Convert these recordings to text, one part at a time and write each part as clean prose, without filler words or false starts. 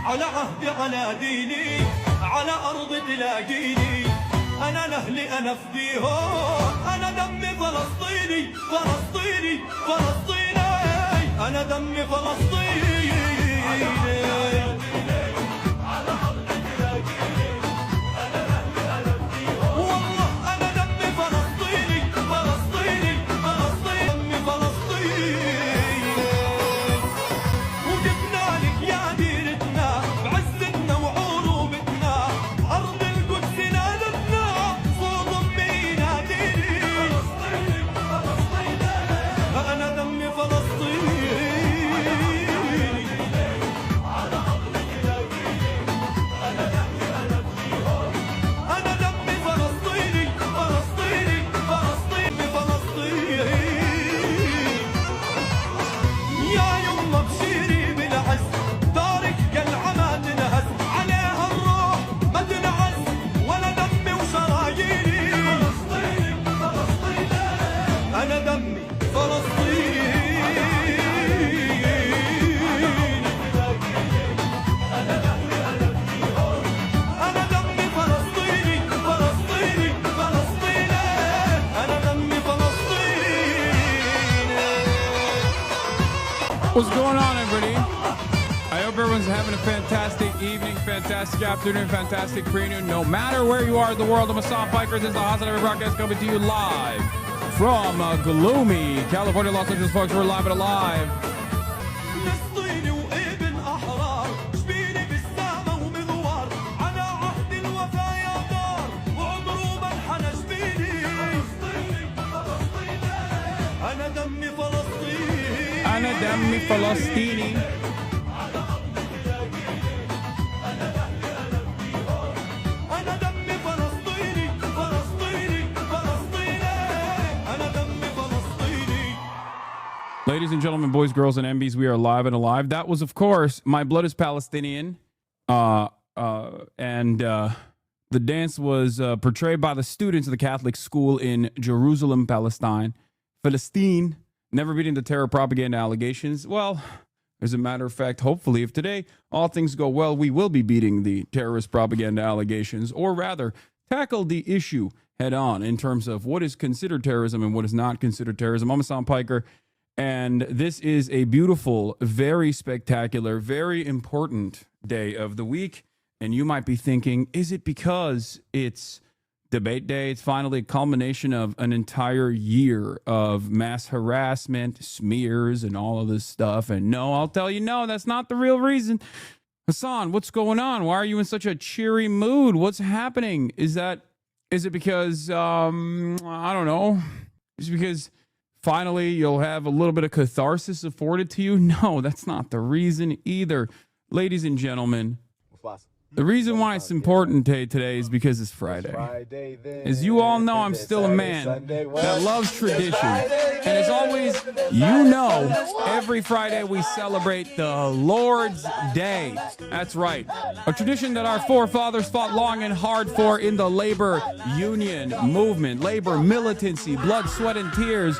على عهدي على ديني على أرض تلاقيني أنا لأهلي أنا فديهم أنا دمي فلسطيني فلسطيني فلسطيني أنا دمي فلسطيني What's going on, everybody? I hope everyone's having a fantastic evening, fantastic afternoon, fantastic pre-noon. No matter where you are in the world, I'm Hassan Piker. This is the Hassan Every broadcast coming to you live from gloomy California, Los Angeles, folks. We're live and alive. أنا دمي فلسطيني. Ladies and gentlemen, boys, girls, and MBs, we are live and alive. That was, of course, My Blood is Palestinian. The dance was portrayed by the students of the Catholic school in Jerusalem, Palestine. Never beating the terror propaganda allegations. Well, as a matter of fact, hopefully, if today all things go well, we will be beating the terrorist propaganda allegations, or rather, tackle the issue head on in terms of what is considered terrorism and what is not considered terrorism. I'm Hassan Piker, and this is a beautiful, very spectacular, very important day of the week. And you might be thinking, is it because it's debate day? It's finally a culmination of an entire year of mass harassment, smears, and all of this stuff. And no, I'll tell you, no, that's not the real reason. Hassan, what's going on? Why are you in such a cheery mood? What's happening? Is it because, I don't know, is it because finally you'll have a little bit of catharsis afforded to you? No, that's not the reason either. Ladies and gentlemen, the reason why it's important today is because it's Friday. As you all know, I'm still a man that loves tradition. And as always, you know, every Friday we celebrate the Lord's Day. That's right. A tradition that our forefathers fought long and hard for in the labor union movement, labor militancy, blood, sweat, and tears,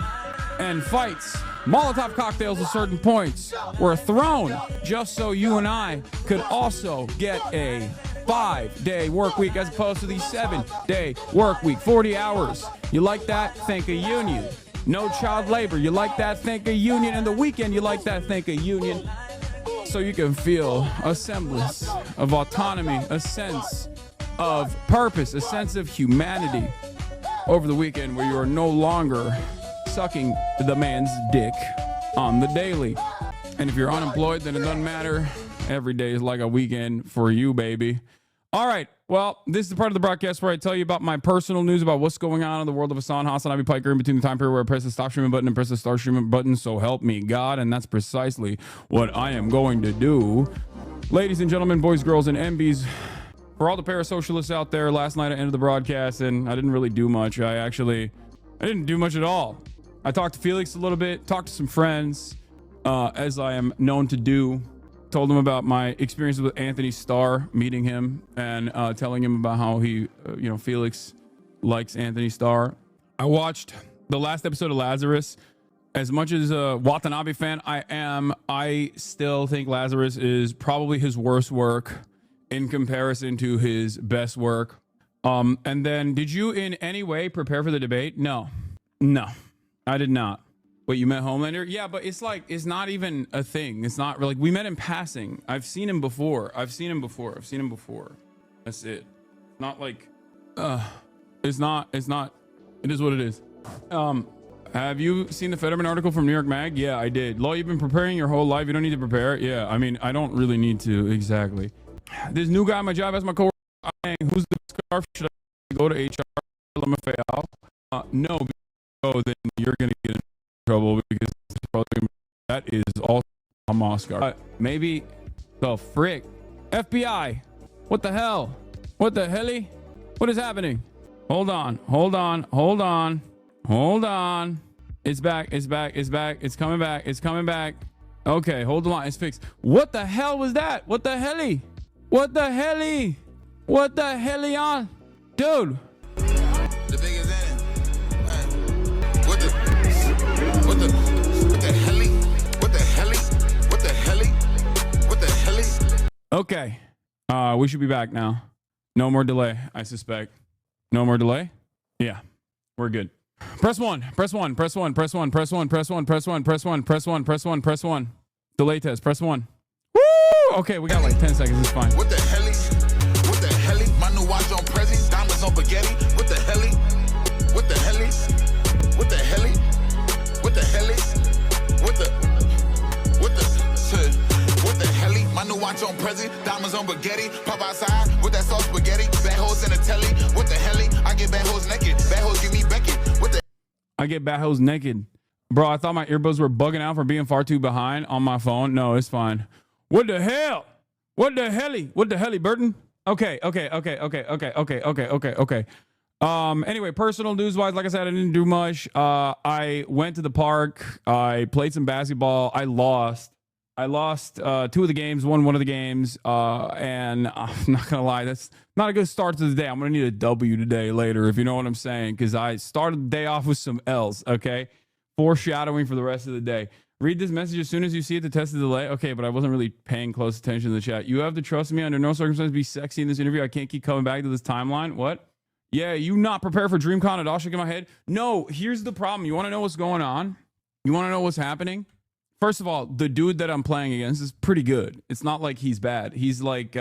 and fights. Molotov cocktails at certain points were thrown just so you and I could also get a 5-day work week as opposed to the 7-day work week, 40 hours. You like that? Thank a union. No child labor. You like that? Thank a union. And the weekend, you like that? Thank a union. So you can feel a semblance of autonomy, a sense of purpose, a sense of humanity over the weekend where you are no longer sucking the man's dick on the daily. And if you're unemployed, then it doesn't matter. Every day is like a weekend for you, baby. All right. Well, this is the part of the broadcast where I tell you about my personal news about what's going on in the world of Hassan Abi Piker in between the time period where I press the stop streaming button and press the start streaming button. So help me God. And that's precisely what I am going to do. Ladies and gentlemen, boys, girls, and MBs, for all the parasocialists out there, last night I ended the broadcast and I didn't really do much. I didn't do much at all. I talked to Felix a little bit, talked to some friends, as I am known to do. Told him about my experience with Anthony Starr, meeting him and telling him about how Felix likes Anthony Starr. I watched the last episode of Lazarus as much as a Watanabe fan I still think Lazarus is probably his worst work in comparison to his best work. And then did you in any way prepare for the debate? No, I did not. Wait, you met Homelander? Yeah, but it's like, it's not even a thing. It's not really, we met in passing. I've seen him before. That's it. Not like, it's not, it is what it is. Have you seen the Fetterman article from New York Mag? Yeah, I did. Law, you've been preparing your whole life. You don't need to prepare. Yeah, I mean, I don't really need to. Exactly. This new guy at my job as my coworker, who's the scarf? Should I go to HR? No, then you're gonna get in trouble because that is all a Moscar. Maybe the frick FBI. What the hell? What the helly? What is happening? Hold on. It's back. It's coming back. Okay, hold the line. It's fixed. What the hell was that? What the helly on? Dude. The biggest in it. What the hell? Okay. We should be back now. No more delay, I suspect. No more delay? Yeah. We're good. Press one. Delay test. Press 1. Woo! Okay, we got like 10 seconds. It's fine. What the hell? My new watch on Prezi, diamonds on spaghetti. What the hell? My new watch on Prezi, diamonds on spaghetti. Pop outside with that sauce spaghetti. Bad hoes in the telly. What the hell? I get bad hoes naked. Bad hoes give me Beckett. I get bad hoes naked. Bro, I thought my earbuds were bugging out for being far too behind on my phone. No, it's fine. What the hell? What the hell, Burton? Okay. Anyway, personal news wise, like I said, I didn't do much. I went to the park. I played some basketball. I lost 2 of the games, won 1 of the games. And I'm not gonna lie, that's not a good start to the day. I'm gonna need a W today later, if you know what I'm saying, because I started the day off with some L's. Okay, foreshadowing for the rest of the day. Read this message as soon as you see it to test the delay. Okay, but I wasn't really paying close attention to the chat. You have to trust me. Under no circumstances be sexy in this interview. I can't keep coming back to this timeline. What? Yeah, you not prepared for DreamCon at all? Shaking my head. No, here's the problem. You want to know what's going on? You want to know what's happening? First of all, the dude that I'm playing against is pretty good. It's not like he's bad. He's like,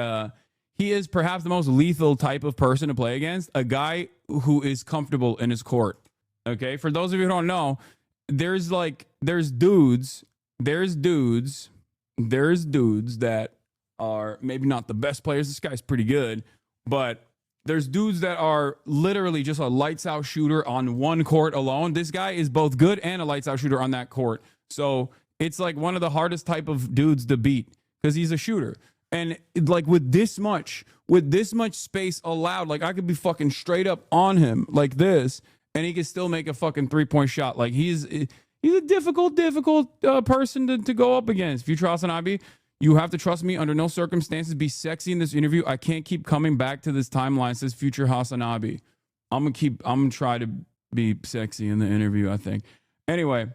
he is perhaps the most lethal type of person to play against. A guy who is comfortable in his court. Okay, for those of you who don't know, there's dudes that are maybe not the best players. This guy's pretty good, but there's dudes that are literally just a lights out shooter on one court alone. This guy is both good and a lights out shooter on that court. So it's like one of the hardest type of dudes to beat because he's a shooter. And like with this much space allowed, like I could be fucking straight up on him like this, and he can still make a fucking 3-point shot. Like he's a difficult person to go up against. Future Hasanabi, you have to trust me. Under no circumstances be sexy in this interview. I can't keep coming back to this timeline. Says Future Hasanabi. I'm gonna try to be sexy in the interview, I think. Anyway,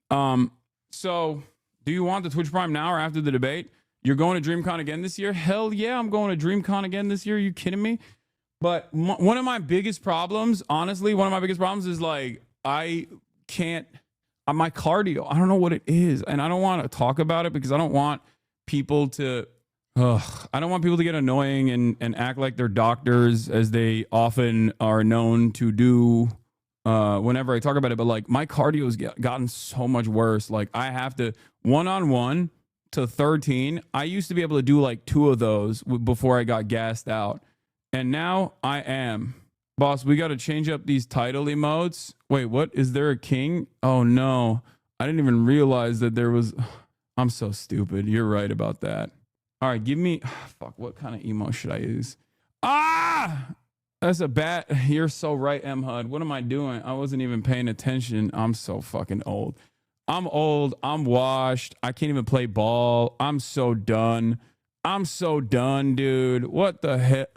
so do you want the Twitch Prime now or after the debate? You're going to DreamCon again this year? Hell yeah, I'm going to DreamCon again this year. Are you kidding me? But one of my biggest problems, honestly, is like I can't, my cardio, I don't know what it is. And I don't want to talk about it because I don't want people to get annoying and act like they're doctors, as they often are known to do whenever I talk about it. But like my cardio has gotten so much worse. Like I have to 1-on-1 to 13. I used to be able to do like 2 of those before I got gassed out. And now I am. Boss, we got to change up these title emotes. Wait, what? Is there a king? Oh, no. I didn't even realize that there was... I'm so stupid. You're right about that. All right, give me... Fuck, what kind of emote should I use? Ah! That's a bad... You're so right, M. HUD. What am I doing? I wasn't even paying attention. I'm so fucking old. I'm old. I'm washed. I can't even play ball. I'm so done. Dude. What the heck?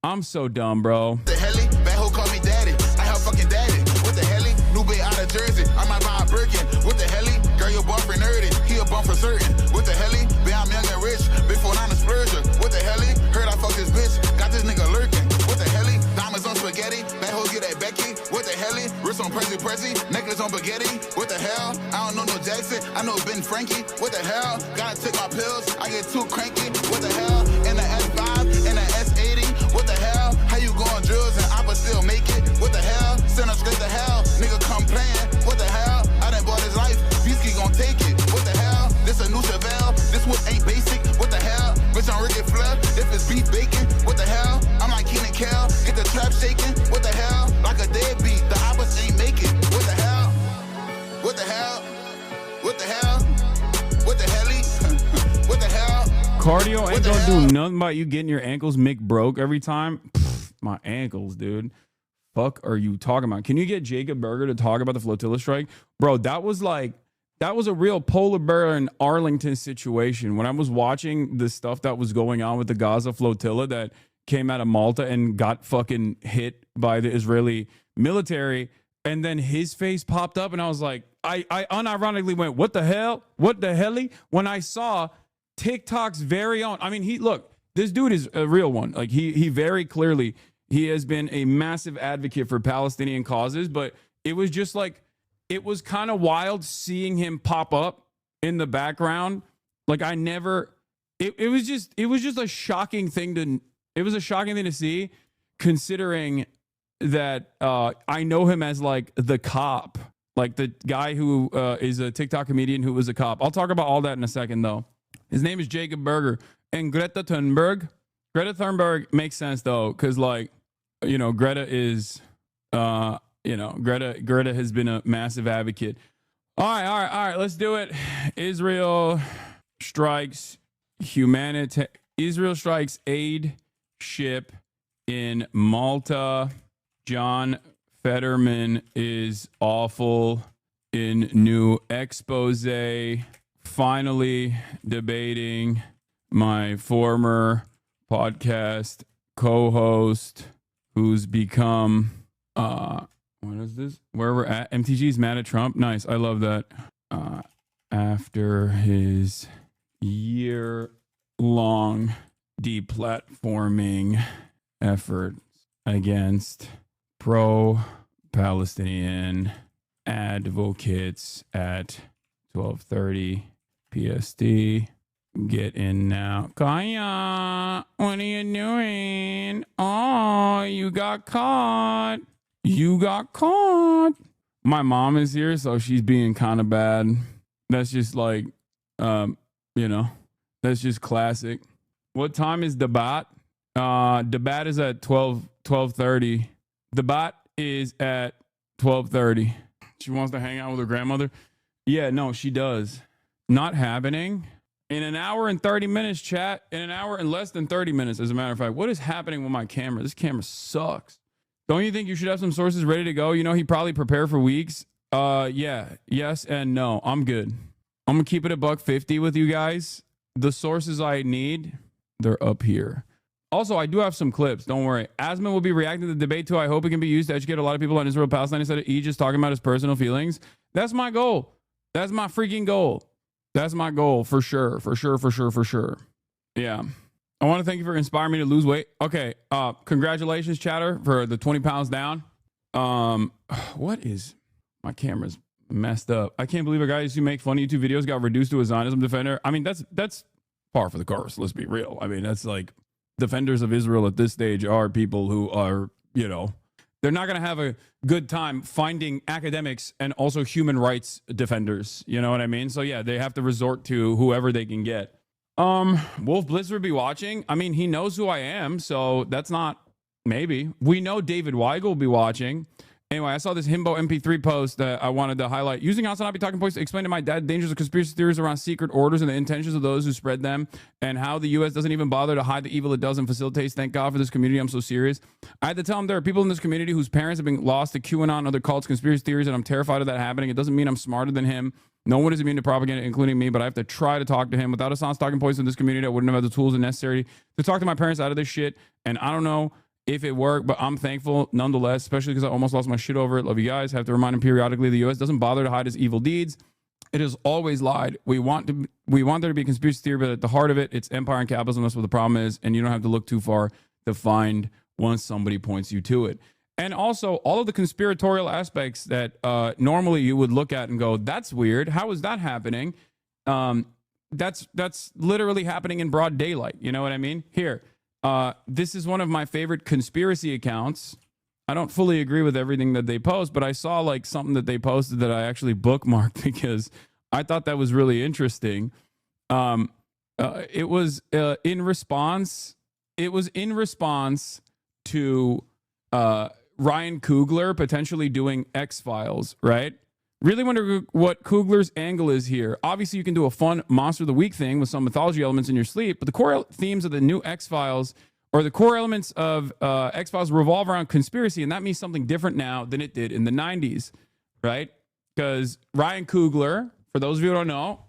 I'm so dumb, bro. The hell? Bad hoe call me daddy. I help fucking daddy. What the hell? New bitch out of Jersey. I might buy a Birkin. What the hell? Girl, your boyfriend nerdy. He a bum for certain. What the hell? Be I'm young and rich. Before I'm a splurger. What the hell? Heard I fucked this bitch. Got this nigga lurking. What the hell? Diamonds on spaghetti. That hoe get at Becky. What the hell? Wrist on Prezi. Necklace on spaghetti. What the hell? I don't know no Jackson. I know Ben Frankie. What the hell? Gotta take my pills. I get too cranky. What the hell? In the S5, in the S80. What the hell? How you going drills and I but still make it? What the hell? Send her straight to hell. Nigga come playing. What the hell? I done bought his life. Beastie gon' take it. What the hell? This a new Chevelle. This whip ain't basic. What the hell? Bitch, I'm Ricky Flair. If it's beef bacon. What the hell? I'm like Keenan Kel. Get the trap shaking. What the hell? Like a deadbeat. The opposite ain't make it. What the hell? What the hell? What the hell? What the hell? What the hell? Cardio ain't gonna do nothing about you getting your ankles Mick broke every time. Pfft, my ankles, dude. Fuck are you talking about? Can you get Jacob Berger to talk about the flotilla strike? Bro, that was a real polar bear and Arlington situation. When I was watching the stuff that was going on with the Gaza flotilla that came out of Malta and got fucking hit by the Israeli military, and then his face popped up and I was like, I unironically went, what the hell? What the helly? When I saw TikTok's very own, I mean, this dude is a real one. Like he very clearly, he has been a massive advocate for Palestinian causes, but it was just like, it was kind of wild seeing him pop up in the background. Like it was just a shocking thing to see, considering that I know him as like the cop, like the guy who is a TikTok comedian who was a cop. I'll talk about all that in a second though. His name is Jacob Berger and Greta Thunberg. Greta Thunberg makes sense though, because like, you know, Greta is, Greta has been a massive advocate. All right. Let's do it. Israel strikes aid ship in Malta. John Fetterman is awful in new expose. Finally debating my former podcast co-host who's become what is this? Where we're at? MTG's mad at Trump. Nice. I love that. After his year-long deplatforming efforts against pro-Palestinian advocates at 12:30 PST. Get in now. Kaya, what are you doing? Oh, you got caught. You got caught. My mom is here, so she's being kind of bad. That's just like, that's just classic. What time is Debat? Debat is at 12:30. Debat is at 12:30. She wants to hang out with her grandmother. Yeah, no, she does. Not happening. In an hour and 30 minutes, chat. In an hour and less than 30 minutes, as a matter of fact. What is happening with my camera? This camera sucks. Don't you think you should have some sources ready to go? You know, he probably prepared for weeks. Yeah, yes, and no. I'm good. I'm going to keep it at $150 with you guys. The sources I need, they're up here. Also, I do have some clips. Don't worry. Asman will be reacting to the debate too. I hope it can be used to educate a lot of people on Israel Palestine instead of just talking about his personal feelings. That's my goal. That's my freaking goal. That's my goal for sure. For sure. Yeah. I want to thank you for inspiring me to lose weight. Okay. Congratulations, chatter, for the 20 pounds down. What is my camera's messed up? I can't believe a guy who make funny YouTube videos got reduced to a Zionism defender. I mean, that's par for the course. Let's be real. I mean, that's like defenders of Israel at this stage are people who are, they're not going to have a good time finding academics and also human rights defenders. You know what I mean? So yeah, they have to resort to whoever they can get. Wolf Blitz will be watching. I mean, he knows who I am, so that's not maybe. We know David Weigel will be watching. Anyway, I saw this Himbo MP3 post that I wanted to highlight. Using Hasanabi talking points to explain to my dad the dangers of conspiracy theories around secret orders and the intentions of those who spread them, and how the U.S. doesn't even bother to hide the evil it does and facilitates. Thank God for this community. I'm so serious. I had to tell him there are people in this community whose parents have been lost to QAnon and other cults, conspiracy theories, and I'm terrified of that happening. It doesn't mean I'm smarter than him. No one is immune to propaganda, including me, but I have to try to talk to him. Without Hassan's talking points in this community, I wouldn't have had the tools necessary to talk to my parents out of this shit. And I don't know if it worked, but I'm thankful nonetheless, especially because I almost lost my shit over it. Love you guys. Have to remind him periodically the U.S. doesn't bother to hide its evil deeds. It has always lied. We want there to be a conspiracy theory, but at the heart of it, it's empire and capitalism. That's what the problem is, and you don't have to look too far to find once somebody points you to it. And also, all of the conspiratorial aspects that normally you would look at and go, "That's weird. How is that happening?" That's literally happening in broad daylight. You know what I mean? Here, this is one of my favorite conspiracy accounts. I don't fully agree with everything that they post, but I saw like something that they posted that I actually bookmarked because I thought that was really interesting. It was in response. It was in response to Ryan Coogler potentially doing X-Files, right? Really wonder what Coogler's angle is here. Obviously, you can do a fun Monster of the Week thing with some mythology elements in your sleep, but the core themes of the new X-Files or the core elements of X-Files revolve around conspiracy, and that means something different now than it did in the 90s, right? Because Ryan Coogler, for those of you who don't know,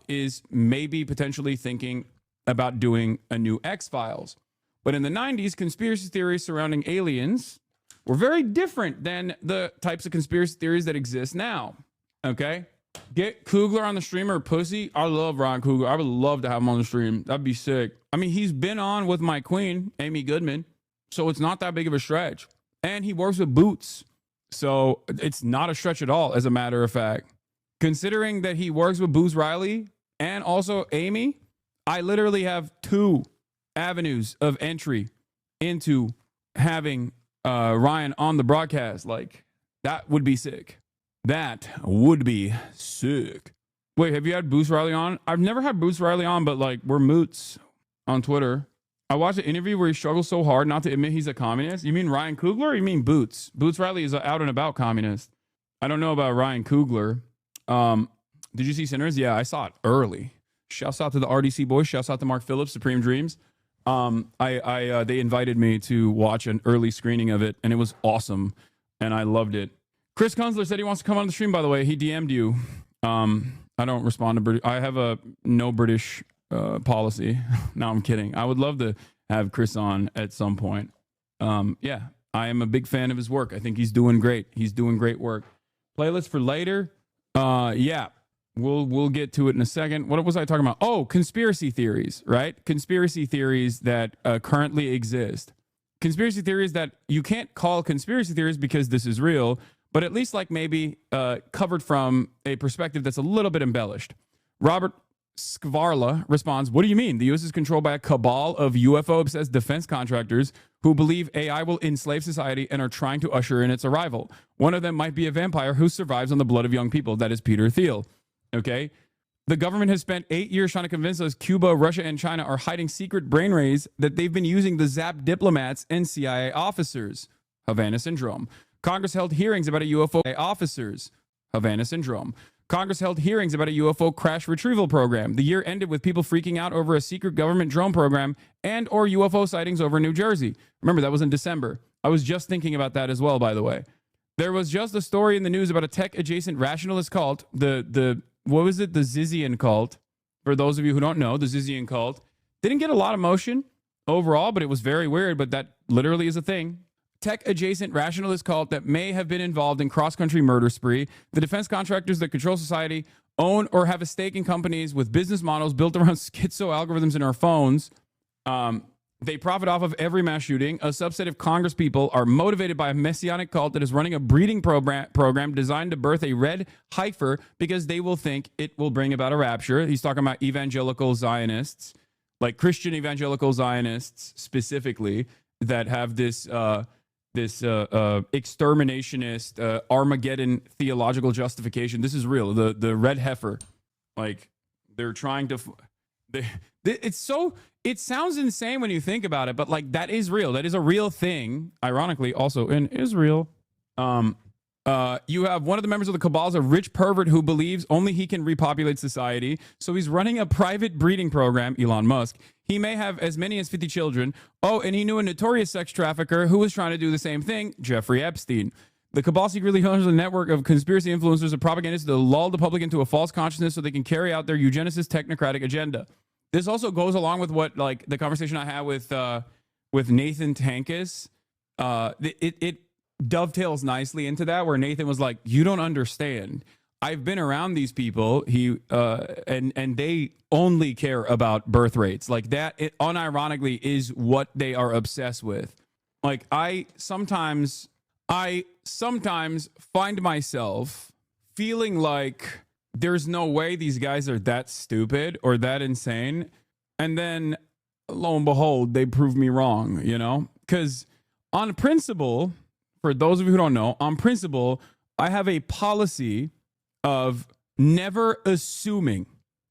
is maybe potentially thinking about doing a new X-Files. But in the 90s, conspiracy theories surrounding aliens were very different than the types of conspiracy theories that exist now, okay? Get Coogler on the stream or pussy. I love Ryan Coogler. I would love to have him on the stream. That'd be sick. I mean, he's been on with my queen, Amy Goodman, so it's not that big of a stretch. And he works with Boots, so it's not a stretch at all, as a matter of fact. Considering that he works with Boots Riley and also Amy, I literally have 2 avenues of entry into having Ryan on the broadcast. Like, that would be sick. That would be sick. Wait, have you had Boots Riley on? I've never had Boots Riley on, but like, we're moots on Twitter. I watched an interview where he struggles so hard not to admit he's a communist. You mean Ryan Coogler or you mean Boots? Boots Riley is an out and about communist. I don't know about Ryan Coogler. Did you see Sinners? Yeah, I saw it early. Shouts out to the RDC boys. Shouts out to Mark Phillips, Supreme Dreams. They invited me to watch an early screening of it, and it was awesome, and I loved it. Chris Kunzler said he wants to come on the stream, by the way. He DM'd you. I don't respond to British. I have a no British policy. No, I'm kidding. I would love to have Chris on at some point. Yeah, I am a big fan of his work. I think he's doing great. He's doing great work. Playlist for later. Yeah, we'll get to it in a second. What was I talking about? Oh, conspiracy theories, right? Conspiracy theories that currently exist. Conspiracy theories that you can't call conspiracy theories because this is real, but at least like maybe covered from a perspective that's a little bit embellished. Robert Skvarla responds, what do you mean? The U.S. is controlled by a cabal of UFO-obsessed defense contractors who believe AI will enslave society and are trying to usher in its arrival. One of them might be a vampire who survives on the blood of young people. That is Peter Thiel. Okay? The government has spent 8 years trying to convince us Cuba, Russia, and China are hiding secret brainwaves that they've been using to zap diplomats and CIA officers. Havana Syndrome. Congress held hearings about a UFO officers. Havana Syndrome. Congress held hearings about a UFO crash retrieval program. The year ended with people freaking out over a secret government drone program and or UFO sightings over New Jersey. Remember, that was in December. I was just thinking about that as well, by the way. There was just a story in the news about a tech-adjacent rationalist cult, the what was it? The Zizian cult. For those of you who don't know, the Zizian cult didn't get a lot of motion overall, but it was very weird, but that literally is a thing. Tech-adjacent rationalist cult that may have been involved in cross-country murder spree. The defense contractors that control society own or have a stake in companies with business models built around schizo algorithms in our phones. They profit off of every mass shooting. A subset of Congress people are motivated by a messianic cult that is running a breeding program designed to birth a red heifer because they will think it will bring about a rapture. He's talking about evangelical Zionists, like Christian evangelical Zionists specifically, that have this exterminationist Armageddon theological justification. This is real. The red heifer, like they're trying to. It's so. It sounds insane when you think about it, but like that is real. That is a real thing. Ironically, also in Israel, you have one of the members of the cabal is a rich pervert who believes only he can repopulate society. So he's running a private breeding program, Elon Musk. He may have as many as 50 children. Oh, and he knew a notorious sex trafficker who was trying to do the same thing, Jeffrey Epstein. The cabal secretly owns a network of conspiracy influencers and propagandists to lull the public into a false consciousness so they can carry out their eugenicist technocratic agenda. This also goes along with what, like, the conversation I had with Nathan Tankus it dovetails nicely into that, where Nathan was like, you don't understand. I've been around these people. And they only care about birth rates. Like that, it unironically is what they are obsessed with. Like I sometimes find myself feeling like there's no way these guys are that stupid or that insane. And then lo and behold, they prove me wrong, you know? Because on principle, for those of you who don't know, on principle, I have a policy of never assuming.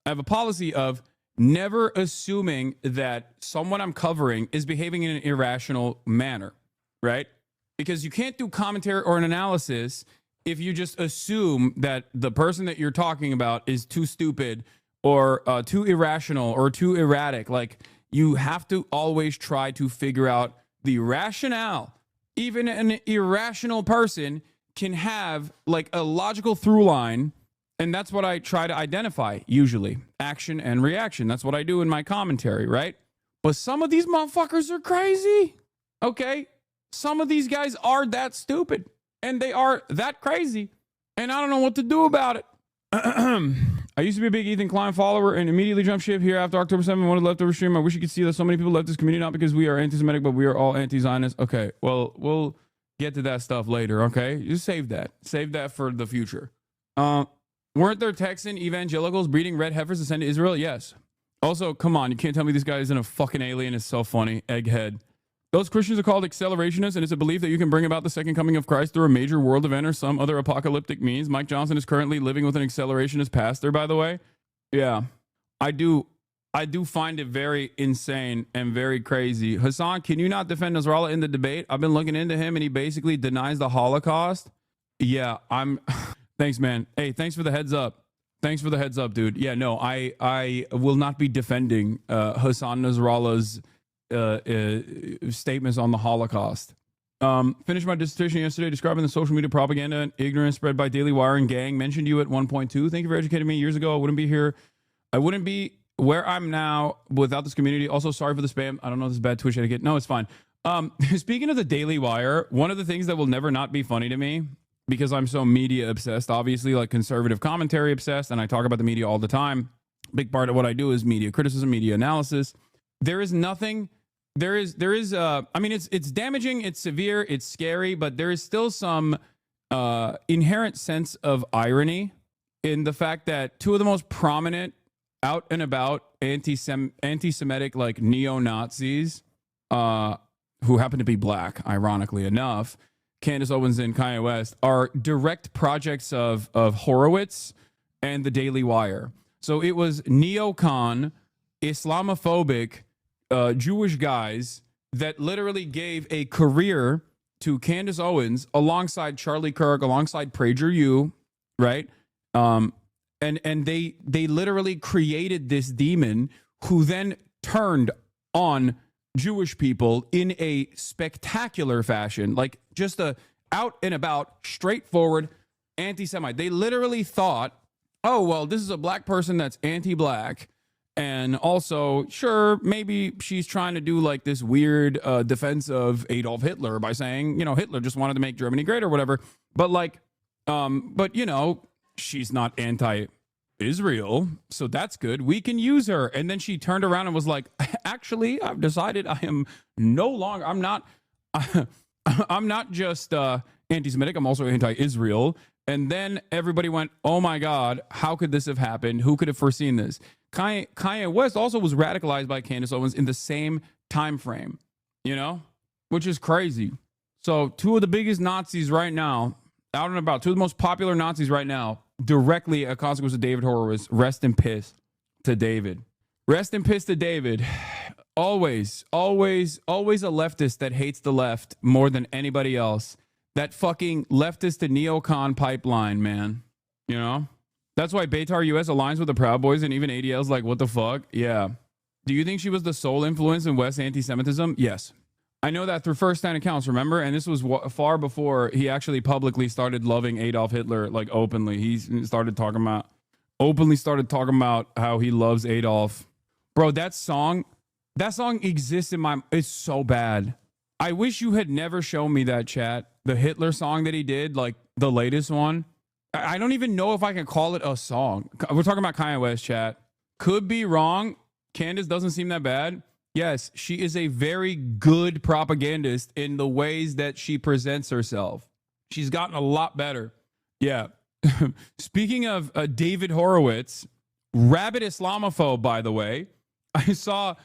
I have a policy of never assuming that someone I'm covering is behaving in an irrational manner, right? Because you can't do commentary or an analysis if you just assume that the person that you're talking about is too stupid or too irrational or too erratic. Like, you have to always try to figure out the rationale. Even an irrational person can have like a logical through line. And that's what I try to identify, usually. Action and reaction. That's what I do in my commentary, right? But some of these motherfuckers are crazy. Okay? Some of these guys are that stupid. And they are that crazy. And I don't know what to do about it. I used to be a big Ethan Klein follower and immediately jumped ship here after October 7th. Wanted leftover stream. I wish you could see that so many people left this community, not because we are anti-Semitic, but we are all anti-Zionist. Okay, well, we'll get to that stuff later, okay? Just save that. Save that for the future. Weren't there Texan evangelicals breeding red heifers to send to Israel? Yes. Also, come on, you can't tell me this guy isn't a fucking alien. It's so funny. Egghead. Those Christians are called accelerationists, and it's a belief that you can bring about the second coming of Christ through a major world event or some other apocalyptic means. Mike Johnson is currently living with an accelerationist pastor, by the way. Yeah, I do find it very insane and very crazy. Hassan, can you not defend Nasrallah in the debate? I've been looking into him, and he basically denies the Holocaust. Yeah, thanks, man. Hey, thanks for the heads up. Thanks for the heads up, dude. Yeah, no, I will not be defending Hassan Nasrallah's statements on the Holocaust. Finished my dissertation yesterday describing the social media propaganda and ignorance spread by Daily Wire and Gang. Mentioned you at 1.2. Thank you for educating me years ago. I wouldn't be here. I wouldn't be where I'm now without this community. Also, sorry for the spam. I don't know if this is bad Twitch etiquette. No, it's fine. Speaking of the Daily Wire, one of the things that will never not be funny to me, because I'm so media obsessed, obviously, like conservative commentary obsessed, and I talk about the media all the time. Big part of what I do is media criticism, media analysis. There is nothing. There is. I mean, it's damaging. It's severe. It's scary. But there is still some inherent sense of irony in the fact that two of the most prominent, out and about anti-Semitic like neo-Nazis, who happen to be black, ironically enough, Candace Owens and Kanye West, are direct projects of Horowitz and the Daily Wire. So it was neocon, Islamophobic, Jewish guys that literally gave a career to Candace Owens alongside Charlie Kirk, alongside PragerU, right? And they literally created this demon who then turned on Jewish people in a spectacular fashion, like just a out and about, straightforward anti-Semite. They literally thought, oh, well, this is a black person that's anti-black. And also, sure, maybe she's trying to do like this weird defense of Adolf Hitler by saying, you know, Hitler just wanted to make Germany great or whatever. But like, but you know, she's not anti-Israel, so that's good. We can use her. And then she turned around and was like, actually, I've decided I am no longer, I'm not just anti-Semitic, I'm also anti-Israel. And then everybody went, oh my God, how could this have happened? Who could have foreseen this? Kanye West also was radicalized by Candace Owens in the same time frame, you know, which is crazy. So two of the biggest Nazis right now, out and about, two of the most popular Nazis right now, directly a consequence of David Horowitz. Rest in piss to David. Rest in piss to David. Always a leftist that hates the left more than anybody else. That fucking leftist to neocon pipeline, man. You know? That's why Beitar US aligns with the Proud Boys, and even ADL's like, what the fuck? Yeah. Do you think she was the sole influence in West's anti-Semitism? Yes. I know that through first-hand accounts, remember? And this was far before he actually publicly started loving Adolf Hitler, like openly. He started talking about how he loves Adolf. Bro, that song exists in my, it's so bad. I wish you had never shown me that, chat. The Hitler song that he did, like the latest one. I don't even know if I can call it a song. We're talking about Kanye West, chat. Could be wrong. Candace doesn't seem that bad. Yes, she is a very good propagandist in the ways that she presents herself. She's gotten a lot better. Yeah. Speaking of David Horowitz, rabid Islamophobe, by the way. I saw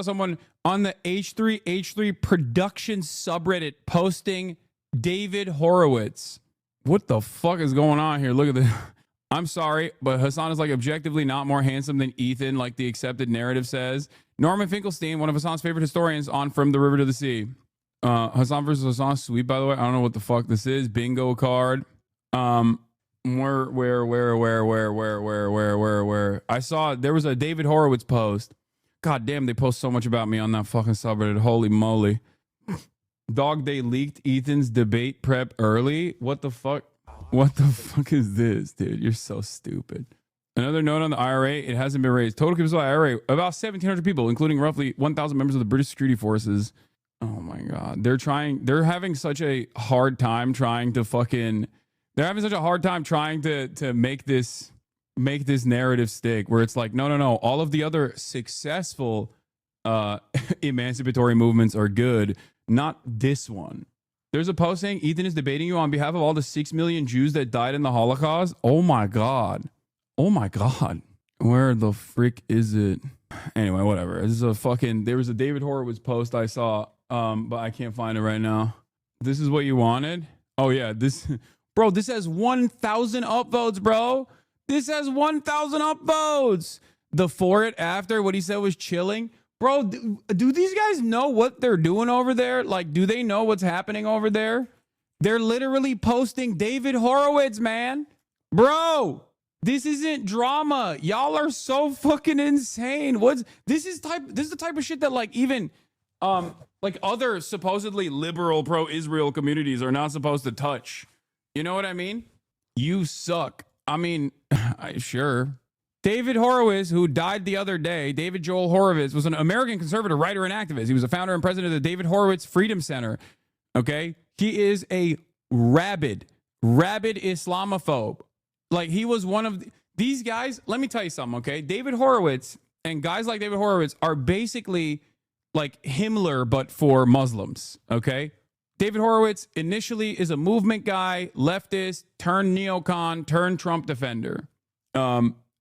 someone on the H3H3 production subreddit posting David Horowitz. What the fuck is going on here? Look at this. I'm sorry, but Hassan is like objectively not more handsome than Ethan, like the accepted narrative says. Norman Finkelstein, one of Hassan's favorite historians, on From the River to the Sea. Hassan versus Hassan, sweet, by the way. I don't know what the fuck this is. Bingo card. Where? I saw there was a David Horowitz post. God damn, they post so much about me on that fucking subreddit. Holy moly. Dog, they leaked Ethan's debate prep early. What the fuck? What the fuck is this, dude? You're so stupid. Another note on the IRA, it hasn't been raised. Total capable IRA, about 1,700 people, including roughly 1,000 members of the British security forces. Oh my God. They're having such a hard time trying to make this narrative stick, where it's like, no. All of the other successful emancipatory movements are good, not this one. There's a post saying Ethan is debating you on behalf of all the 6 million Jews that died in the Holocaust. Oh my God. Where the frick is it? Anyway, whatever. There was a David Horowitz post I saw, but I can't find it right now. This is what you wanted? Oh yeah, this has 1,000 upvotes, bro. This has 1,000 upvotes. The for it after what he said was chilling. Bro, do these guys know what they're doing over there? Like, do they know what's happening over there? They're literally posting David Horowitz, man. Bro, this isn't drama. Y'all are so fucking insane. This is the type of shit that like even like other supposedly liberal pro-Israel communities are not supposed to touch. You know what I mean? You suck. I mean, sure. David Horowitz, who died the other day, David Joel Horowitz, was an American conservative writer and activist. He was a founder and president of the David Horowitz Freedom Center. Okay? He is a rabid Islamophobe. Like, he was one of these guys. Let me tell you something, okay? David Horowitz and guys like David Horowitz are basically like Himmler, but for Muslims, okay? David Horowitz initially is a movement guy, leftist, turned neocon, turned Trump defender.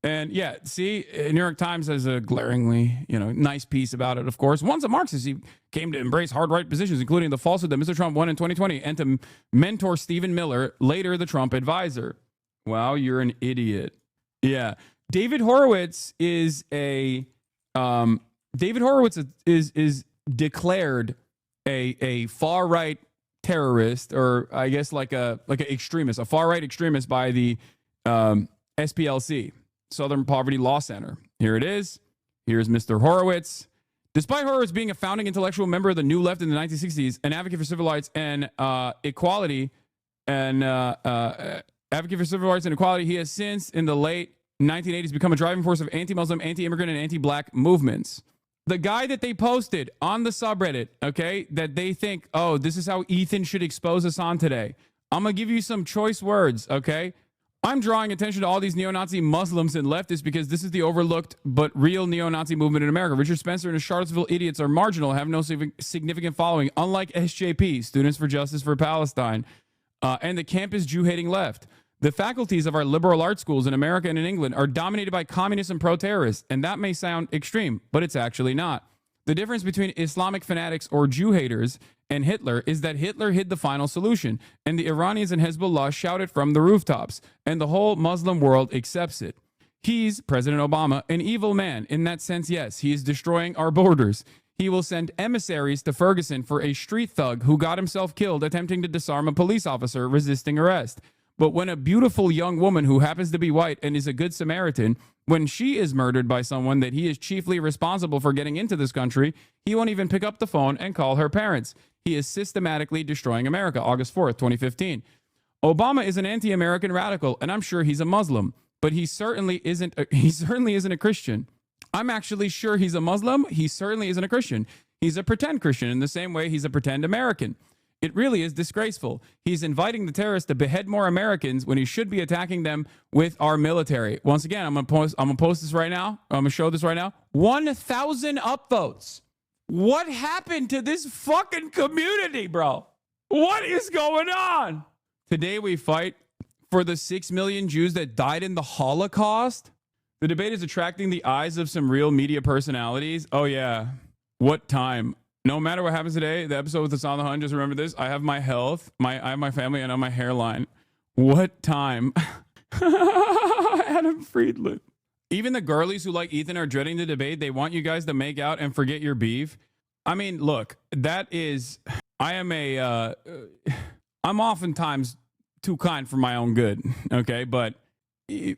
And yeah, see, New York Times has a glaringly, nice piece about it, of course. Once a Marxist, he came to embrace hard right positions, including the falsehood that Mr. Trump won in 2020, and to mentor Stephen Miller, later the Trump advisor. Wow, you're an idiot. Yeah. David Horowitz is declared a far right terrorist, or I guess like an extremist, a far right extremist by the SPLC, Southern Poverty Law Center. Here it is. Here's Mr. Horowitz. Despite Horowitz being a founding intellectual member of the New Left in the 1960s, an advocate for civil rights and equality, he has since, in the late 1980s, become a driving force of anti-Muslim, anti-immigrant, and anti-black movements. The guy that they posted on the subreddit, okay, that they think, oh, this is how Ethan should expose us on today. I'm going to give you some choice words, okay? I'm drawing attention to all these neo-Nazi Muslims and leftists because this is the overlooked but real neo-Nazi movement in America. Richard Spencer and his Charlottesville idiots are marginal, have no significant following, unlike SJP, Students for Justice for Palestine, and the campus Jew-hating left. The faculties of our liberal arts schools in America and in England are dominated by communists and pro-terrorists, and that may sound extreme, but it's actually not. The difference between Islamic fanatics or Jew haters and Hitler is that Hitler hid the final solution, and the Iranians and Hezbollah shout it from the rooftops, and the whole Muslim world accepts it. He's, President Obama, an evil man. In that sense, yes, he is destroying our borders. He will send emissaries to Ferguson for a street thug who got himself killed attempting to disarm a police officer resisting arrest. But when a beautiful young woman who happens to be white and is a good Samaritan, when she is murdered by someone that he is chiefly responsible for getting into this country, he won't even pick up the phone and call her parents. He is systematically destroying America. August 4th, 2015. Obama is an anti-American radical, and I'm sure he's a Muslim, but he certainly isn't a Christian. I'm actually sure he's a Muslim. He certainly isn't a Christian. he's a pretend Christian in the same way he's a pretend American. It really is disgraceful. He's inviting the terrorists to behead more Americans when he should be attacking them with our military. Once again, I'm gonna post this right now. I'm gonna show this right now. 1,000 upvotes. What happened to this fucking community, bro? What is going on? Today we fight for the 6 million Jews that died in the Holocaust. The debate is attracting the eyes of some real media personalities. Oh yeah. What time? No matter what happens today, the episode with Hassan the Hun, just remember this. I have my health, I have my family, and I have my hairline. What time? Adam Friedland. Even the girlies who like Ethan are dreading the debate. They want you guys to make out and forget your beef. I mean, look, that is, I'm oftentimes too kind for my own good. Okay. But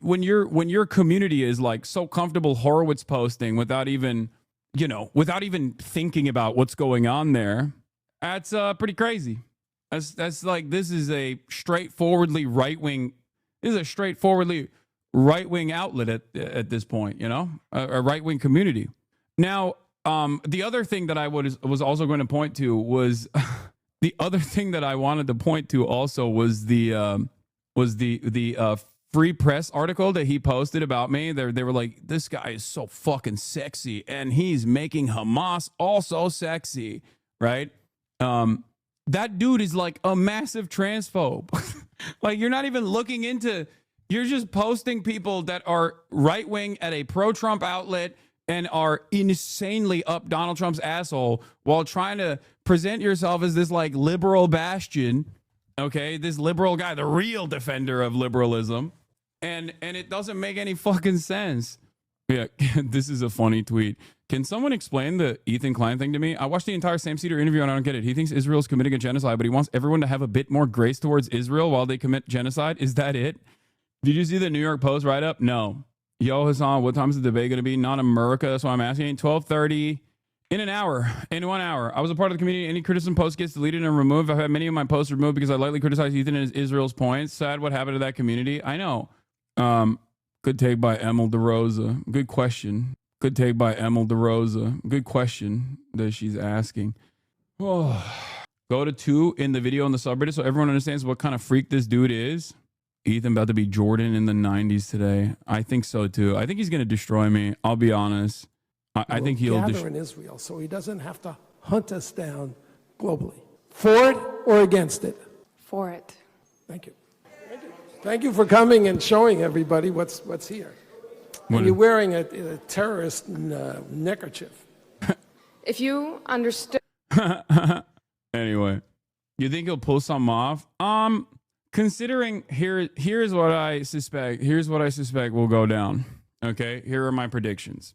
when your community is like so comfortable Horowitz posting without even thinking about what's going on there, that's pretty crazy. That's like, this is a straightforwardly right-wing outlet at this point, a right-wing community. Now, the other thing that I was also going to point to was the other thing that I wanted to point to also was the Free Press article that he posted about me. They were like, this guy is so fucking sexy and he's making Hamas also sexy, right? That dude is like a massive transphobe. Like, you're not even looking into, you're just posting people that are right-wing at a pro-Trump outlet and are insanely up Donald Trump's asshole while trying to present yourself as this like liberal bastion. Okay, this liberal guy, the real defender of liberalism. And it doesn't make any fucking sense. Yeah, this is a funny tweet. Can someone explain the Ethan Klein thing to me? I watched the entire Sam Cedar interview and I don't get it. He thinks Israel's committing a genocide, but he wants everyone to have a bit more grace towards Israel while they commit genocide. Is that it? Did you see the New York Post write-up? No. Yo, Hassan, what time is the debate going to be? Not America. That's why I'm asking. 12:30. In 1 hour. I was a part of the community. Any criticism post gets deleted and removed. I've had many of my posts removed because I lightly criticize Ethan and Israel's points. Sad what happened to that community. I know. Good take by Emil DeRosa. Good question. Good take by Emil DeRosa. Good question that she's asking. Oh. Go to 2 in the video on the subreddit so everyone understands what kind of freak this dude is. Ethan about to be Jordan in the 90s today. I think so too. I think he's going to destroy me. I'll be honest. I think he'll gather in Israel, so he doesn't have to hunt us down globally. For it or against it? For it. Thank you. Thank you for coming and showing everybody what's here. And you're wearing a terrorist neckerchief. If you understood. Anyway, you think he'll pull something off? Considering here's what I suspect. Here's what I suspect will go down. Okay, here are my predictions.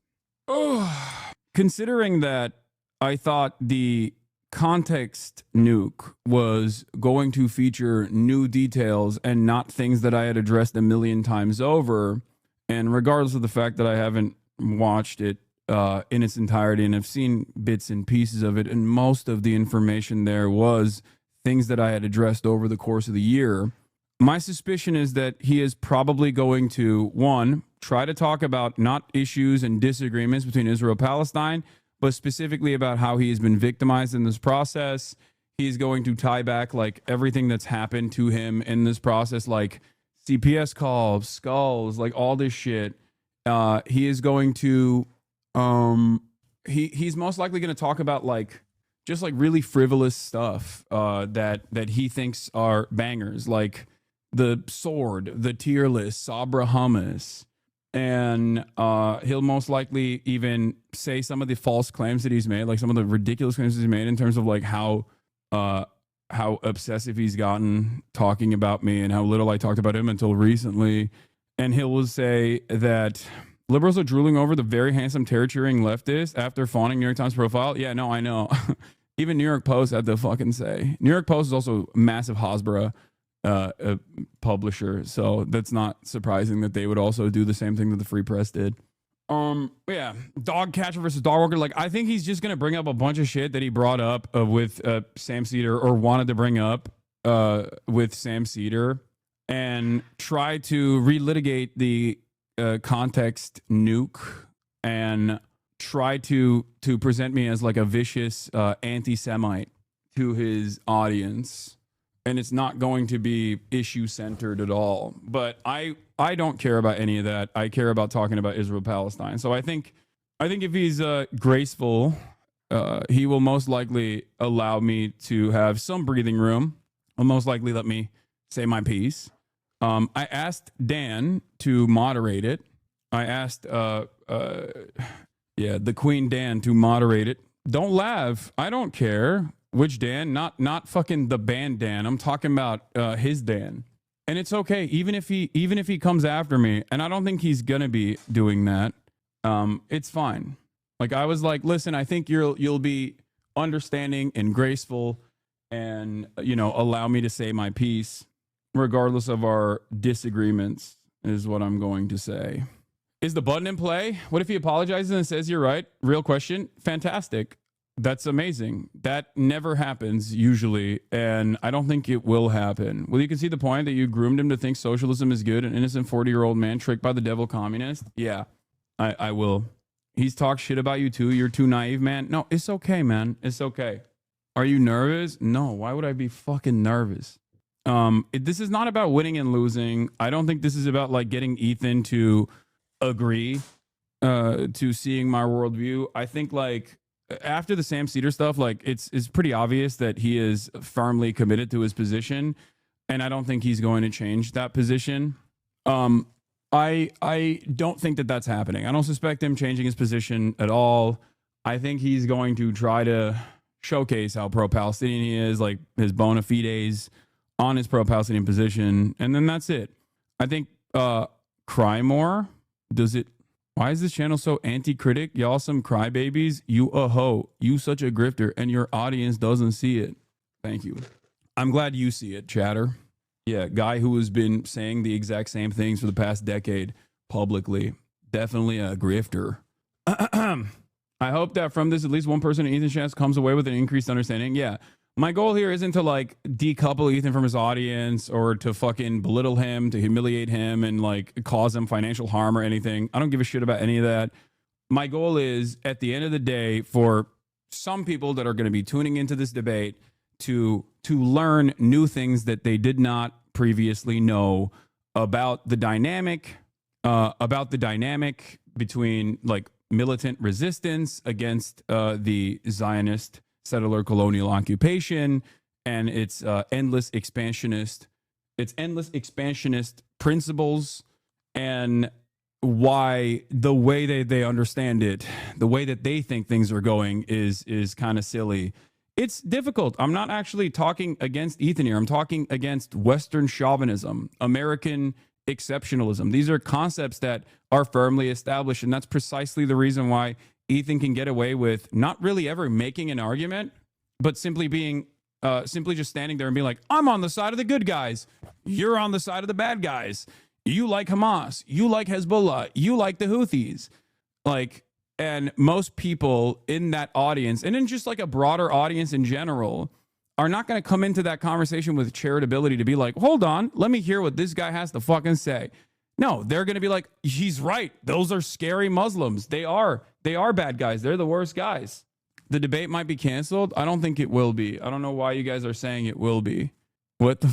Considering that I thought the context nuke was going to feature new details and not things that I had addressed a million times over, and regardless of the fact that I haven't watched it in its entirety and have seen bits and pieces of it, and most of the information there was things that I had addressed over the course of the year, my suspicion is that he is probably going to, one, try to talk about not issues and disagreements between Israel and Palestine, but specifically about how he has been victimized in this process. He's going to tie back like everything that's happened to him in this process, like CPS calls, skulls, like all this shit. He is going to, he's most likely going to talk about like just like really frivolous stuff that he thinks are bangers, like the sword, the tier list, Sabra hummus. And he'll most likely even say some of the false claims that he's made, like some of the ridiculous claims he's made in terms of like how obsessive he's gotten talking about me and how little I talked about him until recently. And he will say that liberals are drooling over the very handsome terror-cheering leftist after fawning New York Times profile. Yeah, no, I know. Even New York Post had to fucking say. New York Post is also a massive Hasbara a publisher, so that's not surprising that they would also do the same thing that the Free Press did. Yeah, dog catcher versus dog walker. Like, I think he's just gonna bring up a bunch of shit that he brought up with Sam Cedar, or wanted to bring up with Sam Cedar, and try to relitigate the context nuke and try to present me as like a vicious anti-Semite to his audience, and it's not going to be issue centered at all. But I don't care about any of that. I care about talking about Israel Palestine. So I think if he's graceful, he will most likely allow me to have some breathing room. He'll most likely let me say my piece. I asked Dan to moderate it. I asked the Queen Dan to moderate it. Don't laugh. I don't care which Dan, not fucking the band Dan. I'm talking about his Dan. And it's okay, even if he comes after me, and I don't think he's gonna be doing that. It's fine. Like, I was like, listen, I think you'll be understanding and graceful, and allow me to say my piece, regardless of our disagreements, is what I'm going to say. Is the button in play? What if he apologizes and says you're right? Real question. Fantastic. That's amazing. That never happens usually, and I don't think it will happen. Well, you can see the point that you groomed him to think socialism is good, an innocent 40-year-old man tricked by the devil communist. Yeah, I will. He's talked shit about you too. You're too naive, man. No, it's okay, man. It's okay. Are you nervous? No. Why would I be fucking nervous? This is not about winning and losing. I don't think this is about like getting Ethan to agree to seeing my worldview. I think like after the Sam Cedar stuff, like it's pretty obvious that he is firmly committed to his position, and I don't think he's going to change that position. I don't think that that's happening. I don't suspect him changing his position at all. I think he's going to try to showcase how pro-Palestinian he is, like his bona fides on his pro-Palestinian position, and then that's it. I think cry more. Why is this channel so anti-critic? Y'all some crybabies. You a hoe. You such a grifter, and your audience doesn't see it. Thank you. I'm glad you see it, chatter. Yeah, guy who has been saying the exact same things for the past decade publicly. Definitely a grifter. I hope that from this, at least one person in Ethan's chance comes away with an increased understanding. Yeah. My goal here isn't to like decouple Ethan from his audience or to fucking belittle him, to humiliate him and like cause him financial harm or anything. I don't give a shit about any of that. My goal is at the end of the day for some people that are going to be tuning into this debate to learn new things that they did not previously know about the dynamic between like militant resistance against the Zionist settler colonial occupation and its endless expansionist principles, and why the way they understand it, the way that they think things are going is kind of silly. It's difficult. I'm not actually talking against Ethan here. I'm talking against Western chauvinism, American exceptionalism. These are concepts that are firmly established, and that's precisely the reason why Ethan can get away with not really ever making an argument, but simply just standing there and being like, I'm on the side of the good guys. You're on the side of the bad guys. You like Hamas. You like Hezbollah. You like the Houthis. Like, and most people in that audience, and in just like a broader audience in general, are not going to come into that conversation with charitability to be like, hold on, let me hear what this guy has to fucking say. No, they're going to be like, he's right. Those are scary Muslims. They are bad guys. They're the worst guys. The debate might be canceled. I don't think it will be. I don't know why you guys are saying it will be. What the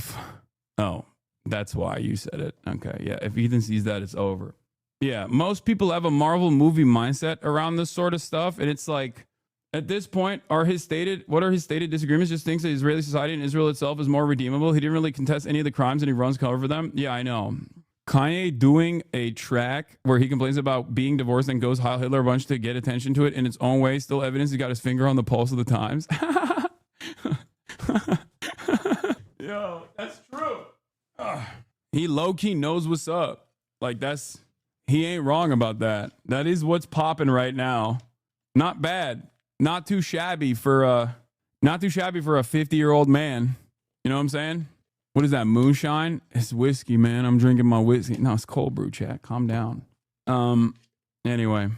Oh, that's why you said it. Okay, yeah. If Ethan sees that, it's over. Yeah, most people have a Marvel movie mindset around this sort of stuff. And it's like, at this point, what are his stated disagreements? Just thinks that Israeli society and Israel itself is more redeemable. He didn't really contest any of the crimes and he runs cover for them. Yeah, I know. Kanye doing a track where he complains about being divorced and goes Heil Hitler a bunch to get attention to it in its own way. Still evidence he's got his finger on the pulse of the times. Yo, that's true. He low-key knows what's up. Like he ain't wrong about that. That is what's popping right now. Not bad. Not too shabby for a 50-year-old man. You know what I'm saying? What is that, moonshine? It's whiskey, man. I'm drinking my whiskey. No, it's cold brew, chat. Calm down. Anyway,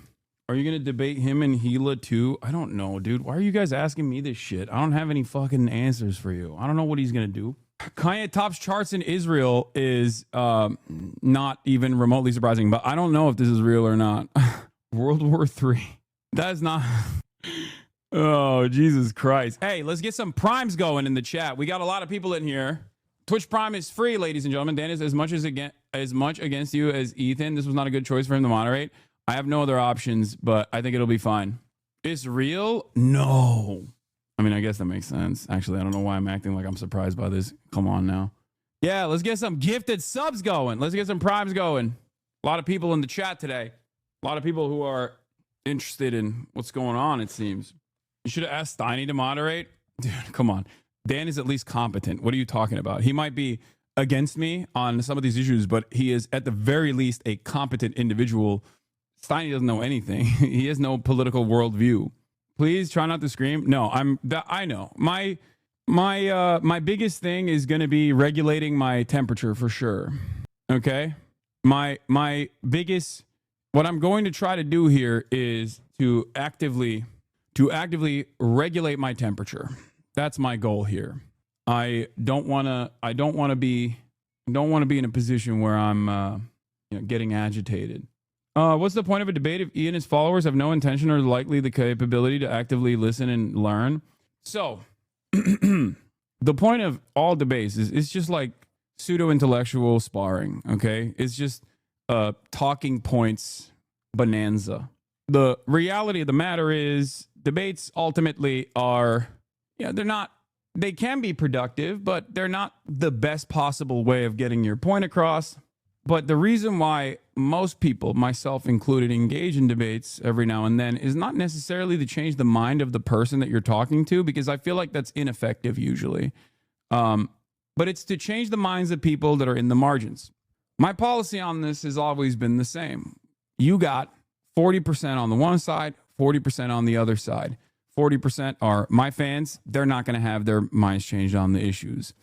are you going to debate him and Gila too? I don't know, dude. Why are you guys asking me this shit? I don't have any fucking answers for you. I don't know what he's going to do. Kanye tops charts in Israel is not even remotely surprising, but I don't know if this is real or not. World War III. That's not. Oh, Jesus Christ. Hey, let's get some primes going in the chat. We got a lot of people in here. Twitch Prime is free, ladies and gentlemen. Dan is as much against you as Ethan. This was not a good choice for him to moderate. I have no other options, but I think it'll be fine. It's real? No. I mean, I guess that makes sense. Actually, I don't know why I'm acting like I'm surprised by this. Come on now. Yeah, let's get some gifted subs going. Let's get some primes going. A lot of people in the chat today. A lot of people who are interested in what's going on, it seems. You should have asked Steiny to moderate. Dude, come on. Dan is at least competent. What are you talking about? He might be against me on some of these issues, but he is at the very least a competent individual. Steiny doesn't know anything. He has no political worldview. Please try not to scream. No, I know. My biggest thing is going to be regulating my temperature for sure. Okay? My biggest, what I'm going to try to do here is to actively regulate my temperature. That's my goal here. I don't want to be in a position where I'm getting agitated. What's the point of a debate if Ian and his followers have no intention or likely the capability to actively listen and learn? So the point of all debates is it's just like pseudo-intellectual sparring, okay? It's just talking points bonanza. The reality of the matter is debates ultimately are, they can be productive, but they're not the best possible way of getting your point across. But the reason why most people, myself included, engage in debates every now and then is not necessarily to change the mind of the person that you're talking to, because I feel like that's ineffective usually. But it's to change the minds of people that are in the margins. My policy on this has always been the same. You got 40% on the one side, 40% on the other side. 40% are my fans. They're not going to have their minds changed on the issues.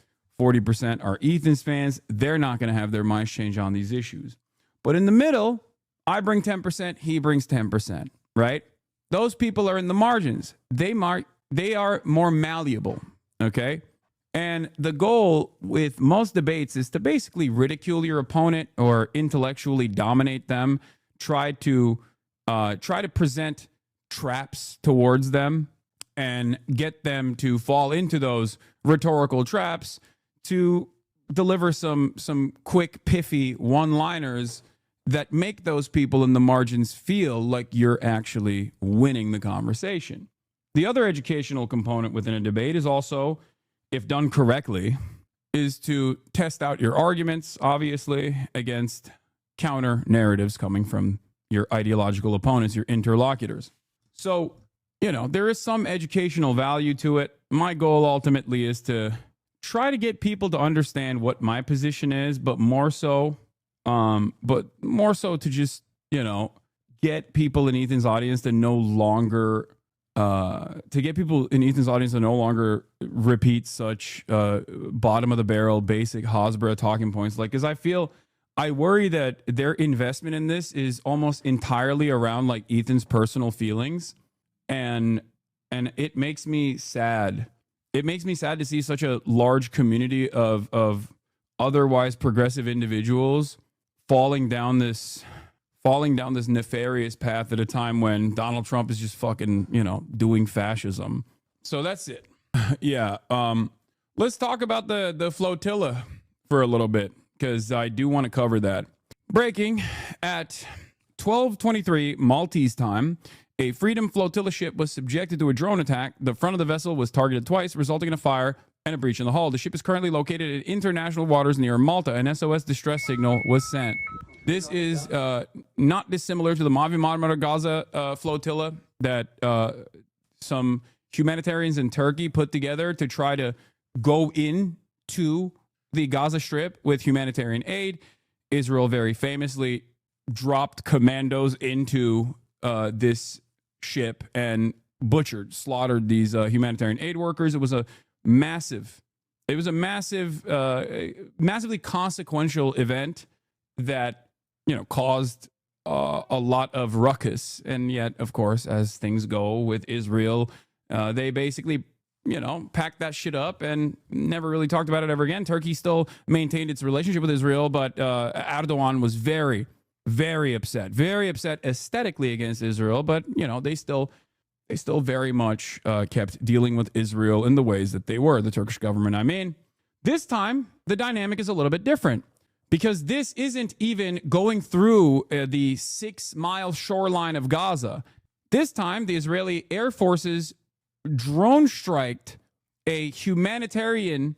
40% are Ethan's fans. They're not going to have their minds changed on these issues. But in the middle, I bring 10%, he brings 10%, right? Those people are in the margins. They are more malleable, okay? And the goal with most debates is to basically ridicule your opponent or intellectually dominate them, try to present traps towards them and get them to fall into those rhetorical traps to deliver some quick, piffy one-liners that make those people in the margins feel like you're actually winning the conversation. The other educational component within a debate is also, if done correctly, is to test out your arguments, obviously, against counter narratives coming from your ideological opponents, your interlocutors. So, there is some educational value to it. My goal ultimately is to try to get people to understand what my position is, but more so to just, get people in Ethan's audience to no longer repeat such bottom of the barrel, basic Hasbro talking points. Because I worry that their investment in this is almost entirely around like Ethan's personal feelings. And it makes me sad. It makes me sad to see such a large community of otherwise progressive individuals falling down this nefarious path at a time when Donald Trump is just fucking, doing fascism. So that's it. Yeah. Let's talk about the flotilla for a little bit, because I do want to cover that. Breaking at 12:23 Maltese time, a Freedom Flotilla ship was subjected to a drone attack. The front of the vessel was targeted twice, resulting in a fire and a breach in the hull. The ship is currently located in international waters near Malta. An SOS distress signal was sent. This is not dissimilar to the Mavi Marmara Gaza flotilla that some humanitarians in Turkey put together to try to go into the Gaza Strip with humanitarian aid. Israel very famously dropped commandos into this ship and slaughtered these humanitarian aid workers. It was a massively consequential event that caused a lot of ruckus. And yet, of course, as things go with Israel, they basically packed that shit up and never really talked about it ever again. Turkey still maintained its relationship with Israel, but Erdogan was very, very upset aesthetically against Israel, but you know, they still very much kept dealing with Israel in the ways that they were, the Turkish government. I mean, this time the dynamic is a little bit different because this isn't even going through the 6-mile shoreline of Gaza. This time, the Israeli Air Forces drone striked a humanitarian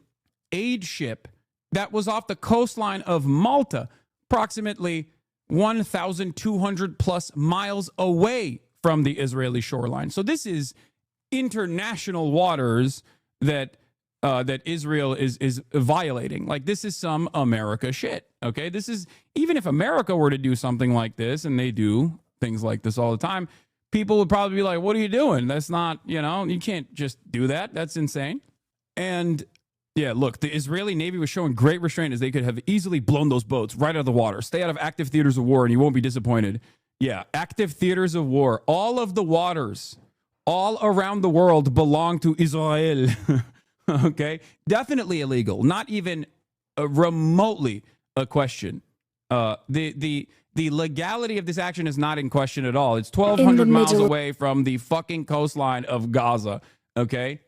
aid ship that was off the coastline of Malta, approximately 1,200 plus miles away from the Israeli shoreline. So this is international waters that Israel is violating. Like, this is some America shit. Okay, this is, even if America were to do something like this, and they do things like this all the time, people would probably be like, what are you doing? That's not, you can't just do that. That's insane. And yeah, look, the Israeli Navy was showing great restraint as they could have easily blown those boats right out of the water. Stay out of active theaters of war and you won't be disappointed. Yeah, active theaters of war. All of the waters all around the world belong to Israel. Okay? Definitely illegal. Not even remotely a question. The legality of this action is not in question at all. It's 1,200 miles away from the fucking coastline of Gaza, okay?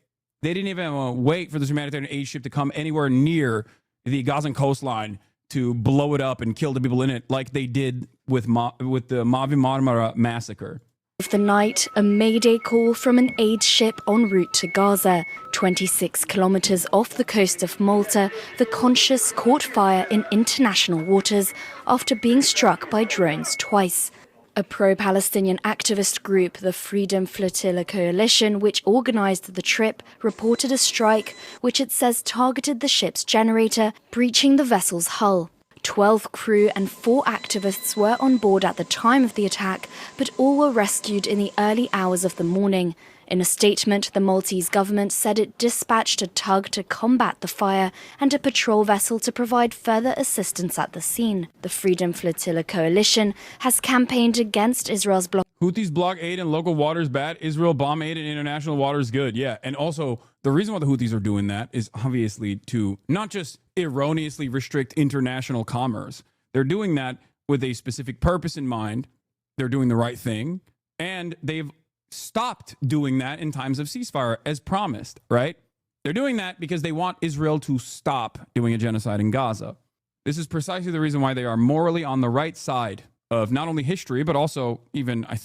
They didn't even wait for this humanitarian aid ship to come anywhere near the Gazan coastline to blow it up and kill the people in it like they did with the Mavi Marmara massacre. Of the night, a mayday call from an aid ship en route to Gaza. 26 kilometers off the coast of Malta, the Conscious caught fire in international waters after being struck by drones twice. A pro-Palestinian activist group, the Freedom Flotilla Coalition, which organized the trip, reported a strike which it says targeted the ship's generator, breaching the vessel's hull. 12 crew and 4 activists were on board at the time of the attack, but all were rescued in the early hours of the morning. In a statement, the Maltese government said it dispatched a tug to combat the fire and a patrol vessel to provide further assistance at the scene. The Freedom Flotilla Coalition has campaigned against Israel's blockade. Houthis block aid in local waters bad. Israel bomb aid in international waters good. Yeah, and also the reason why the Houthis are doing that is obviously to not just erroneously restrict international commerce. They're doing that with a specific purpose in mind. They're doing the right thing, and they've stopped doing that in times of ceasefire as promised, right? They're doing that because they want Israel to stop doing a genocide in Gaza. This is precisely the reason why they are morally on the right side of not only history, but also even, I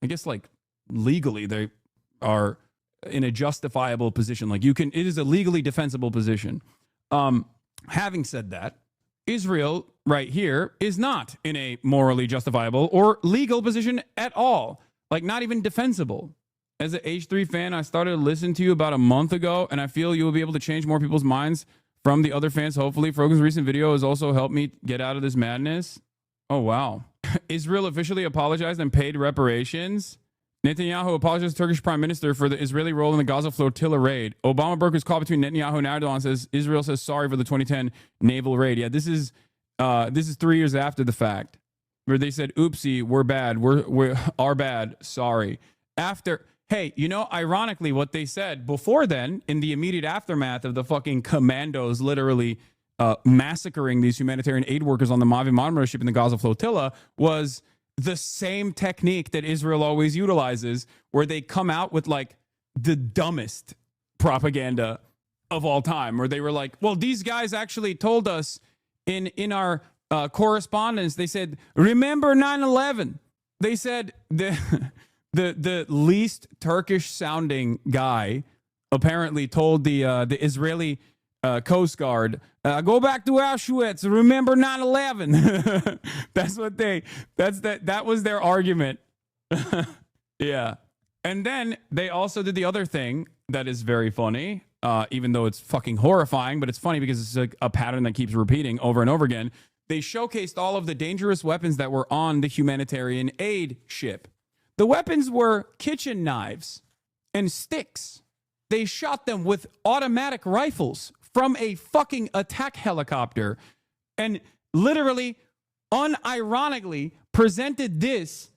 guess like legally, they are in a justifiable position. Like it is a legally defensible position. Having said that, Israel right here is not in a morally justifiable or legal position at all. Like, not even defensible. As an H3 fan, I started to listen to you about a month ago, and I feel you will be able to change more people's minds from the other fans. Hopefully, Frogan's recent video has also helped me get out of this madness. Oh, wow. Israel officially apologized and paid reparations. Netanyahu apologized to Turkish Prime Minister for the Israeli role in the Gaza flotilla raid. Obama broke his call between Netanyahu and Erdogan, says Israel says sorry for the 2010 naval raid. Yeah, this is 3 years after the fact, where they said, oopsie, we're bad. We're our bad. Sorry. After, hey, ironically, what they said before then, in the immediate aftermath of the fucking commandos literally massacring these humanitarian aid workers on the Mavi Marmara ship in the Gaza flotilla, was the same technique that Israel always utilizes, where they come out with like the dumbest propaganda of all time, where they were like, well, these guys actually told us in our correspondence, they said, remember 9/11. They said the least Turkish sounding guy apparently told the Israeli Coast Guard, go back to Auschwitz, remember 9/11. That was their argument. Yeah. And then they also did the other thing that is very funny, even though it's fucking horrifying, but it's funny because it's a pattern that keeps repeating over and over again. They showcased all of the dangerous weapons that were on the humanitarian aid ship. The weapons were kitchen knives and sticks. They shot them with automatic rifles from a fucking attack helicopter, and literally, unironically, presented this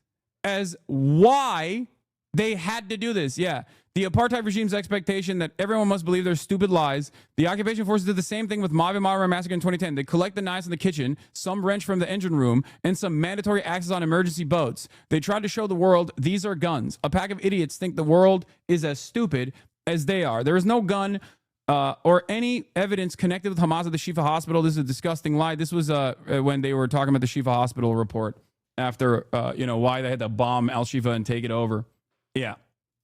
as why they had to do this. Yeah, The apartheid regime's expectation that everyone must believe their stupid lies. The occupation forces did the same thing with Mavi Marmara massacre in 2010. They collect the knives in the kitchen, some wrench from the engine room, and some mandatory access on emergency boats. They tried to show the world these are guns. A pack of idiots think the world is as stupid as they are. There is no gun or any evidence connected with Hamas at the Shifa Hospital. This is a disgusting lie. This was when they were talking about the Shifa Hospital report after, why they had to bomb Al Shifa and take it over. Yeah.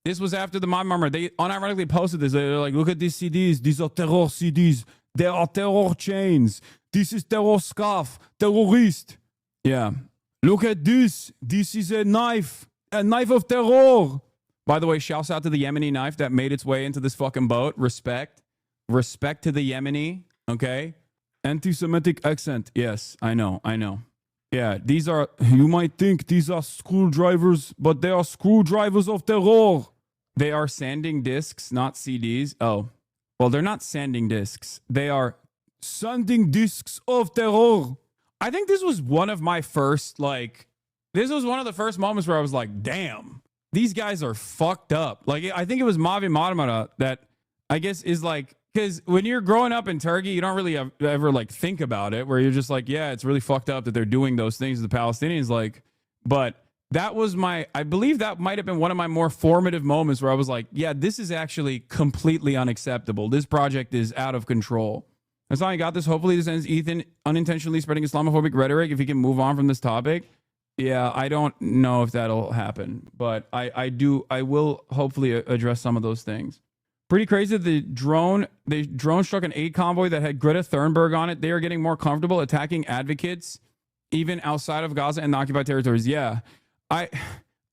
This was after the Marmara. They unironically posted this. They're like, look at these CDs. These are terror CDs. They are terror chains. This is terror scarf. Terrorist. Yeah. Look at this. This is a knife of terror. By the way, shouts out to the Yemeni knife that made its way into this fucking boat. Respect to the Yemeni. Okay. Anti-Semitic accent. Yes, I know. Yeah, you might think these are screwdrivers, but they are screwdrivers of terror. They are sanding discs, not CDs. Oh, well, they're not sanding discs. They are sanding discs of terror. I think this was one of my first, this was one of the first moments where I was like, damn, these guys are fucked up. Like, I think it was Mavi Marmara that I guess is like, because when you're growing up in Turkey, you don't really ever think about it, where you're just like, yeah, it's really fucked up that they're doing those things to the Palestinians. But that was I believe that might have been one of my more formative moments where I was like, yeah, this is actually completely unacceptable. This project is out of control. That's how I got this. Hopefully this ends Ethan unintentionally spreading Islamophobic rhetoric. If he can move on from this topic. Yeah, I don't know if that'll happen, but I will hopefully address some of those things. Pretty crazy. The drone struck an aid convoy that had Greta Thunberg on it. They are getting more comfortable attacking advocates, even outside of Gaza and the occupied territories. Yeah, I'm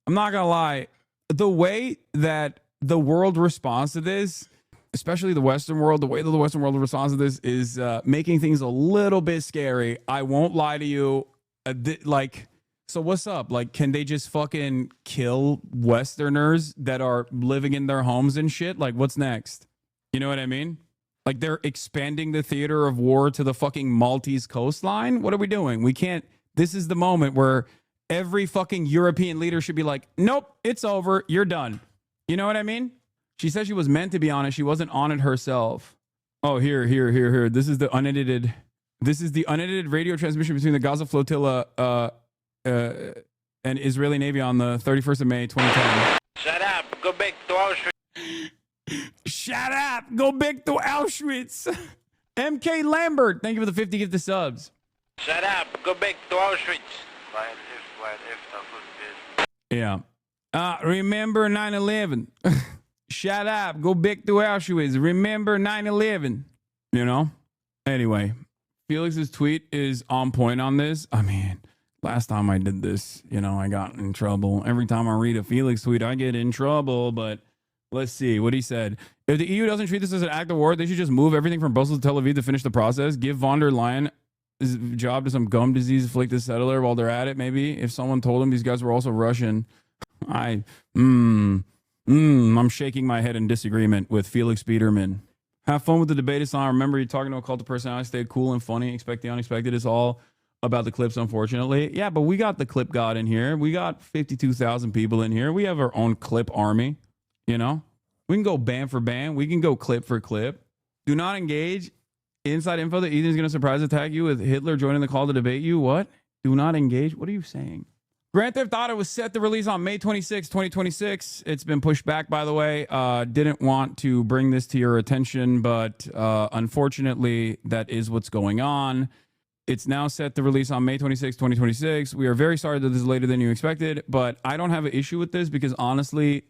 not gonna lie. The way that the world responds to this, especially the Western world, the way that the Western world responds to this is making things a little bit scary. I won't lie to you. So what's up? Can they just fucking kill Westerners that are living in their homes and shit? What's next? You know what I mean? They're expanding the theater of war to the fucking Maltese coastline? What are we doing? We can't. This is the moment where every fucking European leader should be like, nope, it's over. You're done. You know what I mean? She said she was meant to be on it. She wasn't on it herself. Oh, here. This is the unedited radio transmission between the Gaza flotilla, and Israeli Navy on the 31st of May, 2010. Shut up. Go back to Auschwitz. Shut up. Go back to Auschwitz. MK Lambert, thank you for the 50 gifted subs. Shut up. Go back to Auschwitz. Yeah. Remember 9/11. Shut up. Go back to Auschwitz. Remember 9/11. You know? Anyway, Felix's tweet is on point on this. I mean, last time I did this, I got in trouble. Every time I read a Felix tweet, I get in trouble. But let's see what he said. If the EU doesn't treat this as an act of war, they should just move everything from Brussels to Tel Aviv to finish the process. Give von der Leyen his job to some gum disease afflicted settler while they're at it, maybe. If someone told him these guys were also Russian. I'm shaking my head in disagreement with Felix Biederman. Have fun with the debate, Islam. Remember, you're talking to a cult of personality. Stay cool and funny. Expect the unexpected. It's all about the clips, unfortunately. Yeah, but we got the clip god in here. We got 52,000 people in here. We have our own clip army. We can go band for band. We can go clip for clip. Do not engage. Inside info that Ethan's going to surprise attack you with Hitler joining the call to debate you. What? Do not engage? What are you saying? Grand Theft Auto was set to release on May 26, 2026. It's been pushed back, by the way. Didn't want to bring this to your attention, but unfortunately, that is what's going on. It's now set to release on May 26, 2026. We are very sorry that this is later than you expected, but I don't have an issue with this because honestly,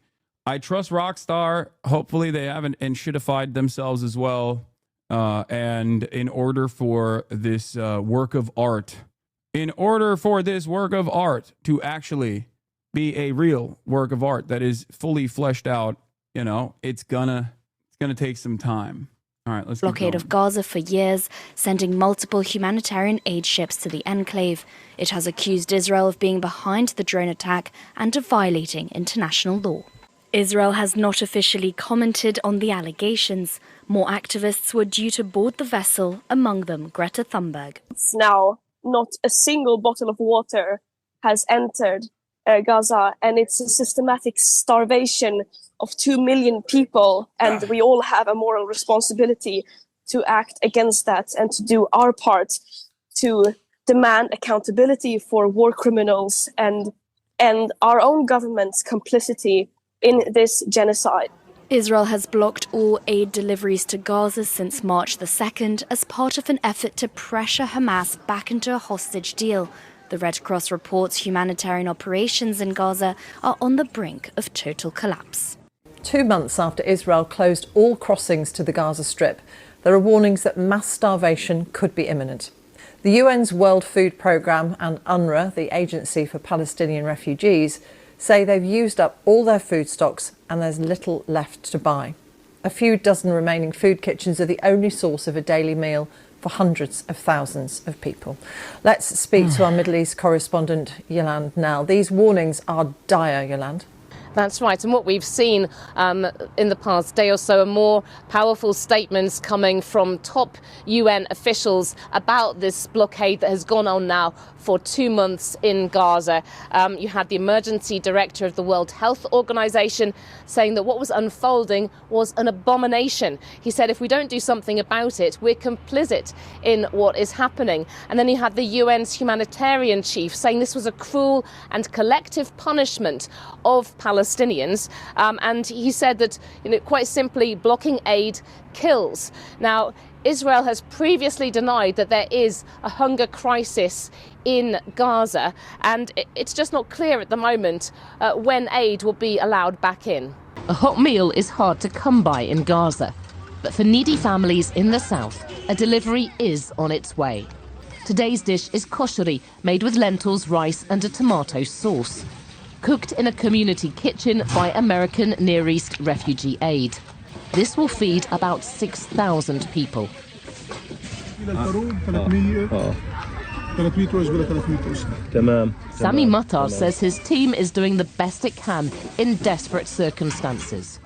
I trust Rockstar. Hopefully they haven't and shitified themselves as well. And in order for this work of art to actually be a real work of art that is fully fleshed out, it's gonna take some time. All right, let's blockade of Gaza for years, sending multiple humanitarian aid ships to the enclave. It has accused Israel of being behind the drone attack and of violating international law. Israel has not officially commented on the allegations. More activists were due to board the vessel, among them Greta Thunberg. Now, not a single bottle of water has entered Gaza, and it's a systematic starvation of 2 million people, and we all have a moral responsibility to act against that and to do our part to demand accountability for war criminals and our own government's complicity in this genocide. Israel has blocked all aid deliveries to Gaza since March the 2nd as part of an effort to pressure Hamas back into a hostage deal. The Red Cross reports humanitarian operations in Gaza are on the brink of total collapse. 2 months after Israel closed all crossings to the Gaza Strip, there are warnings that mass starvation could be imminent. The UN's World Food Programme and UNRWA, the Agency for Palestinian Refugees, say they've used up all their food stocks and there's little left to buy. A few dozen remaining food kitchens are the only source of a daily meal for hundreds of thousands of people. Let's speak to our Middle East correspondent, Yolande Nell. These warnings are dire, Yolande. That's right. And what we've seen in the past day or so are more powerful statements coming from top UN officials about this blockade that has gone on now for 2 months in Gaza. You had the emergency director of the World Health Organization saying that what was unfolding was an abomination. He said if we don't do something about it, we're complicit in what is happening. And then you had the UN's humanitarian chief saying this was a cruel and collective punishment of Palestinians. And he said that, quite simply, blocking aid kills. Now, Israel has previously denied that there is a hunger crisis in Gaza, and it's just not clear at the moment when aid will be allowed back in. A hot meal is hard to come by in Gaza, but for needy families in the south, a delivery is on its way. Today's dish is kosheri, made with lentils, rice and a tomato sauce, cooked in a community kitchen by American Near East Refugee Aid. This will feed about 6,000 people. Sami Matar says his team is doing the best it can in desperate circumstances.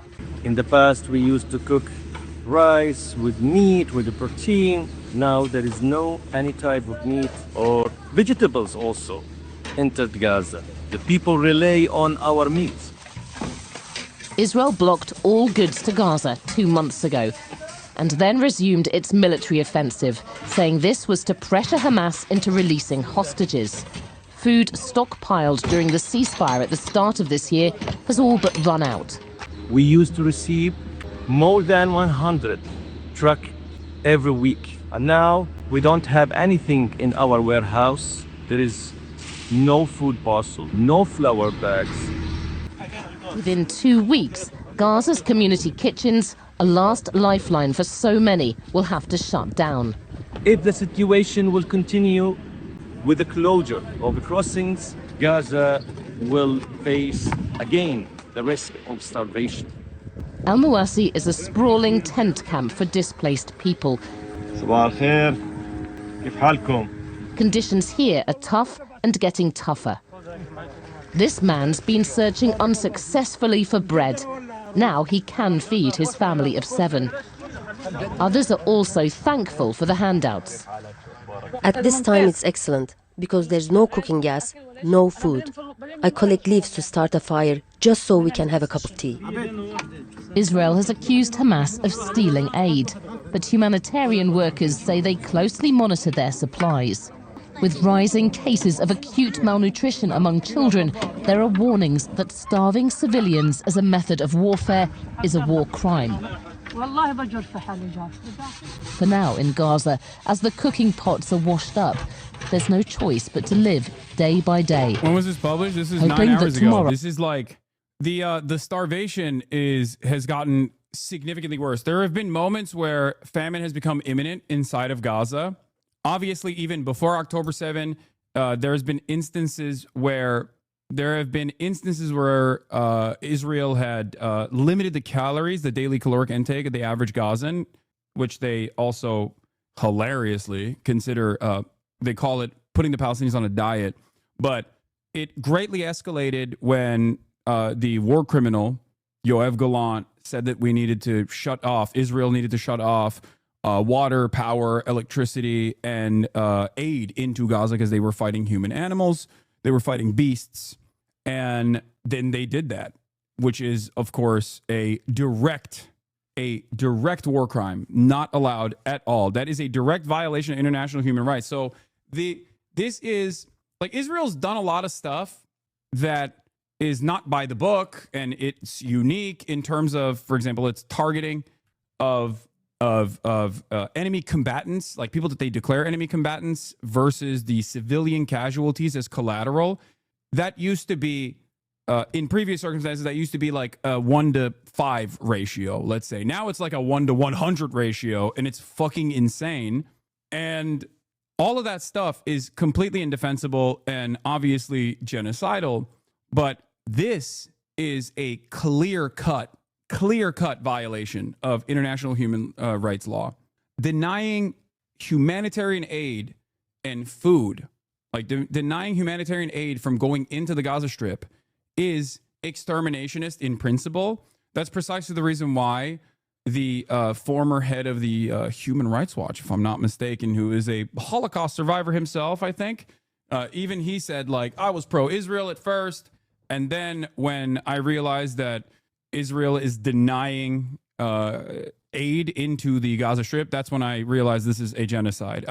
In the past, we used to cook rice with meat, with the protein. Now there is no any type of meat or vegetables also entered Gaza. The people rely on our meat. Israel blocked all goods to Gaza 2 months ago and then resumed its military offensive, saying this was to pressure Hamas into releasing hostages. Food stockpiled during the ceasefire at the start of this year has all but run out. We used to receive more than 100 trucks every week. And now we don't have anything in our warehouse. There is no food parcel, no flour bags. Within 2 weeks, Gaza's community kitchens, a last lifeline for so many, will have to shut down. If the situation will continue with the closure of the crossings, Gaza will face again the risk of starvation. Al Mawasi is a sprawling tent camp for displaced people. Conditions here are tough and getting tougher. This man's been searching unsuccessfully for bread. Now he can feed his family of 7. Others are also thankful for the handouts. At this time it's excellent, because there's no cooking gas, no food. I collect leaves to start a fire, just so we can have a cup of tea. Israel has accused Hamas of stealing aid, but humanitarian workers say they closely monitor their supplies. With rising cases of acute malnutrition among children, there are warnings that starving civilians as a method of warfare is a war crime. For now in Gaza, as the cooking pots are washed up, there's no choice but to live day by day. When was this published? This is 9 hours ago. This is like the starvation has gotten significantly worse. There have been moments where famine has become imminent inside of Gaza. Obviously, even before October 7, there's been instances where Israel had limited the calories, the daily caloric intake of the average Gazan, which they also hilariously consider, they call it putting the Palestinians on a diet. But it greatly escalated when the war criminal, Yoav Gallant, said that Israel needed to shut off water, power, electricity, and aid into Gaza because they were fighting human animals. They were fighting beasts. And then they did that, which is, of course, a direct war crime, not allowed at all. That is a direct violation of international human rights. So this is like, Israel's done a lot of stuff that is not by the book, and it's unique in terms of, for example, its targeting of enemy combatants, like people that they declare enemy combatants, versus the civilian casualties as collateral. That used to be, in previous circumstances, that used to be like a 1-to-5 ratio, let's say. Now it's like a 1-to-100 ratio, and it's fucking insane. And all of that stuff is completely indefensible and obviously genocidal. But this is a clear-cut violation of international human rights law. Denying humanitarian aid and food, like denying humanitarian aid from going into the Gaza Strip, is exterminationist in principle. That's precisely the reason why the former head of the Human Rights Watch, if I'm not mistaken, who is a Holocaust survivor himself, I think, even he said, like, I was pro-Israel at first, and then when I realized that Israel is denying aid into the Gaza Strip, that's when I realized this is a genocide.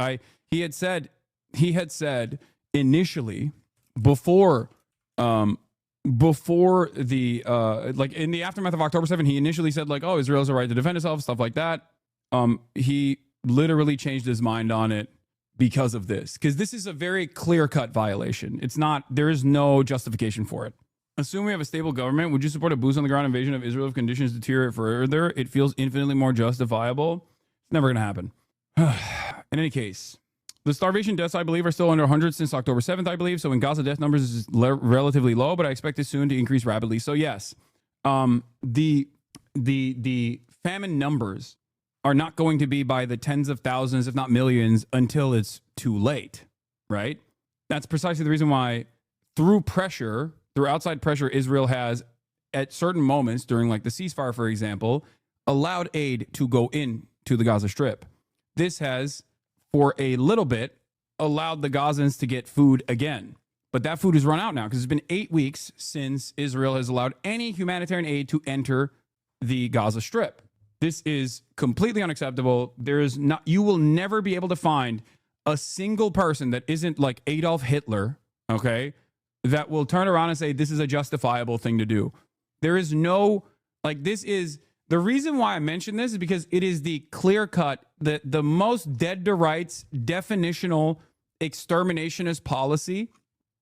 He had said initially, before the like in the aftermath of October 7, he initially said, like, oh, Israel has a right to defend itself, stuff like that. He literally changed his mind on it because of this, because this is a very clear-cut violation. There is no justification for it. Assume we have a stable government. Would you support a boots-on-the-ground invasion of Israel if conditions deteriorate further? It feels infinitely more justifiable. It's never going to happen. In any case, the starvation deaths, I believe, are still under 100 since October 7th, I believe. So in Gaza, death numbers is relatively low, but I expect it soon to increase rapidly. So yes, the famine numbers are not going to be by the tens of thousands, if not millions, until it's too late, right? That's precisely the reason why, through outside pressure, Israel has, at certain moments during like the ceasefire, for example, allowed aid to go in to the Gaza Strip. This has, for a little bit, allowed the Gazans to get food again. But that food has run out now, because it's been 8 weeks since Israel has allowed any humanitarian aid to enter the Gaza Strip. This is completely unacceptable. You will never be able to find a single person that isn't like Adolf Hitler, okay, that will turn around and say this is a justifiable thing to do. There is no, like, this is, the reason why I mention this is because it is the clear-cut, the most dead to rights, definitional, exterminationist policy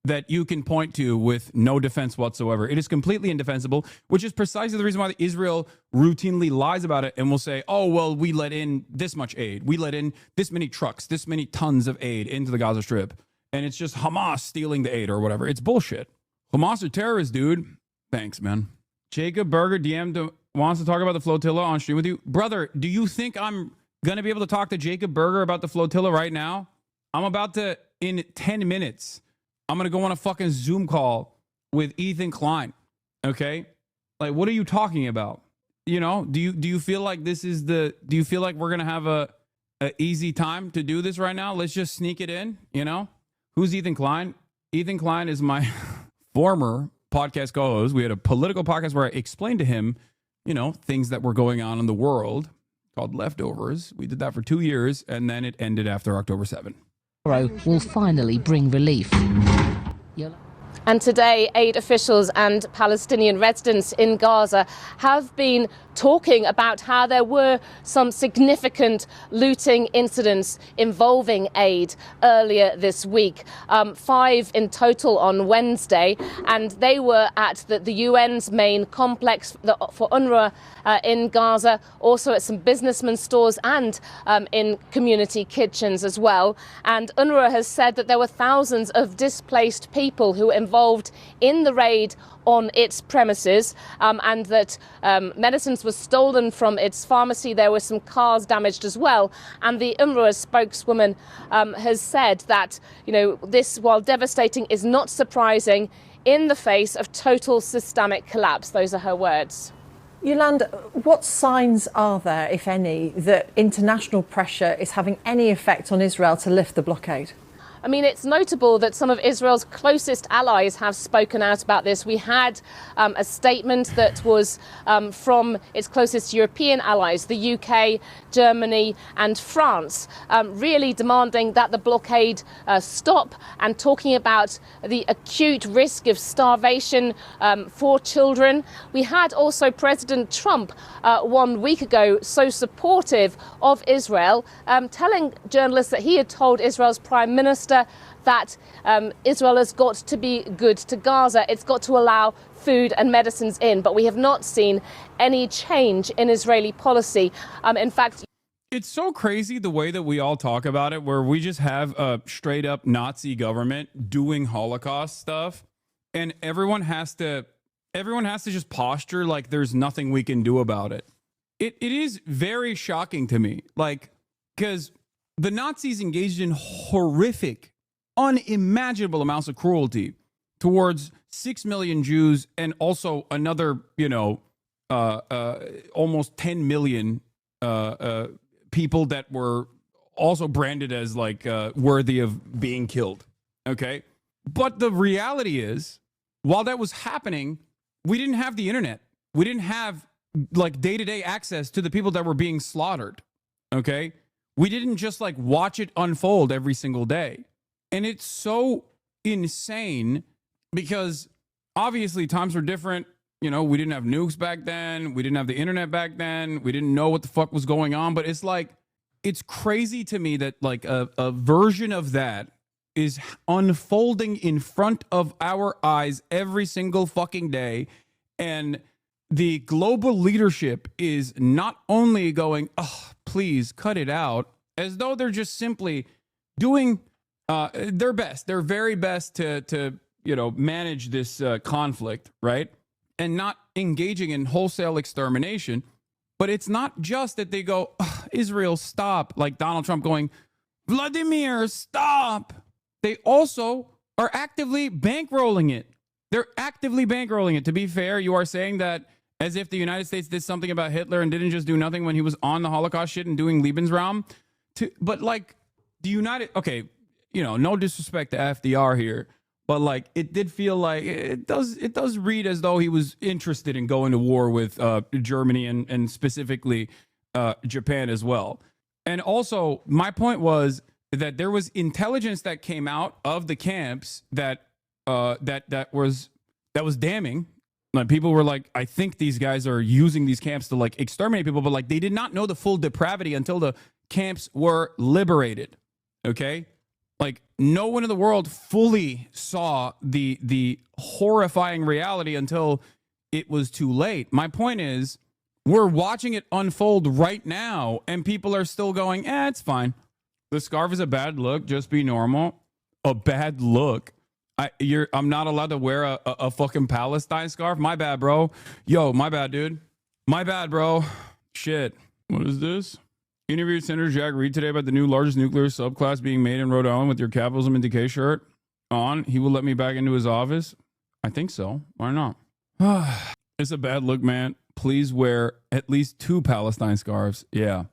that you can point to with no defense whatsoever. It is completely indefensible, which is precisely the reason why Israel routinely lies about it and will say, oh, well, we let in this much aid. We let in this many trucks, this many tons of aid into the Gaza Strip. And it's just Hamas stealing the aid or whatever. It's bullshit. Hamas are terrorists, dude. Thanks, man. Jacob Berger DM'd, wants to talk about the flotilla on stream with you. Brother, do you think I'm going to be able to talk to Jacob Berger about the flotilla right now? I'm about to, in 10 minutes, I'm going to go on a fucking Zoom call with Ethan Klein. Okay? Like, what are you talking about? You know, do you feel like do you feel like we're going to have a easy time to do this right now? Let's just sneak it in, you know? Who's Ethan Klein? Ethan Klein is my former podcast co-host. We had a political podcast where I explained to him, you know, things that were going on in the world called Leftovers. We did that for 2 years, and then it ended after October 7. Will finally bring relief. And today, aid officials and Palestinian residents in Gaza have been talking about how there were some significant looting incidents involving aid earlier this week. 5 in total on Wednesday, and they were at the UN's main complex for UNRWA in Gaza, also at some businessmen stores and in community kitchens as well. And UNRWA has said that there were thousands of displaced people who were involved in the raid on its premises, and that medicines were stolen from its pharmacy. There were some cars damaged as well. And the UNRWA spokeswoman has said that, you know, this, while devastating, is not surprising in the face of total systemic collapse. Those are her words. Yolanda, what signs are there, if any, that international pressure is having any effect on Israel to lift the blockade? I mean, it's notable that some of Israel's closest allies have spoken out about this. We had a statement that was from its closest European allies, the UK, Germany and France, really demanding that the blockade stop and talking about the acute risk of starvation for children. We had also President Trump 1 week ago so supportive of Israel, telling journalists that he had told Israel's Prime Minister that Israel has got to be good to Gaza. It's got to allow food and medicines in. But we have not seen any change in Israeli policy. In fact, it's so crazy the way that we all talk about it, where we just have a straight up Nazi government doing Holocaust stuff, and everyone has to just posture like there's nothing we can do about it. It is very shocking to me, like, because the Nazis engaged in horrific, unimaginable amounts of cruelty towards 6 million Jews and also another, almost 10 million people that were also branded as like worthy of being killed. Okay. But the reality is, while that was happening, we didn't have the internet. We didn't have like day-to-day access to the people that were being slaughtered. Okay. We didn't just like watch it unfold every single day. And it's so insane because obviously times were different. You know, we didn't have nukes back then. We didn't have the internet back then. We didn't know what the fuck was going on. But it's like, it's crazy to me that like a version of that is unfolding in front of our eyes every single fucking day. And the global leadership is not only going, oh, please cut it out, as though they're just simply doing their best, their very best to manage this conflict, right? And not engaging in wholesale extermination. But it's not just that they go, Israel, stop, like Donald Trump going, Vladimir, stop. They also are actively bankrolling it. They're actively bankrolling it. To be fair, you are saying that as if the United States did something about Hitler and didn't just do nothing when he was on the Holocaust shit and doing Lebensraum. But like the United, okay, no disrespect to FDR here, but like it did feel like it does read as though he was interested in going to war with Germany and specifically Japan as well. And also my point was that there was intelligence that came out of the camps that was damning. Like people were like, I think these guys are using these camps to like exterminate people, but like they did not know the full depravity until the camps were liberated. Okay. Like no one in the world fully saw the horrifying reality until it was too late. My point is, we're watching it unfold right now and people are still going, it's fine. The scarf is a bad look. Just be normal. A bad look. I'm not allowed to wear a fucking Palestine scarf. My bad, bro. Yo, my bad, dude. My bad, bro. Shit. What is this? Interviewed Senator Jack Reed today about the new largest nuclear subclass being made in Rhode Island with your capitalism and decay shirt on. He will let me back into his office. I think so. Why not? It's a bad look, man. Please wear at least 2 Palestine scarves. Yeah.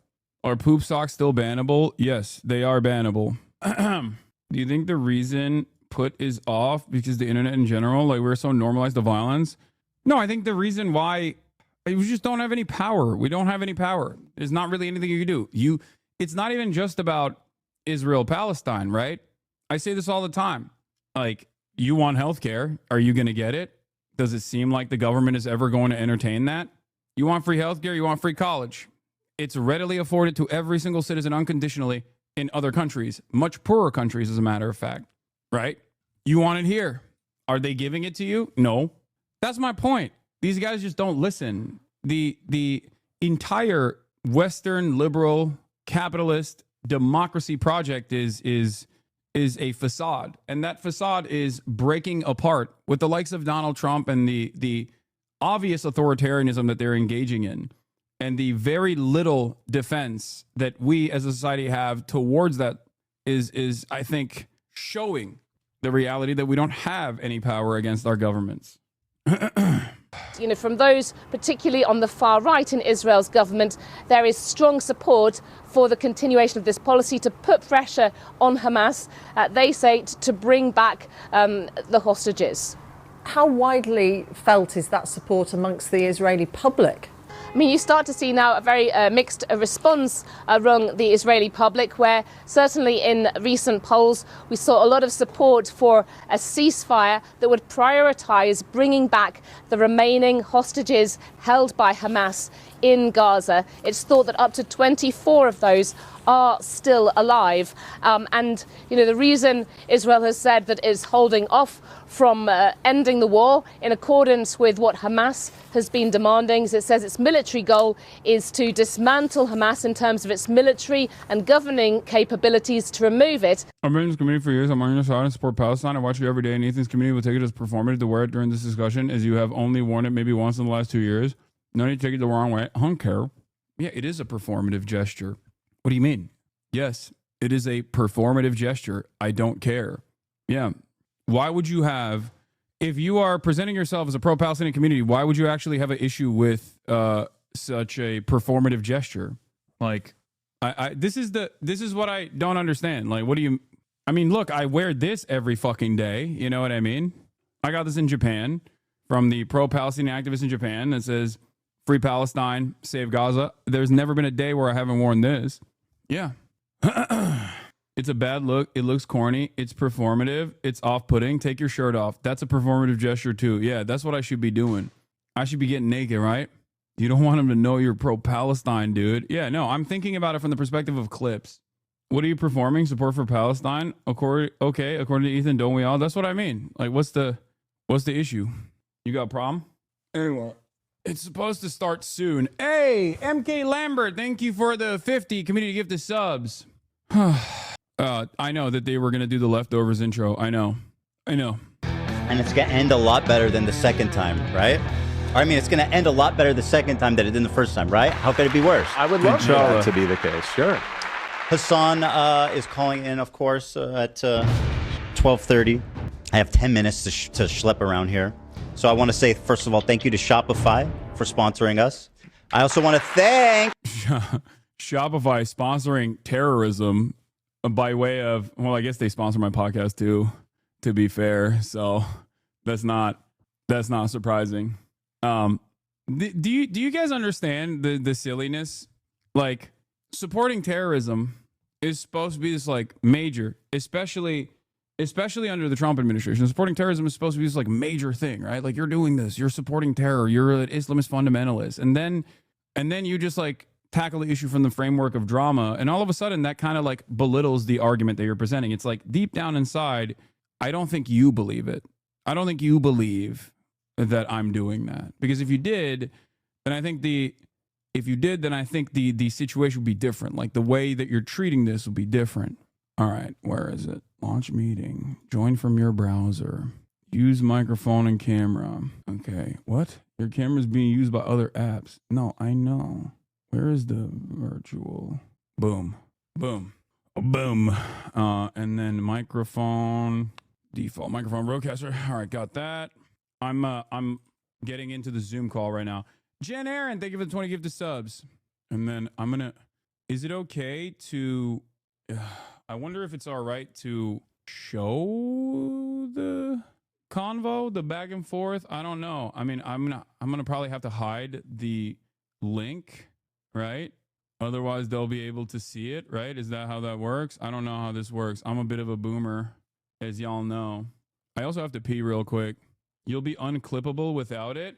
Are poop socks still bannable? Yes, they are bannable. Do you think the reason put is off because the internet in general, like we're so normalized to violence? No, I think the reason why, we just don't have any power. We don't have any power. There's not really anything you can do. It's not even just about Israel, Palestine, right? I say this all the time. Like, you want healthcare. Are you going to get it? Does it seem like the government is ever going to entertain that? You want free healthcare? You want free college? It's readily afforded to every single citizen unconditionally in other countries, much poorer countries, as a matter of fact, right? You want it here. Are they giving it to you? No. That's my point. These guys just don't listen. The entire Western liberal capitalist democracy project is a facade, and that facade is breaking apart with the likes of Donald Trump and the obvious authoritarianism that they're engaging in, and the very little defense that we as a society have towards that is I think showing the reality that we don't have any power against our governments. From those particularly on the far right in Israel's government, there is strong support for the continuation of this policy to put pressure on Hamas, they say, to bring back the hostages. How widely felt is that support amongst the Israeli public? I mean, you start to see now a very mixed response among the Israeli public, where certainly in recent polls we saw a lot of support for a ceasefire that would prioritize bringing back the remaining hostages held by Hamas in Gaza. It's thought that up to 24 of those are still alive. And the reason Israel has said that it's holding off from ending the war in accordance with what Hamas has been demanding is it says its military goal is to dismantle Hamas in terms of its military and governing capabilities to remove it. I've been in this community for years. I'm on your side and support Palestine. I watch you every day, and Ethan's community will take it as performative to wear it during this discussion, as you have only worn it maybe once in the last 2 years. No need to take it the wrong way. I don't care. Yeah, it is a performative gesture. What do you mean? Yes, it is a performative gesture. I don't care. Yeah. Why would you have, if you are presenting yourself as a pro-Palestinian community, why would you actually have an issue with such a performative gesture? Like, this is what I don't understand. Like, what do you, I mean, look, I wear this every fucking day. You know what I mean? I got this in Japan from the pro-Palestinian activists in Japan that says, free Palestine, save Gaza. There's never been a day where I haven't worn this. Yeah. It's a bad look. It looks corny. It's performative. It's off-putting. Take your shirt off. That's a performative gesture too. Yeah, that's what I should be doing. I should be getting naked, right? You don't want them to know you're pro-Palestine, dude. Yeah, no, I'm thinking about it from the perspective of clips. What are you performing? Support for Palestine? According to Ethan, don't we all? That's what I mean. Like, what's the issue? You got a problem? Anyway. It's supposed to start soon. Hey, MK Lambert, thank you for the 50 community gift of subs. I know that they were going to do the leftovers intro. I know. And it's going to end a lot better than the second time, right? I mean, it's going to end a lot better the second time than it did the first time, right? How could it be worse? I would love that to be the case, sure. Hassan is calling in, of course, at 12:30. I have 10 minutes to schlep around here. So I want to say, first of all, thank you to Shopify for sponsoring us. I also want to thank Shopify sponsoring terrorism by way of, well, I guess they sponsor my podcast too, to be fair. So that's not surprising. Do you guys understand the silliness? Like, supporting terrorism is supposed to be this like major, especially under the Trump administration. Supporting terrorism is supposed to be this like major thing, right? Like, you're doing this, you're supporting terror, you're an Islamist fundamentalist, and then you just like tackle the issue from the framework of drama, and all of a sudden that kind of like belittles the argument that you're presenting. It's like, deep down inside, I don't think you believe it. I don't think you believe that I'm doing that, because if you did, then I think the situation would be different. Like, the way that you're treating this will be different. All right, where is it? Launch meeting. Join from your browser. Use microphone and camera. Okay, what? Your camera's being used by other apps. No, I know. Where is the virtual? Boom. Boom. Boom. And then microphone. Default microphone broadcaster. All right, got that. I'm getting into the Zoom call right now. Jen Aaron, thank you for the 20 gifted subs. And then is it okay to... I wonder if it's all right to show the convo, the back and forth. I don't know. I mean, I'm gonna probably have to hide the link, right? Otherwise, they'll be able to see it, right? Is that how that works? I don't know how this works. I'm a bit of a boomer, as y'all know. I also have to pee real quick. You'll be unclippable without it.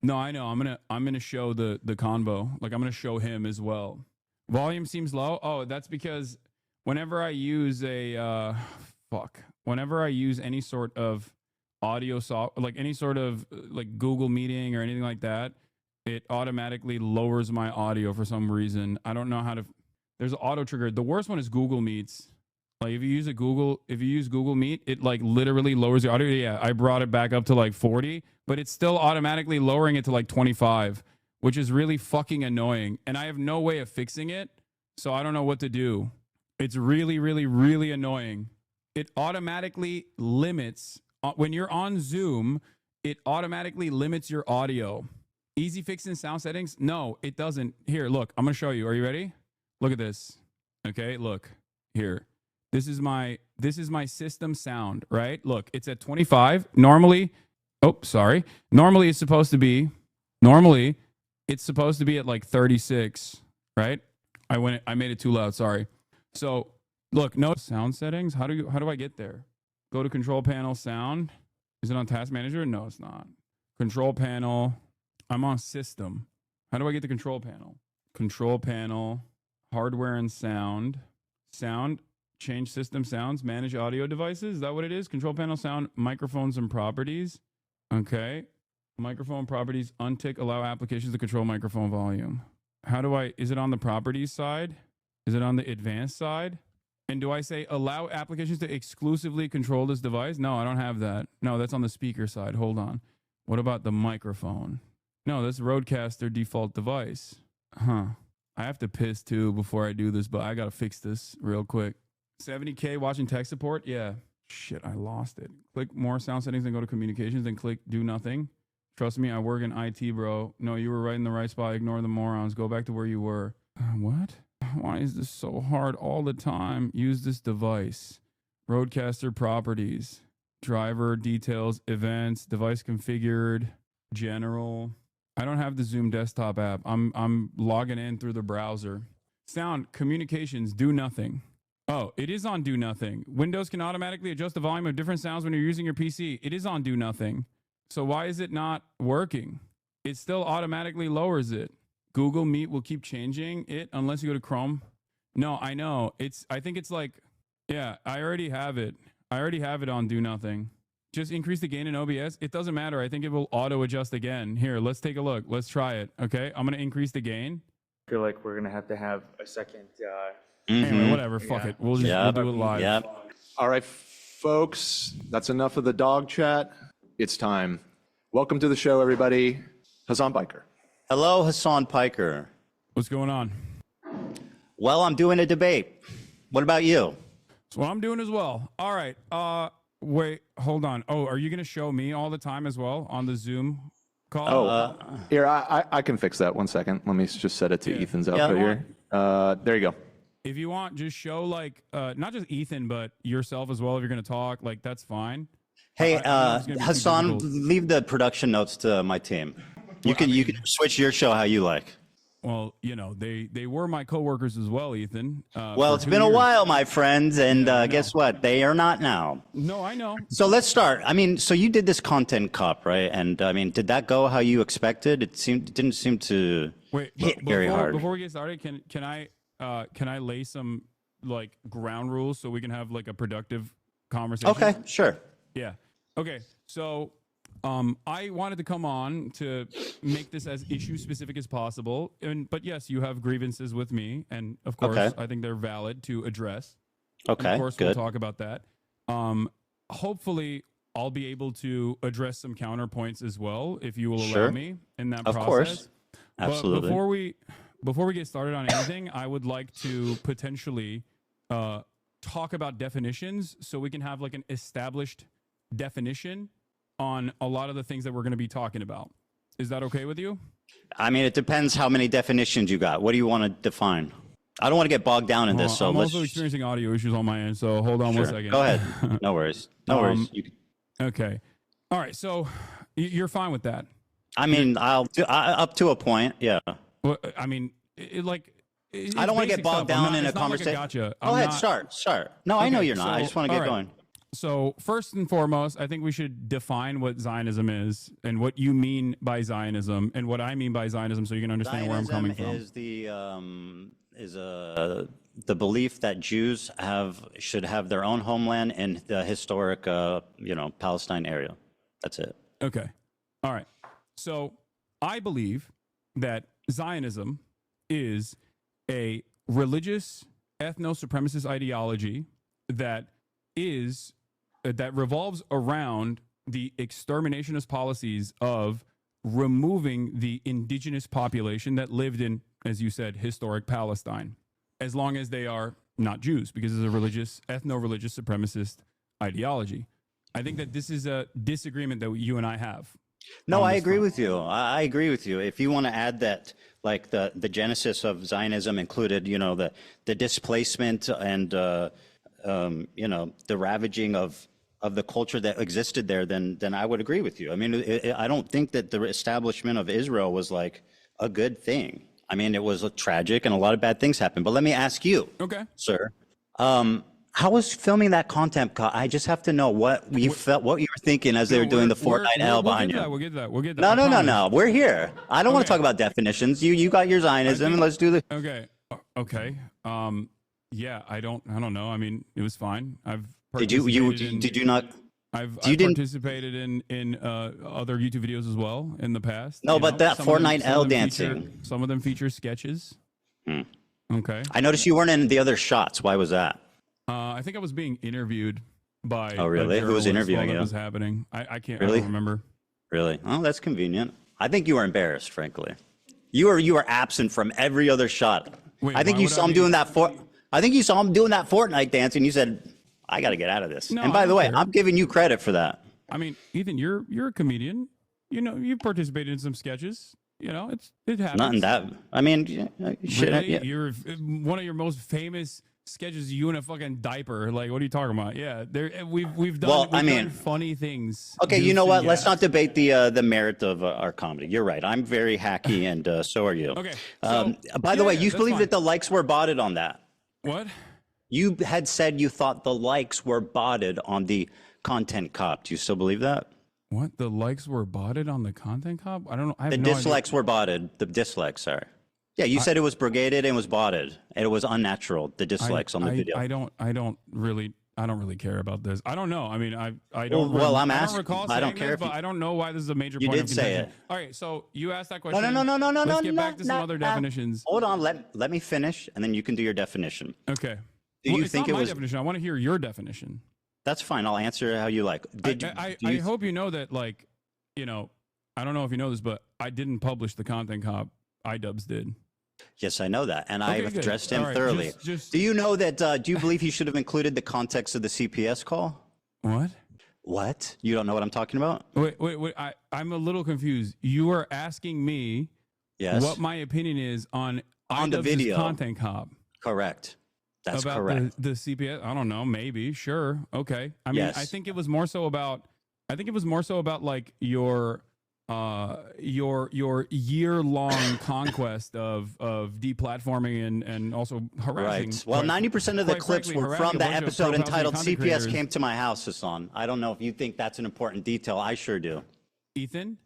No, I know. I'm gonna show the convo. Like, I'm gonna show him as well. Volume seems low. Oh, that's because whenever I use whenever I use any sort of audio like any sort of like Google Meeting or anything like that, it automatically lowers my audio for some reason. I don't know how to. There's an auto trigger. The worst one is Google Meets. Like, if you use Google Meet, it like literally lowers the audio. Yeah, I brought it back up to like 40, but it's still automatically lowering it to like 25, which is really fucking annoying. And I have no way of fixing it, so I don't know what to do. It's really, really, really annoying. It automatically limits when you're on Zoom. it automatically limits your audio. Easy fix in sound settings? No, it doesn't. Here, look, I'm going to show you. Are you ready? Look at this. Okay, look here. This is my system sound, right? Look, it's at 25. Normally it's supposed to be at like 36, right? I made it too loud, sorry. So, look, no sound settings. How do I get there? Go to control panel sound. Is it on task manager? No, it's not. Control panel. I'm on system. How do I get to control panel? Control panel, hardware and sound. Sound, change system sounds, manage audio devices. Is that what it is? Control panel sound, microphones and properties. Okay. Microphone properties, untick, allow applications to control microphone volume. Is it on the properties side? Is it on the advanced side? And do I say allow applications to exclusively control this device? No, I don't have that. No, that's on the speaker side. Hold on. What about the microphone? No, that's Rodecaster default device. I have to piss too before I do this, but I got to fix this real quick. 70K watching tech support? Yeah. Shit, I lost it. Click more sound settings and go to communications and click do nothing. Trust me, I work in IT, bro. No, you were right in the right spot. Ignore the morons. Go back to where you were. What? Why is this so hard all the time? Use this device. Rodecaster properties. Driver details, events, device configured, general. I don't have the Zoom desktop app. I'm logging in through the browser. Sound, communications, do nothing. Oh, it is on do nothing. Windows can automatically adjust the volume of different sounds when you're using your PC. It is on do nothing. So why is it not working? It still automatically lowers it. Google Meet will keep changing it unless you go to Chrome. No, I know. I think it's like, yeah, I already have it. I already have it on do nothing. Just increase the gain in OBS. It doesn't matter. I think it will auto adjust again. Here, let's take a look. Let's try it. Okay, I'm going to increase the gain. I feel like we're going to have a second. Anyway, whatever. Fuck it. We'll do it live. Yep. All right, folks, that's enough of the dog chat. It's time. Welcome to the show, everybody. Hassan Piker. Hello, Hassan Piker. What's going on? Well, I'm doing a debate. What about you? That's what I'm doing as well. All right. Wait, hold on. Oh, are you going to show me all the time as well on the Zoom call? Here, I can fix that. 1 second. Let me just set it to Ethan's output here. There you go. If you want, just show like, not just Ethan, but yourself as well. If you're going to talk, like that's fine. Hey, Hassan, leave the production notes to my team. You can switch your show how you like. Well, you know, they were my coworkers as well, Ethan. Well, it's been a while, my friends, and guess what? They are not now. No, I know. So let's start. I mean, so you did this content cop, right? And I mean, did that go how you expected? It didn't seem to hit very hard. Before we get started, can I lay some like ground rules so we can have like a productive conversation? Okay, sure. Yeah. Okay. So I wanted to come on to make this as issue specific as possible. But yes, you have grievances with me. And of course, I think they're valid to address. Okay, and of course, good. We'll talk about that. Hopefully, I'll be able to address some counterpoints as well, if you will allow me in that process. Of course. Absolutely. But before we get started on anything, I would like to potentially talk about definitions so we can have like an established definition on a lot of the things that we're going to be talking about. Is that okay with you? I mean, it depends how many definitions you got. What do you want to define? I don't want to get bogged down in this. So I'm also experiencing audio issues on my end. So hold on 1 second. Go ahead. No worries. No worries. Okay. All right. So you're fine with that? I mean, up to a point. Yeah. Well, I mean, I don't want to get bogged down in a conversation. Like a gotcha. Go ahead. Start. No, okay, I know you're not. I just want to get going. So first and foremost, I think we should define what Zionism is and what you mean by Zionism and what I mean by Zionism, so you can understand where I'm coming from. Zionism is the belief that Jews should have their own homeland in the historic, Palestine area. That's it. Okay. All right. So I believe that Zionism is a religious ethno-supremacist ideology that revolves around the exterminationist policies of removing the indigenous population that lived in, as you said, historic Palestine, as long as they are not Jews, because it's a ethno-religious supremacist ideology. I think that this is a disagreement that you and I have. No, I agree with you. I agree with you. If you want to add that, like the genesis of Zionism included, the displacement and the ravaging of the culture that existed there, then I would agree with you. I mean, I don't think that the establishment of Israel was like a good thing. I mean, it was tragic and a lot of bad things happened. But let me ask you, sir, how was filming that content? I just have to know what you felt, what you were thinking as they were doing the Fortnite L behind you. We'll get that. No. We're here. I don't want to talk about definitions. You got your Zionism, and let's do the. Okay. Yeah, I don't know. I mean, it was fine. Did you not? I've participated in other YouTube videos as well in the past. No, but that Fortnite L dancing. Some of them feature sketches. Okay. I noticed you weren't in the other shots. Why was that? I think I was being interviewed by. Oh, really? Who was interviewing you? That was happening. I can't. Really? I don't remember. Really? Oh, that's convenient. I think you were embarrassed, frankly. You were absent from every other shot. Wait, I think you saw him doing that Fortnite dance, and you said, "I got to get out of this." No, and by the way, care. I'm giving you credit for that. I mean, Ethan, you're a comedian. You participated in some sketches. It happens. Not in that. I mean, shit. Really? Yeah. You're one of your most famous sketches. You in a fucking diaper. Like, what are you talking about? Yeah, we've done funny things. Okay, you know what? Let's not debate the merit of our comedy. You're right. I'm very hacky, and so are you. Okay. By the way, you believe that the likes were botted on that? What? You had said you thought the likes were botted on the Content Cop. Do you still believe that? What? The likes were botted on the Content Cop? I don't know. I have the no dislikes were botted. The dislikes, sorry. Yeah, you said it was brigaded and was botted, and it was unnatural. The dislikes on the video. I don't really care about this. I don't know. I mean, I don't. Well, I'm I don't asking. recall I don't saying care this, if but I don't know why this is a major you point did of say contention. it. All right, so you asked that question. No. Let's get back to some other definitions. Hold on. Let me finish, and then you can do your definition. Okay. Do you think it's not it my was? definition. I want to hear your definition. That's fine. I'll answer how you like. I hope you know that, like, I don't know if you know this, but I didn't publish the Content Cop. iDubbbz did. Yes, I know that, and I've good. addressed him All right, thoroughly. just- Do you know that? Do you believe he should have included the context of the CPS call? What? What? You don't know what I'm talking about? Wait. I'm a little confused. You are asking me what my opinion is on the iDubbbz's video. Content Cop. Correct. That's about correct. The CPS. I don't know. Maybe. Sure. Okay. I mean, Yes. I think it was more so about like your year-long conquest of deplatforming and also harassing. Right. Well, 90% of the quite clips frankly, were harassing from a that bunch of episode entitled pro-Palestinian content CPS creators. Came to My House, Hassan. I don't know if you think that's an important detail. I sure do. Ethan,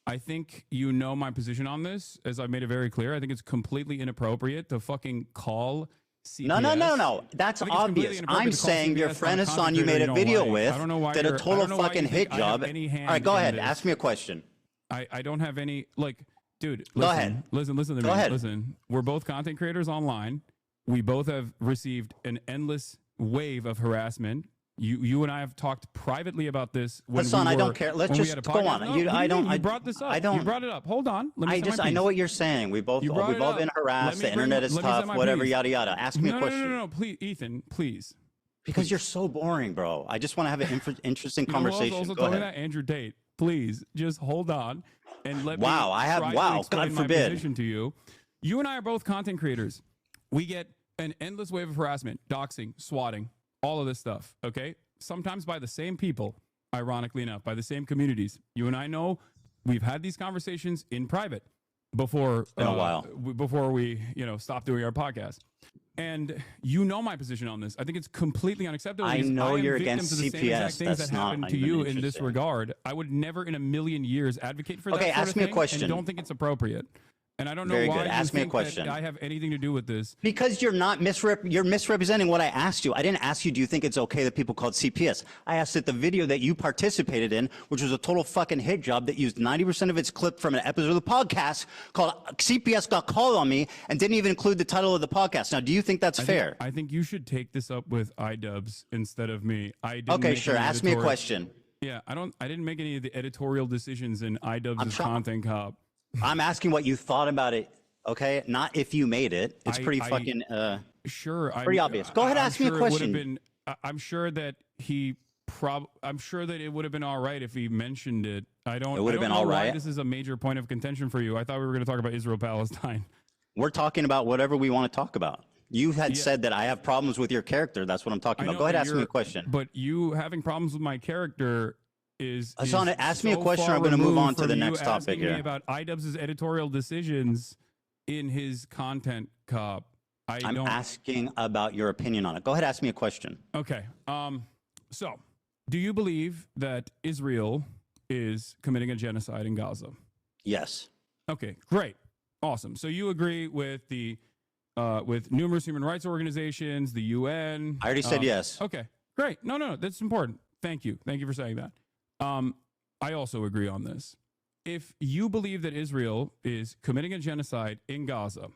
I think you know my position on this, as I've made it very clear. I think it's completely inappropriate to fucking call CPS. No. That's obvious. I'm saying your friend Hassan you made a video with did a total fucking hit job. All right, go ahead. Ask me a question. I don't have any, like, dude, Go ahead. Listen to me. Go ahead. Listen, we're both content creators online. We both have received an endless wave of harassment. You and I have talked privately about this. Hassan, I don't care. Let's just go on. No, You brought this up. I don't. You brought it up. Hold on. Let me I know what you're saying. We've all been harassed. The internet is tough. Whatever. Yada yada. Ask me a question. No. Please, Ethan. Please. Because you're so boring, bro. I just want to have an interesting conversation. Also Go told me ahead. that Andrew Tate. Please, just hold on and let me. Wow, I have. try to Wow, explain God my forbid. position to you. You and I are both content creators. We get an endless wave of harassment, doxing, swatting, all of this stuff. Okay, sometimes by the same people. Ironically enough, by the same communities. You and I know we've had these conversations in private before. Been a while. Before we, stop doing our podcast. And you know my position on this. I think it's completely unacceptable. I because know am you're victim against to the same CPS. exact things That's that not happened to even you in this interesting. regard. I would never in a million years advocate for that. Okay, sort ask of me a thing, question. And don't think it's appropriate. And I don't know Very why good. Ask you me a think question. that I have anything to do with this. Because you're not you're misrepresenting what I asked you. I didn't ask you, do you think it's okay that people called CPS? I asked that the video that you participated in, which was a total fucking hit job that used 90% of its clip from an episode of the podcast called CPS Got Called on Me and didn't even include the title of the podcast. Now, do you think that's fair? I think you should take this up with iDubbbz instead of me. Okay, sure. Ask me a question. Yeah, I didn't make any of the editorial decisions in iDubbbz's Content Cop. I'm asking what you thought about it. Okay, not if you made it. It's pretty fucking sure. pretty obvious. Go ahead, ask me a question. I'm sure that he I'm sure that it would have been all right if he mentioned it. I don't. It would have been know all why right. This is a major point of contention for you. I thought we were going to talk about Israel-Palestine. We're talking about whatever we want to talk about. You had said that I have problems with your character. That's what I'm talking about. Go ahead, ask me a question. But you having problems with my character is. Hassan, ask me a so question. far I'm going to move on removed to the from you next topic asking here. me about IDubbbz's editorial decisions in his content cop. I'm asking about your opinion on it. Go ahead, ask me a question. Okay. So, do you believe that Israel is committing a genocide in Gaza? Yes. Okay, great. Awesome. So you agree with the with numerous human rights organizations, the UN? I already said yes. Okay, great. No, that's important. Thank you. Thank you for saying that. I also agree on this. If you believe that Israel is committing a genocide in Gaza,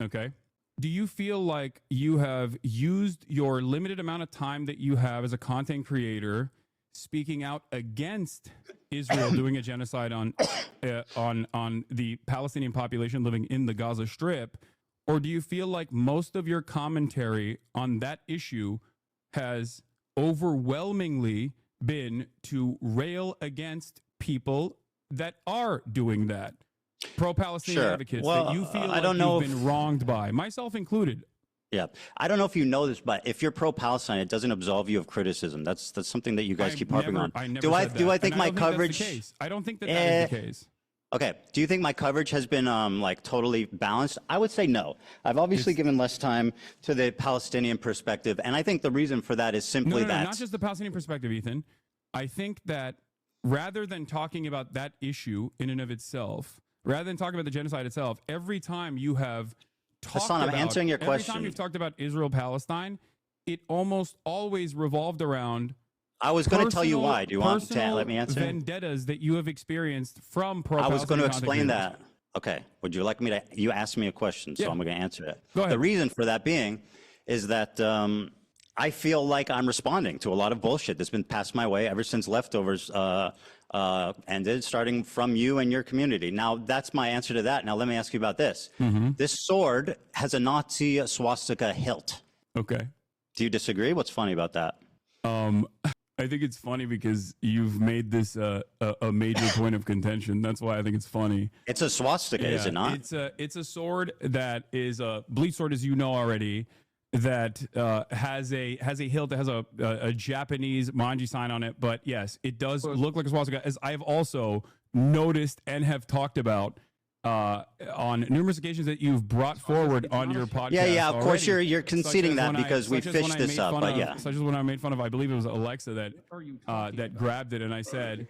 okay, do you feel like you have used your limited amount of time that you have as a content creator speaking out against Israel doing a genocide on the Palestinian population living in the Gaza Strip? Or do you feel like most of your commentary on that issue has overwhelmingly been to rail against people that are doing that? Pro-Palestinian advocates that you feel like you've been wronged by, myself included. Yeah. I don't know if you know this, but if you're pro-Palestine, it doesn't absolve you of criticism. That's something that you guys keep harping on. Do I think my coverage... I don't think that is the case. Okay. Do you think my coverage has been like totally balanced? I would say no. I've obviously given less time to the Palestinian perspective, and I think the reason for that is simply No, not just the Palestinian perspective, Ethan. I think that rather than talking about that issue in and of itself, rather than talking about the genocide itself, every time you have talked Hassan, I'm answering your every question. time you've talked about Israel-Palestine, it almost always revolved around I was going to tell you why. Do you want to let me answer? Vendettas that you have experienced from I was going to explain that. Okay. Would you like me to? You asked me a question, so I'm going to answer it. Go ahead. The reason for that being is that I feel like I'm responding to a lot of bullshit that's been passed my way ever since Leftovers ended, starting from you and your community. Now, that's my answer to that. Now, let me ask you about this. This sword has a Nazi swastika hilt. Okay. Do you disagree? What's funny about that? I think it's funny because you've made this a major point of contention. That's why I think it's funny. It's a swastika, is it not? It's a sword that is a bleach sword, as you know already, that has a hilt that has a Japanese manji sign on it. But yes, it does look like a swastika, as I've also noticed and have talked about on numerous occasions that you've brought forward on your podcast. Yeah, of course already. you're conceding that because we fished this up, but yeah. Such as when I made fun of, I believe it was Alexa that that grabbed it, and I said,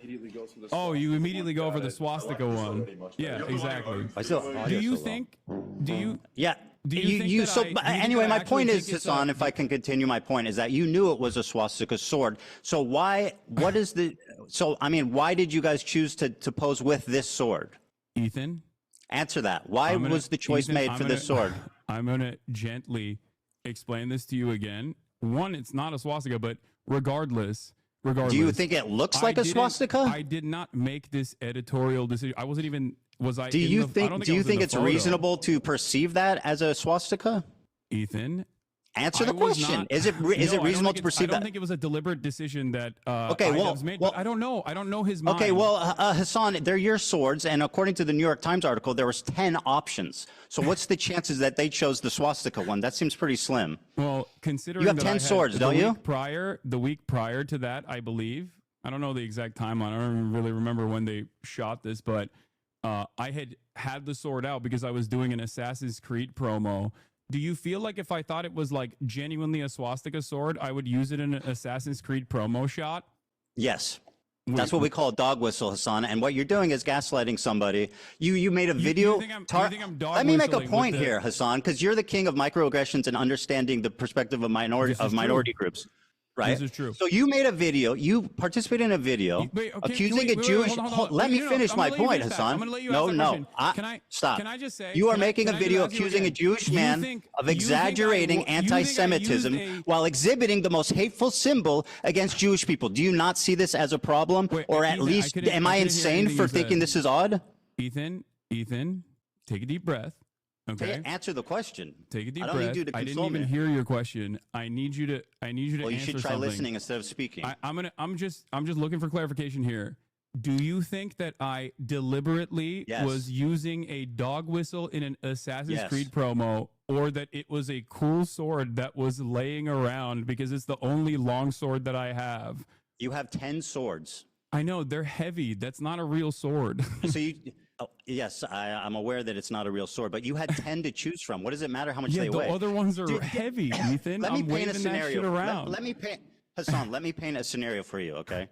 "Oh, you immediately go for the swastika one." Yeah, exactly. Do you think? Do you? Yeah. Do you think anyway, my point is, it's Hassan, if I can continue my point, is that you knew it was a swastika sword. So why did you guys choose to pose with this sword? Ethan? Answer that. Why was the choice made for this sword? I'm going to gently explain this to you again. One, it's not a swastika, but regardless. Do you think it looks like a swastika? I did not make this editorial decision. I wasn't even, was I? Do you think it's reasonable to perceive that as a swastika? Ethan? Answer the question. Is it reasonable to perceive that? I don't think it was a deliberate decision that made. Well, I don't know. I don't know his mind. Okay, well, Hassan, they're your swords, and according to the New York Times article, there was 10 options. So what's the chances that they chose the swastika one? That seems pretty slim. Well, considering you have 10 swords, don't you? The week prior to that, I believe. I don't know the exact timeline. I don't really remember when they shot this, but I had the sword out because I was doing an Assassin's Creed promo. Do you feel like if I thought it was like genuinely a swastika sword, I would use it in an Assassin's Creed promo shot? Yes. That's what we call a dog whistle, Hassan. And what you're doing is gaslighting somebody. You made a video. Let me make a point here, Hassan, because you're the king of microaggressions and understanding the perspective of minority groups. Right? This is true. So you made a video. You participated in a video accusing a Jewish. Let me finish my point, Hassan. Stop. Can I just say you are making a video accusing a Jewish man of exaggerating anti-Semitism while exhibiting the most hateful symbol against Jewish people? Do you not see this as a problem, or at least am I insane for thinking this is odd? Ethan, take a deep breath. Okay. Answer the question. Take a deep I don't breath. need you to I didn't console even me. hear your question. I need you to Well, answer you should try something. listening instead of speaking. I'm just looking for clarification here. Do you think that I deliberately Yes. was using a dog whistle in an Assassin's Yes. Creed promo, or that it was a cool sword that was laying around because it's the only long sword that I have? You have 10 swords. I know they're heavy. That's not a real sword. So you, yes, I'm aware that it's not a real sword, but you had 10 to choose from. What does it matter how much Yeah, they the weigh? other ones are heavy, Ethan. Let me I'm paint a waving that scenario. shit around. Let me paint, Hassan, let me paint a scenario for you, okay?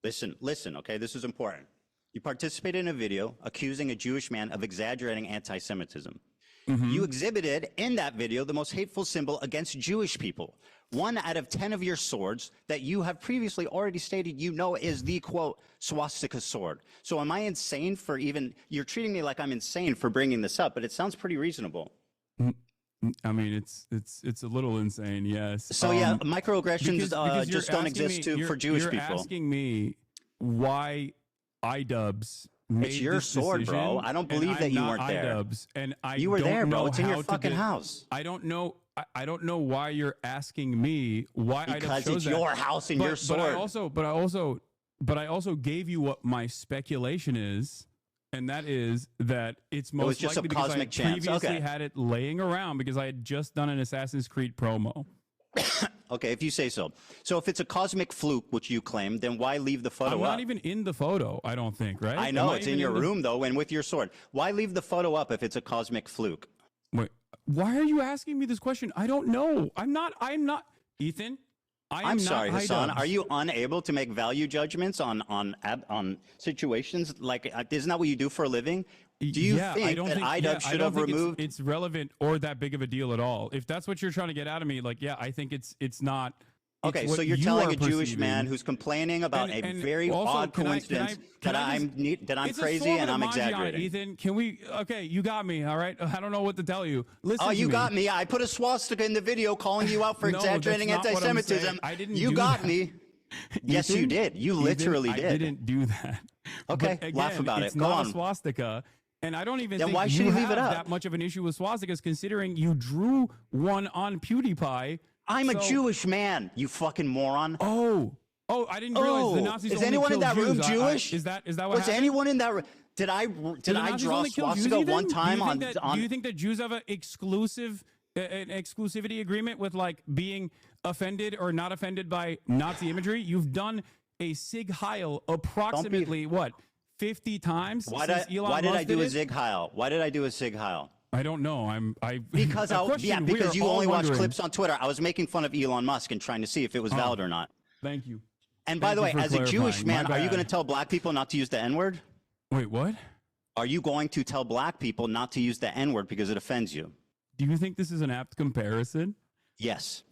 Listen, okay? This is important. You participated in a video accusing a Jewish man of exaggerating anti-Semitism. You exhibited in that video the most hateful symbol against Jewish people. 1 out of 10 of your swords that you have previously already stated you know is the, quote, swastika sword. So am I insane for even, you're treating me like I'm insane for bringing this up, but it sounds pretty reasonable. I mean, it's a little insane, yes. So yeah, microaggressions because you're just don't asking exist me- for Jewish you're people. Asking me why iDubbbz made It's your this sword, bro. decision, I don't and believe that I'm you not weren't there. iDubbbz, and I You were don't there, bro. know It's in your how to fucking do- house. I don't know. I don't know why you're asking me why iDubbbz Because chose it's that. your house and your But I sword. also gave you what my speculation is. And that is that it's most was just a likely because I cosmic had chance. previously Okay. had it laying around because I had just done an Assassin's Creed promo. Okay, if you say so. So if it's a cosmic fluke, which you claim, then why leave the photo I'm up? not even in the photo, I don't think, right? I know Am it's even in your the- room though, and with your sword. Why leave the photo up if it's a cosmic fluke? Wait, why are you asking me this question? I don't know. I'm not, Ethan. I'm sorry, not Hassan. iDubbbz. Are you unable to make value judgments on situations? Like, isn't that what you do for a living? Do you think that iDubbbz should have removed? It's relevant or that big of a deal at all. If that's what you're trying to get out of me, like, yeah, I think it's not. It's Okay, what so you're you telling are a Jewish perceiving. man who's complaining about And a very also, odd can I- coincidence can I that just- I'm It's a crazy sword and with I'm a Magi on it, exaggerating. Ethan, can we? Okay, you got me. All right, I don't know what to tell you. Listen. Oh, to you me. got me. I put a swastika in the video calling you out for No, exaggerating that's not what I'm anti-Semitism. saying. I didn't You do got that. me. Yes, you Ethan? did. You Ethan, literally I did. didn't do that. Okay, But laugh again, about it's it. Go not on. a swastika. And I don't even Then think why should you you leave have it up? that much of an issue with swastikas, considering you drew one on PewDiePie. I'm a So- Jewish man, you fucking moron. Oh, I didn't realize the Nazis is only anyone in killed that room Jews. Jewish? Is that what Was happened? anyone in that room? Did I the Nazis draw only kill Jews, swastika Ethan? one time do you on think that, on? Do you think that Jews have an exclusivity agreement with like being offended or not offended by Nazi imagery? You've done a Sig Heil approximately what 50 times Why since did, Elon why did Musk I do did a it? Zig Heil? Why did I do a Sig Heil? I don't know. Because a question we because are you all only watch wondering. clips on Twitter. I was making fun of Elon Musk and trying to see if it was valid or not. Thank you. And by Thank the you way, for as a Jewish clarifying. man, My are you bad. going to tell black people not to use the N-word? Wait, what? Are you going to tell black people not to use the N-word because it offends you? Do you think this is an apt comparison? Yes.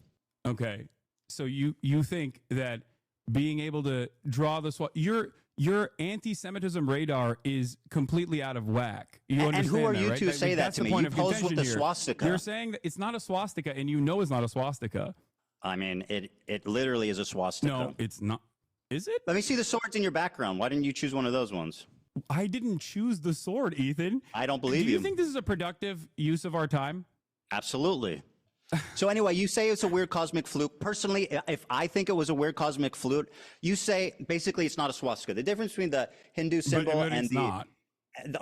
Okay. So you think that being able to draw the your anti-Semitism radar is completely out of whack. You And who understand are that, you right? to say that that's to the me? point You of pose with contention the here. swastika. You're saying that it's not a swastika, and you know it's not a swastika. I mean, it literally is a swastika. No, it's not. Is it? Let me see the swords in your background. Why didn't you choose one of those ones? I didn't choose the sword, Ethan. I don't believe Do you you. think this is a productive use of our time? Absolutely. So anyway, you say it's a weird cosmic fluke. Personally, if I think it was a weird cosmic fluke, you say basically it's not a swastika. The difference between the Hindu symbol but and it's the not.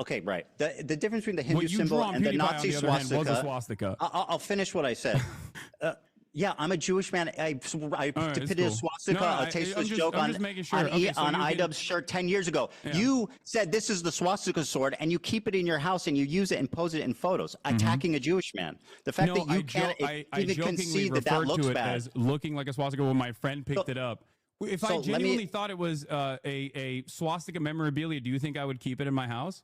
Okay, right. The difference between the Hindu What you symbol drew on and the PewDiePie, on Nazi the other hand, swastika. was a swastika. I'll finish what I said. Yeah, I'm a Jewish man. I depicted a cool. swastika, No, a tasteless joke I'm on, just making sure. on, Okay, so on you can- iDubbbz's shirt 10 years ago. Yeah. You said this is the swastika sword, and you keep it in your house, and you use it and pose it in photos, attacking a Jewish man. The fact that you can't I even jokingly concede that referred looks to it bad. as looking like a swastika when my friend picked it up. If so I let me- genuinely thought it was a swastika memorabilia, do you think I would keep it in my house?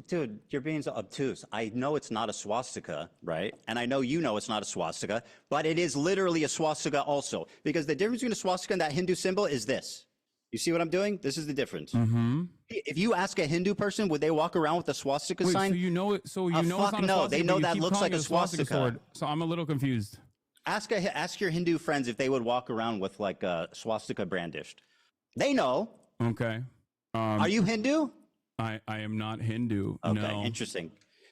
Dude, you're being so obtuse. I know it's not a swastika, right? And I know you know it's not a swastika, but it is literally a swastika also. Because the difference between a swastika and that Hindu symbol is this. You see what I'm doing? This is the difference. Mm-hmm. If you ask a Hindu person, would they walk around with a swastika Wait, sign? so you know it? So you know it's fuck not a no. swastika, They know but you that keep looks calling like it a swastika. sword. So I'm a little confused. Ask your Hindu friends if they would walk around with like a swastika brandished. They know. Okay. Are you Hindu? I am not Hindu. Okay, No. interesting.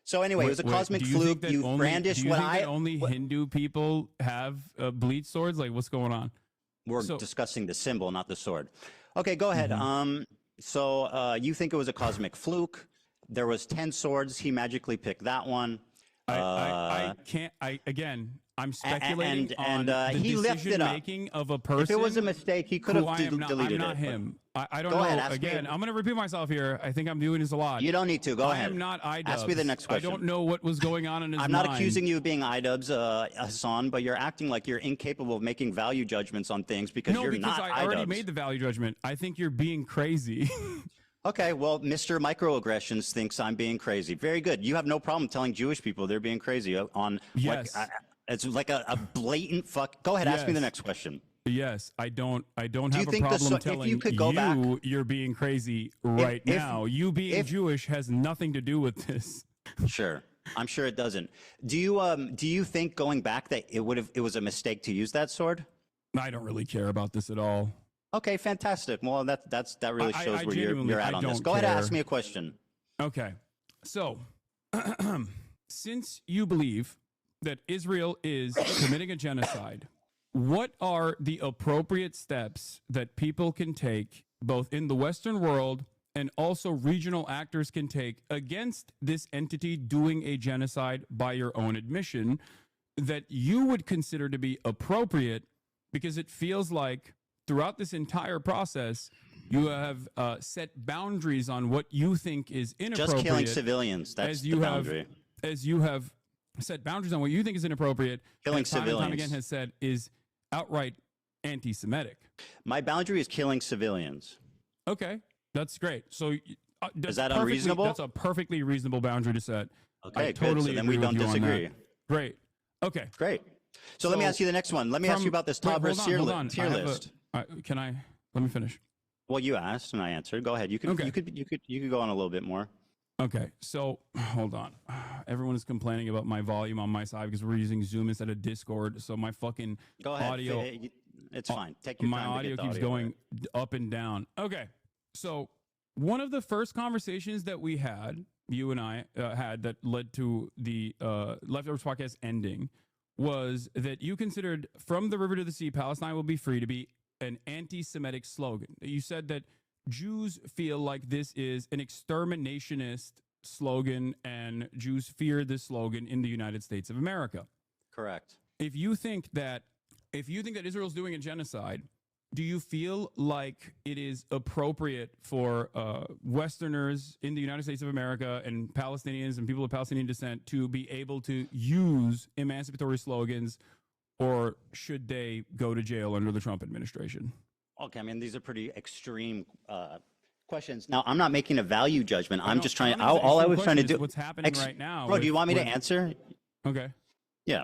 So anyway, it was a cosmic fluke. You brandished what I. Only Hindu people have bleach swords. Like, what's going on? We're discussing the symbol, not the sword. Okay, go ahead. So you think it was a cosmic fluke? There was 10 swords. He magically picked that one. I can't. I'm speculating and on the he left it up. decision-making of a person. If it was a mistake, he could have deleted I'm not it. him. I don't Go know. ahead, Again, I'm going to repeat myself here. I think I'm doing this a lot. You don't need to. Go ahead. I am not iDubbbz. Ask me the next question. I don't know what was going on in his I'm mind. not accusing you of being iDubbbz, Hassan, but you're acting like you're incapable of making value judgments on things because you're not I already iDubbbz. made the value judgment. I think you're being crazy. Okay, well, Mr. Microaggressions thinks I'm being crazy. Very good. You have no problem telling Jewish people they're being crazy on. Yes. It's like a blatant fuck. Go ahead, ask me the next question. Yes, I don't have a think problem telling if you could go back, you're being crazy right now. You being Jewish has nothing to do with this. Sure. I'm sure it doesn't. Do you think going back that it was a mistake to use that sword? I don't really care about this at all. Okay, fantastic. Well, that really shows where you're at on this. Go ahead and ask me a question. Okay. So, since you believe that Israel is committing a genocide, what are the appropriate steps that people can take, both in the Western world and also regional actors can take against this entity doing a genocide by your own admission, that you would consider to be appropriate? Because it feels like throughout this entire process, you have set boundaries on what you think is inappropriate. Just killing civilians. That's the boundary. As you have set boundaries on what you think is inappropriate, killing time civilians. and time again has said is outright anti-Semitic. My boundary is killing civilians. Okay, that's great. So is that unreasonable? That's a perfectly reasonable boundary to set. Okay, I totally good. So then we don't disagree. Great. Okay. Great. So let me ask you the next one. Let me ask you about this Tavra tier list. Let me finish. Well, you asked and I answered. Go ahead. You could go on a little bit more. Okay, so hold on. Everyone is complaining about my volume on my side because we're using Zoom instead of Discord. So my fucking audio, it's fine. Take your time. My audio keeps going up and down. Okay, so one of the first conversations that we had, you and I had, that led to the Leftovers podcast ending, was that you considered "From the River to the Sea, Palestine will be free" to be an anti-Semitic slogan. You said that Jews feel like this is an exterminationist slogan and Jews fear this slogan in the United States of America. Correct. If you think that Israel's doing a genocide, do you feel like it is appropriate for Westerners in the United States of America and Palestinians and people of Palestinian descent to be able to use emancipatory slogans, or should they go to jail under the Trump administration? Okay, I mean, these are pretty extreme questions. Now, I'm not making a value judgment. I'm just trying. All I was trying to do. What's happening right now? Bro, do you want me to answer? Okay. Yeah.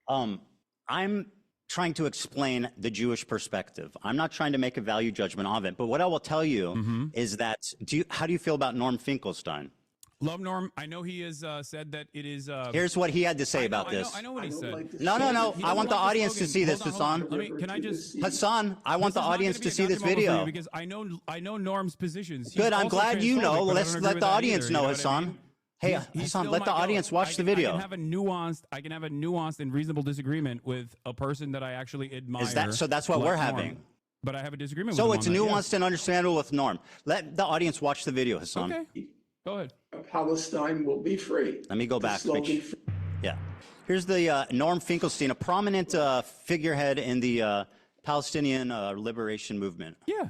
I'm trying to explain the Jewish perspective. I'm not trying to make a value judgment of it. But what I will tell you is that, how do you feel about Norm Finkelstein? Love Norm. I know he has said that it is. Here's what he had to say about this. I know what he said. No. I want the audience to see this, Hassan. Can I just? Hassan, I want the audience to see this video. Because I know Norm's positions. Good. I'm glad you know. Let's let the audience know, Hassan. Hey, Hassan, let the audience watch the video. I can have a nuanced and reasonable disagreement with a person that I actually admire. So that's what we're having. But I have a disagreement with So him it's nuanced and understandable with Norm. Let the audience watch the video, Hassan. Okay. Go ahead. Palestine will be free. Let me go back. Yeah. Here's the Norm Finkelstein, a prominent figurehead in the Palestinian liberation movement. Yeah.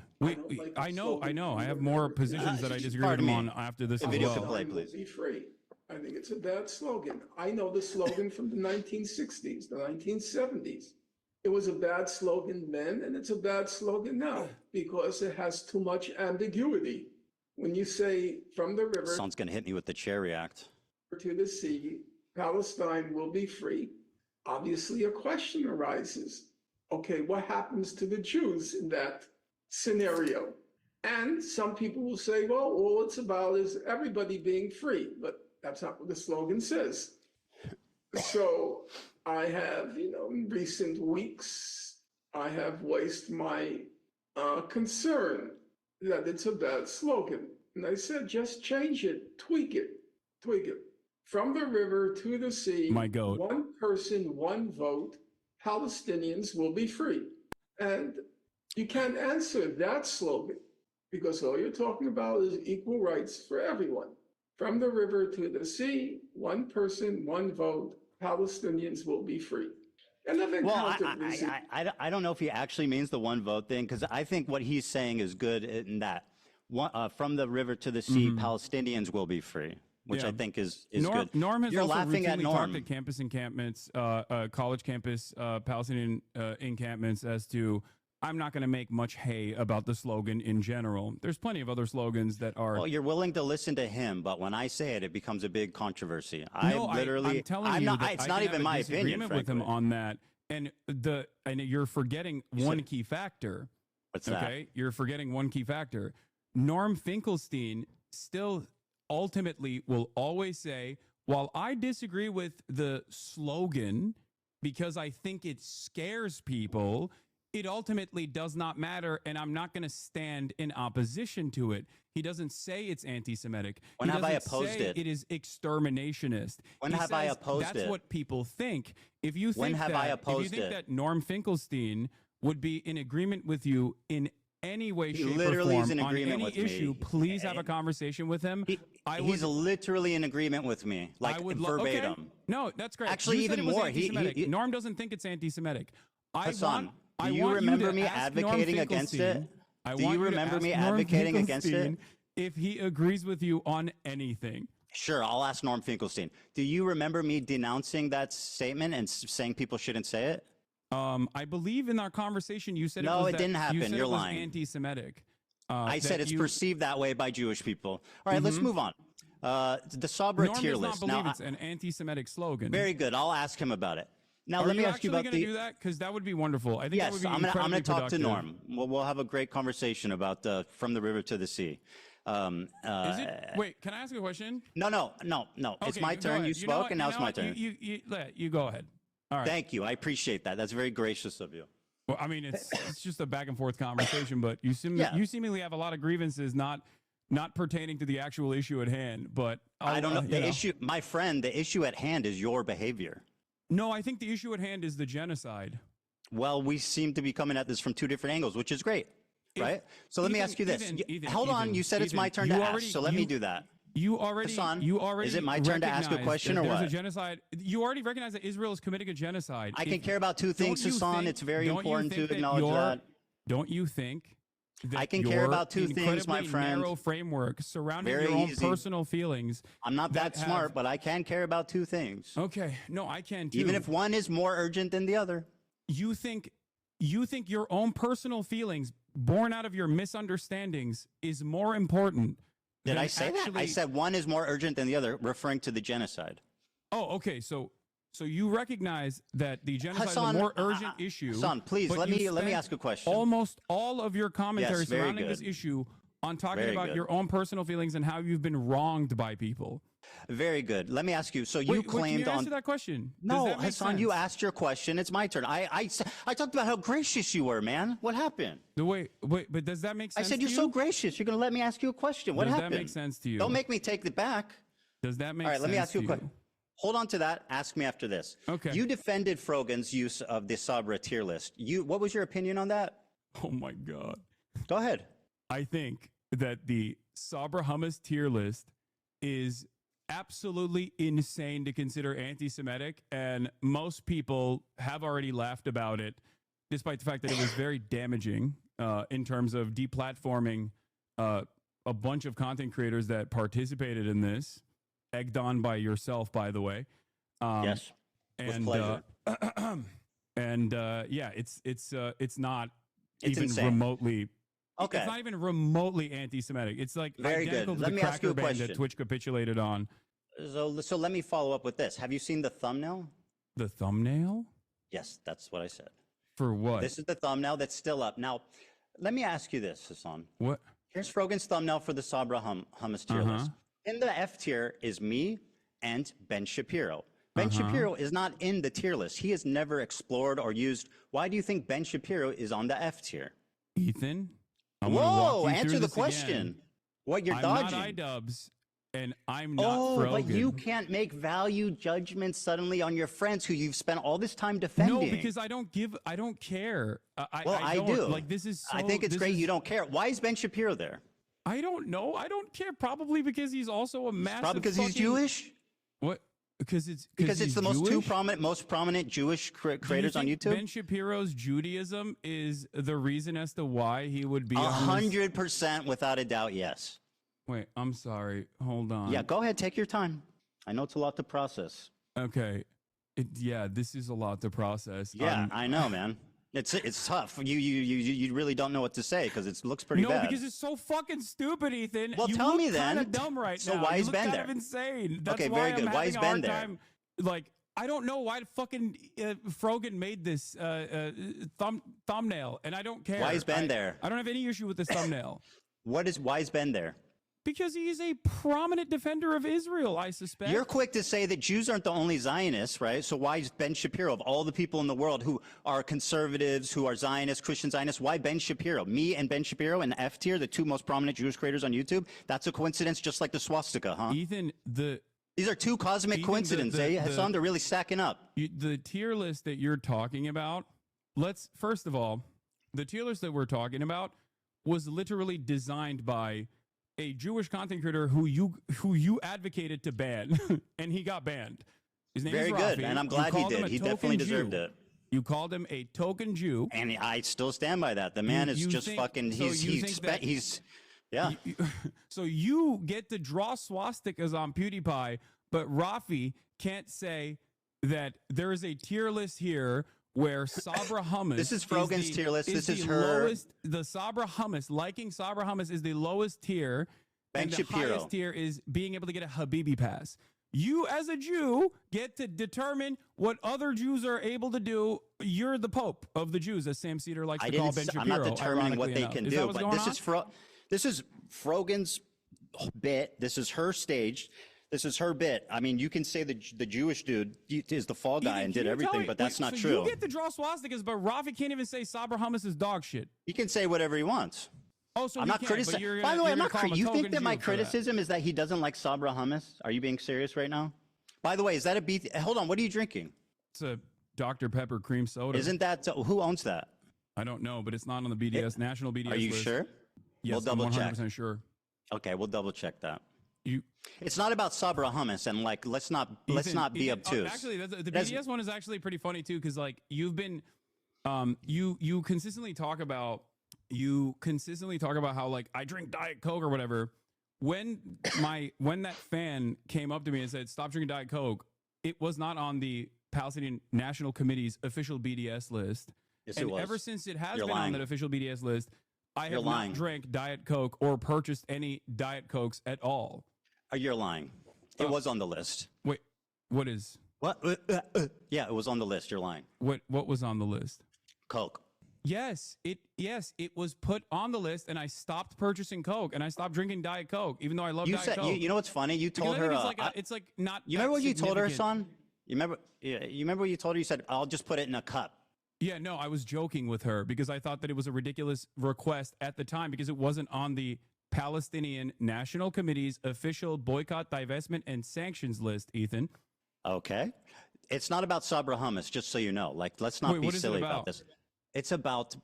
I know. I have more positions that I disagree with him on after this. The video can play, please. Be free. I think it's a bad slogan. I know the slogan from the 1960s, the 1970s. It was a bad slogan then, and it's a bad slogan now because it has too much ambiguity. When you say from the river Someone's going to hit me with the chair react. To the sea, Palestine will be free. Obviously, a question arises. Okay, what happens to the Jews in that scenario? And some people will say, well, all it's about is everybody being free, but that's not what the slogan says. So I have, in recent weeks, I have voiced my concern that it's a bad slogan. And I said, just change it, tweak it. From the river to the sea, My goat. one person, one vote, Palestinians will be free. And you can't answer that slogan because all you're talking about is equal rights for everyone. From the river to the sea, one person, one vote, Palestinians will be free. And I've encountered I don't know if he actually means the one vote thing, because I think what he's saying is good in that from the river to the sea, Palestinians will be free, which I think is good. Norm has You're also laughing at routinely Norm. talked at campus encampments, college campus Palestinian encampments as to, I'm not going to make much hay about the slogan in general. There's plenty of other slogans that are. Well, you're willing to listen to him, but when I say it, it becomes a big controversy. I'm telling you that it's I not can even have my a opinion, disagreement with him frankly. on that, and you're forgetting one key factor. What's that? Okay, you're forgetting one key factor. Norm Finkelstein still ultimately will always say, while I disagree with the slogan because I think it scares people, it ultimately does not matter, and I'm not going to stand in opposition to it. He doesn't say it's anti-Semitic. When He have I doesn't opposed say it? It is exterminationist. When He have I says opposed that's it? what people think. If you think When have I if you opposed think it? that Norm Finkelstein would be in agreement with you in any way, He shape, literally or is form in on agreement any with me. issue, please have a conversation with him. He's literally in agreement with me, like verbatim. Okay. No, that's great. Actually, You said even it was more. Anti-Semitic. Norm doesn't think it's anti-Semitic. Hassan, I do you want remember to me ask Norm advocating against it? Finkelstein- I Do want you to remember ask me Norm advocating against it? Finkelstein if he agrees with you on anything. Sure, I'll ask Norm Finkelstein. Do you remember me denouncing that statement and saying people shouldn't say it? I believe in our conversation you said No, it was it didn't that, happen. You said You're it was lying. anti-Semitic. I said that it's you- perceived that way by Jewish people. All right, let's move on. The Sabra Norm tier does not list. believe Now, it's an anti-Semitic slogan. very good. I'll ask him about it. Now, Are let me ask you actually about going to do that? Because that would be wonderful. I think that would Yes, be I'm going incredibly to talk to productive. Norm. We'll have a great conversation about from the river to the sea. Is it? Wait, can I ask you a question? No. It's Okay, my go turn. ahead. You know spoke, what? and now You it's know my what? turn. You go ahead. All right. Thank you. I appreciate that. That's very gracious of you. Well, I mean, it's just a back and forth conversation, but you Yeah. you seemingly have a lot of grievances not pertaining to the actual issue at hand. But I don't know. you The issue, my friend, the issue at hand is your behavior. No, I think the issue at hand is the genocide. Well, we seem to be coming at this from two different angles, which is great, right? So let me ask you this. Hold on. You said it's my turn to ask, so let me do that. Hassan, is it my turn to ask a question or there's what? a genocide. You already recognize that Israel is committing a genocide. I can care about two things, Don't you Hassan. think- It's very don't you important think to acknowledge that. Don't you think that I can care your about two things, my incredibly friend. narrow framework surrounding Very your own easy. personal feelings? I'm not that have- smart, but I can care about two things. Okay, no, I can too. Even if one is more urgent than the other. you think your own personal feelings born out of your misunderstandings is more important. Did than I say that? I actually- said one is more urgent than the other, referring to the genocide. Oh, okay. So you recognize that the genocide Hassan, is a more urgent issue. Hassan, please, but let you me spent ask a question. Almost all of your commentary Yes, very surrounding this good. issue on talking Very about good. your own personal feelings and how you've been wronged by people. Very good. Let me ask you. So you Wait, claimed can you on answer that question? Does No, that make Hassan, you sense? asked your question. It's my turn. I talked about how gracious you were, man. What happened? Wait, but does that make I sense? said to you're you? so gracious. You're going to let me ask you a question. What Does happened? that make sense to you? Don't make me take it back. Does that make All right, sense? let me ask you a to question. Hold on to that. Ask me after this. Okay. You defended Frogan's use of the Sabra tier list. What was your opinion on that? Oh my God. Go ahead. I think that the Sabra hummus tier list is absolutely insane to consider anti-Semitic, and most people have already laughed about it, despite the fact that it was very damaging in terms of deplatforming a bunch of content creators that participated in this, egged on by yourself, by the way. Yes, with and pleasure. Yeah, it's not It's even insane. remotely. Okay. It's not even remotely anti-Semitic. It's like Very good. identical to Let the me ask you Cracker a Band question. that Twitch capitulated on. So let me follow up with this. Have you seen the thumbnail? The thumbnail? Yes, that's what I said. For what? This is the thumbnail that's still up. Now, let me ask you this, Hassan. What? Here's Frogan's thumbnail for the Sabra hummus tier list. In the F tier is me and Ben Shapiro. Ben Shapiro is not in the tier list. He has never explored or used. Why do you think Ben Shapiro is on the F tier? Ethan? I'm gonna Whoa, walk you answer through the this question. again. What, you're I'm dodging? not iDubbbz, and I'm not Oh, Frogan. but you can't make value judgments suddenly on your friends who you've spent all this time defending. No, because I don't care. I don't, do. Like, this is so, I think it's great you don't care. Why is Ben Shapiro there? I don't know. I don't care. Probably because he's also a massive. Probably because he's Jewish. What? Because it's the most prominent Jewish creators on YouTube. Ben Shapiro's Judaism is the reason as to why he would be 100% without a doubt. Yes. Wait, I'm sorry. Hold on. Yeah, go ahead. Take your time. I know it's a lot to process. Okay. This is a lot to process. Yeah, I know, man. It's tough. You really don't know what to say because it looks pretty bad. No, because it's so fucking stupid, Ethan. Well, you tell look me then. Kind of dumb right so now. why you is look Ben kind there? of insane. That's okay, why very good. I'm Why is having a Ben hard there? time. Like, I don't know why fucking Frogan made this thumbnail, and I don't care. Why is Ben there? I don't have any issue with this thumbnail. Why is Ben there? Because he is a prominent defender of Israel, I suspect. You're quick to say that Jews aren't the only Zionists, right? So why is Ben Shapiro, of all the people in the world who are conservatives, who are Zionists, Christian Zionists, why Ben Shapiro? Me and Ben Shapiro and F Tier, the two most prominent Jewish creators on YouTube? That's a coincidence, just like the swastika, huh? Ethan, these are two cosmic coincidences, eh? Hassan, they're really stacking up. The tier list that you're talking about, first of all, the tier list that we're talking about was literally designed by a Jewish content creator who you advocated to ban, and he got banned. His name Very is good, Rafi. and I'm glad he did. He definitely deserved it. You called him a token Jew, and I still stand by that. The man is just fucking. Yeah. So you get to draw swastikas on PewDiePie, but Rafi can't say that there is a tier list here where Sabra Hummus. This is Frogan's tier list. This is her. Lowest, the Sabra Hummus, liking Sabra Hummus is the lowest tier. Ben Shapiro. The highest tier is being able to get a Habibi pass. You, as a Jew, get to determine what other Jews are able to do. You're the Pope of the Jews, as Sam Cedar likes to call Ben Shapiro. I'm not determining what they can do, but this is Frogan's bit. This is her stage. This is her bit. I mean, you can say the Jewish dude is the fall guy and did everything, but that's not true. You get to draw swastikas, but Rafi can't even say Sabra Hummus is dog shit. He can say whatever he wants. Oh, so I'm not criticizing. By the way, I'm not criticizing. You think that my criticism is that he doesn't like Sabra Hummus? Are you being serious right now? By the way, is that a beef? Hold on. What are you drinking? It's a Dr. Pepper cream soda. Isn't that who owns that? I don't know, but it's not on the BDS national BDS. Are you list. sure? Yes, we'll double I'm 100% check. Sure. Okay, we'll double check that. It's not about Sabra Hummus, and like let's not be obtuse. Actually, the BDS one is actually pretty funny too, because like you've been, you consistently talk about how like I drink Diet Coke or whatever. When that fan came up to me and said stop drinking Diet Coke, it was not on the Palestinian National Committee's official BDS list. Yes, and it was. ever since it has You're been lying. on that official BDS list, I You're have lying. not drank Diet Coke or purchased any Diet Cokes at all. You're lying. It was on the list. Wait, what is? What? Yeah, it was on the list. You're lying. What was on the list? Coke. Yes, it was put on the list, and I stopped purchasing Coke, and I stopped drinking Diet Coke, even though I love Diet Coke. You know what's funny? You told her. It's like not. You remember what you told her, son? You remember? Yeah, you remember what you told her? You said, "I'll just put it in a cup." Yeah, no, I was joking with her because I thought that it was a ridiculous request at the time because it wasn't on the Palestinian National Committee's official boycott, divestment, and sanctions list, Ethan. Okay. It's not about Sabra Hummus, just so you know. Like, let's not be silly about this. It's about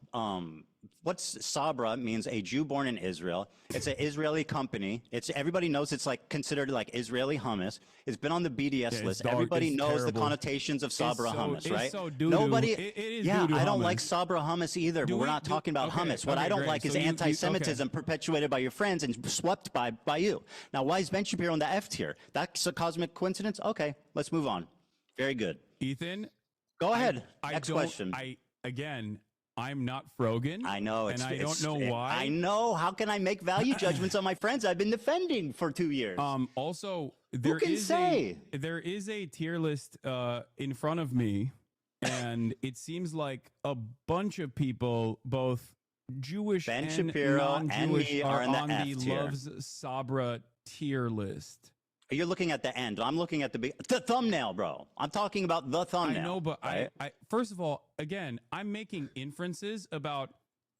what's Sabra means a Jew born in Israel. It's an Israeli company. Everybody knows it's like considered like Israeli hummus. It's been on the BDS list. Everybody knows terrible. The connotations of Sabra hummus, right? So Nobody. It is yeah, doo-doo I don't hummus. like Sabra hummus either. But we're not talking about hummus. What I don't like is anti-Semitism perpetuated by your friends and swept by you. Now, why is Ben Shapiro in the F tier? That's a cosmic coincidence. Okay, let's move on. Very good, Ethan. Go ahead. Next question. Again, I'm not Frogan. I know, and I don't know why. I know. How can I make value judgments on my friends I've been defending for 2 years? Also, there is a tier list in front of me, and it seems like a bunch of people, both Jewish Ben and Shapiro non-Jewish, and me are in the on F the tier. Loves Sabra tier list. You're looking at the end. I'm looking at the thumbnail, bro. I'm talking about the thumbnail. I know, but right? I first of all, again, I'm making inferences about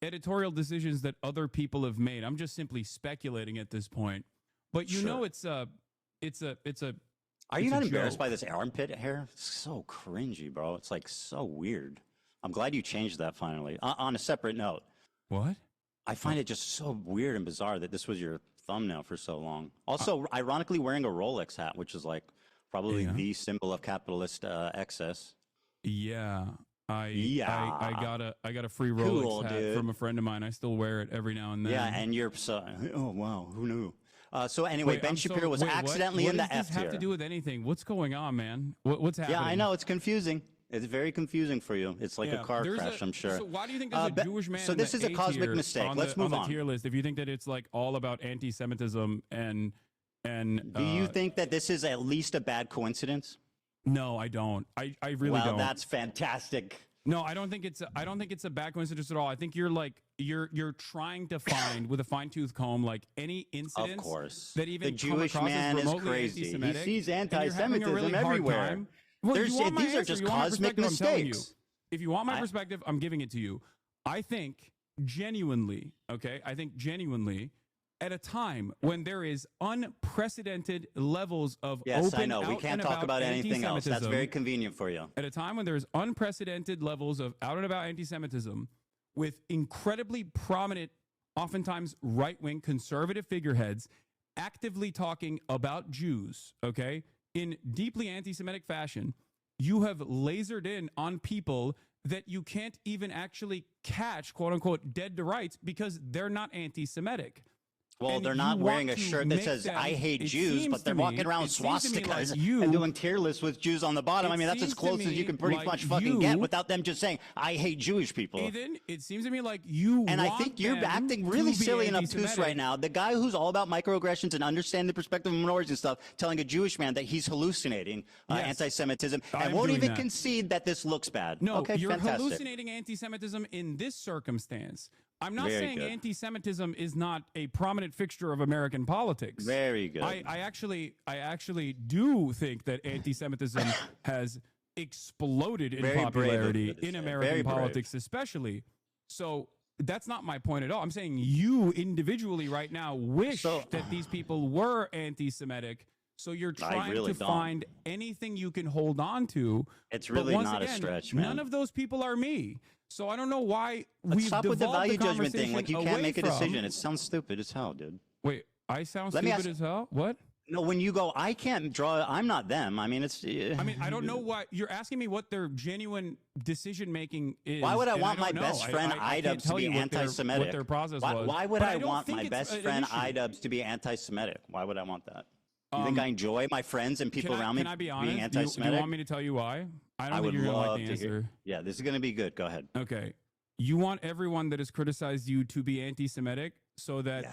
editorial decisions that other people have made. I'm just simply speculating at this point. But you know, it's It's a. Are you it's a not embarrassed joke. by this armpit hair? It's so cringy, bro. It's like so weird. I'm glad you changed that finally. On a separate note. What? I find it just so weird and bizarre that this was your thumbnail for so long. Also, ironically, wearing a Rolex hat, which is like probably the symbol of capitalist excess. Yeah. I got a free Rolex hat dude. from a friend of mine. I still wear it every now and then. Yeah, and you're so, oh wow, who knew? So anyway, Ben Shapiro was accidentally in the F tier. What does this have to do with anything? What's going on, man? What's happening? Yeah, I know, it's confusing. It's very confusing for you. It's like a car crash, I'm sure. So why do you think there's a Jewish man? So this in is the a cosmic tier mistake. Let's move on on. the tier list. If you think that it's like all about anti-Semitism and do you think that this is at least a bad coincidence? No, I don't. I really don't. Well, that's fantastic. No, I don't think it's a bad coincidence at all. I think you're trying to find with a fine-tooth comb like any incidents Of course. that even The Jewish come across man as is remotely crazy. He anti-Semitic, sees and you're having a anti-Semitism really hard everywhere. time. Well, These you want my are answer, just you want my cosmic perspective, I'm telling you. mistakes. If you want my perspective, I'm giving it to you. I think genuinely, at a time when there is unprecedented levels of Yes, open I know. We out can't and talk about anything else. That's anti-Semitism, very convenient for you. at a time when there's unprecedented levels of out and about anti-Semitism with incredibly prominent, oftentimes right-wing conservative figureheads actively talking about Jews, okay, in deeply anti-Semitic fashion, you have lasered in on people that you can't even actually catch, quote unquote, dead to rights because they're not anti-Semitic. Well, And they're you not wearing want a to shirt that make says them- "I hate it Jews," seems but they're to me- walking around it seems to me swastikas like you- and doing tier lists with Jews on the bottom. I mean, that's as seems to close as me you can pretty like much fucking you- get without them just saying "I hate Jewish people." Ethan, it seems to me like you And I want think you're them acting really to be silly and obtuse anti-Semitic. right now. The guy who's all about microaggressions and understanding the perspective of minorities and stuff, telling a Jewish man that he's hallucinating Yes. anti-Semitism I and am won't doing even that. concede that this looks bad. No, okay, you're fantastic. hallucinating anti-Semitism in this circumstance. I'm not Very saying good. anti-Semitism is not a prominent fixture of American politics. Very good. I actually do think that anti-Semitism has exploded in Very brave of you popularity to in say. American Very brave. politics, especially. So that's not my point at all. I'm saying you individually right now wish that these people were anti-Semitic. So you're trying really to don't. find anything you can hold on to. It's But really once not a again, stretch, man. None of those people are me. So I don't know why Let's we've stop with the devolved value judgment thing. conversation Like you away can't make a from- decision. It sounds stupid as hell, dude. Wait, I sound Let me stupid ask- as hell? What? No, when you go, I can't draw. I'm not them. I mean, it's. I mean, I don't know why you're asking me what their genuine decision making is. Why would I and want my don't know. best friend I can't Idubbbs to tell be you what their- anti-Semitic? What their process was. Why would But I don't want think my it's best an friend issue. Idubbbs to be anti-Semitic? Why would I want that? You think I enjoy my friends and people Can around me Can I be being honest? Do anti-Semitic? you want me to tell you why? I don't I think would you're gonna love like the to answer. hear. Yeah, this is going to be good. Go ahead. Okay. You want everyone that has criticized you to be anti-Semitic so that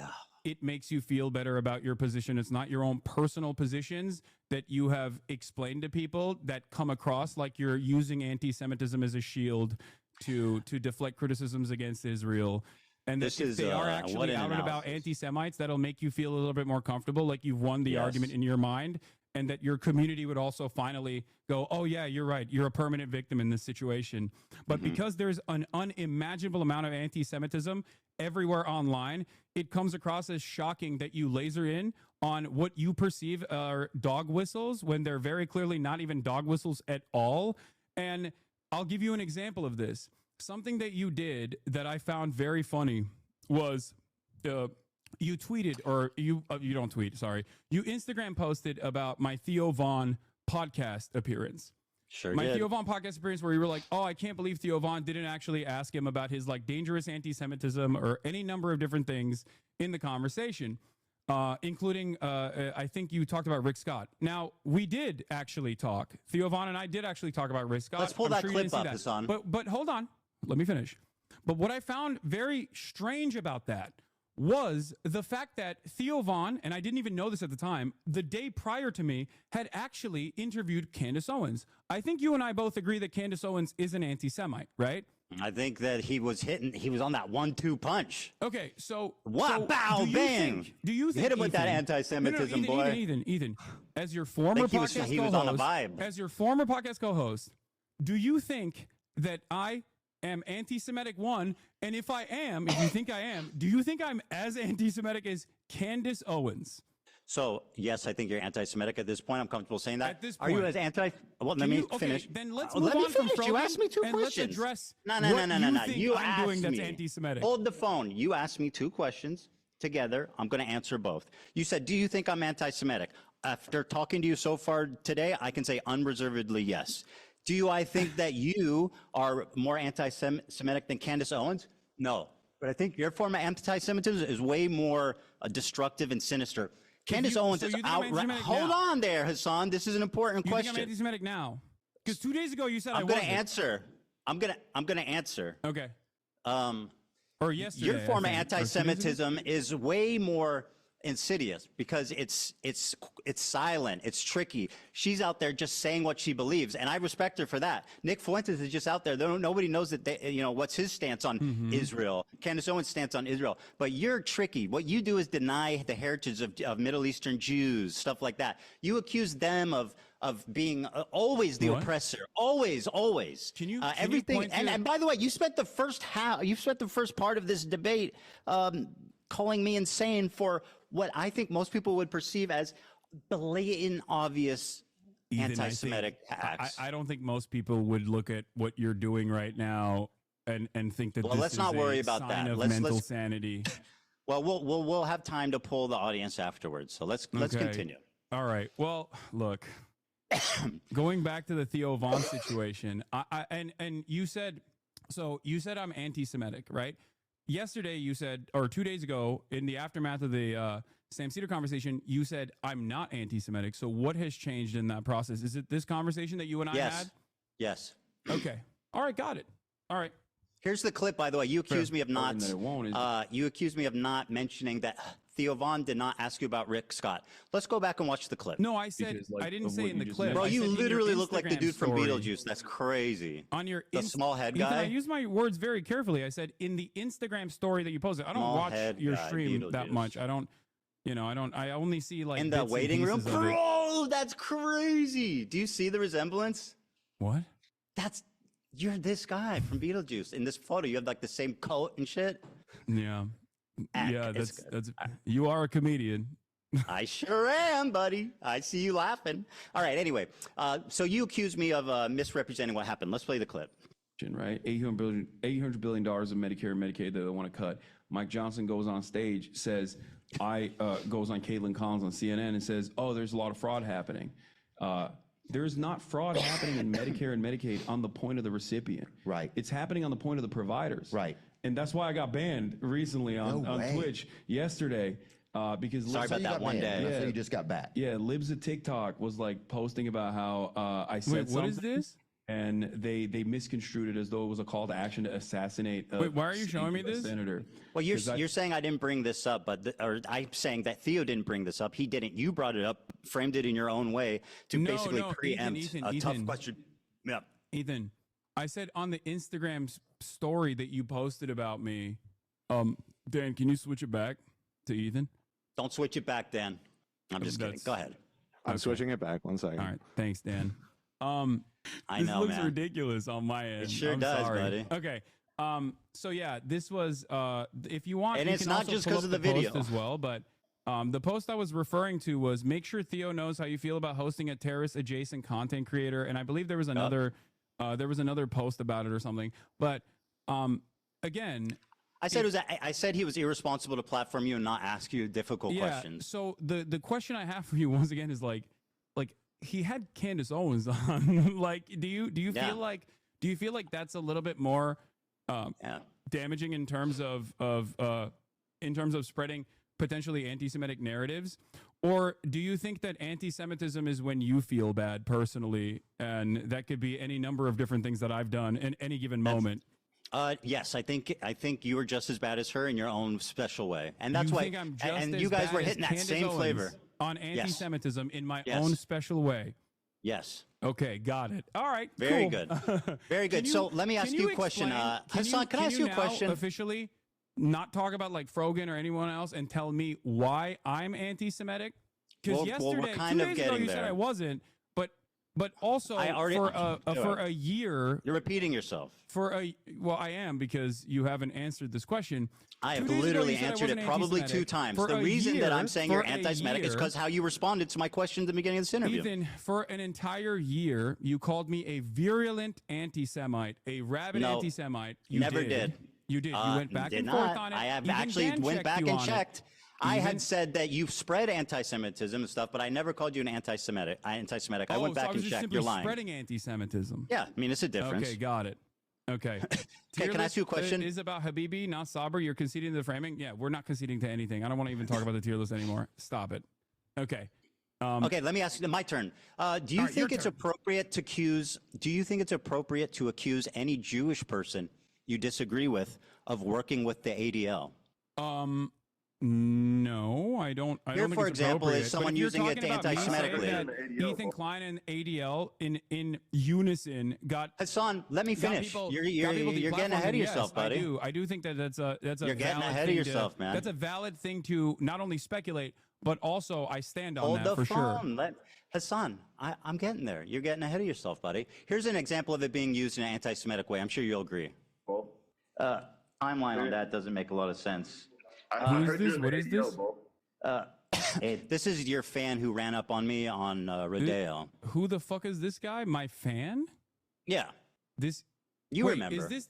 it makes you feel better about your position. It's not your own personal positions that you have explained to people that come across like you're using anti-Semitism as a shield to deflect criticisms against Israel. And that This if is, they are what actually an out and about anti-Semites, that'll make you feel a little bit more comfortable, like you've won the Yes. argument in your mind, and that your community would also finally go, oh yeah, you're right, you're a permanent victim in this situation. But because there's an unimaginable amount of anti-Semitism everywhere online, it comes across as shocking that you laser in on what you perceive are dog whistles when they're very clearly not even dog whistles at all. And I'll give you an example of this. Something that you did that I found very funny was you tweeted, or you don't tweet, sorry. You Instagram posted about my Theo Von podcast appearance. Sure My did. Theo Von podcast appearance where you were like, oh, I can't believe Theo Von didn't actually ask him about his like dangerous anti-Semitism or any number of different things in the conversation, including, I think you talked about Rick Scott. Now, we did actually talk. Theo Von and I did actually talk about Rick Scott. Let's pull I'm that sure you clip didn't see up, that. Hassan. But hold on. Let me finish. But what I found very strange about that was the fact that Theo Von, and I didn't even know this at the time, the day prior to me, had actually interviewed Candace Owens. I think you and I both agree that Candace Owens is an anti-Semite, right? I think that he was on that 1-2 punch. Okay, so Wow, so bow, do you bang. think- Do you think Hit him with that Ethan- anti-Semitism, No, boy. Ethan, as your former Think he was- podcast he was co-host, on a vibe. as your former podcast co-host, do you think that I am anti-Semitic, one, and if you think I am, do you think I'm as anti-Semitic as Candace Owens? So yes, I think you're anti-Semitic at this point. I'm comfortable saying that. At this Are you point. as anti? Well, let me finish. Then let's Let move me on from finish. You Frogan asked me two and questions. let's address No. what You think I'm asked doing that's me. anti-Semitic. Hold the phone. You asked me two questions together. I'm going to answer both. You said, "Do you think I'm anti-Semitic?" After talking to you so far today, I can say unreservedly yes. I think that you are more anti-Semitic than Candace Owens? No. But I think your form of anti-Semitism is way more destructive and sinister. Candace Owens so is you think I'm outright. anti-Semitic Hold now? on there, Hassan. This is an important You question. think I'm anti-Semitic now? Because 2 days ago you said I'm I going wasn't. to answer. I'm going to answer. Okay. Or yesterday, your form I of think, or 2 days ago? anti-Semitism is way more insidious because it's silent, it's tricky. She's out there just saying what she believes, and I respect her for that. Nick Fuentes is just out there. Nobody knows that what's his stance on Israel. Candace Owens' stance on Israel. But you're tricky. What you do is deny the heritage of Middle Eastern Jews, stuff like that. You accuse them of being always the What? oppressor, always. Can you Everything? point to- And by the way, you spent the first part of this debate calling me insane for what I think most people would perceive as blatant, obvious Ethan, anti-Semitic acts. I don't think most people would look at what you're doing right now and think that Well, this let's is not worry a about sign that. of Let's- mental let's- sanity. Well, we'll have time to pull the audience afterwards. So let's Okay. continue. All right. Well, look, going back to the Theo Vaughn situation, and you said I'm anti-Semitic, right? Yesterday you said, or 2 days ago, in the aftermath of the Sam Cedar conversation, you said I'm not anti-Semitic. So what has changed in that process? Is it this conversation that you and I had? Yes. Okay. All right. Got it. All right. Here's the clip, by the way. You accused me of not. That it won't, is You accused me of not mentioning that Theo Vaughn did not ask you about Rick Scott. Let's go back and watch the clip. No, I said I didn't say in the clip. Bro, I you said in your literally look like the Instagram dude from story. Beetlejuice. That's crazy. On your the small head Ethan, guy. I use my words very carefully. I said in the Instagram story that you posted. I don't Small watch head your guy, stream that Beetlejuice. much. I don't. I only see like In the bits and waiting room, pieces of it. bro. That's crazy. Do you see the resemblance? What? You're this guy from Beetlejuice. In this photo, you have like the same coat and shit. Yeah. Yeah, It's that's you are a comedian. I sure am, buddy. I see you laughing. All right. Anyway, so you accused me of misrepresenting what happened. Let's play the clip. Right, $800 billion of Medicare and Medicaid that they want to cut. Mike Johnson goes on stage, says, goes on Caitlin Collins on CNN and says, "Oh, there's a lot of fraud happening." There's not fraud happening in Medicare and Medicaid on the point of the recipient. Right. It's happening on the point of the providers. Right. And that's why I got banned recently on Twitch yesterday. Because Sorry about that one day. So you just got back. Yeah, Libs of TikTok was like posting about how I said Wait, what is something, this? and they misconstrued it as though it was a call to action to assassinate. Wait, why are you showing me this? Senator? Well, you're saying I didn't bring this up, or I'm saying that Theo didn't bring this up. He didn't. You brought it up, framed it in your own way to basically preempt a tough question. Yeah. Ethan, I said on the Instagram story that you posted about me, Dan, can you switch it back to Ethan? Don't switch it back, Dan. I'm just kidding. Go ahead. I'm switching it back. 1 second. All right. Thanks, Dan. I this know, looks man. ridiculous on my end. It sure I'm does, sorry. buddy. Okay. So yeah, this was if you want, And you it's can not also just pull 'cause up of the post video. as well. But the post I was referring to was make sure Theo knows how you feel about hosting a terrorist adjacent content creator. And I believe there was another post about it or something. But again, I said he was irresponsible to platform you and not ask you difficult questions. So the question I have for you once again is like he had Candace Owens on. Like, do you feel like that's a little bit more damaging in terms of spreading potentially anti-Semitic narratives? Or do you think that anti-Semitism is when you feel bad personally, and that could be any number of different things that I've done in any given moment? Yes, I think you were just as bad as her in your own special way, and that's You why. think I'm just and as you guys bad were as hitting that Candace same Owens flavor on anti-Semitism in my Yes. own special way. Yes. Okay, got it. All right, Very cool. good. Very good. Can So let me ask you a question. Hassan, can I ask you a now question? Officially, not talk about like Frogan or anyone else, and tell me why I'm anti-Semitic? Because Well, yesterday, we're kind 2 of days ago, getting you said there. I wasn't, but But also for a year, you're repeating yourself. Well, I am, because you haven't answered this question. I have literally answered it probably 2 times. The reason that I'm saying you're anti-Semitic is because how you responded to my question at the beginning of this interview. Ethan, for an entire year, you called me a virulent anti-Semite, a rabid anti-Semite. You never did. You did. You went back and forth on it. I have Even actually Dan went checked back you and on it. checked. I had said that you've spread anti-Semitism and stuff, but I never called you an anti-Semitic. I went back and checked. You're lying. Spreading anti-Semitism. Yeah, I mean, it's a difference. Okay, got it. Okay. Can I ask you a question? Is about Habibi, not Saber. You're conceding to the framing. Yeah, we're not conceding to anything. I don't want to even talk about the tier list anymore. Stop it. Okay. Okay, let me ask you. My turn. Do you think it's appropriate to accuse? Do you think it's appropriate to accuse any Jewish person you disagree with of working with the ADL? No, I don't. I Here, don't think for it's example, appropriate. is someone But if you're using it talking about me anti-Semitically. saying that Ethan Klein and ADL in unison got Hassan. Let me finish. You're getting ahead of yourself, buddy. I do think that's a You're getting valid ahead of thing yourself, man. That's a valid thing to not only speculate, but also I stand on Hold that the for sure. phone. Hassan, I'm getting there. You're getting ahead of yourself, buddy. Here's an example of it being used in an anti-Semitic way. I'm sure you'll agree. Timeline on that doesn't make a lot of sense. Who is this? What is this? This is your fan who ran up on me on Rodeo. Who the fuck is this guy? My fan? Yeah. This. You remember? Is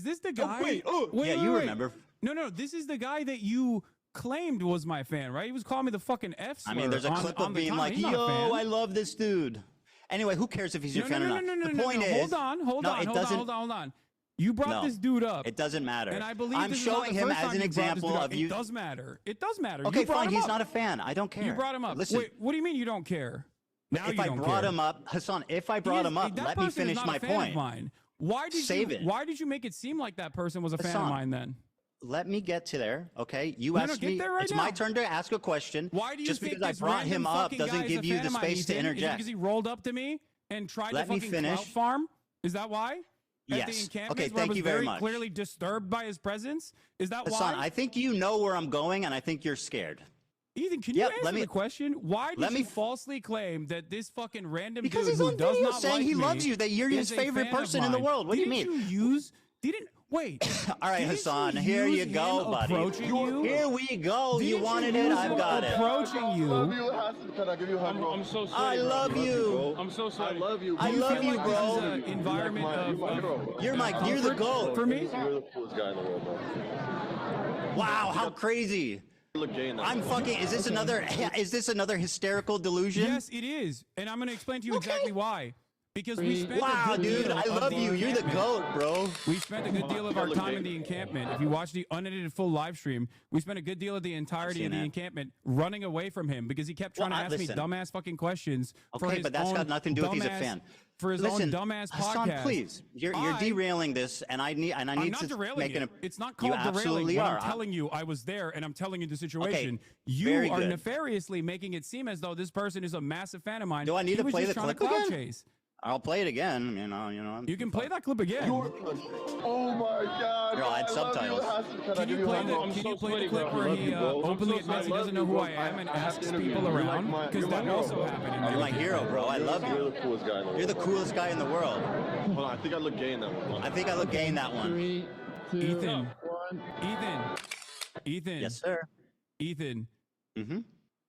this the guy? Wait, remember. No, this is the guy that you claimed was my fan, right? He was calling me the fucking F slur. I mean, there's a clip of being like, yo, I love this dude. Anyway, who cares if he's your fan or not? The point is, hold on. You brought this dude up. It doesn't matter. And I believe I'm this is not showing the him first as time an you brought this example dude up. of you. It does matter. It does matter. Okay, You brought fine. him He's up. not a fan. I don't care. You brought him up. Listen, Wait, what do you mean you don't care? Now if you I don't brought care. him up, Hassan, if I brought him up, That let me person is finish not my a fan of point. mine. Why did you make it seem like that person was a fan of Hassan, mine then? Let me get to there, okay? You No, asked get me. there right it's now. my turn to ask a question. Why do you just think because I this brought him random up fucking doesn't guy is give a you fan the of mine, space to Ethan? Is it interject. because he rolled up to me and tried Let to me fucking finish. clout farm? Is that why? At Yes. the encampments Okay, where I thank was you very very much. clearly disturbed by his presence? Is that Hassan, why? I think you know where I'm going, and I think you're scared. Ethan, can you Yep, answer the question? Why did you falsely claim that this fucking random Because dude he's who on does video not saying like he me loves you, that you're his is a favorite fan of person in the mine? world. What do you mean? Wait. All right, Hassan, here you go, buddy. Approaching you? Here we go. Didn't You wanted use it, I've him got it. approaching you. Can I give you a hug, bro? I'm so I sorry. love you. I'm so sorry. I love you. I love you, bro. This is an environment of You're the GOAT. For me? You're the coolest guy in the world, bro. Wow, how crazy. Look gay in that. I'm fucking. Is this another hysterical delusion? Yes, it is. And I'm going to explain to you exactly why. Because we spent Wow, a good dude, deal I of love the you. You're the GOAT, bro. We spent a good deal of our time in the encampment. If you watch the unedited full live stream, we spent a good deal of the entirety of the encampment running away from him because he kept trying to ask me dumbass fucking questions. For Okay, his but that's own got nothing to do with he's a dumbass- fan. For his Listen, own dumbass Hassan, podcast. please, you're derailing this, and I need I'm not to derailing make it. an. It's not You called derailing. absolutely When are. I'm telling you I was there and I'm telling you the situation. Okay, You very are good. nefariously making it seem as though this person is a massive fan of mine. Do I need He to was play just the trying to clip clout again? chase. I'll play it again. You know. You can play that clip again. Oh my God. Girl, I had I love subtitles. you, Hassan. Can you play the clip where he openly admits he doesn't know who I am and asks people around? Because that also happened. in You're my the hero, bro. I love You're you. the coolest guy in the world. You're the coolest guy in the world. Hold on, I think I look gay in that one. I think I look gay in that one. 3, 2, Ethan. 1. Ethan. Yes, sir. Ethan. Mm-hmm.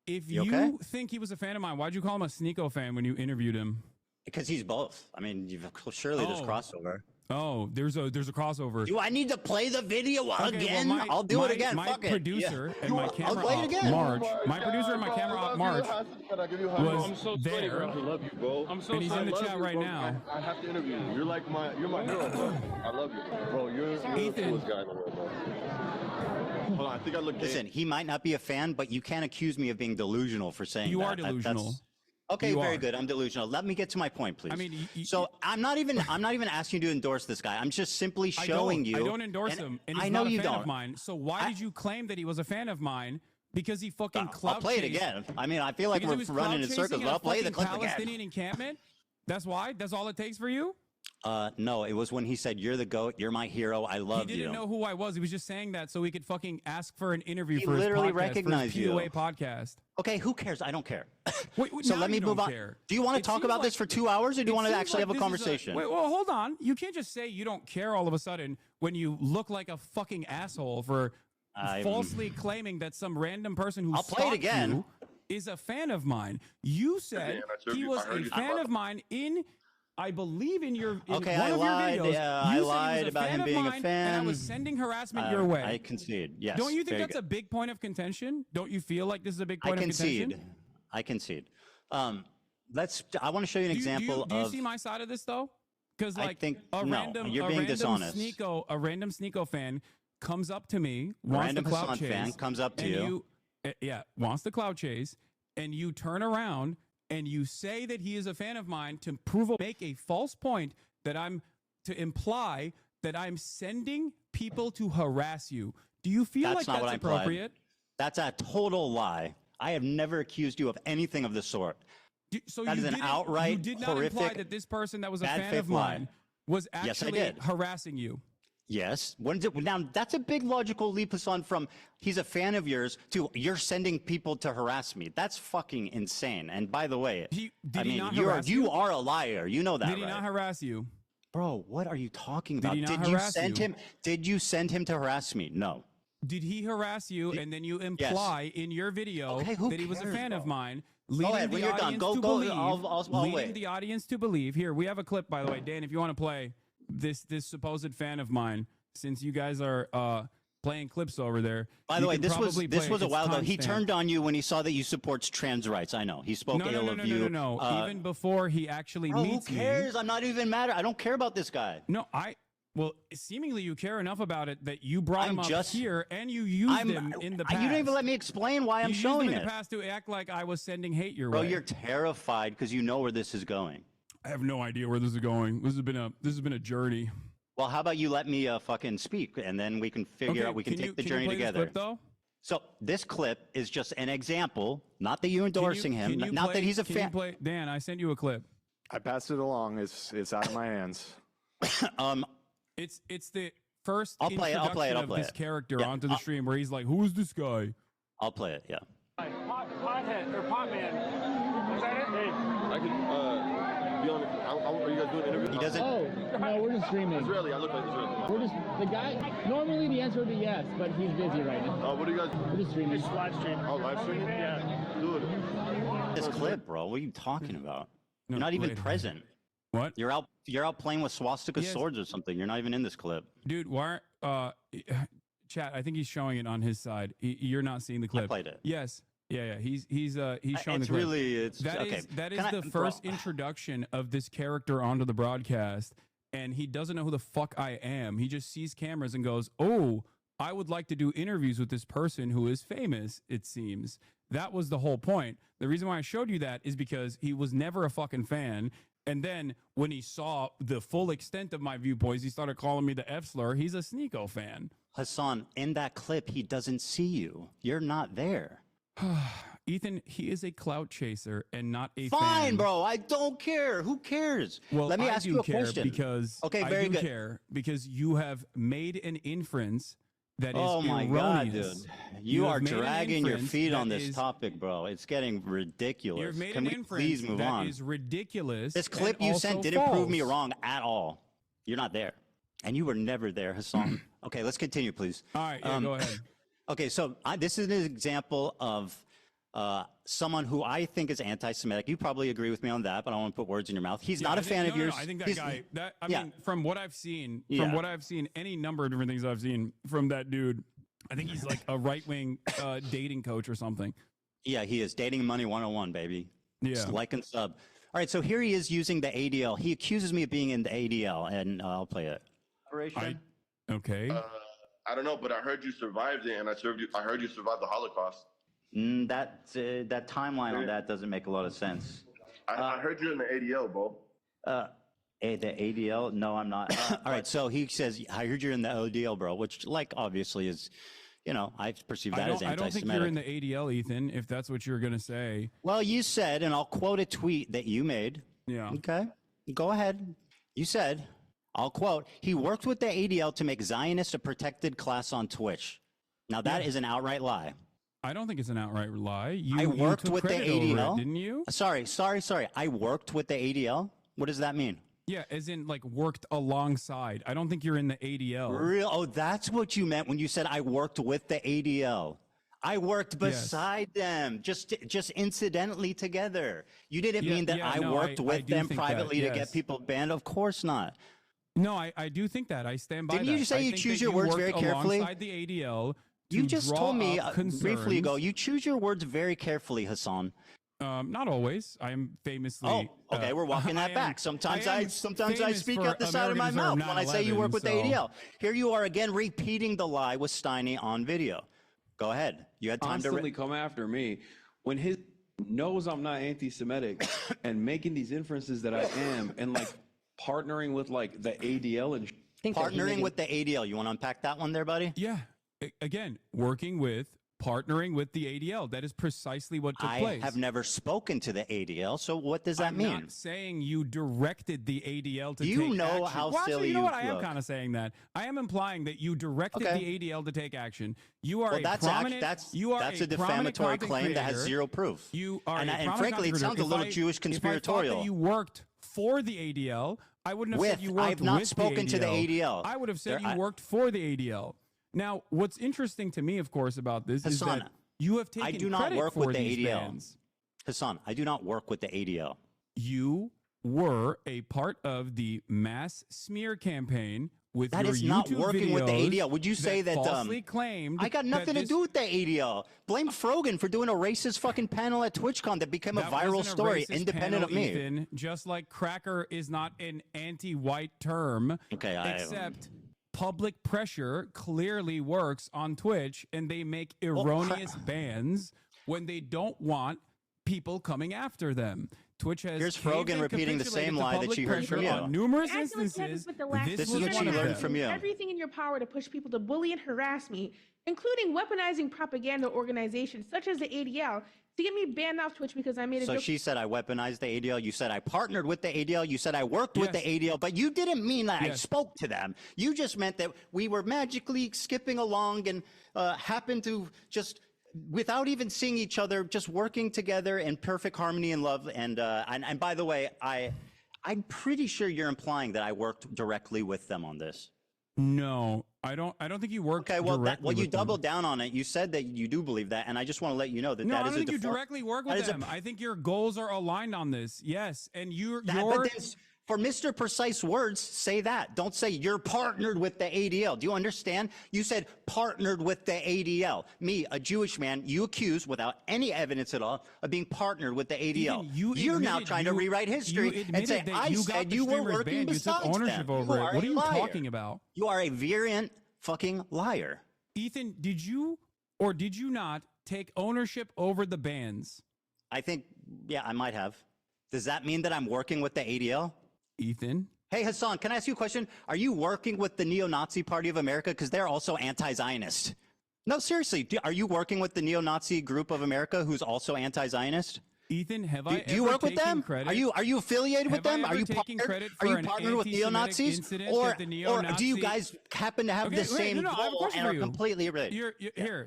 If You you okay? think he was a fan of mine, why'd you call him a Sneeko fan when you interviewed him? Because he's both. I mean, surely there's crossover. Oh, there's a crossover. Do I need to play the video Okay, again? well, I'll do it again. My Fuck producer it. and my camera I'll play it op, again. March. My producer and my camera op, March, Can I give you a hug? was I'm so there. sorry, bro. I love you, bro. I'm so And he's sorry. in the I love chat you, right bro. now. I have to interview you. You're my hero, bro. I love you, bro. You're the Ethan. coolest guy in the world, bro. Hold on, I think I look gay. Listen, he might not be a fan, but you can't accuse me of being delusional for saying You that. are delusional. Okay, You very are. good. I'm delusional. Let me get to my point, please. I mean, so I'm not even asking you to endorse this guy. I'm just simply showing you. I don't endorse him, and he's I know not a you fan don't. of mine. So why did you claim that he was a fan of mine? Because he fucking clout I'll play it chased- again. I mean, I feel like Because he we're was running in clout circles, chasing but I'll a play the fucking clip again. Palestinian encampment. That's why. That's all it takes for you. No, it was when he said, "You're the GOAT. You're my hero. I love you." He didn't know who I was. He was just saying that so he could fucking ask for an interview He for his literally podcast, recognized for his you. POA podcast. Okay, who cares? I don't care. Wait, So now let me you move don't on. care. Do you want to It talk seems about this like- for 2 hours, or do you it want to seems actually have a this is conversation? Wait, well, hold on. You can't just say you don't care all of a sudden when you look like a fucking asshole for falsely claiming that some random person who I'll play it stalked again. you is a fan of mine. You said Yeah, I heard he you- was I heard a you fan talk of mine in, I believe, in your in Okay, one I of lied. your videos. Yeah, you I said he lied was about him of being a mine, fan. and I was sending harassment your way. I concede. Yes. Don't you think very that's good. a big point of contention? Don't you feel like this is a big I point of concede. contention? I concede. I want to show you an example do you of. see my side of this though? Because I like think- a no, random, you're a being random dishonest. a random Sneeko fan comes up to me, wants Random the clout Hassan chase, fan comes up to and you. yeah, wants the clout chase, and you turn around and you say that he is a fan of mine to make a false point that to imply that I'm sending people to harass you. Do you feel That's like not that's what I implied. appropriate? That's a total lie. I have never accused you of anything of the sort. So That you is an didn't- outright, you did not horrific, imply that this person that was a bad fan faith of mine lie. was Yes, I actually did. harassing you. Yes. Now, that's a big logical leap, Hassan, from he's a fan of yours to you're sending people to harass me. That's fucking insane. And by the way, did I he mean, not you harass you? are a liar. You know that, Did he right? not harass you? Bro, what are you talking Did about? he not you harass send you? him? Did you send him to harass me? No. Did he harass you and then you imply in your video Okay, who that he was a cares, fan of bro? mine, Go leading ahead, the when you're done. audience Go. to believe, I'll leading wait. the audience to believe. Here, we have a clip, by the way, Dan, if you want to play this supposed fan of mine, since you guys are playing clips over there. By you the way, can this was probably this play was it. a while It's ago. He timestamped. turned on you when he saw that you supports trans rights. I know. He spoke ill of you. No. Even before he actually Bro, meets who me. cares? I'm not even mad. I don't care about this guy. No, well, seemingly you care enough about it that you brought him up just- here and you used him in the past. You didn't even let me explain why I'm you showing used him in it. the past to act like I was sending hate your Bro, way. you're terrified because you know where this is going. I have no idea where this is going. This has been a journey. Well, how about you let me fucking speak, and then we can figure Okay, out. We can take the journey play this together. clip, though? So this clip is just an example. Not that you're endorsing him. Not that he's a fan. Dan, I sent you a clip. I passed it along. It's out of my hands. It's the first I'll play it, I'll play it, introduction I'll of play this it. character Yeah, onto the stream where he's like, "Who is this guy?" I'll play it. Yeah. Pothead or Potman. Is that it? Hey, I can be on. Are you guys doing an interview? He doesn't. Oh, no, we're just streaming. Israeli. I look like Israeli. We're just, the guy, normally the answer would be yes, but he's busy right now. What are you guys? We're just streaming. It's live stream. Oh, live streaming? Yeah. Dude. This clip, bro. What are you talking about? You're not even wait. present. What? You're out playing with swastika Yes. swords or something. You're not even in this clip. Dude, why? Chat. I think he's showing it on his side. You're not seeing the clip. I played it. Yes. Yeah. He's showing the It's clip. really. It's That okay. is that is Can I- the bro, first introduction of this character onto the broadcast, and he doesn't know who the fuck I am. He just sees cameras and goes, "Oh, I would like to do interviews with this person who is famous." It seems that was the whole point. The reason why I showed you that is because he was never a fucking fan. And then when he saw the full extent of my viewpoints, he started calling me the F slur. He's a Sneeko fan. Hassan, in that clip, he doesn't see you. You're not there. Ethan, he is a clout chaser and not a Fine, fan. bro. I don't care. Who cares? Well, let me I ask do you a care question. because okay, I very do good. care because you have made an inference that is Oh my god, erroneous. dude! You are have made an dragging your inference feet that on this is- topic, bro. It's getting ridiculous. You've made Can an we inference please move that on? is ridiculous. This clip and you also sent didn't prove me false. wrong at all. You're not there, and you were never there, Hassan. Okay, let's continue, please. All right, yeah, go ahead. Okay, so this is an example of someone who I think is anti-Semitic. You probably agree with me on that, but I don't want to put words in your mouth. He's Yeah, not I a think- fan no, of no, yours. no, I think that He's- guy. That I Yeah. mean, from what I've seen, any number of different things I've seen from that dude. I think he's like a right-wing dating coach or something. Yeah, he is. Dating Money 101, baby. Yeah. Just like and sub. All right, so here he is using the ADL. He accuses me of being in the ADL, and I'll play it. Okay. I don't know, but I heard you survived it, and I heard you survived the Holocaust. That timeline on that doesn't make a lot of sense. I heard you in the ADL, bro. The ADL? No, I'm not. All right, so he says, I heard you're in the ODL, bro, which, like, obviously is, I perceive that as I don't think you're in anti-Semitic. the ADL, Ethan. If that's what you're gonna say. Well, you said, and I'll quote a tweet that you made. Yeah. Okay. Go ahead. You said, I'll quote, he worked with the ADL to make Zionist a protected class on Twitch. Now that is an outright lie. I don't think it's an outright lie. I worked with the ADL. Didn't you? Sorry. I worked with the ADL. What does that mean? Yeah, as in like worked alongside. I don't think you're in the ADL. Real? Oh, that's what you meant when you said I worked with the ADL. I worked beside them, just incidentally together. You didn't mean that I worked with them privately to get people banned. Of course not. No, I do think that. I stand by that. Didn't you say you choose your words very carefully? Alongside the ADL. You just told me briefly ago, you choose your words very carefully, Hassan. Not always. I am famously. Oh, okay. We're walking that back. Sometimes I speak out the side of my mouth when I say you work with the ADL. Here you are again repeating the lie with Steiny on video. Go ahead. You had time Constantly come after me when his knows I'm not anti-Semitic and making these inferences that I am and like partnering with like the ADL and partnering with the ADL. You want to unpack that one there, buddy? Yeah. Again, partnering with the ADL. That is precisely what took place. I have never spoken to the ADL, so what does that mean? I'm not saying you directed the ADL to take you know action. how Well, silly actually, you know what? you I am look. kind of saying that. I am implying that you directed the ADL to take action. You are that's a defamatory claim that has zero proof. You are and frankly, it sounds a little Jewish conspiratorial. If I thought that you worked for the ADL, I wouldn't have said you worked I've not with spoken the ADL. to the ADL. I would have said you worked for the ADL. Now, what's interesting to me, of course, about this is that you have taken I do not credit work for with the these ADL. bans. Hassan, I do not work with the ADL. You were a part of the mass smear campaign with That your is not YouTube working with the videos ADL. Would you say that falsely claimed I got nothing that to do with the ADL? Blame Frogan for doing a racist fucking panel at TwitchCon that became a That viral wasn't a story, racist independent panel, of me. Ethan, just like cracker is not an anti-white term. Okay, except public pressure clearly works on Twitch, and they make erroneous bans when they don't want people coming after them. Twitch has Here's Frogan repeating the same lie that she heard from you. On numerous Acting like instances. with the last This is what she learned from you. Everything in your power to push people to bully and harass me, including weaponizing propaganda organizations such as the ADL to get me banned off Twitch because I made a So joke. she said I weaponized the ADL. You said I partnered with the ADL. You said I worked with the ADL, but you didn't mean that I spoke to them. You just meant that we were magically skipping along and happened to just, without even seeing each other, just working together in perfect harmony and love. And by the way, I'm pretty sure you're implying that I worked directly with them on this. No, I don't think you worked directly you with them. doubled down on it. You said that you do believe that, and I just want to let you know that No, that I is don't think you deform- directly work that with is a- them. I think your goals are aligned on this. Yes, and But then for Mr. Precise words, say that. Don't say you're partnered with the ADL. Do you understand? You said partnered with the ADL. Me, a Jewish man, you accuse without any evidence at all of being partnered with the ADL. You're now trying to rewrite history and say, I said you were working besides you took ownership them. over You it. are What a are you liar. talking about? You are a virulent fucking liar. Ethan, did you or did you not take ownership over the bans? I think, yeah, I might have. Does that mean that I'm working with the ADL? Ethan? Hey, Hassan, can I ask you a question? Are you working with the Neo-Nazi Party of America? Because they're also anti-Zionist. No, seriously. Are you working with the Neo-Nazi Group of America who's also anti-Zionist? Ethan, have Do you work with them? credit? Are you affiliated with them? Are you taking credit for Are an you partnered with anti-Semitic neo-Nazis? incident Or that the neo-Nazi... do you guys happen to have the same I have a goal question and for are you. completely related?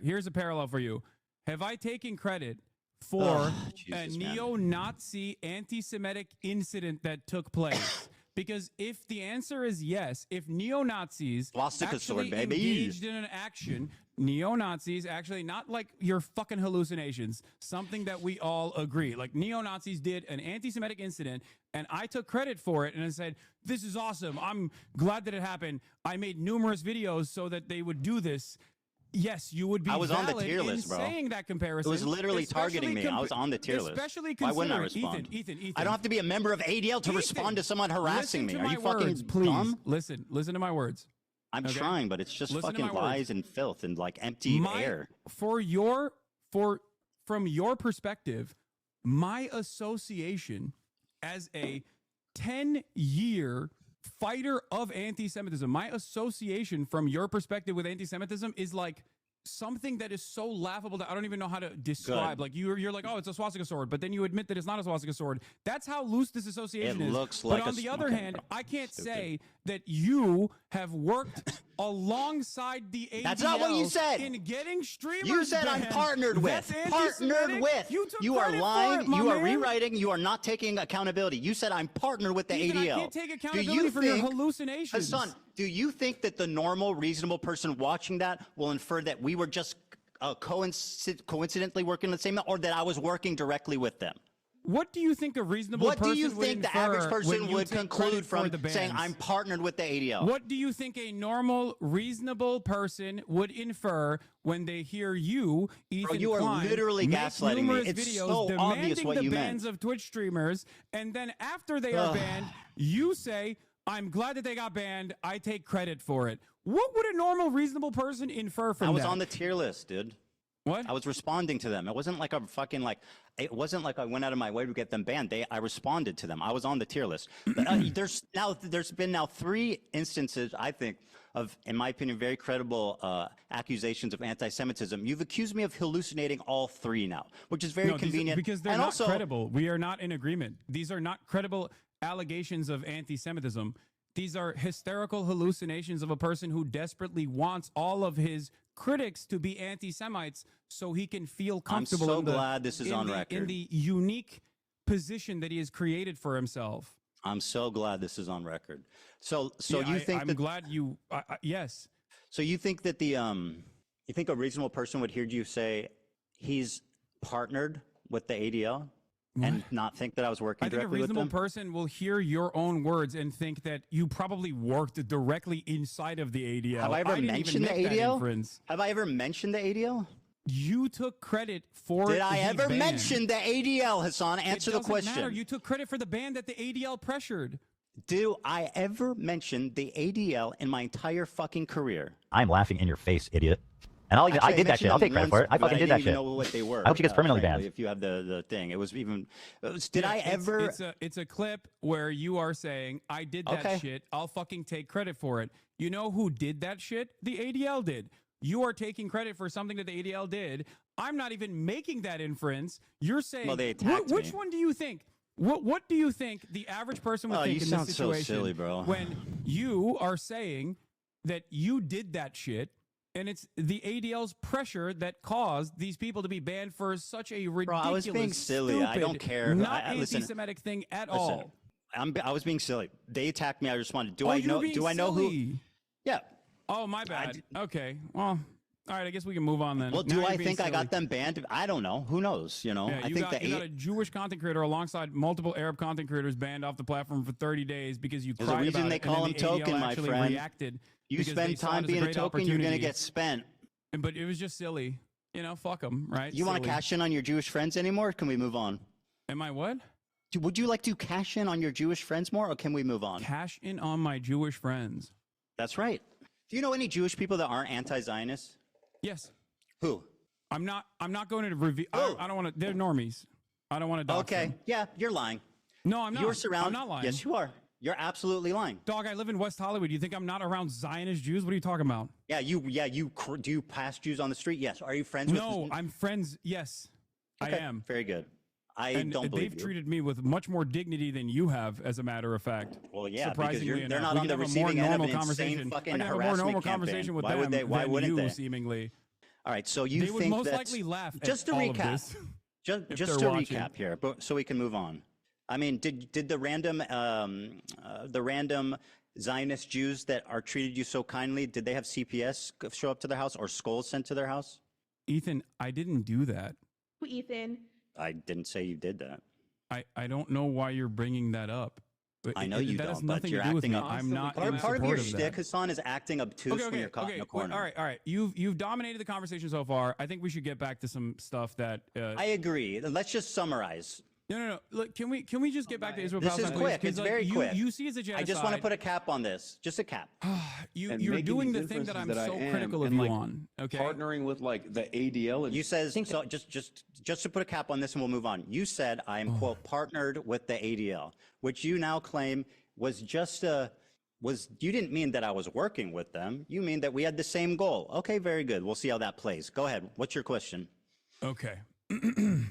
Here's a parallel for you. Have I taken credit for a Jesus, man. neo-Nazi anti-Semitic incident that took place? Because if the answer is yes, if neo-Nazis Swastika sword, actually baby. engaged in an action, neo-Nazis actually, not like your fucking hallucinations, something that we all agree, like neo-Nazis did an anti-Semitic incident and I took credit for it and I said, this is awesome. I'm glad that it happened. I made numerous videos so that they would do this. Yes, you would be. I was on the valid tier in list, bro. saying that comparison. It was literally especially targeting me. I was on the tier list. Especially Why wouldn't I considering- respond? Ethan, I don't have to be a member of ADL to respond to someone harassing me. listen to Are you my fucking words, please. dumb? Listen to my words. I'm Okay? trying, but it's just Listen to fucking my lies words. and filth and like empty air. From your perspective, my association as a 10-year fighter of anti-Semitism, my association from your perspective with anti-Semitism is like something that is so laughable that I don't even know how to describe. Good. Like you're like, oh, it's a swastika sword, but then you admit that it's not a swastika sword. That's how loose this association It is. looks but like on a the other okay, hand, bro. I can't Stupid. say that you have worked alongside the ADL. That's not what you said. In getting streamers. You said I'm banned. partnered That's with. Partnered anti-Semitic. with. You took You are credit for lying. it, my You are man. rewriting. You are not taking accountability. You said I'm partnered with the Ethan, ADL. I can't take Do accountability you for your think- hallucinations. Hassan, do you think that the normal, reasonable person watching that will infer that we were just coincidentally working the same, or that I was working directly with them? What do you think a reasonable What person do you would think the infer average when person you would take conclude credit for from the saying bans? I'm partnered with the ADL? What do you think a normal, reasonable person would infer when they hear you, Ethan you are Klein, literally make gaslighting me. numerous It's videos so demanding obvious what the you bans meant. of Twitch streamers, and then after they are Ugh. banned, you say, I'm glad that they got banned. I take credit for it. What would a normal, reasonable person infer from I was that? on the tier list, dude. What? I was responding to them. It wasn't like it wasn't like I went out of my way to get them banned. I responded to them. I was on the tier list. But, there's been 3 instances, I think, of, in my opinion, very credible accusations of anti-Semitism. You've accused me of hallucinating all 3 now, which is very No, these- convenient. because they're and not also, credible. We are not in agreement. These are not credible allegations of anti-Semitism. These are hysterical hallucinations of a person who desperately wants all of his critics to be anti-Semites so he can feel comfortable. so in the, glad this is in on the- record. In the unique position that he has created for himself. I'm so glad this is on record. So Yeah, you think I'm that? glad you. Yes. So you think that you think a reasonable person would hear you say he's partnered with the ADL and not think that I was working I think a directly with reasonable them? person will hear your own words and think that you probably worked directly inside of the ADL. Have I ever didn't even mentioned the make that ADL? inference. Have I ever mentioned the ADL? You took credit for Did I the ever ban. mention the ADL, Hassan? Answer It the doesn't question. matter. You took credit for the ban that the ADL pressured. Do I ever mention the ADL in my entire fucking career? I'm laughing in your face, idiot. And I Actually, did that shit. I'll take credit for it. I fucking did that I didn't shit. even know what they were. I hope she gets permanently frankly, banned. If you have the thing, it was even. Did I It's- ever? It's a clip where you are saying, I did that Okay. shit. I'll fucking take credit for it. You know who did that shit? The ADL did. You are taking credit for something that the ADL did. I'm not even making that inference. You're saying, Well, they attacked which me. one do you think? What do you think the average person would Oh, think you in sound this so situation silly, bro. when you are saying that you did that shit and it's the ADL's pressure that caused these people to be banned for such a ridiculous, I was being silly. I don't stupid, care. not Listen, anti-Semitic thing at listen, all. I was being silly. They attacked me. I responded. Do Oh, I you know? were being Do I know who? silly. Yeah. Oh, my bad. Okay. Well, all right. I guess we can move on then. Well, Now do you're I being think I silly. got them banned? I don't know. Who knows? You know. Yeah, I you think got, you got a Jewish content creator alongside multiple Arab content creators banned off the platform for 30 days because you There's a cried reason about they it, call and him then the ADL token, my actually friend. reacted You because they spend saw it time as a being a great token, you're gonna opportunity. get spent. But it was just silly. You know, fuck them, right? You want to Silly. cash in on your Jewish friends anymore? Or can we move on? Am I what? Would you like to cash in on your Jewish friends more, or can we move on? Cash in on my Jewish friends. That's right. Do you know any Jewish people that aren't anti-Zionist? Yes. Who? I'm not going to review. I don't want to. They're normies. I don't want to dox Okay. them. Yeah, you're lying. No, I'm not. You're surrounded. I'm not lying. Yes, you are. You're absolutely lying. Dog, I live in West Hollywood. You think I'm not around Zionist Jews? What are you talking about? Yeah, do you pass Jews on the street? Yes. Are you friends with? No, I'm friends. Yes, Okay, I am. Very good. I And don't believe they've you. treated me with much more dignity than you have, as a matter of fact. Well, yeah, because surprisingly they're enough. not We on can the have a more receiving end of normal an insane conversation. fucking I can have a more harassment normal campaign. conversation with Why them would they? Why than wouldn't you, they? seemingly. All right, so you They would think most that's- likely laugh Just at to all of recap, this just if to they're watching. recap here, but so we can move on. I mean, did the random Zionist Jews that are treated you so kindly, did they have CPS show up to their house or skulls sent to their house? Ethan, I didn't do that. Ethan. I didn't say you did that. I don't know why you're bringing that up. But I know it- you that has don't, but nothing you're to do with acting me. up. I'm not Part in of support your of that. shtick, Hassan, is acting obtuse when you're caught in a corner. All right. You've dominated the conversation so far. I think we should get back to some stuff that. I agree. Let's just summarize. No. Look, can we just get back to Israel? This is Palestine, quick. please? It's 'Cause, very like, quick. You see as a genocide. I just want to put a cap on this. Just a cap. You're doing the thing that I'm so critical of you on. Okay. Partnering with like the ADL. You says so. Just to put a cap on this, and we'll move on. You said I am quote partnered with the ADL, which you now claim was just a you didn't mean that I was working with them. You mean that we had the same goal. Okay, very good. We'll see how that plays. Go ahead. What's your question? Okay. You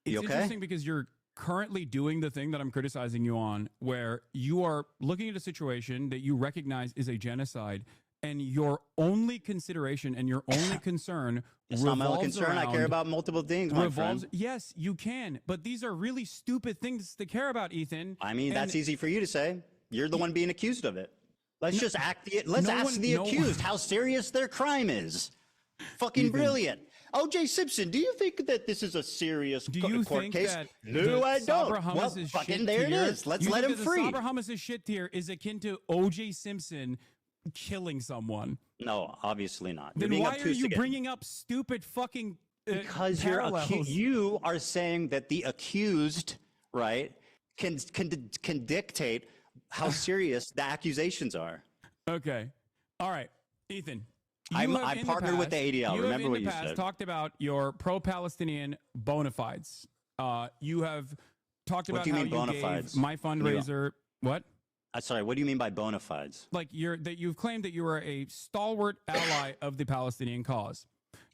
It's okay? interesting because you're currently doing the thing that I'm criticizing you on, where you are looking at a situation that you recognize is a genocide, and your only consideration and your only concern It's not my only revolves concern. I care around- about multiple things, my friend. Yes, you can, but these are really stupid things to care about, Ethan. I mean, that's And- easy for you to say. You're the one being accused of it. Let's just let's no ask one- the no- accused how serious their crime is. Fucking Ethan. brilliant. O.J. Simpson, do you think that this is a serious Do you court think case? that No, I don't. Sabra Well, Hummus's fucking shit there it tier- is. Let's you let think him that free. The Sabra Hummus's shit tier is akin to O.J. Simpson killing someone. No, obviously not. Then being why are obtuse you again. bringing up stupid fucking Because parallels? you are saying that the accused, right, can dictate how serious the accusations are. Okay. All right, Ethan. I'm you have in partnered with the ADL. You Remember have in what the you past said. talked about your pro-Palestinian bona fides. You have talked What about do you how mean you bona gave fides? my fundraiser. What? Sorry, what do you mean by bona fides? Like you've claimed that you are a stalwart ally of the Palestinian cause.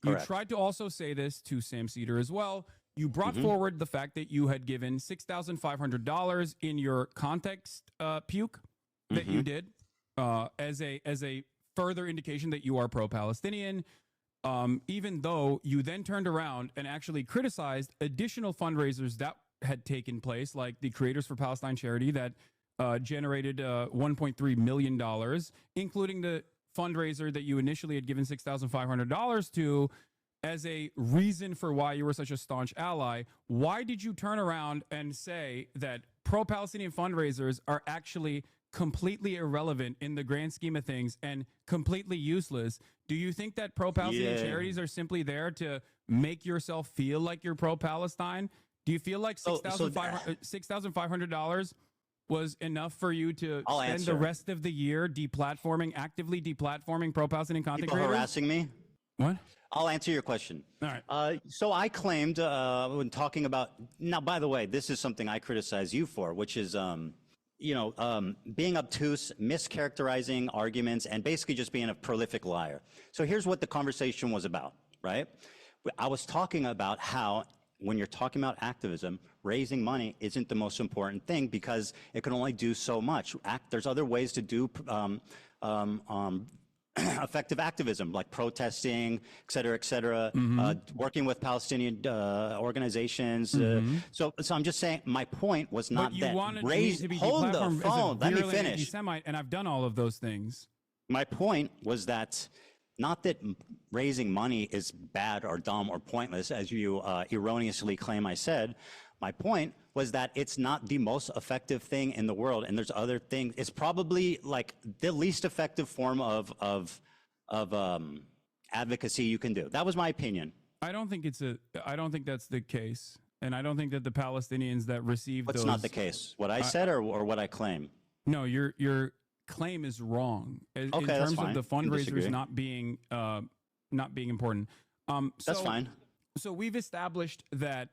You Correct. tried to also say this to Sam Cedar as well. You brought Mm-hmm. forward the fact that you had given $6,500 in your context puke that Mm-hmm. you did as a further indication that you are pro-Palestinian. Even though you then turned around and actually criticized additional fundraisers that had taken place, like the Creators for Palestine charity that generated $1.3 million, including the fundraiser that you initially had given $6,500 to as a reason for why you were such a staunch ally. Why did you turn around and say that pro-Palestinian fundraisers are actually completely irrelevant in the grand scheme of things and completely useless? Do you think that pro-Palestinian Yeah. charities are simply there to make yourself feel like you're pro-Palestine? Do you feel like $6,500 was enough for you to I'll spend answer. the rest of the year actively deplatforming pro-Palestinian content People creators? harassing me? What? I'll answer your question. All right. So I claimed when talking about, now, by the way, this is something I criticize you for, which is, being obtuse, mischaracterizing arguments, and basically just being a prolific liar. So here's what the conversation was about, right? I was talking about how when you're talking about activism, raising money isn't the most important thing because it can only do so much. There's other ways to do effective activism, like protesting, et cetera, working with Palestinian organizations. So I'm just saying, my point was not But you that wanted raise. me to be Hold the deplatformed as a phone. Let me virulent finish. anti-Semite, and I've done all of those things. My point was that not that raising money is bad or dumb or pointless, as you erroneously claim I said. My point was that it's not the most effective thing in the world, and there's other things. It's probably like the least effective form of advocacy you can do. That was my opinion. I don't think that's the case, and I don't think that the Palestinians that received What's those. not the case? What I said or what I claim? No, your claim is wrong in Okay, that's terms fine. of the I can disagree. fundraisers not being important. That's fine. So we've established that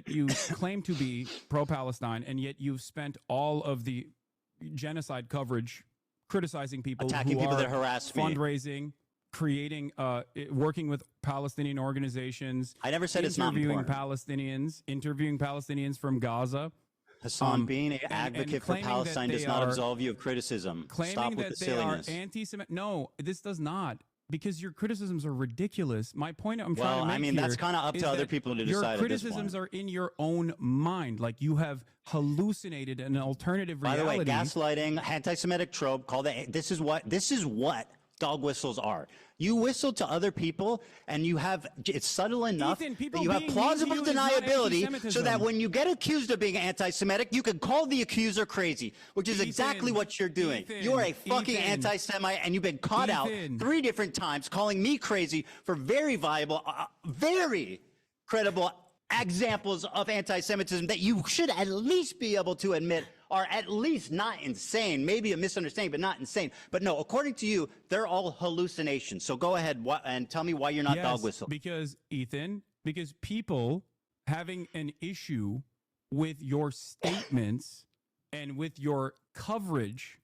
you claim to be pro-Palestine, and yet you've spent all of the genocide coverage criticizing people, Attacking who people are that harass me. fundraising, creating, working with Palestinian organizations. I never said it's not important. Interviewing Palestinians from Gaza. Hassan, being an and advocate for claiming that Palestine does they not are- absolve you of criticism. Claiming Stop with that the they silliness. are anti-Semitic. No, this does not. Because your criticisms are ridiculous. My point I'm trying to Well, make I mean, that's here kinda up is to other that people to your decide at this criticisms point. are in your own mind. Like you have hallucinated an alternative By reality. the way, gaslighting, anti-Semitic trope. This is what dog whistles are. You whistle to other people, and it's subtle enough Ethan, that people you have being plausible mean to you is not deniability, so anti-Semitism. that when you get accused of being anti-Semitic, you can call the accuser crazy, which is Ethan, exactly what you're doing. Ethan, You are a fucking Ethan. anti-Semite, and you've been caught out Ethan. 3 different times, calling me crazy for very viable, very credible examples of anti-Semitism that you should at least be able to admit are at least not insane, maybe a misunderstanding, but not insane. But no, according to you, they're all hallucinations. So go ahead and tell me why you're not dog whistle. Because people having an issue with your statements and with your coverage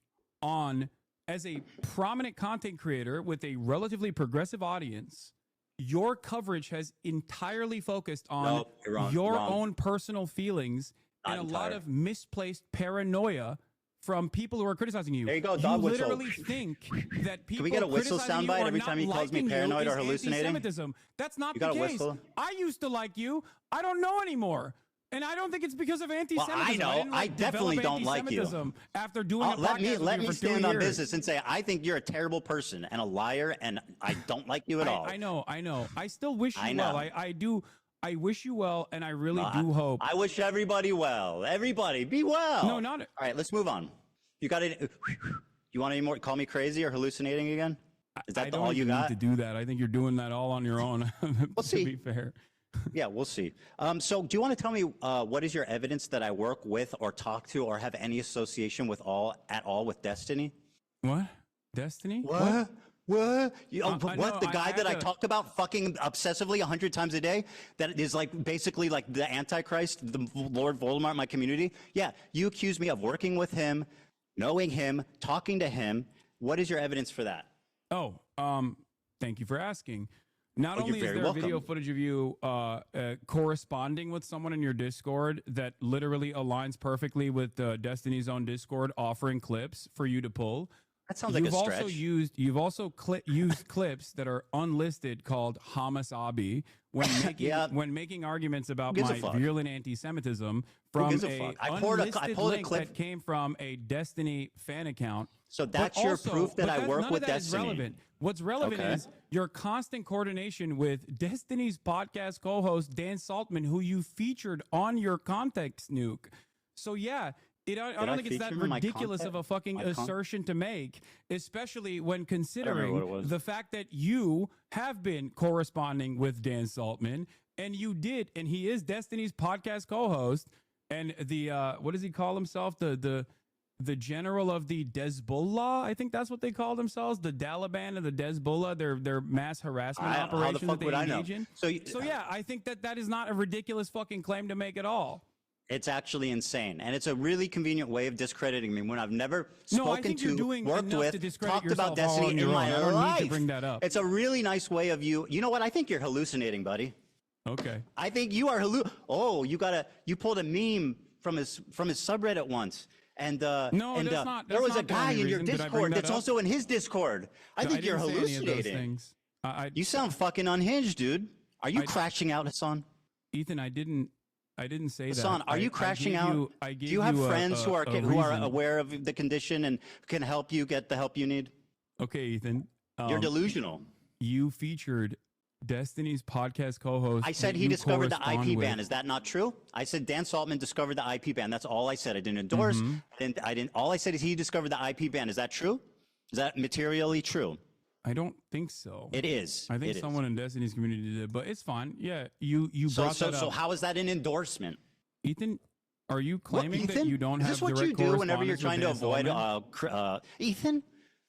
on as a prominent content creator with a relatively progressive audience. Your coverage has entirely focused on your own personal feelings and a lot of misplaced paranoia from people who are criticizing you. There you go, dog you whistle. literally think that people Can we get a whistle criticizing soundbite you or every not time he calls me liking paranoid you or is hallucinating? anti-Semitism. That's not You the got a case. whistle? I used to like you. I don't know anymore. And I don't think it's because of anti-Semitism. Well, I know. didn't, I definitely develop don't like you. anti-Semitism After doing a let podcast me with you for 2 stand on years. business and say I think you're a terrible person and a liar, and I don't like you at all. I know. I still wish you I know. well. I do. I wish you well, and I really do hope. I wish everybody well. Everybody be well. No, not. All right, let's move on. You got it. You want any more? Call me crazy or hallucinating again? Is that I don't all you even got? need to do that. I think you're doing that all on your own. We'll see. To be fair. Yeah, we'll see. So do you want to tell me what is your evidence that I work with or talk to or have any association with at all with Destiny? What? Destiny? What? What? no, The guy that I had to- talked about fucking obsessively 100 times a day that is like basically like the Antichrist, the Lord Voldemort in my community? Yeah, you accuse me of working with him, knowing him, talking to him. What is your evidence for that? Oh, thank you for asking. Not Oh, you're only is very there welcome. video footage of you corresponding with someone in your Discord that literally aligns perfectly with Destiny's own Discord, offering clips for you to pull. That sounds like a also stretch. You've also used clips that are unlisted called Hamas Abi when making arguments about gives a my fuck? virulent anti-Semitism from gives a a fuck? I pulled a link clip. that came from a Destiny fan account. So that's But your also- proof that but I work none of with that is Destiny. relevant. What's relevant Okay. is your constant coordination with Destiny's podcast co-host Dan Saltman, who you featured on your Context Nuke. So yeah, I don't think it's that feature him in my ridiculous content- of a fucking my con- assertion to make, especially when what it considering was. the fact that you have been corresponding with Dan Saltman, and you did, and he is Destiny's podcast co-host, and the what does he call himself? The general of the Hezbollah, I think that's what they call themselves, the Taliban and the Hezbollah, their mass harassment How the operations fuck that they would I know? engage in. So yeah, I think that is not a ridiculous fucking claim to make at all. It's actually insane, and it's a really convenient way of discrediting me when I've never No, I spoken think to, you're doing worked enough with, to discredit talked about yourself all Destiny on in your my own. I don't life. need to bring that up. It's a really nice way of you. You know what? I think you're hallucinating, buddy. Okay. I think you are you pulled a meme from his subreddit once. And that's not- there that's was a not the guy only in your reason. Did I bring Discord that that's up? also in his Discord. I No, think you're didn't say any of those hallucinating. things. You sound fucking unhinged, dude. Are you I- crashing out, Hassan? Ethan, I didn't say Hassan, that. are you crashing out? I gave Do you have a- friends who are a who are reason. aware of the condition and can help you get the help you need? Okay, Ethan. You're delusional. You featured Destiny's podcast co-host. I said that he you discovered the correspond IP with. ban. Is that not true? I said Dan Saltman discovered the IP ban. That's all I said. I didn't endorse. Mm-hmm. I didn't. All I said is he discovered the IP ban. Is that true? Is that materially true? I don't think so. It is. I think It is. someone in Destiny's community did, but it's fine. Yeah, you So brought that up. so how is that an endorsement? Ethan, are you claiming that Ethan? you don't Is have this what direct you do whenever you're correspondence trying to with Dan avoid? Saltman? Ethan,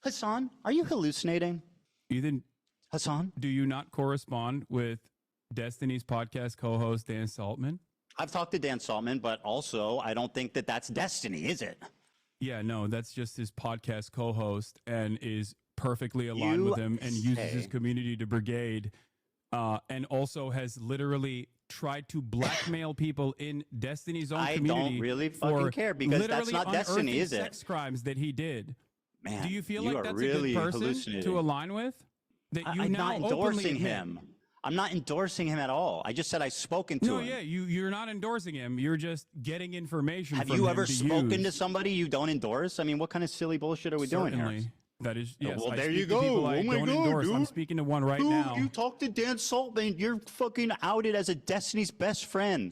Hassan, are you hallucinating? Ethan, Hassan, do you not correspond with Destiny's podcast co-host Dan Saltman? I've talked to Dan Saltman, but also I don't think that that's Destiny, is it? Yeah, no, that's just his podcast co-host and is perfectly aligned You with him and uses his say- community to brigade, and also has literally tried to blackmail people in Destiny's own I community. don't really for fucking care because that's literally not Destiny, unearthing is it? sex crimes that he did. Man, do you feel you like are that's really a good person hallucinating. to align with? That you I'm now not openly endorsing admit? him. I'm not endorsing him at all. I just said I've spoken to No, him. yeah, you're not endorsing him. You're just getting information. Have from you him ever to spoken use. to somebody you don't endorse? I mean, what kind of silly bullshit are we doing Certainly. here? That is, yes. Well, I there speak you to go. people I Oh my don't God, endorse. I'm dude. speaking to one right Dude, now. you talked to Dan Saltman. You're fucking outed as a Destiny's best friend.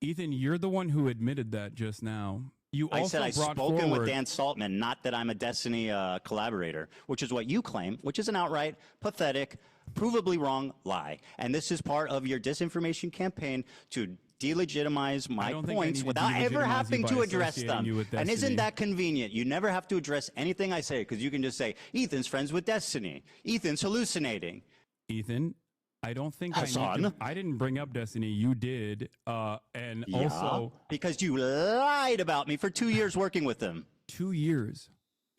Ethan, you're the one who admitted that just now. You I also said I've brought spoken forward, with Dan Saltman, not that I'm a Destiny collaborator, which is what you claim, which is an outright, pathetic, provably wrong lie. And this is part of your disinformation campaign to delegitimize my don't think I points need to without ever delegitimize having you to by address associating them. you with And isn't Destiny. that convenient? You never have to address anything I say because you can just say, Ethan's friends with Destiny. Ethan's hallucinating. Ethan, I don't think Hassan? I didn't bring up Destiny. You did. And Yeah, also, because you lied about me for 2 years working with them. 2 years.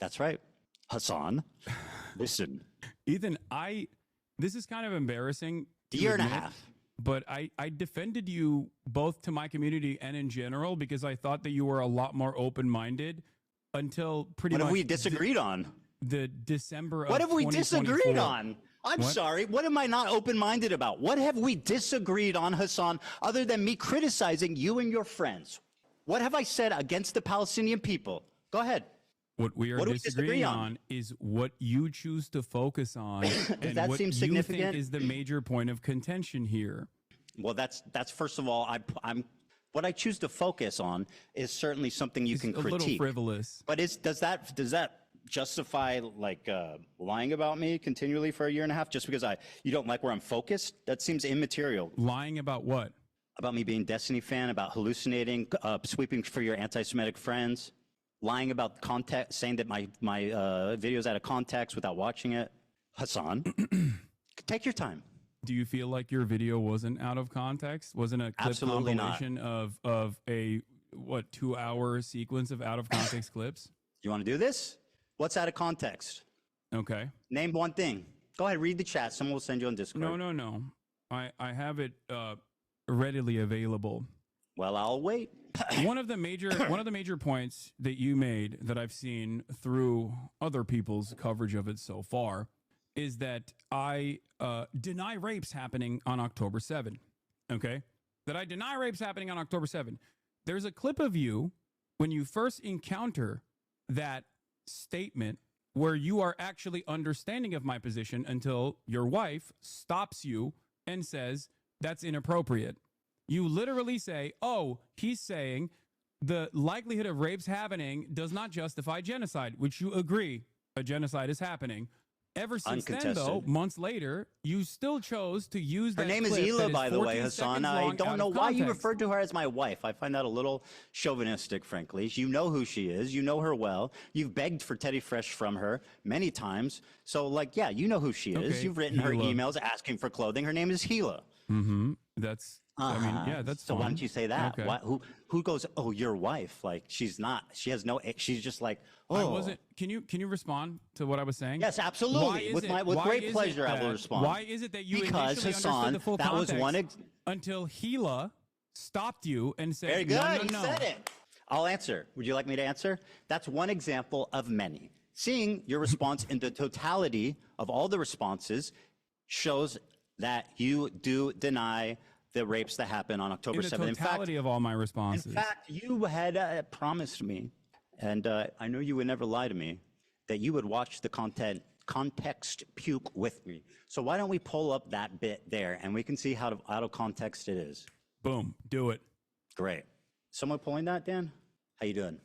That's right. Hassan, listen. Ethan, this is kind of embarrassing. Year and a half. But I defended you both to my community and in general because I thought that you were a lot more open-minded until pretty much. What have we disagreed on? The December of What have we disagreed 2024. on? I'm sorry. What am I not open-minded about? What have we disagreed on, Hassan, other than me criticizing you and your friends? What have I said against the Palestinian people? Go ahead. What we are What do we disagreeing disagree on is what you choose to focus on and that what seem you significant? think is the major point of contention here. Well, that's first of all, I'm what I choose to focus on is certainly something you can A critique. little frivolous. But does that justify like lying about me continually for a year and a half just because you don't like where I'm focused? That seems immaterial. Lying about what? About me being a Destiny fan, about hallucinating, sweeping for your anti-Semitic friends, lying about context, saying that my video's out of context without watching it. Hassan, take your time. Do you feel like your video wasn't out of context? Wasn't a clip Absolutely not. compilation of a 2-hour sequence of out of context clips? You want to do this? What's out of context? Okay. Name one thing. Go ahead, read the chat. Someone will send you on Discord. No. I have it readily available. Well, I'll wait. one of the major points that you made that I've seen through other people's coverage of it so far is that I deny rapes happening on October 7. Okay? That I deny rapes happening on October 7. There's a clip of you when you first encounter that statement where you are actually understanding of my position until your wife stops you and says, that's inappropriate. You literally say, oh, he's saying the likelihood of rapes happening does not justify genocide, which you agree a genocide is happening. Ever since then, though, months later, you still chose to use that. Her name is clip Hila, that by the way, 14 Hassan. seconds I long don't out know of why you context. referred to her as my wife. I find that a little chauvinistic, frankly. You know who she is. You know her well. You've begged for Teddy Fresh from her many times. So, like, yeah, you know who she is. Okay, You've written her Hila. emails asking for clothing. Her name is Hila. Mm-hmm. That's. I mean, yeah, that's so. fine. Why don't you say that? Okay. Why, who goes? Oh, your wife? Like she's not. She has no. She's just like. Oh, I wasn't. Can you respond to what I was saying? Yes, absolutely. With great pleasure, I will respond. Why is it that you because initially Hassan, understood the full that was context one. Until Hila stopped you and said, Very good. No. He said it. I'll answer. Would you like me to answer? That's one example of many. Seeing your response in the totality of all the responses shows that you do deny the rapes that happened on October 7th. In the totality of all my responses. In fact, you had promised me, and I know you would never lie to me, that you would watch the context puke with me. So why don't we pull up that bit there, and we can see how out of context it is. Boom. Do it. Great. Someone pulling that, Dan? How you doing?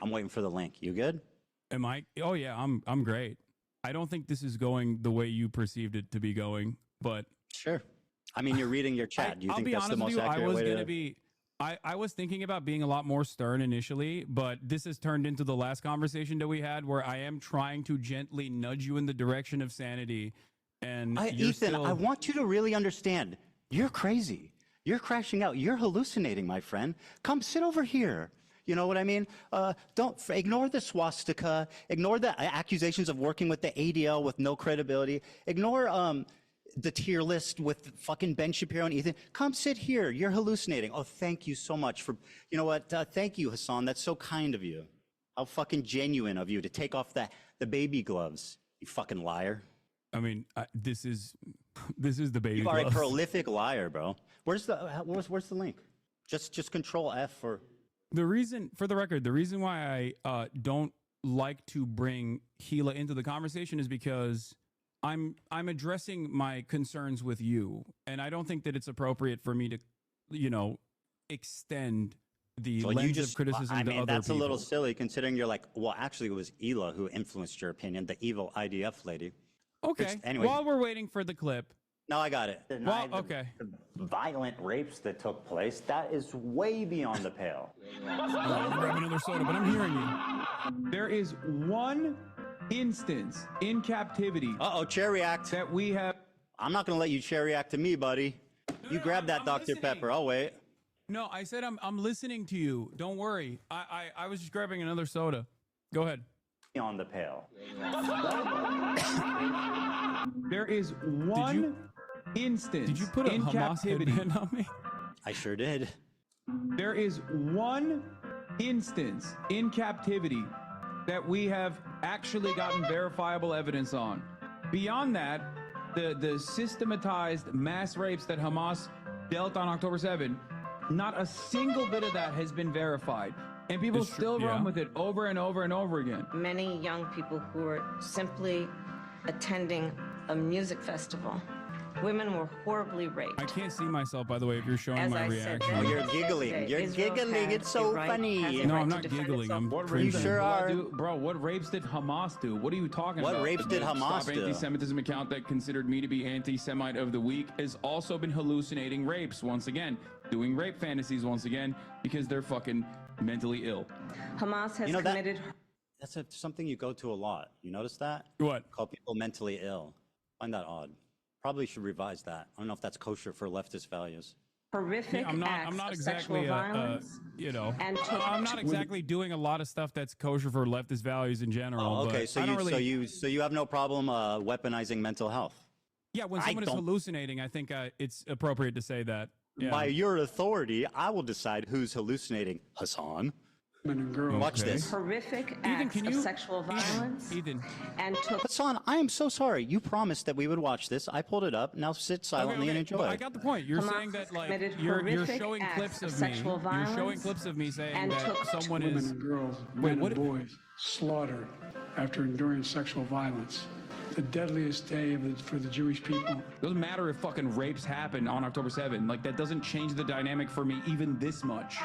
I'm waiting for the link. You good? Am I? Oh yeah, I'm great. I don't think this is going the way you perceived it to be going, but sure. I mean, you're reading your chat. Do you I'll think be that's honest the with most you. I accurate was way going to to be. I was thinking about being a lot more stern initially, but this has turned into the last conversation that we had, where I am trying to gently nudge you in the direction of sanity. And Ethan, I want you to really understand. You're crazy. You're crashing out. You're hallucinating, my friend. Come sit over here. You know what I mean? Don't ignore the swastika. Ignore the accusations of working with the ADL with no credibility. Ignore the tier list with fucking Ben Shapiro and Ethan. Come sit here. You're hallucinating. Oh, thank you so much for. You know what? Thank you, Hassan. That's so kind of you. How fucking genuine of you to take off the baby gloves. You fucking liar. I mean, this is the baby. You are gloves. a prolific liar, bro. Where's the link? Just Control F for. The reason, for the record, the reason why I don't like to bring Hila into the conversation is because I'm addressing my concerns with you, and I don't think that it's appropriate for me to, extend the lens of criticism I mean, to other that's people. a little silly considering you're like, well, actually, it was Hila who influenced your opinion, the evil IDF lady. Okay. Anyway. While we're waiting for the clip. No, I got it. Well, okay. The violent rapes that took place, that is way beyond the pale. I'll grab another soda, but I'm hearing you. There is one instance in captivity. Chair react. That we have. I'm not going to let you chair react to me, buddy. You grab that Dr. listening. Pepper. I'll wait. No, I said I'm listening to you. Don't worry. I was just grabbing another soda. Go ahead. on the pail. There is one instance Did you put a in Hamas captivity. headband on me? I sure did. There is one instance in captivity that we have actually gotten verifiable evidence on. Beyond that, the systematized mass rapes that Hamas dealt on October 7, not a single bit of that has been verified. And people still run with it over and over and over again. Many young people who were simply attending a music festival. Women were horribly raped. I can't see myself, by the way, if you're showing As my I said, reaction. Oh, you're giggling. You're Israel giggling. has It's so the right- funny. has the No, right I'm to not defend giggling. itself. I'm What cringing. rapes sure did are. Bro, what rapes did Hamas do? What are you talking What about? rapes did The Hamas Stop do? Anti-Semitism account that considered me to be anti-Semite of the week has also been hallucinating rapes once again, doing rape fantasies once again because they're fucking mentally ill. Hamas has You know that- committed That's something you go to a lot. You notice that? What? Call people mentally ill. Find that odd. Probably should revise that. I don't know if that's kosher for leftist values. horrific I'm acts not of exactly, sexual violence. I'm not exactly doing a lot of stuff that's kosher for leftist values in general. Oh, okay, but so I don't so you have no problem weaponizing mental health. Yeah, when I someone is don't- hallucinating, I think it's appropriate to say that. Yeah. By your authority, I will decide who's hallucinating. Hassan. Watch this. Horrific acts of sexual violence. Ethan. And took Hassan, I am so sorry. You promised that we would watch this. I pulled it up. Now sit silently and enjoy. But I got the point. You're Hamas saying that like committed you're horrific showing acts clips of of me. sexual You're showing violence clips of me saying and that took someone women is and girls, Wait, men what? and boys slaughtered after enduring sexual violence. The deadliest day for the Jewish people. Doesn't matter if fucking rapes happen on October 7. Like, that doesn't change the dynamic for me even this much.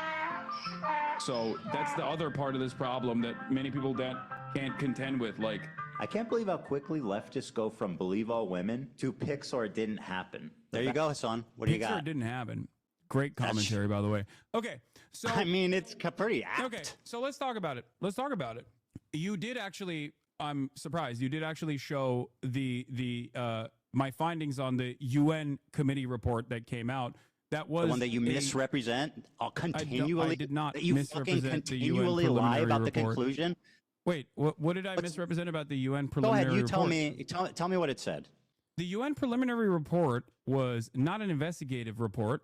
So that's the other part of this problem that many people that can't contend with. Like, I can't believe how quickly leftists go from believe all women to Pixar didn't happen. There you go, Hassan. What do you Pixar got? didn't happen. Great commentary, by the way. Okay, so I mean, it's pretty apt. Okay, so let's talk about it. You did actually. I'm surprised. You did actually show the my findings on the UN committee report that came out. That was The one that you misrepresent continually. I did not that you fucking misrepresent the UN continually lie preliminary about the report. conclusion. Wait, what did I misrepresent about the UN Go preliminary ahead. You tell report? me. Tell me what it said. The UN preliminary report was not an investigative report.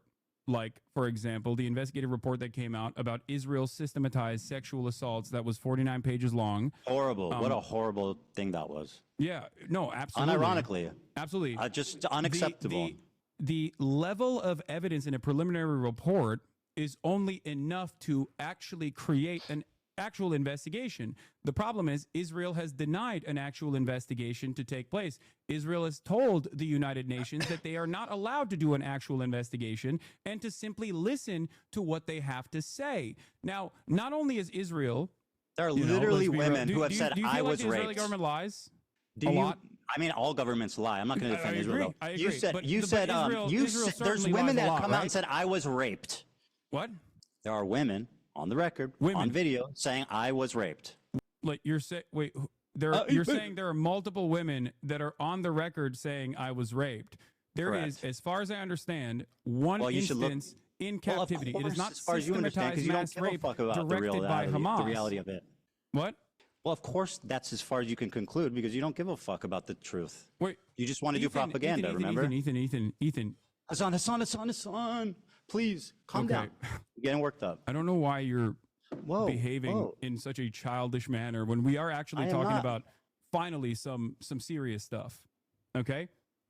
Like, for example, the investigative report that came out about Israel's systematized sexual assaults that was 49 pages long. Horrible. What a horrible thing that was. Yeah, no, absolutely. Unironically. Absolutely. Just unacceptable. The level of evidence in a preliminary report is only enough to actually create an actual investigation. The problem is Israel has denied an actual investigation to take place. Israel has told the United Nations that they are not allowed to do an actual investigation and to simply listen to what they have to say. Now, not only is Israel... There are you know, literally let's be real. women who have said, do you I feel was like the Israeli raped. government lies? Do a you? lot? I mean, all governments lie. I'm not going to defend Israel. Though. I agree. You said But Israel, Israel there's certainly women lies a that lot, come out right? and said I was raped. What? There are women on the record, on video, saying I was raped. Like you're saying, wait, you're saying there are multiple women that are on the record saying I was raped. There is, Correct. as far as I understand, one You should look- instance in Well, of captivity. It is course, not as far as you understand, systematized because you don't mass give a rape fuck about directed by Hamas. the reality of it. What? Well, of course, that's as far as you can conclude because you don't give a fuck about the truth. Wait, you just want to do propaganda. remember? Ethan. Hassan, please calm down. You're getting worked up. I don't know why you're behaving in such a childish manner when we are actually I am talking not. about finally some serious stuff. Okay.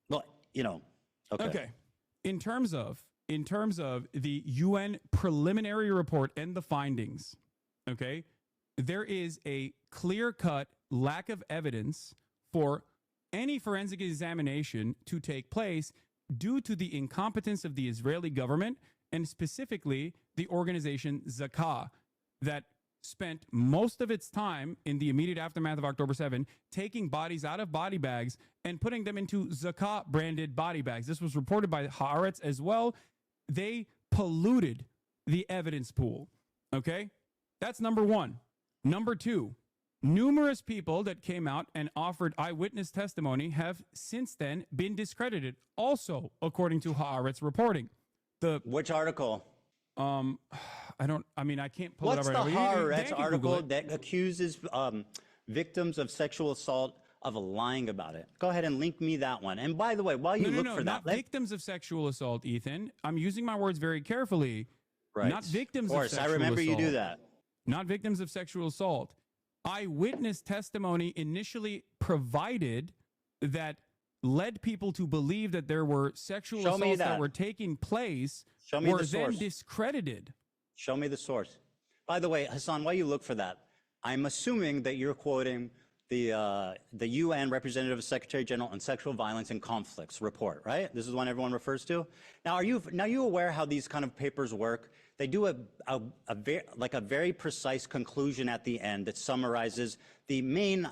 Well, you know. Okay. In terms of the UN preliminary report and the findings, okay, there is a clear-cut lack of evidence for any forensic examination to take place due to the incompetence of the Israeli government and specifically the organization Zakah that spent most of its time in the immediate aftermath of October 7 taking bodies out of body bags and putting them into Zakah branded body bags. This was reported by Haaretz as well. They polluted the evidence pool. Okay? That's number one. Number two, numerous people that came out and offered eyewitness testimony have since then been discredited. Also, according to Haaretz reporting. Which article? I can't pull What's it up right the now. Haaretz Dan can article Google it. that accuses victims of sexual assault of lying about it. Go ahead and link me that one. And by the way, while you look for that, not victims of sexual assault, Ethan. I'm using my words very carefully. Right. Not victims of sexual assault. I remember you do that. Not victims of sexual assault. Eyewitness testimony initially provided that led people to believe that there were sexual assaults that were taking place were then discredited. Show me the source. By the way, Hassan, while you look for that, I'm assuming that you're quoting the UN Representative Secretary General on Sexual Violence and Conflicts report, right? This is one everyone refers to. Now, are you aware how these kind of papers work? They do a very precise conclusion at the end that summarizes the main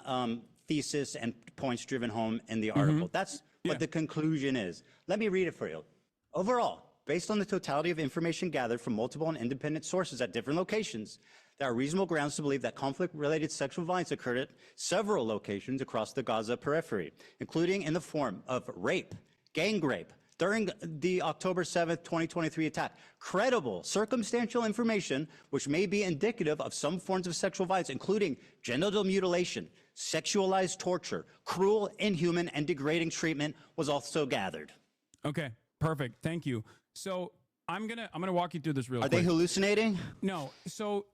thesis and points driven home in the article. That's what the conclusion is. Let me read it for you. Overall, based on the totality of information gathered from multiple and independent sources at different locations, there are reasonable grounds to believe that conflict-related sexual violence occurred at several locations across the Gaza periphery, including in the form of rape, gang rape, during the October 7th, 2023 attack. Credible, circumstantial information which may be indicative of some forms of sexual violence, including genital mutilation, sexualized torture, cruel, inhuman, and degrading treatment was also gathered. Okay, perfect. Thank you. So I'm gonna walk you through this real quick. Are they hallucinating? No. So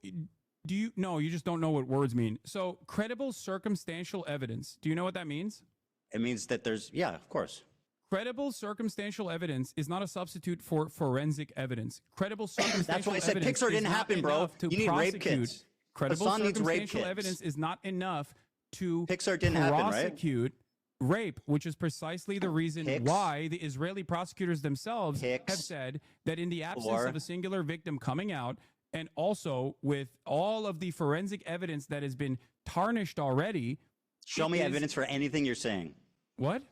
you just don't know what words mean. So credible circumstantial evidence. Do you know what that means? It means that yeah, of course. Credible circumstantial evidence is not a substitute for forensic evidence. Credible circumstantial That's why I said evidence Pixar didn't happen, bro. You need rape kits. Credible Hassan needs rape circumstantial kits. evidence is not enough to Pixar didn't happen, right? prosecute rape, which is precisely the reason why the Israeli prosecutors themselves have said that in the absence of a singular victim coming out, and also with all of the forensic evidence that has been tarnished already. Show me evidence for anything you're saying. What?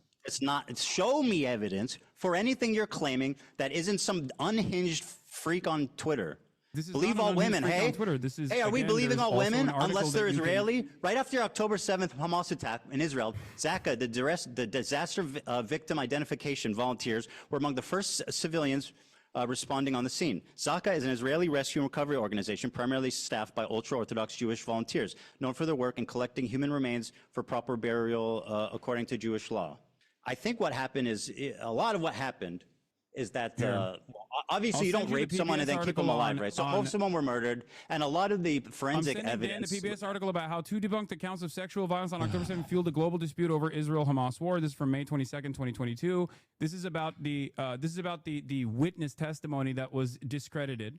Show me evidence for anything you're claiming that isn't some unhinged freak on Twitter. Believe all women, hey? This is, hey, are we again, believing all women an unless they're Israeli? Right after October 7th Hamas attack in Israel, Zaka, the disaster victim identification volunteers, were among the first civilians responding on the scene. Zaka is an Israeli rescue and recovery organization primarily staffed by ultra-Orthodox Jewish volunteers, known for their work in collecting human remains for proper burial according to Jewish law. I think what happened is, a lot of what happened is that obviously you don't rape someone and then keep them alive, right? So if someone were murdered, and a lot of the forensic evidence. The PBS article about how to debunk the counts of sexual violence on October 7th fueled a global dispute over Israel-Hamas war. This is from May 22nd, 2022. This is about the witness testimony that was discredited.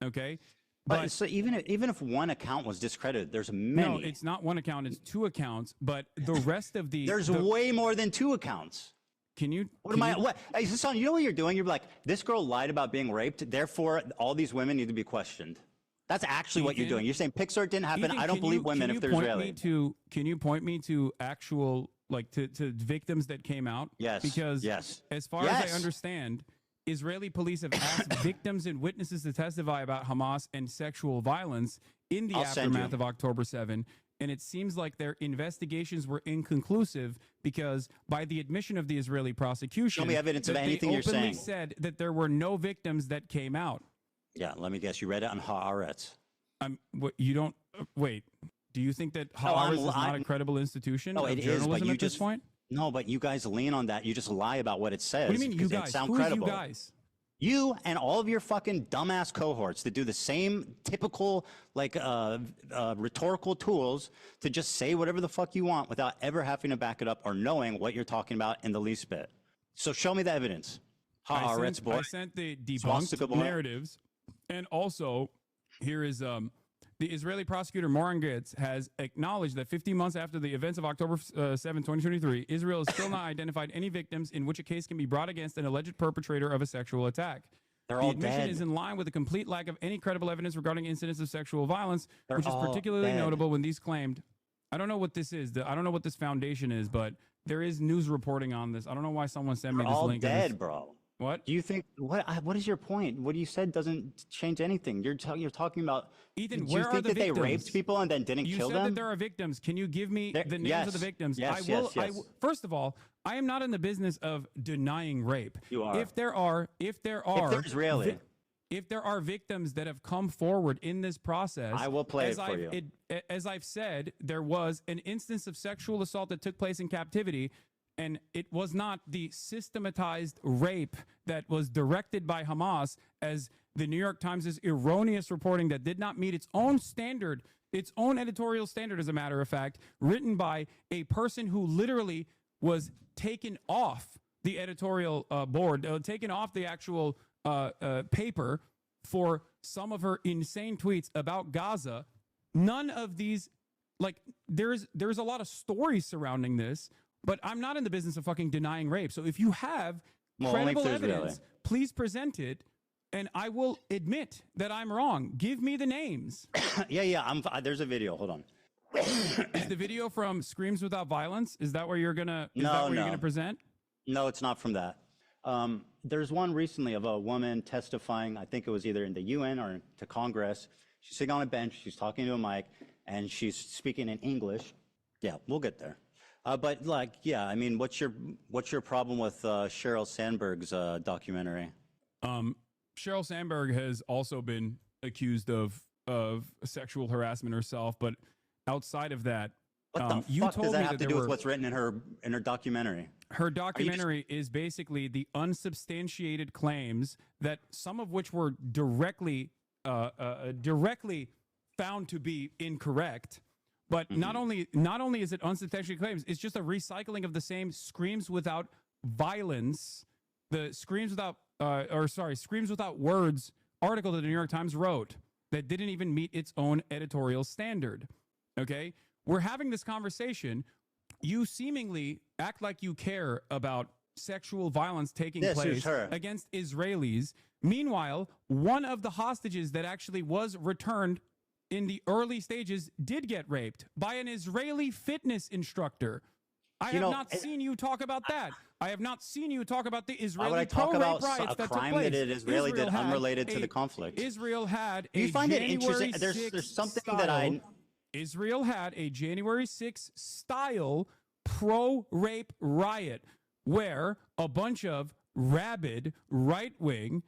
Okay. But so even if one account was discredited, there's many. No, it's not one account; it's two accounts. But the rest of there's way more than two accounts. Can you? Hey, Hassan, you know what you're doing? You're like, this girl lied about being raped, therefore all these women need to be questioned. That's actually what you're doing. You're saying Pixar didn't happen. I don't believe women if they're Israeli. Can you point me to actual to victims that came out? Yes. Because as far as I understand, Israeli police have asked victims and witnesses to testify about Hamas and sexual violence in the aftermath of October 7. And it seems like their investigations were inconclusive because by the admission of the Israeli prosecution, show me evidence of anything you're saying. They openly said that there were no victims that came out. Yeah, let me guess. You read it on Haaretz. You don't wait. Do you think that Haaretz is not a credible institution of journalism at this point? No, but you guys lean on that. You just lie about what it says. What do you mean, you guys? Who is you guys? You and all of your fucking dumbass cohorts that do the same typical rhetorical tools to just say whatever the fuck you want without ever having to back it up or knowing what you're talking about in the least bit. So show me the evidence. I sent the debunked narratives, and also here is the Israeli prosecutor Moran Gitz has acknowledged that 15 months after the events of October 7, 2023, Israel has still not identified any victims in which a case can be brought against an alleged perpetrator of a sexual attack. They're all dead. The admission is in line with the complete lack of any credible evidence regarding incidents of sexual violence, which is particularly notable when these claimed. I don't know what this is. I don't know what this foundation is, but there is news reporting on this. I don't know why someone sent me this link. They're all dead, bro. What do you think? What is your point? What you said doesn't change anything. You're talking about Ethan. Do where you are think the that victims? they raped people and then didn't kill them? You said that there are victims. Can you give me the names of the victims? Yes, I will. First of all, I am not in the business of denying rape. You are. If they're Israeli. if there are victims that have come forward in this process, I will play it for you. As I've said, there was an instance of sexual assault that took place in captivity, and it was not the systematized rape that was directed by Hamas, as the New York Times' erroneous reporting that did not meet its own standard, its own editorial standard, as a matter of fact, written by a person who literally was taken off the editorial board, taken off the actual paper for some of her insane tweets about Gaza. None of these, like, there's a lot of stories surrounding this, but I'm not in the business of fucking denying rape. So if you have credible evidence, please present it, and I will admit that I'm wrong. Give me the names. Yeah. There's a video. Hold on. Is the video from Screams Without Violence? Is that where you're gonna? You're gonna present? No, it's not from that. There's one recently of a woman testifying. I think it was either in the UN or to Congress. She's sitting on a bench. She's talking to a mic, and she's speaking in English. Yeah, we'll get there. But like, yeah, I mean, what's your problem with Sheryl Sandberg's documentary? Sheryl Sandberg has also been accused of sexual harassment herself, but outside of that, what the fuck does that have to do with what's written in her documentary? Her documentary is basically the unsubstantiated claims, that some of which were directly found to be incorrect. But not only is it unsubstantiated claims, it's just a recycling of the same Screams Without Violence, the Screams Without Words article that the New York Times wrote that didn't even meet its own editorial standard. Okay? We're having this conversation. You seemingly act like you care about sexual violence taking place against Israelis. Meanwhile, one of the hostages that actually was returned in the early stages did get raped by an Israeli fitness instructor. I have not seen you talk about that. I have not seen you talk about the Israeli Why would I talk about riots a crime that an Israeli did unrelated to the conflict? Israel had you find it interesting? There's something that I... Israel had a January 6th style pro-rape riot where a bunch of rabid right-wing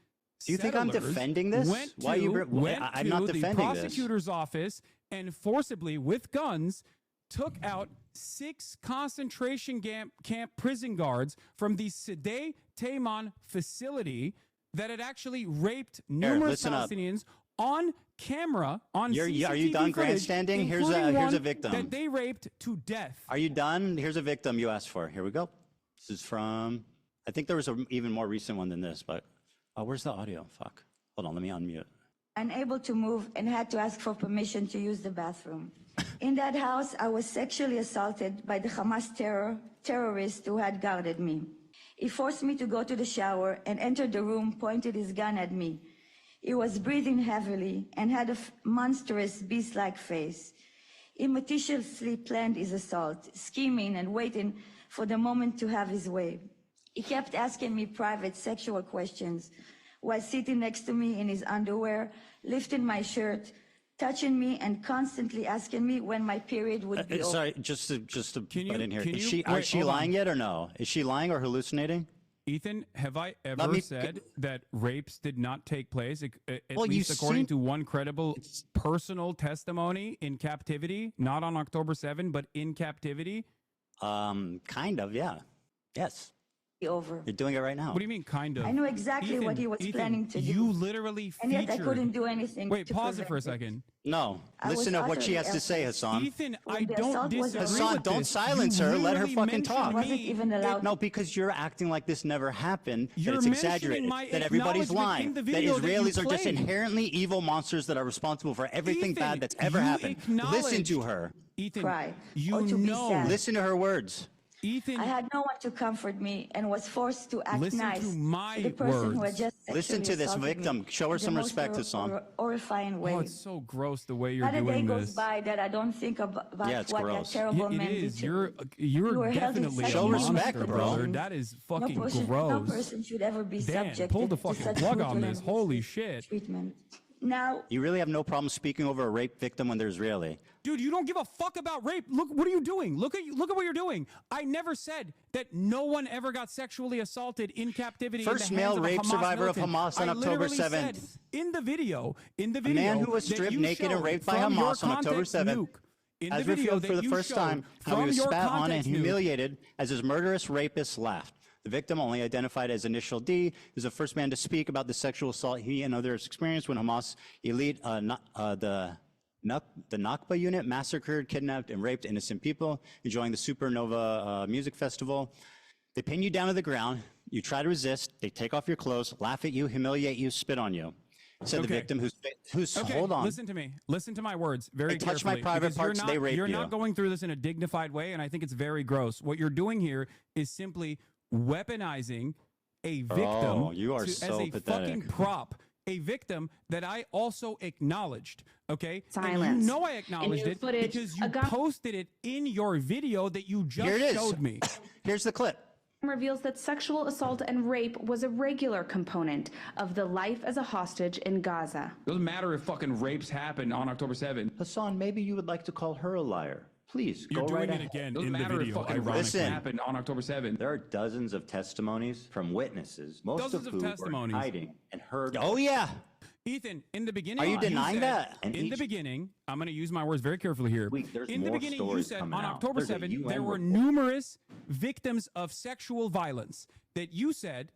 Do you think I'm defending this? Went to I'm not defending the prosecutor's office and forcibly, with guns, took out 6 concentration camp prison guards from the Sde Taman facility that had actually raped numerous Palestinians on camera, on CCTV Are you done footage, grandstanding? Here's a victim that they raped to death. Are you done? Here's a victim you asked for. Here we go. This is from, I think there was an even more recent one than this, but where's the audio? Fuck. Hold on, let me unmute. Unable to move and had to ask for permission to use the bathroom. In that house, I was sexually assaulted by the Hamas terrorist who had guarded me. He forced me to go to the shower and entered the room, pointed his gun at me. He was breathing heavily and had a monstrous beast-like face. He meticulously planned his assault, scheming and waiting for the moment to have his way. He kept asking me private sexual questions while sitting next to me in his underwear, lifting my shirt, touching me, and constantly asking me when my period would be over. Sorry, just to butt in here. Is she lying yet or no? Is she lying or hallucinating? Ethan, have I ever said that rapes did not take place, at least according to one credible personal testimony in captivity, not on October 7, but in captivity? Kind of, yeah. Yes. Over. You're doing it right now. What do you mean, kind of? I knew exactly what he was planning to do. You literally featured... And yet I couldn't do anything. Wait, pause it for a second. No. Listen to what she has to say, Hassan. Ethan, I don't disagree Hassan, don't silence her. Let her fucking talk. Wasn't even allowed. No, because you're acting like this never happened, that it's mentioning exaggerated, that everybody's lying, that Israelis are just played. inherently evil monsters that are responsible for everything bad that's ever happened. Listen to her. Ethan, Cry. you know. Listen to her words. Ethan, I had no one to comfort me and was forced to act listen nice to my the person words. who had just Listen to this victim. Show her some respect, Hassan. Horrifying way. Oh, it's so gross the way you're Not a day doing goes this. by that I don't think about what that terrible man did to me. You're definitely a monster, brother. That is fucking gross. No person should ever be Dan, subjected pull the to fucking such plug on brutal this. Holy shit. treatment. Now, You really have no problem speaking over a rape victim when they're Israeli. Dude, you don't give a fuck about rape. Look, what are you doing? Look at what you're doing. I never said that no one ever got sexually assaulted in captivity. First in the hands male of a rape Hamas survivor of militant. Hamas on I October literally said 7th. in the video, A man who was that stripped you naked and showed raped by from your Hamas on October context 7th nuke, in has the video revealed for that the you first time how from he was your spat on and context nuke. humiliated as his murderous rapist laughed. The victim, only identified as Initial D, is the first man to speak about the sexual assault he and others experienced when Hamas elite, the Nakba unit massacred, kidnapped, and raped innocent people enjoying the Supernova music festival. They pin you down to the ground. You try to resist. They take off your clothes, laugh at you, humiliate you, spit on you. Said the victim who's hold on. Listen to me. Listen to my words very They touch my carefully, private because parts, they rape You're you. not going through this in a dignified way, and I think it's very gross. What you're doing here is simply weaponizing a victim Oh, you are as so a pathetic. fucking prop. A victim that I also acknowledged, okay? Silence. And you know I acknowledged new it footage, because you a gun- posted it in your video that you Here it just is. showed me. Here's the clip. Reveals that sexual assault and rape was a regular component of the life as a hostage in Gaza. Doesn't matter if fucking rapes happened on October 7th. Hassan, maybe you would like to call her a liar. Please, You're go doing right it ahead. again Doesn't in the matter if video, fucking rapes Listen, happened on October 7th. There are dozens of testimonies from witnesses, most Dozens of of who testimonies. were hiding and heard. Oh, yeah. Ethan, in the beginning, Are you denying said- that? And In the each- beginning, I'm going to use my words very carefully here. there's In the more beginning, you stories said on coming out. October There's a 7th, UN there were report. numerous victims of sexual violence that you said,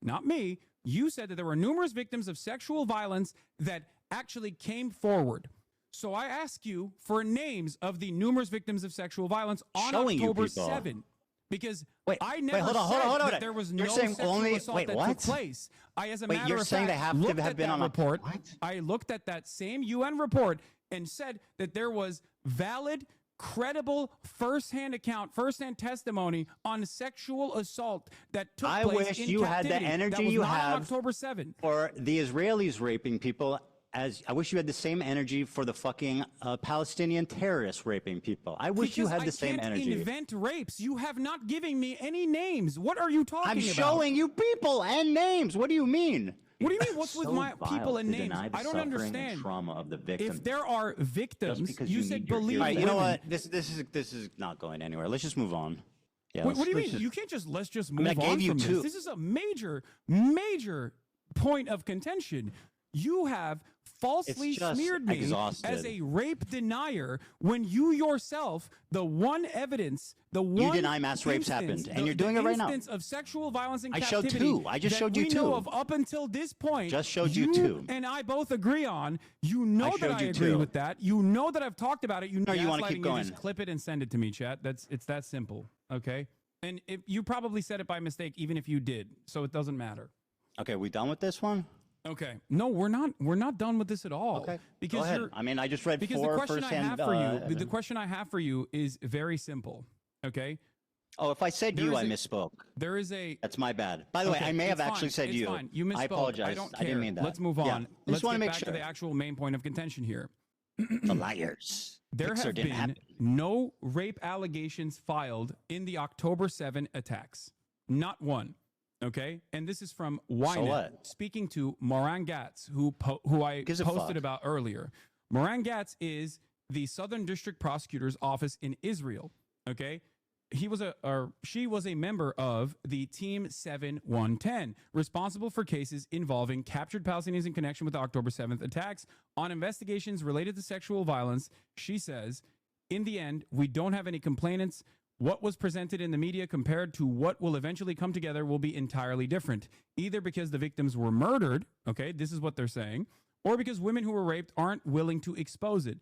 not me, you said that there were numerous victims of sexual violence that actually came forward. So I ask you for names of the numerous victims of sexual violence on Showing you October people. 7th. Because Wait, I never hold on, said hold on. that there was You're no saying sexual only- assault wait, that what? took place. I, as a Wait, matter you're of saying fact, they have to looked have at been that on a- report. What? I looked at that same UN report and said that there was valid, credible, firsthand testimony on sexual assault that took I place wish in you had the captivity. That energy was you not on have October 7th. for the Israelis raping people. As I wish you had the same energy for the fucking Palestinian terrorists raping people. I wish you Because had the same I can't energy. invent rapes. You have not given me any names. What are you talking I'm about? showing you people and names. What do you mean? What do you mean? What's with So my vile people and to names? deny the I don't suffering and understand. trauma of the victim. If there are victims, because you you said need your believe All right, you know women. what? This is not going anywhere. Let's just move on. Yeah. What do you let's mean? just- You can't just let's just I mean, move I on gave you from two. this. This is a major point of contention. You have falsely It's just smeared me exhausted. as a rape denier when you yourself, the one evidence, the one deny mass rapes instance- happened, and you're doing it right now. instance of sexual violence in I showed captivity two. I just that showed you we know two. of up until this point. Just showed you two. And I both agree on. You know that showed I you agree two. with that. You know that I've talked about it. You know you wanna keep gaslighting me, going. Just clip it and send it to me, chat. It's that simple. Okay. And if you probably said it by mistake, even if you did, so it doesn't matter. Okay, we done with this one? Okay. No, we're not. We're not done with this at all. Okay. Because Go ahead. you're. I mean, I just read Because four the question I firsthand. have for you, the question I have for you is very simple. Okay. Oh, if I said There you, is I a- misspoke. There is a. That's my bad. By the way, Okay, I may have it's actually fine. said It's you. fine. You misspoke. I apologize. I don't care. I didn't mean that. Let's move Yeah. on. I just Let's want to get make back sure. to the actual main point of contention here. The liars. There Pixar have didn't been happen. no rape allegations filed in the October 7 attacks. Not one. Okay, and this is from Ynet, what? speaking to Moran Gatz, who I Gives a posted fuck. about earlier. Moran Gatz is the Southern District Prosecutor's Office in Israel. Okay, she was a member of the Team 7110, responsible for cases involving captured Palestinians in connection with the October 7th attacks. On investigations related to sexual violence, she says, in the end, we don't have any complainants. What was presented in the media compared to what will eventually come together will be entirely different, either because the victims were murdered, okay, this is what they're saying, or because women who were raped aren't willing to expose it.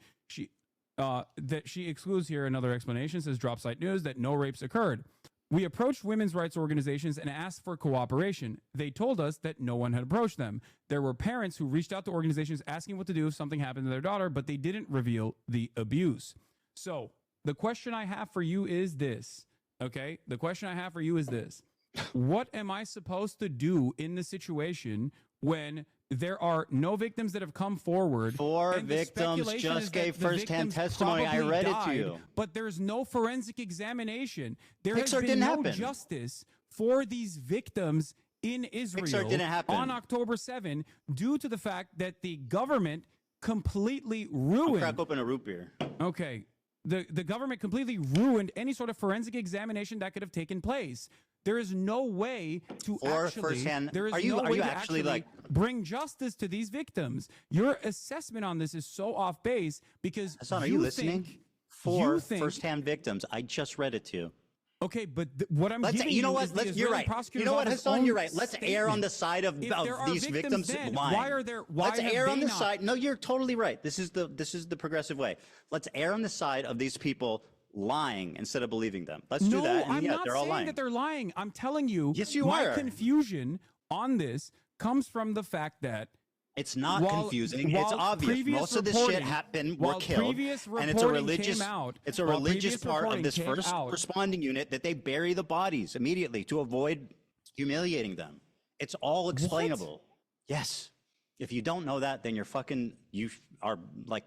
That she excludes here another explanation, says Dropsite News, that no rapes occurred. We approached women's rights organizations and asked for cooperation. They told us that no one had approached them. There were parents who reached out to organizations asking what to do if something happened to their daughter, but they didn't reveal the abuse. So the question I have for you is this, okay? The question I have for you is this. What am I supposed to do in the situation when there are no victims that have come forward? Four and the victims speculation just is gave that the firsthand victims testimony. I probably read it to died, you. But there's no forensic examination. There Pixar has been didn't no happen. justice for these victims in Israel didn't happen. on October 7 due to the fact that the government completely ruined. Crack open a root beer. Okay. The government completely ruined any sort of forensic examination that could have taken place. There is no way to Or actually, firsthand- there is are you- no are way you to actually, like- bring justice to these victims. Your assessment on this is so off base because Hassan, are you listening? think- Four you think- first-hand victims. I just read it to you. Okay, but what I'm Let's, giving you know is what? the Let's, you're Israeli right. prosecutor's You know what, office Hassan? You're own right. Let's err on the side of If there are these victims then lying. why are there? Why Let's have err on they the not? side. No, you're totally right. This is the progressive way. Let's err on the side of these people lying instead of believing them. Let's do that. And I'm yeah, not they're all saying lying. that they're lying. I'm telling you. Yes, you my are. confusion on this comes from the fact that It's not confusing. It's while obvious. previous Most of this reporting- shit happened, were while killed, previous and it's a reporting religious. came out- It's a while religious previous part of reporting this came first out- responding unit that they bury the bodies immediately to avoid humiliating them. It's all explainable. Yes. If you don't know that, then you are like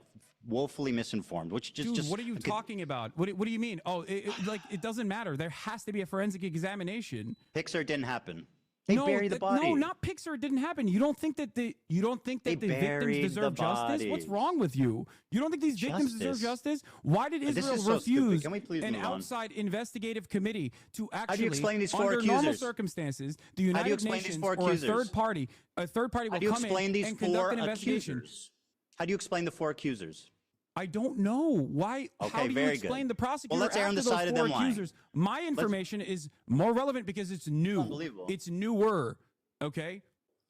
woefully misinformed. Which Dude, just what are you talking about? What do you mean? Oh, it doesn't matter. There has to be a forensic examination. Pixar didn't happen. They bury the body. No, not Pixar. It didn't happen. You don't think that the victims buried deserve the justice? What's bodies. wrong with you? You don't think these victims deserve Justice. justice? Why did This Israel is so stupid. refuse Can we please an move on? outside investigative committee to do you actually, explain these four under normal accusers? circumstances, the How do you United explain these Nations four or a accusers? third party How will do you come explain in these and conduct four an investigation? accusers? How do you explain the four accusers? I don't know why. Okay, how do you very explain good. the prosecutor Well, let's err on after the those side of four them lying. accusers? My information is more relevant because it's new. Unbelievable. It's newer. Okay.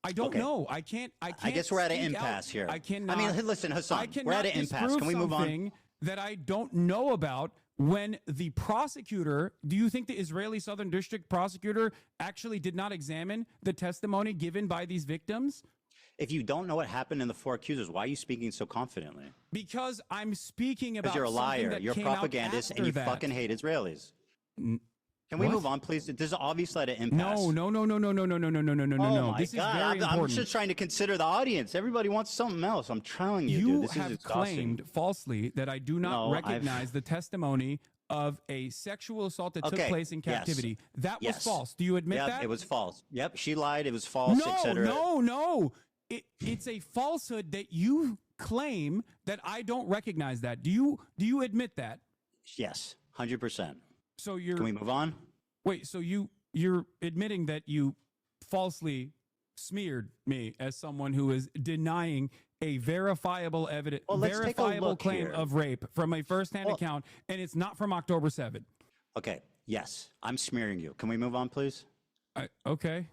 I don't Okay. know. I can't. I guess we're at an speak out. impasse here. I cannot. I mean, listen, Hassan, I cannot we're at an impasse. disprove Can we move on? something that I don't know about when the prosecutor. Do you think the Israeli Southern District prosecutor actually did not examine the testimony given by these victims? If you don't know what happened in the four accusers, why are you speaking so confidently? Because I'm speaking about Because you're a something liar. that You're a came out propagandist, and after you that. fucking hate Israelis. Can we What? move on, please? This is obviously at an impasse. No. Oh my This is God. very I'm important. just trying to consider the audience. Everybody wants something else. I'm telling you, dude. You This have is exhausting. claimed falsely that I do not No, recognize the testimony of a sexual assault that took Okay, place in yes. captivity. That was Yes. false. Do you admit Yep, that? it was false. Yep, she lied. It was false, etc. No. It's a falsehood that you claim that I don't recognize that. Do you admit that? Yes, 100%. So you're. Can we move on? Wait. So you're admitting that you falsely smeared me as someone who is denying a verifiable evidence, Well, let's take a verifiable look claim here. of rape from a first-hand account, and it's not from October 7th. Okay. Yes, I'm smearing you. Can we move on, please? Okay.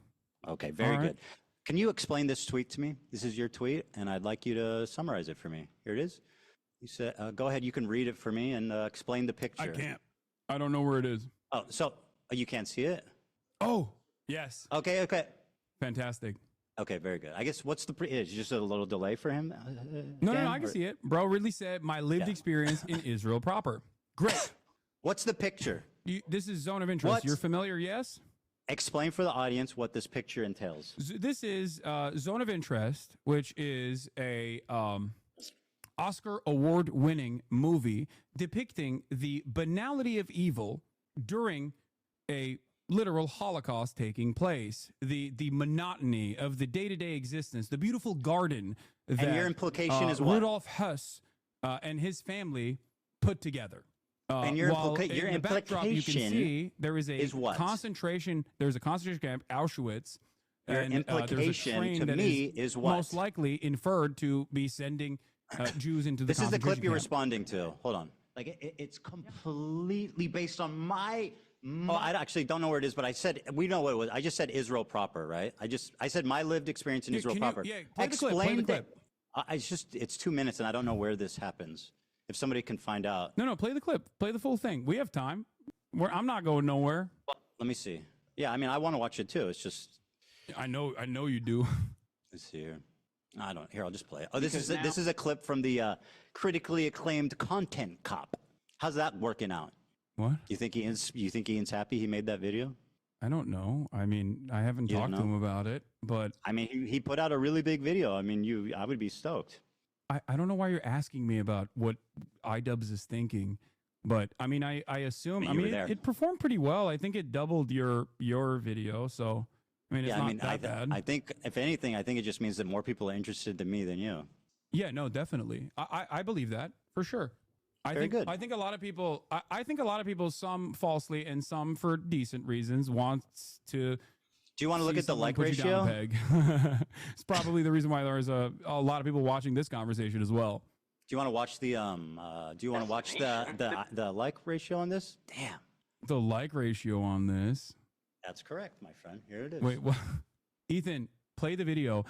Okay, very All right. good. Can you explain this tweet to me? This is your tweet, and I'd like you to summarize it for me. Here it is. You said, go ahead. You can read it for me and explain the picture. I can't. I don't know where it is. Oh, so you can't see it? Oh, yes. Okay. Fantastic. Okay, very good. I guess what's is just a little delay for him? No, I can see it. Bro really said my lived experience in Israel proper. Great. What's the picture? This is zone of interest. What? You're familiar, yes? Explain for the audience what this picture entails. This is Zone of Interest, which is a Oscar award-winning movie depicting the banality of evil during a literal Holocaust taking place, the monotony of the day-to-day existence, the beautiful garden that And your implication is what? Rudolf Hess and his family put together. And your while your in the backdrop, you can implication see there is a is what? concentration. There's a concentration camp, Auschwitz. Your and, implication there's a train to that me is what? most likely inferred to be sending Jews into the This is the clip concentration you're camp. responding to. Hold on. Like it's completely based on my. Oh, I actually don't know where it is, but I said we know what it was. I just said Israel proper, right? I said my lived experience in Israel can you- proper. yeah, play the clip, play the clip. It's 2 minutes, and I don't know where this happens. If somebody can find out, No, play the clip. Play the full thing. We have time. I'm not going nowhere. let me see. Yeah, I mean, I want to watch it too. It's just. I know you do. Let's see here. I don't. Here, I'll just play it. Oh, this is a clip from the critically acclaimed Content Cop. How's that working out? What? You think Ian's happy he made that video? I don't know. I mean, I haven't You don't talked to know? him about it, but I mean, he put out a really big video. I mean, I would be stoked. I don't know why you're asking me about what iDubbbz is thinking, but I mean, I assume, You I were mean, there. it performed pretty well. I think it doubled your video, so I mean, it's not that bad. I think, if anything, I think it just means that more people are interested in me than you. Yeah, no, definitely. I believe that for sure. I think a lot of people, I think a lot of people, some falsely and some for decent reasons, wants to. Do you want to look at the like ratio? It's probably the reason why there's a lot of people watching this conversation as well. Do you want to watch the the like ratio on this? Damn. The like ratio on this. That's correct, my friend. Here it is. Wait, what? Ethan, play the video.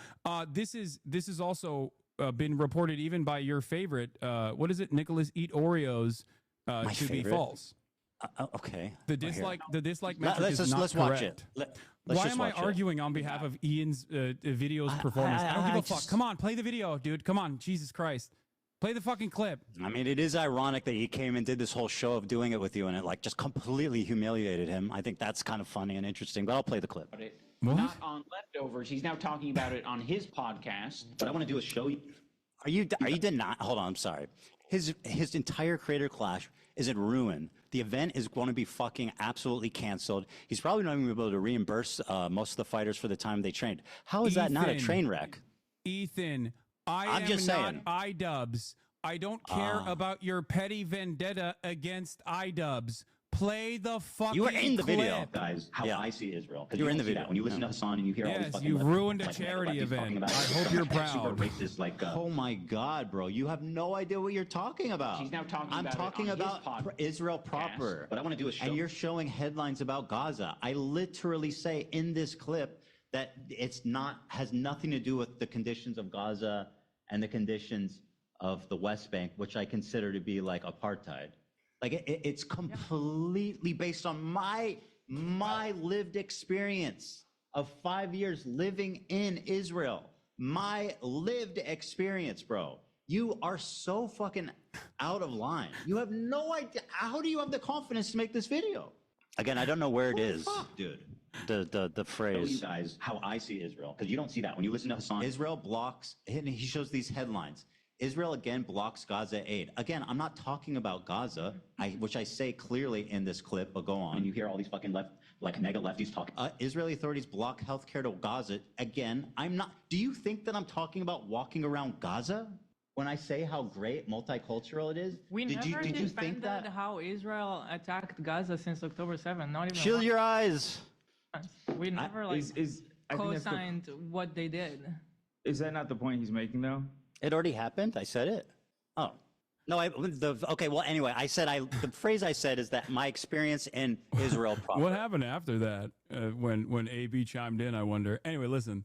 This is also been reported even by your favorite. What is it? Nicholas Eat Oreos to be false. Okay. The dislike metric let's is not let's correct. watch it. Why am I arguing on behalf of Ian's video's performance? I don't give a fuck. Come on, play the video, dude. Come on, Jesus Christ. Play the fucking clip. I mean, it is ironic that he came and did this whole show of doing it with you, and it like just completely humiliated him. I think that's kind of funny and interesting, but I'll play the clip. Not on Leftovers. He's now talking about it on his podcast. What I want to do is show you. Are you denying? Hold on, I'm sorry. His entire creator class is in ruin. The event is going to be fucking absolutely canceled. He's probably not even able to reimburse most of the fighters for the time they trained. How is that not a train wreck? Ethan, I'm just not iDubbbz. I don't care about your petty vendetta against iDubbbz. Play the fucking You were in the clip. video, guys. How I see Israel. You were in the video. When you listen to Hassan and you hear all these fucking you left- ruined a like, charity lefties event. talking about I it. hope you're Super proud. racist, like, Oh my God, bro! You have no idea what you're talking about. She's now talking I'm about it talking on his about Israel proper. What I want to do is show. And you're showing headlines about Gaza. I literally say in this clip that has nothing to do with the conditions of Gaza and the conditions of the West Bank, which I consider to be like apartheid. Like it's completely based on my lived experience of 5 years living in Israel. My lived experience, bro. You are so fucking out of line. You have no idea. How do you have the confidence to make this video? Again, I don't know where it is, dude. The phrase. Show you guys how I see Israel, because you don't see that when you listen to Hassan. Israel blocks, and he shows these headlines. Israel again blocks Gaza aid. Again, I'm not talking about Gaza, which I say clearly in this clip, but go on. And you hear all these fucking mega lefties talking. Israeli authorities block healthcare to Gaza. Again, I'm not. Do you think that I'm talking about walking around Gaza when I say how great multicultural it is? Did you think that? How Israel attacked Gaza since October 7th? Not even. Shield your eyes. We never co-signed what they did. Is that not the point he's making, though? It already happened. I said it. Oh. No, okay, well, anyway, the phrase I said is that my experience in Israel proper. What happened after that when AB chimed in, I wonder. Anyway, listen.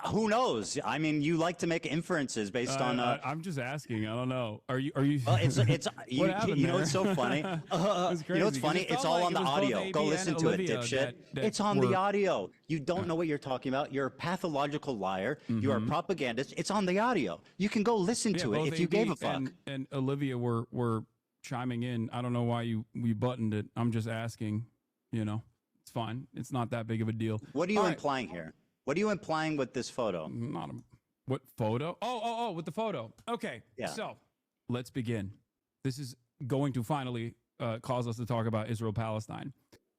Who knows? I mean, you like to make inferences based on. I'm just asking. I don't know. Are you? Well, it's you know what's so funny? You know what's funny? It's all on the audio. Go listen to it, dipshit. It's on the audio. You don't know what you're talking about. You're a pathological liar. You are a propagandist. It's on the audio. You can go listen to it if you gave a fuck. And Olivia were chiming in. I don't know why we buttoned it. I'm just asking. You know, it's fine. It's not that big of a deal. What are you implying here? What are you implying with this photo? What photo? Oh, with the photo. Okay. Yeah. So let's begin. This is going to finally cause us to talk about Israel-Palestine.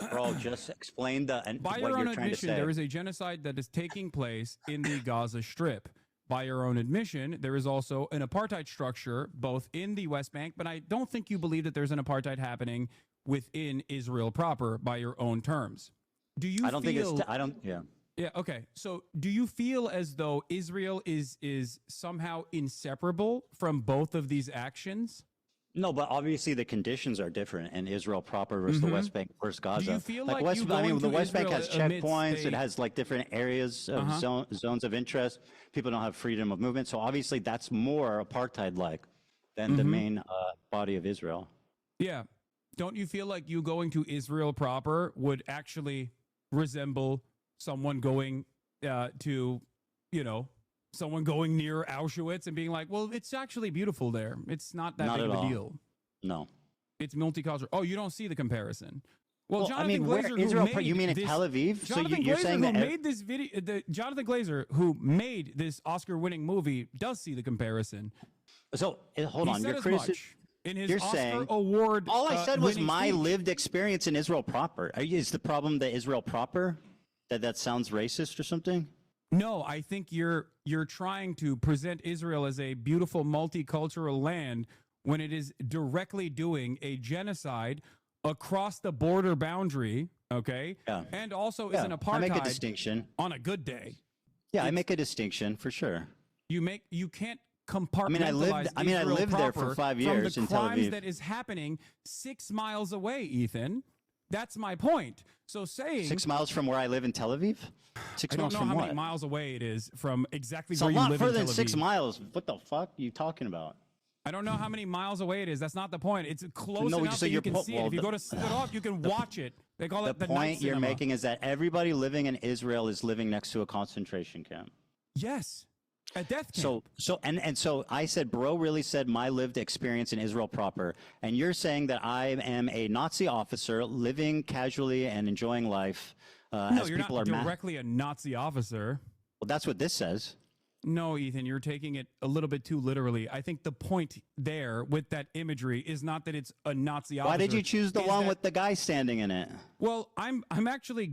Bro, just explain By your own admission, there is a genocide that is taking place in the Gaza Strip. By your own admission, there is also an apartheid structure both in the West Bank, but I don't think you believe that there's an apartheid happening within Israel proper by your own terms. Do you I don't think it's yeah. Yeah, okay. So do you feel as though Israel is somehow inseparable from both of these actions? No, but obviously the conditions are different in Israel proper versus the West Bank versus Gaza. Do you feel like the West Bank has checkpoints, it has like different areas of zones of interest. People don't have freedom of movement. So obviously that's more apartheid-like than the main body of Israel. Yeah. Don't you feel like you going to Israel proper would actually resemble someone going someone going near Auschwitz and being like, well, it's actually beautiful there. It's not that big of a deal. No. It's multicultural. Oh, you don't see the comparison. Well, Jonathan I mean, Glazer, Israel, you mean in Tel Aviv? Jonathan you're Glazer, saying who that made this video, Jonathan Glazer, who made this Oscar-winning movie, does see the comparison. So hold on, you're in his Oscar saying award. All I said was winning my speech. lived experience in Israel proper. Is the problem that Israel proper That sounds racist or something? No, I think you're trying to present Israel as a beautiful multicultural land when it is directly doing a genocide across the border boundary, okay? Yeah. And also is an apartheid I make a distinction. on a good day. Yeah, I make a distinction for sure. You can't compartmentalize I lived there for proper 5 years from in the Tel crimes Aviv. that is happening 6 miles away, Ethan. That's my point. So saying 6 miles from where I live in Tel Aviv? 6 I don't miles know from how what? many miles away it is from exactly It's a where you lot live further in than Tel 6 Aviv. miles. What the fuck are you talking about? I don't know how many miles away it is. That's not the point. It's close No, enough so that you you're can po- see it. well, If you the- go to sit up, you can watch it. They call The it the point night you're cinema. making is that everybody living in Israel is living next to a concentration camp. Yes, a death camp. So I said, bro really said my lived experience in Israel proper, and you're saying that I am a Nazi officer living casually and enjoying life. No, as you're people not are directly a Nazi officer. Well, that's what this says. No, Ethan, you're taking it a little bit too literally. I think the point there with that imagery is not that it's a Nazi officer. Why did you choose the is one that- with the guy standing in it? Well, I'm actually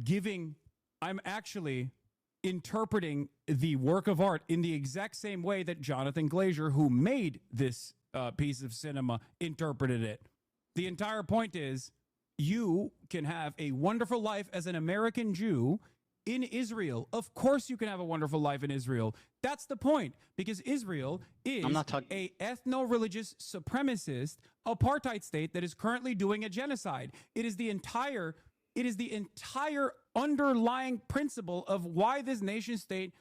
interpreting the work of art in the exact same way that Jonathan Glazer, who made this piece of cinema, interpreted it. The entire point is you can have a wonderful life as an American Jew in Israel. Of course you can have a wonderful life in Israel. That's the point, because Israel is a ethno-religious supremacist apartheid state that is currently doing a genocide. It is the entire underlying principle of why this nation state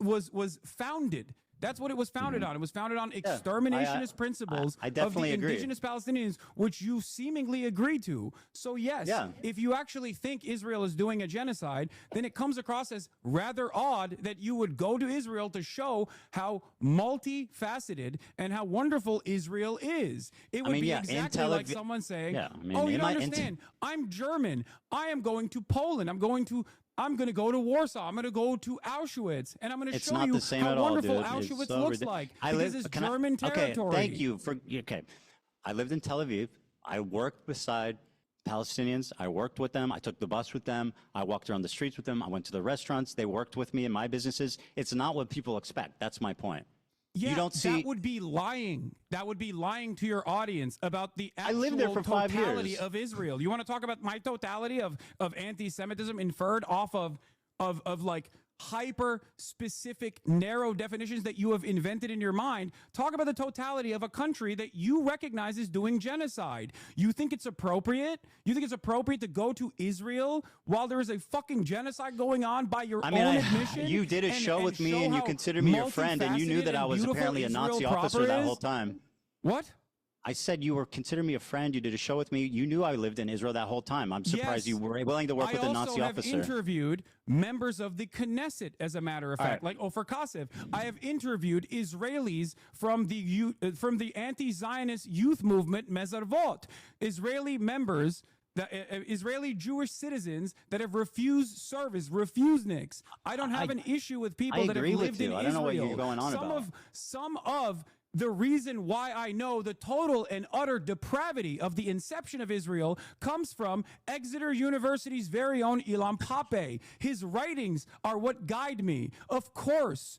was founded. That's what it was founded on. It was founded on exterminationist principles I definitely of the agree. indigenous Palestinians, which you seemingly agree to. So yes, if you actually think Israel is doing a genocide, then it comes across as rather odd that you would go to Israel to show how multifaceted and how wonderful Israel is. It would be in exactly Tel like Aviv- someone saying, Yeah, I mean, "Oh, you in don't my- in- understand. I'm German. I am going to Poland. I'm going to go to Warsaw. I'm going to go to Auschwitz, and I'm going to It's show not you the same how at all, wonderful dude. It's Auschwitz so looks ridiculous. like. I Because live- it's German territory. Okay, thank you for. Okay, I lived in Tel Aviv. I worked beside Palestinians. I worked with them. I took the bus with them. I walked around the streets with them. I went to the restaurants. They worked with me in my businesses. It's not what people expect. That's my point. Yeah, you don't see. that would be lying. That would be lying to your audience about the actual lived there for 5 totality years. of Israel. You want to talk about my totality of anti-Semitism inferred off of like hyper specific narrow definitions that you have invented in your mind? Talk about the totality of a country that you recognize is doing genocide. You think it's appropriate? You think it's appropriate to go to Israel while there is a fucking genocide going on by your own admission? You did a show with me and you considered me your friend, and you knew that I was apparently a Nazi officer that whole time. What? I said you were considering me a friend. You did a show with me. You knew I lived in Israel that whole time. I'm surprised you were willing to work with a Nazi I officer. also have interviewed members of the Knesset, as a matter of fact, like Ofer Kassev. I have interviewed Israelis from the anti-Zionist youth movement Mezarvot, Israeli members. Israeli Jewish citizens that have refused service, refuseniks. I don't have an issue with people that have agree with lived in you. Israel. I don't know what you're going on about. Some of the reason why I know the total and utter depravity of the inception of Israel comes from Exeter University's very own Ilan Pappé. His writings are what guide me. Of course,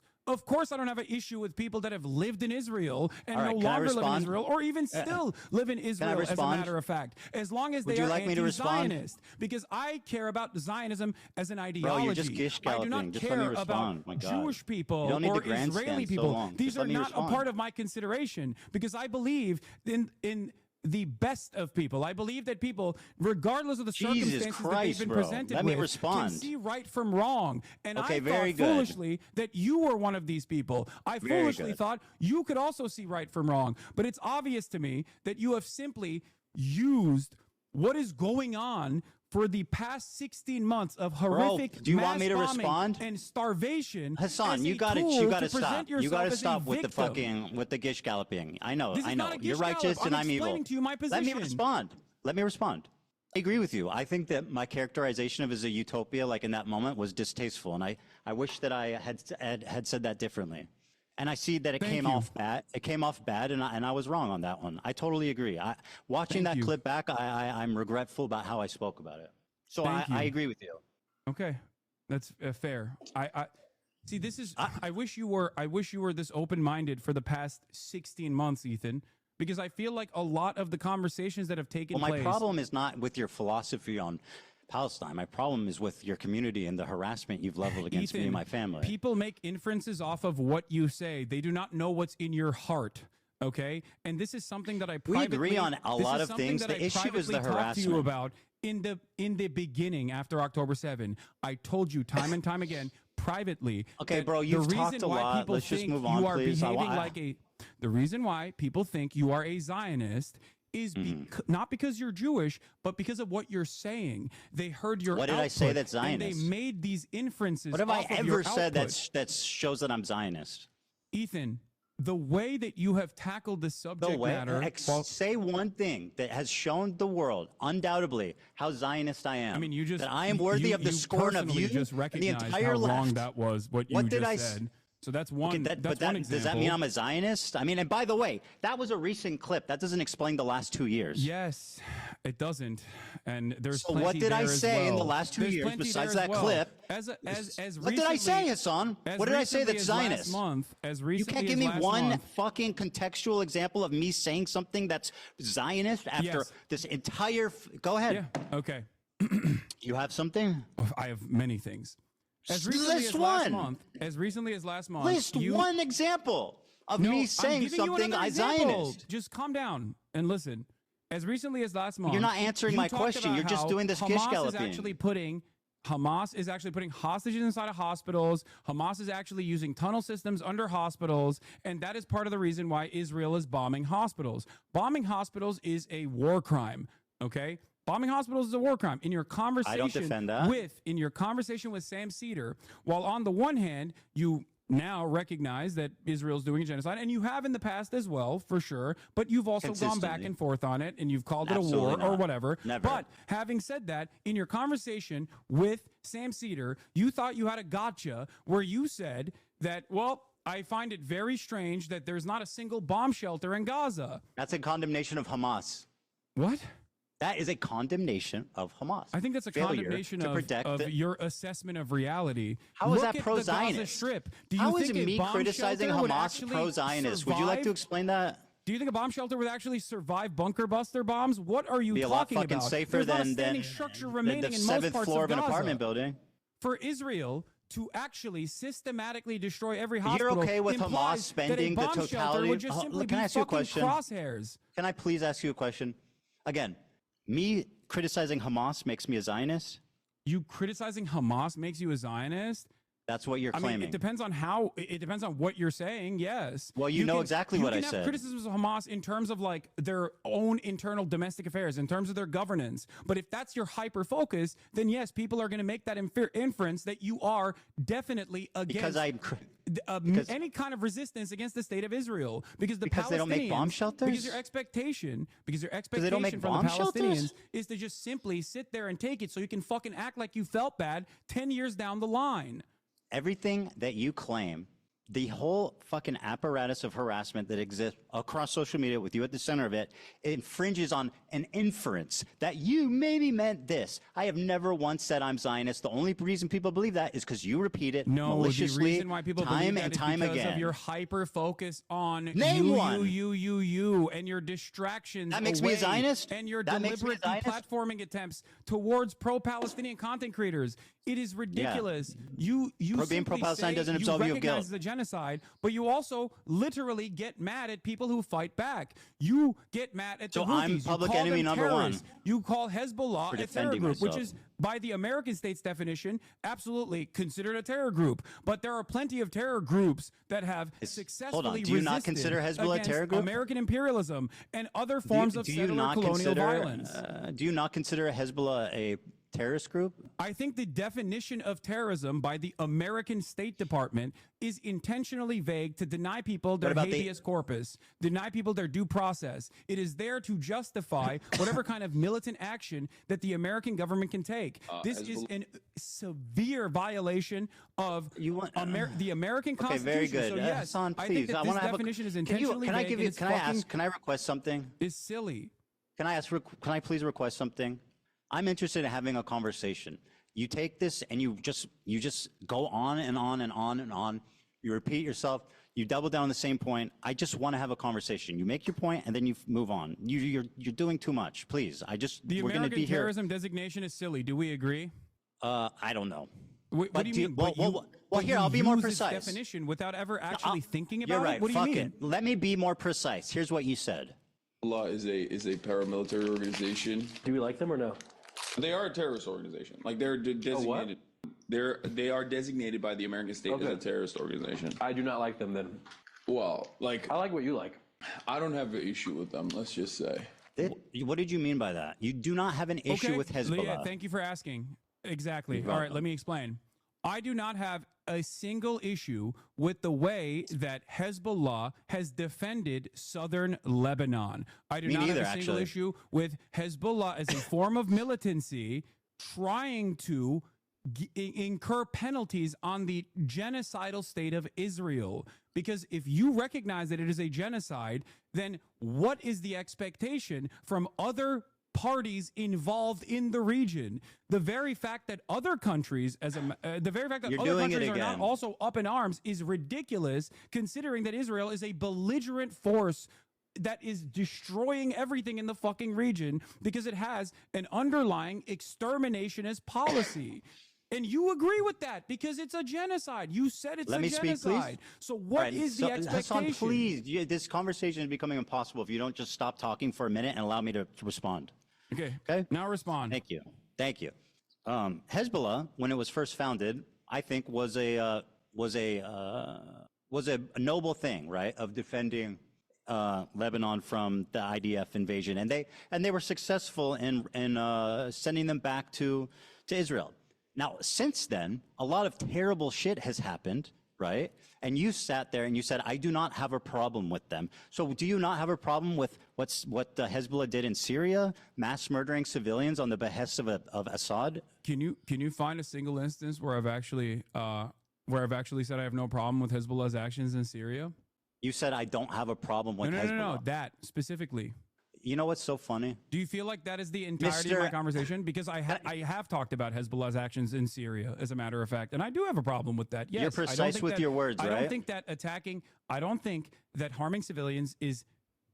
I don't have an issue with people that have lived in Israel and no longer live in Israel, or even still live in Israel, as a matter of fact, as long as they are anti-Zionist. Because I care about Zionism as an ideology. Bro, you're just gish I do not galloping. Just let me care respond. about My God. Jewish people You don't need or to grandstand Israeli so people. long. These Just are let me not respond. a part of my consideration, because I believe in the best of people. I believe that people, regardless of the Jesus circumstances Christ, that they've been bro. presented Let me with, respond. can see right from wrong. And Okay, I very thought good. foolishly that you were one of these people. I Very foolishly good. thought you could also see right from wrong. But it's obvious to me that you have simply used what is going on for the past 16 months of horrific do you want mass me to bombing respond? and starvation. Hassan, as you a got to tool you got to present stop. You yourself got to as a stop with the victim. fucking with the gish galloping. I know. This is I know. not a You're gish righteous gallop. and I'm I'm evil. explaining to you my Let me position. respond. Let me respond. I agree with you. I think that my characterization of it as a utopia, like in that moment, was distasteful, and I wish that I had said that differently. And I see that it came off bad. It came off bad, and I was wrong on that one. I totally agree. Watching that clip back, I'm regretful about how I spoke about it. So I agree with you. Okay. That's fair. I see. This is. I wish you were. I wish you were this open-minded for the past 16 months, Ethan, because I feel like a lot of the conversations that have taken Well, place. my problem is not with your philosophy on Palestine. My problem is with your community and the harassment you've leveled against me and my family. People make inferences off of what you say. They do not know what's in your heart. Okay, and this is something that I privately, we agree on a lot of things. That The I issue is the privately talked to harassment. you about in the beginning after October 7. I told you time and time again privately. Okay, that bro, you've the talked reason a why lot. people Let's just think move on, you are please. behaving like a. The reason why people think you are a Zionist is not because you're Jewish, but because of what you're saying. They heard your What did I say output, that's and Zionist? they made these inferences. What have I off of your ever said output. that shows that I'm Zionist? Ethan, the way that you have tackled the subject matter. Say one thing that has shown the world, undoubtedly, how Zionist I am. I mean, you just that I am worthy of the scorn of personally you just and the recognized entire how left. wrong that was. What you What did just I said. So that's one. Okay, that's one example. does that mean I'm a Zionist? I mean, and by the way, that was a recent clip. That doesn't explain the last 2 years. Yes, it doesn't. And there's So plenty what did I there as say in well. the last 2 There's years plenty besides there as that well. clip? As What did I say, recently- Hassan? as What did I say recently that's as last Zionist? month, as You recently can't give as me last one month- fucking contextual example of me saying something that's Zionist after Yes. this entire. Go ahead. Yeah. Okay. You have something? I have many things. As recently List as last one. month. As recently as last month. List one example of me saying I'm giving you something another I example. Zionist. Just calm down and listen. As recently as last month, You're not answering you my talked question. about You're just how doing this gish Hamas is galloping. actually putting hostages inside of hospitals. Hamas is actually using tunnel systems under hospitals, and that is part of the reason why Israel is bombing hospitals. Bombing hospitals is a war crime. Okay. Bombing hospitals is a war crime. In your conversation defend that. in your conversation with Sam Cedar, while on the one hand you now recognize that Israel's doing a genocide, and you have in the past as well, for sure, but you've also gone back Consistently. and forth on it, and you've called it a Absolutely war or not. whatever. Never. But having said that, in your conversation with Sam Cedar, you thought you had a gotcha where you said that, well, I find it very strange that there's not a single bomb shelter in Gaza. That's a condemnation of Hamas. What? That is a condemnation of Hamas. I think that's a Failure condemnation to protect of the- your assessment of reality. How is Look that at pro-Zionist? the Gaza Strip. Do you How think is a me bomb criticizing shelter would Hamas actually pro-Zionist? Would you like to survive? explain that? Do you think a bomb shelter would actually survive bunker buster bombs? What are you Be a lot talking fucking about? safer There's not a than standing structure remaining the in most seventh parts floor of an Gaza. apartment building. For Israel to actually systematically destroy every You're hospital okay with Hamas implies spending that a the bomb shelter totality? would just simply Can I be ask you a fucking question? crosshairs. Can I please ask you a question? Again, me criticizing Hamas makes me a Zionist? You criticizing Hamas makes you a Zionist? That's what you're I claiming. mean, it depends on how. It depends on what you're saying. Yes. Well, you know can- exactly what I You can said. have criticisms of Hamas in terms of like their own internal domestic affairs, in terms of their governance. But if that's your hyper focus, then yes, people are going to make that inference that you are definitely against any kind of resistance against the state of Israel, because the Because they don't make bomb Palestinians- shelters? Because your expectation they don't make from the bomb shelters? Palestinians is to just simply sit there and take it, so you can fucking act like you felt bad 10 years down the line. Everything that you claim, the whole fucking apparatus of harassment that exists across social media with you at the center of it, infringes on an inference that you maybe meant this. I have never once said I'm Zionist. The only reason people believe that is because you repeat it No, the maliciously reason why people believe time that and is time because again. of your hyper focus on Name you, one. you, and your distractions. That makes me a away, Zionist? and your That makes me a deliberate Zionist? deplatforming attempts towards pro-Palestinian content creators. It is ridiculous. You Being simply pro-Palestine say doesn't absolve you of recognize guilt. the genocide, but you also literally get mad at people who fight back. You get mad at the So I'm Houthis. You public call enemy them number one. terrorists. You call Hezbollah For a terror defending group, which myself. is by the American state's definition, absolutely considered a terror group. But there are plenty of terror groups that have successfully Do you not resisted consider Hezbollah a against terror group? American imperialism and other forms of settler colonial violence. Do you not consider Hezbollah a terrorist group? I think the definition of terrorism by the American State Department is intentionally vague to deny people their about the- habeas corpus, deny people their due process. It is there to justify whatever kind of militant action that the American government can take. This is Hezbollah- a severe violation of the American Okay, Constitution. very good. So yes, Hassan, I please. think that I this want to have definition is Can intentionally I vague give and you? it's Can I fucking- ask? Can I request something? Is silly. Can I ask? Can I please request something? I'm interested in having a conversation. You take this and you just go on and on and on and on. You repeat yourself. You double down on the same point. I just want to have a conversation. You make your point and then you move on. You're doing too much. Please. The we're going to be American terrorism designation is silly. Do we agree? I don't know. What do you mean? Well, here, I'll be more precise. Definition without ever actually thinking about You're right. it? What do you Fuck mean? it. Let me be more precise. Here's what you said. Hezbollah is a paramilitary organization. Do we like them or no? They are a terrorist organization. Like they're designated. They are designated by the American state as a terrorist organization. I do not like them then. Well, like I like what you like. I don't have an issue with them. Let's just say. What did you mean by that? You do not have an issue with Hezbollah. Yeah, thank you for asking. Exactly. All right, let me explain. I do not have a single issue with the way that Hezbollah has defended southern Lebanon. I do not have a single issue with Hezbollah as a form of militancy trying to incur penalties on the genocidal state of Israel. Because if you recognize that it is a genocide, then what is the expectation from other parties involved in the region? The very fact that other countries, the very fact that other countries are not also up in arms is ridiculous, considering that Israel is a belligerent force that is destroying everything in the fucking region because it has an underlying exterminationist policy. And you agree with that because it's a genocide. You said it's a genocide. Speak, please. So what is the expectation? Hassan, please, this conversation is becoming impossible if you don't just stop talking for a minute and allow me to respond. Okay. Now respond. Thank you. Hezbollah, when it was first founded, I think was a noble thing, right, of defending Lebanon from the IDF invasion, and they were successful in sending them back to Israel. Now, since then, a lot of terrible shit has happened, right? And you sat there and you said, I do not have a problem with them. So do you not have a problem with what Hezbollah did in Syria, mass murdering civilians on the behest of Assad? Can you find a single instance where I've actually said I have no problem with Hezbollah's actions in Syria? You said I don't have a problem with Hezbollah. No, that specifically. You know what's so funny? Do you feel like that is the entirety of my conversation? Because I have talked about Hezbollah's actions in Syria, as a matter of fact, and I do have a problem with that. Yes, you're precise with your words, right? I don't think that harming civilians is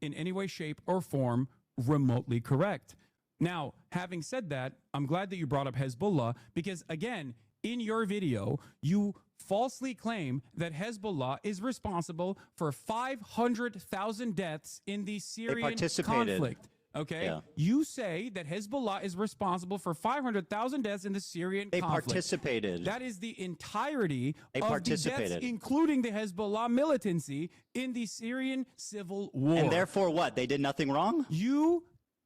in any way, shape, or form remotely correct. Now, having said that, I'm glad that you brought up Hezbollah because, again, in your video, you falsely claim that Hezbollah is responsible for 500,000 deaths in the Syrian conflict. Okay? Yeah. You say that Hezbollah is responsible for 500,000 deaths in the Syrian conflict. They participated. That is the entirety of the deaths, including the Hezbollah militancy in the Syrian civil war. And therefore what? They did nothing wrong?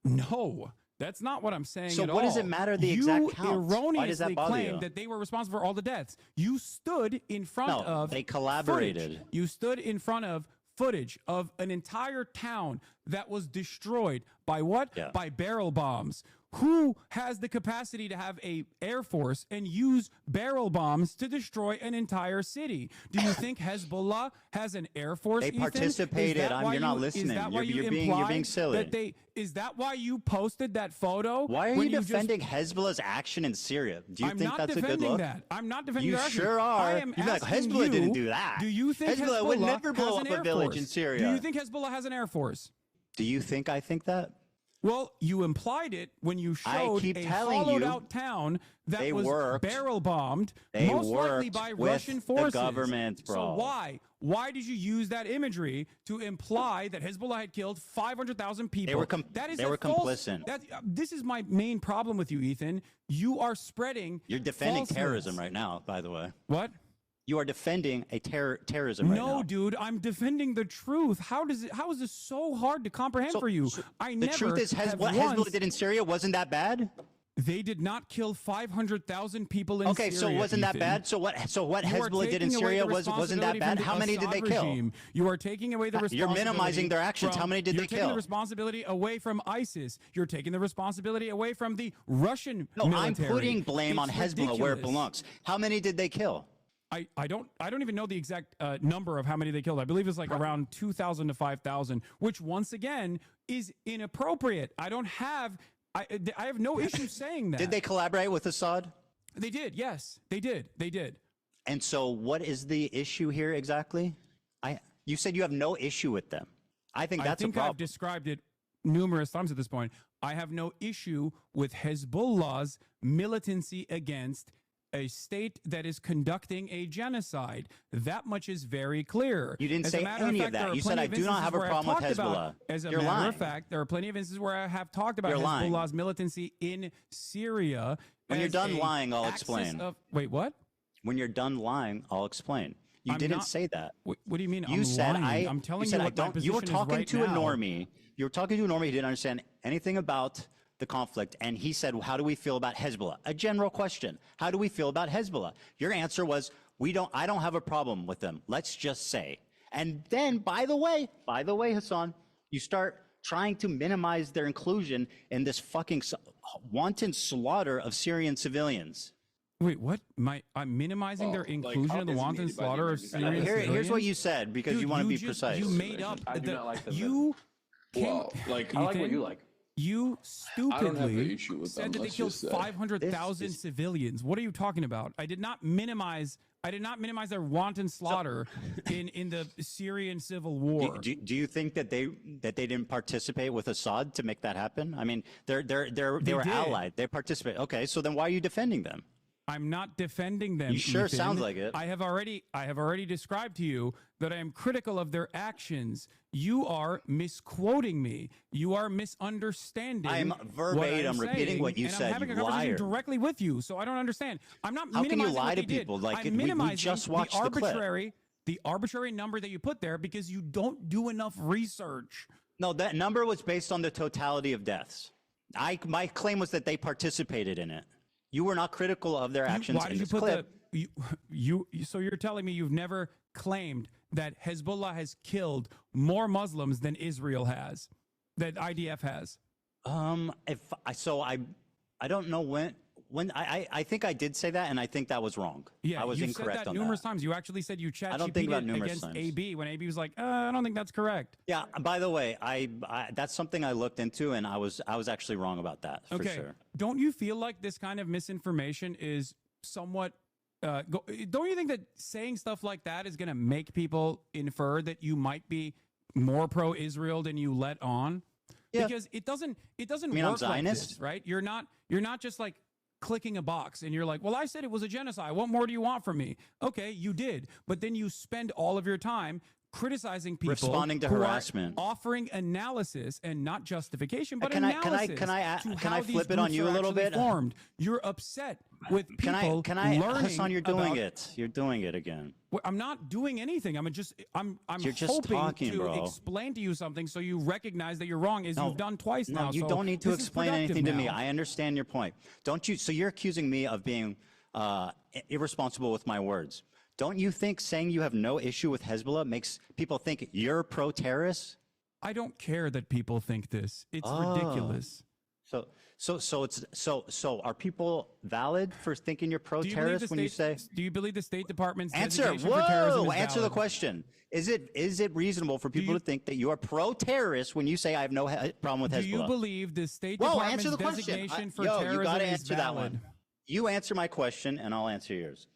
No. That's not what I'm saying at all. So what does it matter the exact count? You erroneously claimed that they were responsible for all the deaths. You stood in front of they collaborated. Footage. You stood in front of footage of an entire town that was destroyed by what? Yeah. By barrel bombs. Who has the capacity to have a air force and use barrel bombs to destroy an entire city? Do you think Hezbollah has an air force? They participated. You're not listening. You're being silly. Is that why you posted that photo? Why are you defending Hezbollah's action in Syria? Do you think that's a good look? I'm not defending their action. You sure are. I am You're like, Hezbollah didn't do that. Do you think Hezbollah would never blow up a village in Syria? Do you think Hezbollah has an air force? Do you think I think that? Well, you implied it when you showed a hollowed-out town that was barrel bombed, most likely by Russian forces. The government, bro. So why? Why did you use that imagery to imply that Hezbollah had killed 500,000 people? They were complicit. This is my main problem with you, Ethan. You are spreading. You're defending terrorism right now, by the way. What? You are defending a terrorism right now. No, dude, I'm defending the truth. How is this so hard to comprehend for you? The truth is, what Hezbollah did in Syria wasn't that bad. They did not kill 500,000 people in Syria. Okay, so wasn't that bad? So what Hezbollah did in Syria wasn't that bad? How many did they kill? You are taking away the responsibility. You're minimizing their actions. How many did they kill? You're taking the responsibility away from ISIS. You're taking the responsibility away from the Russian military. I'm putting blame on Hezbollah where it belongs. How many did they kill? I don't even know the exact number of how many they killed. I believe it's like around 2,000 to 5,000, which once again is inappropriate. I have no issue saying that. Did they collaborate with Assad? They did. Yes, they did. They did. And so what is the issue here exactly? You said you have no issue with them. I think that's a problem. I've described it numerous times at this point. I have no issue with Hezbollah's militancy against a state that is conducting a genocide. That much is very clear. You didn't say any of that. You said, I do not have a problem with Hezbollah. As a You're matter lying. of fact, there are plenty of instances where I have talked about You're lying. Hezbollah's militancy in Syria. When you're as done a lying, I'll axis explain. Wait, what? When you're done lying, I'll explain. You I'm didn't not- say that. What do you mean? You I'm said lying? I'm telling you said you I what my don't. You were position is talking right to a now. normie. You were talking to a normie who didn't understand anything about the conflict, and he said, "How do we feel about Hezbollah?" A general question. How do we feel about Hezbollah? Your answer was, "We don't. I don't have a problem with them. Let's just say." And then, by the way, Hassan, you start trying to minimize their inclusion in this fucking wanton slaughter of Syrian civilians. Wait, what? I'm minimizing their inclusion in the wanton slaughter of Syrian civilians? Here's what you said, because Dude, you want to be just- precise. You made up. I do not like them. You Well, like, I like what you like. You I don't have the stupidly issue with said them, that they let's killed just say. 500,000 civilians. What are you talking about? I did not minimize their wanton slaughter in the Syrian civil war. Do you think that they didn't participate with Assad to make that happen? I mean, they were did. allied. They participated. Okay, so then why are you defending them? I'm not defending them. You sure Ethan. sounds like it. I have already described to you that I am critical of their actions. You are misquoting me. You are misunderstanding. I'm verbatim what I'm repeating saying, what you and said, I'm having you a conversation liar. directly with you, so I don't understand. I'm not. How can you minimizing lie what to they did. people? Like, I'm we minimizing just watched the clip. the arbitrary number that you put there because you don't do enough research. No, that number was based on the totality of deaths. My claim was that they participated in it. You were not critical of their actions Why in did you this put clip. so you're telling me you've never claimed that Hezbollah has killed more Muslims than Israel has, that IDF has? I don't know when I think I did say that, and I think that was wrong. Yeah, I was you incorrect said that on numerous that. times. You actually said you I don't think about ChatGPT'd numerous against times. AB when AB was like, I don't think that's correct. Yeah. By the way, I that's something I looked into, and I was actually wrong about that for Okay. sure. Don't you feel like this kind of misinformation is somewhat? Don't you think that saying stuff like that is going to make people infer that you might be more pro-Israel than you let on? Yeah. Because it doesn't mean I'm work like Zionist? this, right? You're not just like clicking a box and you're like, well, I said it was a genocide. What more do you want from me? Okay, you did. But then you spend all of your time criticizing people, Responding to who are harassment. offering analysis and not justification, but Can I analysis. can to how I these flip it on groups you are a little actually bit? Formed. You're upset with people Can I learning Hassan, you're doing about- it. You're doing it again. Well, I'm not doing anything. I'm You're just hoping talking, to bro. explain to you something so you recognize that you're wrong, as you've done twice No, now. you So don't need to this is explain productive anything to me. now. I understand your point. Don't you? So you're accusing me of being irresponsible with my words. Don't you think saying you have no issue with Hezbollah makes people think you're pro-terrorist? I don't care that people think this. It's Oh. ridiculous. So are people valid for thinking you're Do you believe pro-terrorist the when you say? Do you believe the State Department's Answer. designation for terrorism Whoa! is Answer the valid? question. Is it reasonable for people to think that you are pro-terrorist when you say I have no problem with Hezbollah? Do you believe the State Whoa, Department's answer the question. designation for You terrorism got to is answer that valid? one. You answer my question, and I'll answer yours.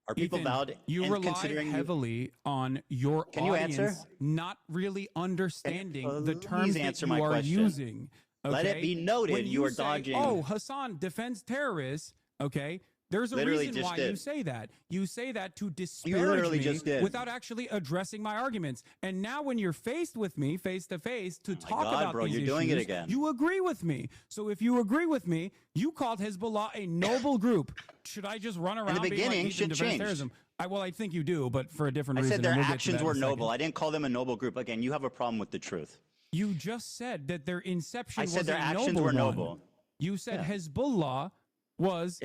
Are people Ethan, valid you in rely considering heavily on your Can you audience answer? not really understanding the Please terms that answer you my are question. using. Let it okay? be noted When you are say, dodging- Oh, Hassan defends terrorists. Okay. There's a Literally reason just why did. you say that. You say that to disparage literally me just did. without actually addressing my arguments. And now when you're faced with me face to face to talk God, about bro, these you're issues, doing it again. you agree with me. So if you agree with me, you called Hezbollah a noble group. Should I just run around being beginning, like, shit defends changed. terrorism? I think you do, but for a different I reason. said their and we'll get to actions that were in a second. noble. I didn't call them a noble group. Again, you have a problem with the truth. You just said that their inception I was said their a actions noble were one. noble. You said Yeah. Hezbollah was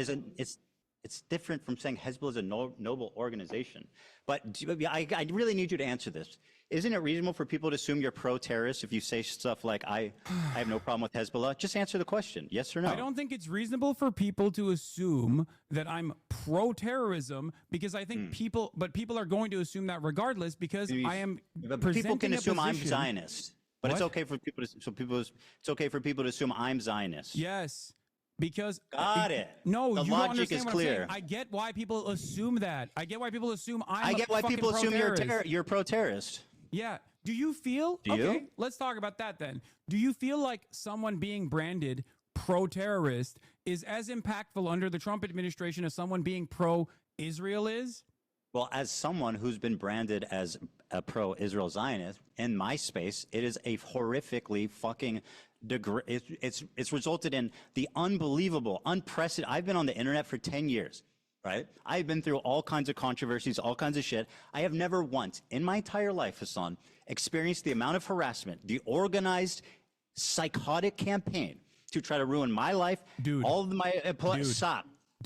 It's different from saying Hezbollah is a noble organization. But I really need you to answer this. Isn't it reasonable for people to assume you're pro-terrorist if you say stuff like, I have no problem with Hezbollah? Just answer the question, yes or no? I don't think it's reasonable for people to assume that I'm pro-terrorism because I think people are going to assume that regardless because I am But presenting people can a assume I'm position- Zionist. But it's What? okay for people to assume I'm Zionist. Yes, Because Got it. No, The you don't logic understand is what I'm saying. clear. I get why people assume that. I get why people assume I get why people assume you're pro-terrorist. Yeah. Do you feel? Do you? Okay, let's talk about that then. Do you feel like someone being branded pro-terrorist is as impactful under the Trump administration as someone being pro-Israel is? Well, as someone who's been branded as a pro-Israel Zionist in my space, it is a horrifically fucking it's resulted in the unbelievable, unprecedented. I've been on the internet for 10 years, right? I've been through all kinds of controversies, all kinds of shit. I have never once in my entire life, Hassan, experienced the amount of harassment, the organized, psychotic campaign to try to ruin my life, all of my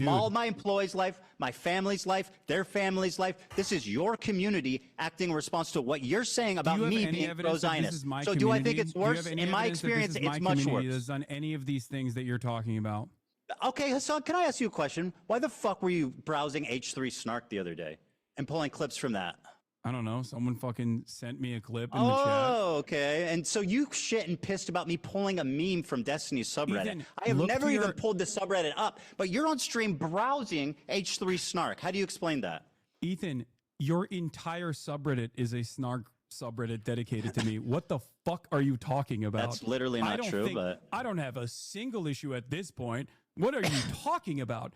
all my employees' life, my family's life, their family's life. This is your community acting in response to what you're saying about me being pro-Zionist. So do I think it's worse? In my experience, it's much worse. That's done any of these things that you're talking about. Okay, Hassan, can I ask you a question? Why the fuck were you browsing H3 Snark the other day and pulling clips from that? I don't know. Someone fucking sent me a clip in the chat. Oh, okay. And so you shit and pissed about me pulling a meme from Destiny's subreddit. Ethan, I have look never to even your- pulled the subreddit up, but you're on stream browsing H3 Snark. How do you explain that? Ethan, your entire subreddit is a snark subreddit dedicated to me. What the fuck are you talking about? That's literally not true, but I don't have a single issue at this point. What are you talking about?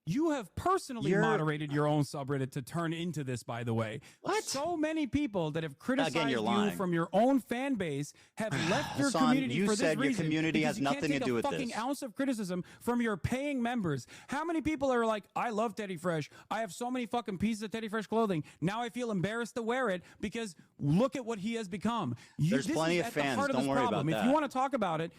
You have personally moderated your own subreddit to turn into this, by the way. What? So many people that have criticized you lying. from your own fan base have left your Hassan, community you for this said your reason. community because has you can't nothing to take do a with fucking this. ounce of criticism from your paying members. How many people are like, I love Teddy Fresh. I have so many fucking pieces of Teddy Fresh clothing. Now I feel embarrassed to wear it because look at what he has become. There's plenty of fans. Don't worry about If that. you want to talk about it,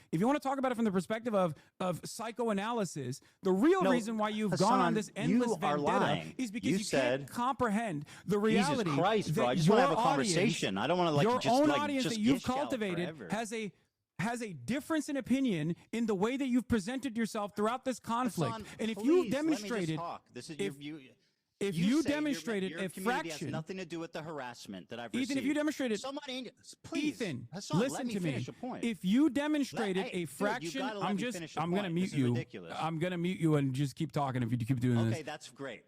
from the perspective of psychoanalysis, the real reason why you've gone on this endless you are vendetta lying. is because You you said- can't comprehend the reality. Jesus Christ, bro. that I just want to have a your conversation. I don't want to like your just own like audience just that you've gish out cultivated forever. has a difference in opinion in the way that you've presented yourself throughout this conflict. Hassan, and if please, you let me just demonstrated, talk. This is if you you say your demonstrated a community fraction, has nothing to do with the harassment that I've received. Ethan, if you demonstrated, please, Ethan, Hassan, listen let me to me. finish a point. If you demonstrated Hey, a dude, you fraction, gotta let me finish a I'm gonna point. mute This is you. ridiculous. I'm gonna mute you and just keep talking if you keep doing this. Okay, that's great.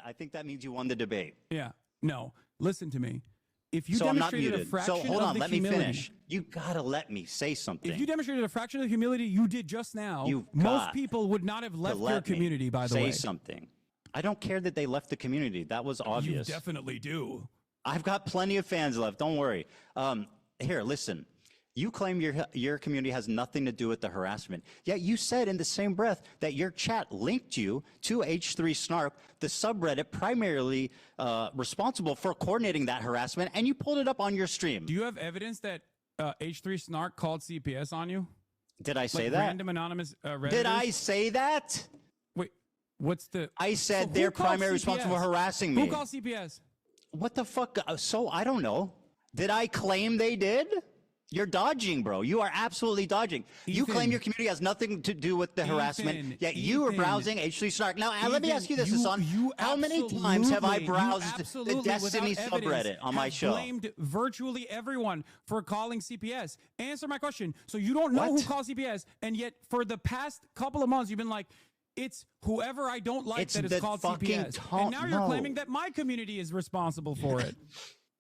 I think that means you won the debate. Yeah. No. Listen to me. If you So I'm not demonstrated a muted. fraction So hold of on, the let me humility, finish. You gotta let me say something. if you demonstrated a fraction of the humility you did just now, You've most got people would not have to left your let me community. By the say way, something. I don't care that they left the community. That was obvious. You definitely do. I've got plenty of fans left. Don't worry. Here, listen. You claim your community has nothing to do with the harassment. Yet you said in the same breath that your chat linked you to H3 Snark, the subreddit primarily responsible for coordinating that harassment, and you pulled it up on your stream. Do you have evidence that H3 Snark called CPS on you? Did I say Like that? Random anonymous Redditors? Did I say that? Wait, what's the? I said So they're who called primary responsible for CPS? harassing me. Who called CPS? What the fuck? So I don't know. Did I claim they did? You're dodging, bro. You are absolutely dodging. You Ethan. claim your community has nothing to do with the harassment, yet you are Ethan. browsing H3 Snark. Now, let me Ethan, ask you this, you- Hassan. you How many times have I absolutely- browsed you the absolutely, Destiny without subreddit evidence, on my have show? blamed virtually everyone for calling CPS. Answer my question. So you don't know What? who called CPS, and yet for the past couple of months, you've been like, it's whoever I don't like It's that is the called fucking CPS. tone- And now you're no. claiming that my community is responsible for it.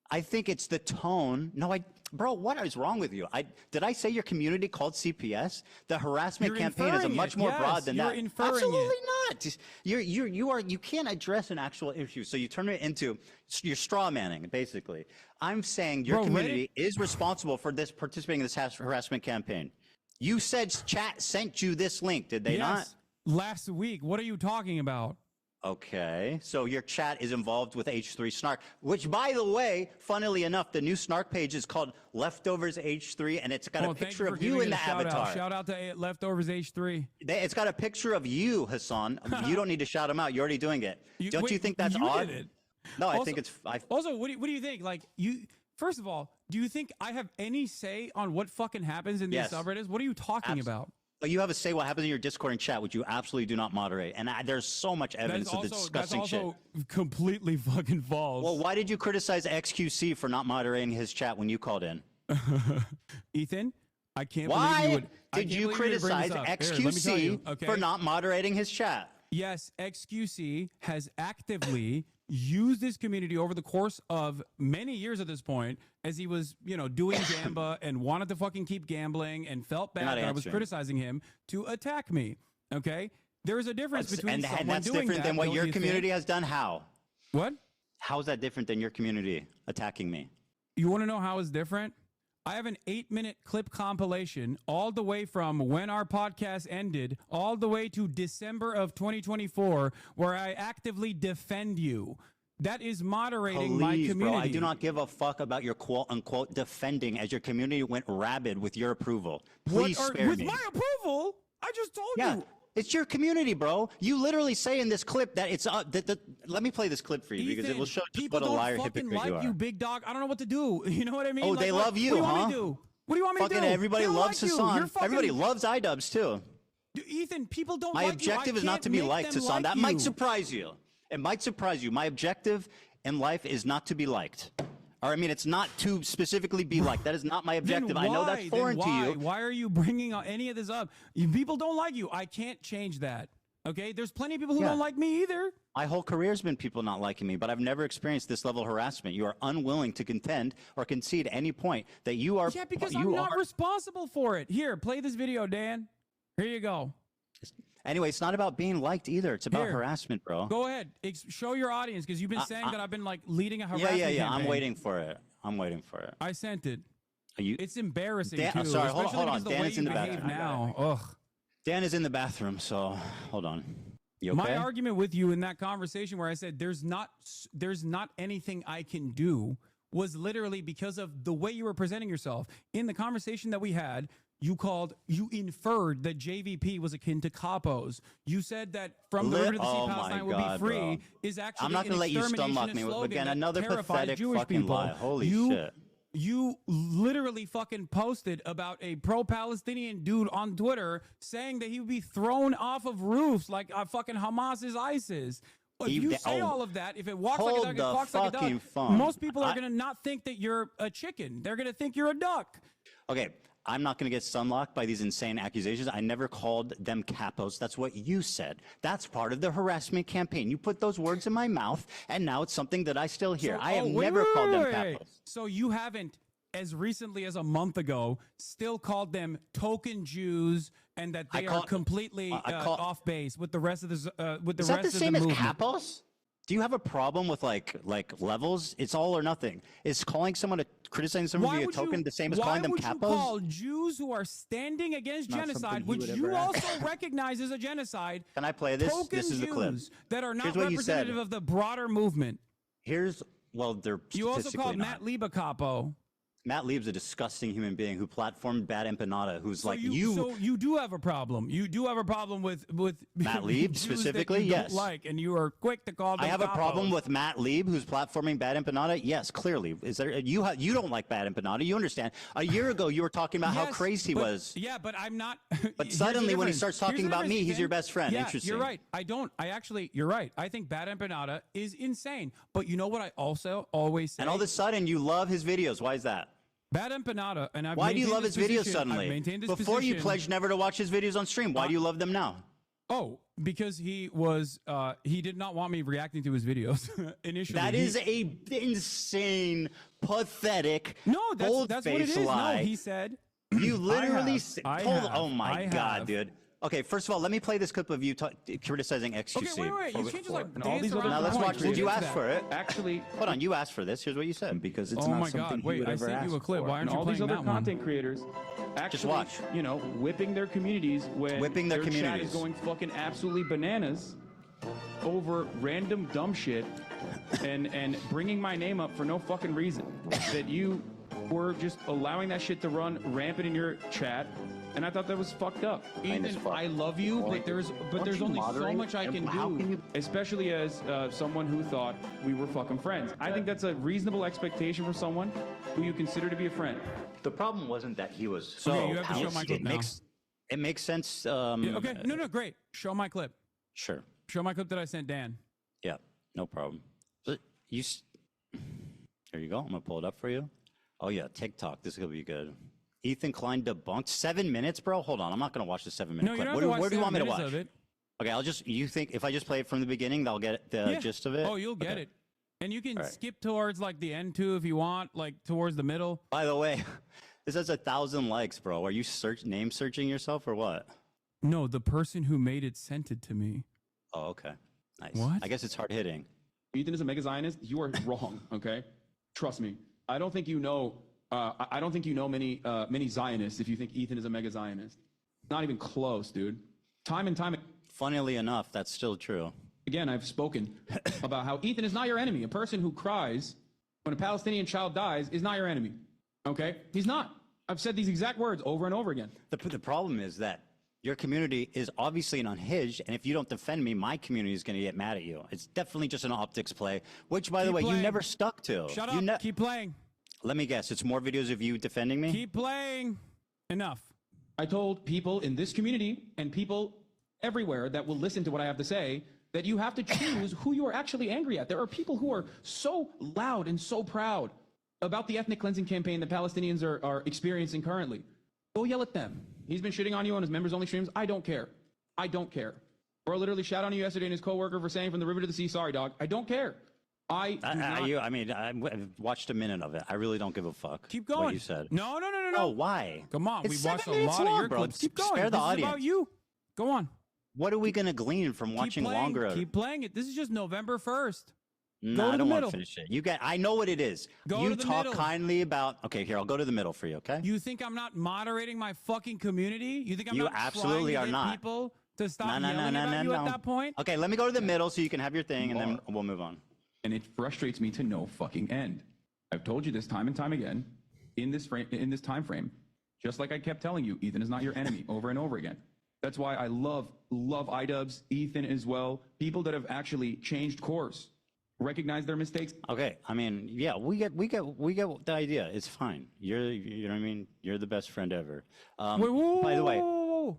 I think it's the tone. No, bro, what is wrong with you? Did I say your community called CPS? The harassment You're campaign is inferring much it. more Yes, broad than you're that. inferring Absolutely it. not. You can't address an actual issue, so you turn it into you're straw manning. Basically, I'm saying your Bro, community is responsible for this participating in this harassment campaign. You said chat sent you this link, did they not? Yes. Last week. What are you talking about? Okay, so your chat is involved with H3 Snark, which, by the way, funnily enough, the new Snark page is called Leftovers H3, and it's got a Thank picture for of you giving in it the a shout avatar. Out. Shout out to Leftovers H3. It's got a picture of you, Hassan. You don't need to shout him out. You're already doing it. Don't you think that's you odd? did it. No, I Also- think it's. Also, what do you think? Like, first of all, do you think I have any say on what fucking happens in these Yes. subreddits? What are you talking about? But you have a say what happens in your Discord and chat, which you absolutely do not moderate. And there's so much evidence of the disgusting that's shit. also completely fucking false. Well, why did you criticize XQC for not moderating his chat when you called in? Ethan, I can't Why believe you would. I did can't you believe would bring criticize this up. Here, let me tell you, XQC okay? for not moderating his chat? Yes, XQC has actively used this community over the course of many years at this point, as he was, doing Gamba and wanted to fucking keep gambling and felt bad that I was criticizing him to attack me. Okay, there is a difference between someone and that's doing different that, than what don't your you community think? has done. How? What? How is that different than your community attacking me? You want to know how it's different? I have an 8-minute clip compilation all the way from when our podcast ended all the way to December of 2024 where I actively defend you. That is moderating my Please, community. bro, I do not give a fuck about your quote-unquote defending as your community went rabid with your approval. Please spare with me. my approval? I just told you. It's your community, bro. You literally say in this clip that it's let me play this clip for you because it will show just people what a don't liar fucking hypocrite you like are. you, big dog. I don't know what to do. You know what I mean? Oh, Like, they what- love you, what do you huh? want me to do? What do you want me to Fucking do? everybody They don't loves like you. Hassan. You're fucking- Everybody loves iDubbbz too. Ethan, people don't My like objective you. I is not can't to be make liked, them Hassan. like That might you. surprise you. It might surprise you. My objective in life is not to be liked. Or I mean, it's not to specifically be liked. That is not my objective. Then I know why? that's foreign Then to you. Why are you bringing any of this up? People don't like you. I can't change that. Okay? There's plenty of people who Yeah. don't like me either. My whole career has been people not liking me, but I've never experienced this level of harassment. You are unwilling to contend or concede at any point that you are. Yeah, because you I'm not are- responsible for it. Here, play this video, Dan. Here you go. Anyway, it's not about being liked either. It's about Here. harassment, bro. Go ahead. Show your audience because you've been saying that I've been like leading a Yeah, harassment yeah. I'm campaign. waiting for it. I'm waiting for it. I sent it. Are you? It's embarrassing Dan, too. sorry, hold especially on. because the Dan way is in you the behave bathroom. now. Ugh. Dan is in the bathroom, so hold on. You okay? My argument with you in that conversation where I said there's not anything I can do was literally because of the way you were presenting yourself. In the conversation that we had, you inferred that JVP was akin to capos. You said that from the river to the sea, Oh Palestine my will God, be free bro. is actually I'm not an gonna let you extermination stomach me with slogan again that another terrifies pathetic Jewish fucking people. lie. Holy shit. You literally fucking posted about a pro-Palestinian dude on Twitter saying that he would be thrown off of roofs like fucking Hamas is ISIS. If you say all of that, if it walks like a duck, it walks like a duck, fucking phone. most people are going to not think that you're a chicken. They're going to think you're a duck. Okay, I'm not going to get sunlocked by these insane accusations. I never called them capos. That's what you said. That's part of the harassment campaign. You put those words in my mouth, and now it's something that I still hear. I have never called them capos. So you haven't, as recently as a month ago, still called them token Jews and that they are completely off base with the rest of the with the Is rest that the of same the as movement. capos? Do you have a problem with like levels? It's all or nothing. Is calling someone criticizing someone via token the same as calling them Why capos? would you call Jews who are standing against Not genocide, something he which would you ever also ask. recognize as a genocide? Can I play this? Token This is the clip. Jews that are not Here's what you said. representative of the broader movement. They're You also statistically called not. Matt Lieb a capo. Matt Lieb's a disgusting human being who platformed Bad Empanada, who's So like So you do have a problem. You do have a problem with Matt Lieb Jews specifically, that you yes. don't like, and you are quick to call them. I have a problem capos. with Matt Lieb, who's platforming Bad Empanada. Yes, clearly. Is there you don't like Bad Empanada? You understand? A year ago, you were talking about how Yes, crazy he but- was. Yeah, but I'm not. But Here's suddenly, the when he difference. starts talking Here's the about me, difference, he's your Ethan. best friend. Yeah, Interesting. You're right. You're right. I think Bad Empanada is insane. But you know what I also always say? And all of a sudden, you love his videos. Why is that? Bad Empanada, and I've Why do you love maintained his this videos position- I've suddenly? maintained this Before you position- pledged never to watch his videos on stream. Why do you love them now? Oh, because he was he did not want me reacting to his videos initially. That is a insane, pathetic, that's what it bold-faced is. lie. No, he said. You literally I told. have. Oh my I God, have. dude. Okay, first of all, let me play this clip of you criticizing XQC. Okay, wait. You can't just like And all dance these other around now the let's point. watch. We'll Did you get to ask that. for it? Actually, hold on. You asked for this. Here's what you said. Because it's Oh not my something God! he Wait, would I ever sent you a ask clip. for. Why aren't And you all these playing other that one? content creators actually, watch. whipping their communities when Whipping their chat communities. is going fucking absolutely bananas over random dumb shit and bringing my name up for no fucking reason. That you were just allowing that shit to run rampant in your chat. And I thought that was fucked up. Ethan, I love you, but there's only so much I can do, especially as someone who thought we were fucking friends. I think that's a reasonable expectation for someone who you consider to be a friend. The problem wasn't that he was so. Okay, you have to show my clip it now. makes sense. Yeah, okay, no, great. Show my clip. Sure. Show my clip that I sent Dan. Yeah, no problem. But here you go. I'm gonna pull it up for you. Oh yeah, TikTok. This is gonna be good. Ethan Klein debunked 7 minutes, bro. Hold on, I'm not gonna watch the 7 minute No, you clip. don't have to watch Where do you 7 want me to minutes watch? of it. Okay, I'll just. You think if I just play it from the beginning, they'll get the gist of it? Oh, you'll get Okay. it. And you can All right. skip towards like the end too if you want, like towards the middle. By the way, this has 1,000 likes, bro. Are you name searching yourself or what? No, the person who made it sent it to me. Oh, okay. Nice. What? I guess it's hard hitting. Ethan is a mega Zionist. You are wrong. Okay, trust me. I don't think you know. I don't think you know many Zionists if you think Ethan is a mega Zionist. Not even close, dude. Time and time. Funnily enough, that's still true. Again, I've spoken about how Ethan is not your enemy. A person who cries when a Palestinian child dies is not your enemy. Okay, he's not. I've said these exact words over and over again. The problem is that your community is obviously an unhinged, and if you don't defend me, my community is going to get mad at you. It's definitely just an optics play, which, by the way, you never stuck to. Shut You up. Keep playing. Let me guess. It's more videos of you defending me? Keep playing. Enough. I told people in this community and people everywhere that will listen to what I have to say that you have to choose who you are actually angry at. There are people who are so loud and so proud about the ethnic cleansing campaign that Palestinians are experiencing currently. Go yell at them. He's been shitting on you on his members-only streams. I don't care. I don't care. Bro literally shot on you yesterday and his coworker for saying from the river to the sea, sorry, dog. I don't care. I watched a minute of it. I really don't give a fuck. Keep going. What you said. No. Oh, why? Come on. It's We watched 7 a minutes lot of long, your bro. clips. Keep going. Spare the This audience. is about you. Go on. What are we going to glean from watching Keep playing. longer of it? Keep playing it. This is just November 1st. No, I to don't the want to middle. finish it. I know what it is. Go you to the talk middle. kindly about. Okay, here I'll go to the middle for you. Okay. You think I'm not moderating my fucking community? You think I'm You not absolutely trying to are get not. people to stop No, yelling about you at that point? Okay, let me go to the middle so you can have your thing, and then we'll move on. And it frustrates me to no fucking end. I've told you this time and time again in this time frame, just like I kept telling you, Ethan is not your enemy over and over again. That's why I love iDubbbz, Ethan as well, people that have actually changed course, recognize their mistakes. Okay, I mean, yeah, we get the idea. It's fine. You know what I mean? You're the best friend ever. Wait, by the way, whoa.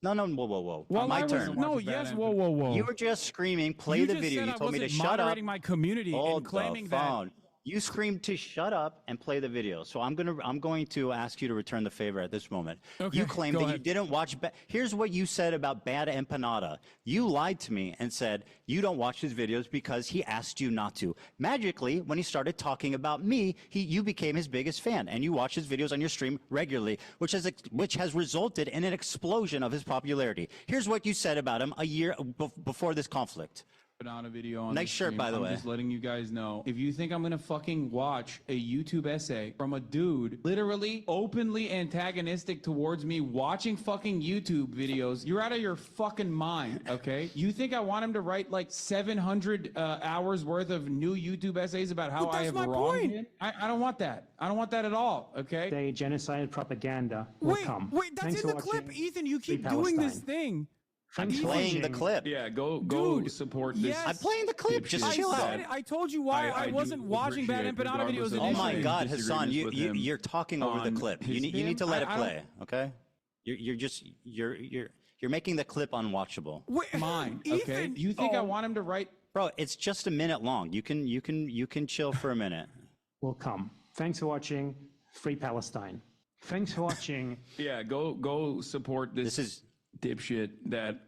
No, whoa. Well, my I was- turn. no, yes, whoa. You were just screaming, play You the just video. said You I told me to wasn't shut up. moderating my community Hold and claiming the that. phone. You screamed to shut up and play the video. So I'm going to ask you to return the favor at this moment. Okay, You claimed go that you ahead. didn't watch. Here's what you said about Bad Empanada. You lied to me and said you don't watch his videos because he asked you not to. Magically, when he started talking about me, you became his biggest fan, and you watch his videos on your stream regularly, which has resulted in an explosion of his popularity. Here's what you said about him a year before this conflict. On a video on Nice the shirt, stream. by the I'm way. just letting you guys know. If you think I'm gonna fucking watch a YouTube essay from a dude literally openly antagonistic towards me watching fucking YouTube videos, you're out of your fucking mind, okay? You think I want him to write like 700 hours worth of new YouTube essays about how But I that's have my wronged point. him? I don't want that. I don't want that at all, okay? Say genocide propaganda will come. Wait, that's Thanks in for the clip. watching Ethan, you Free keep doing this Palestine. thing. I'm playing the clip. Yeah, go Dude, support this. yes. I'm playing the clip. Just chill out. I told you why I do wasn't watching Bad appreciate, Empanada videos regardless of initially. Oh my God, Hassan, disagreements with him you're talking over the on clip. You his need to let it I play, okay? You're making the clip unwatchable. Mine, okay? Ethan, You think I want him to write? Bro, it's just a minute long. You can chill for a minute. Will come. Thanks for watching Free Palestine. Thanks for watching. Yeah, go support this dipshit that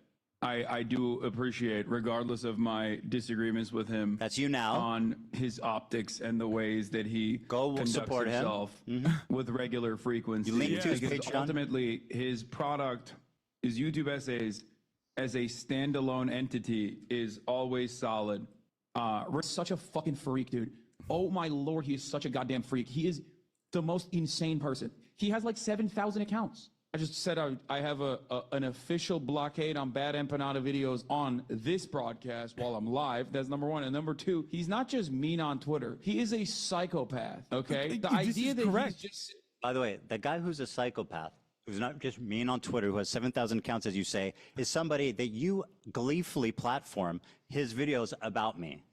I do appreciate, regardless of my disagreements with him. That's you now. On his optics and the ways that he conducts support him. himself with regular frequency. You link to his Because Patreon? ultimately, his product, his YouTube essays, as a standalone entity, is always solid. Rick's such a fucking freak, dude. Oh my lord, he is such a goddamn freak. He is the most insane person. He has like 7,000 accounts. I just said I have an official blockade on Bad Empanada videos on this broadcast while I'm live. That's number one. And number two, he's not just mean on Twitter. He is a psychopath, okay? The idea that he's just... By the way, the guy who's a psychopath, who's not just mean on Twitter, who has 7,000 accounts, as you say, is somebody that you gleefully platform his videos about me.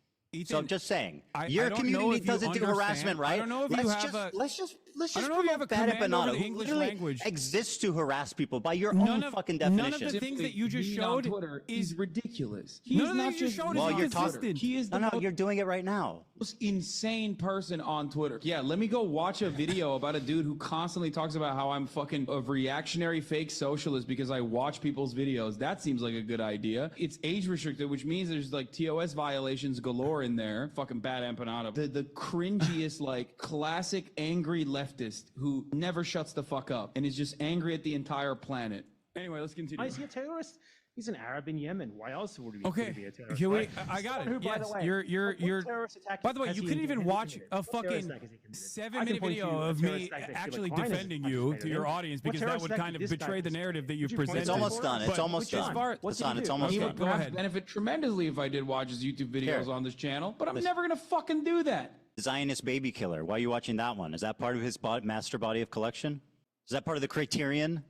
So I'm just saying, your don't know community if you doesn't do understand. harassment, right? I don't know if you have let's just I don't know if you have a Bad command over Empanada, the who English literally language. exists to harass people by your None own of- fucking none definition. of the things that you just Being on showed Twitter is ridiculous. None of the things you showed is Well, you're inconsistent. He is No, you're doing it right now. most insane person on Twitter. Yeah, let me go watch a video about a dude who constantly talks about how I'm fucking a reactionary fake socialist because I watch people's videos. That seems like a good idea. It's age restricted, which means there's like TOS violations galore in there. Fucking bad empanada. The cringiest, like, classic angry leftist who never shuts the fuck up and is just angry at the entire planet. Anyway, let's continue. Why is he a terrorist? He's an Arab in Yemen. Why else would he be a terrorist? Here right? I got it. Who, by Yes, the way, you're. terrorist attack By the way, has you he couldn't even watch committed? a What terrorist fucking attack has he committed? 7-minute video of me actually defending you to your audience because that would kind of betray the narrative that you presented. It's almost done. It's almost done. Hassan, it's almost He done. would perhaps benefit tremendously if I did watch his YouTube videos on this channel, but I'm never gonna fucking do that. Zionist Baby Killer. Why are you watching that one? Is that part of his master body of collection? Is that part of the Criterion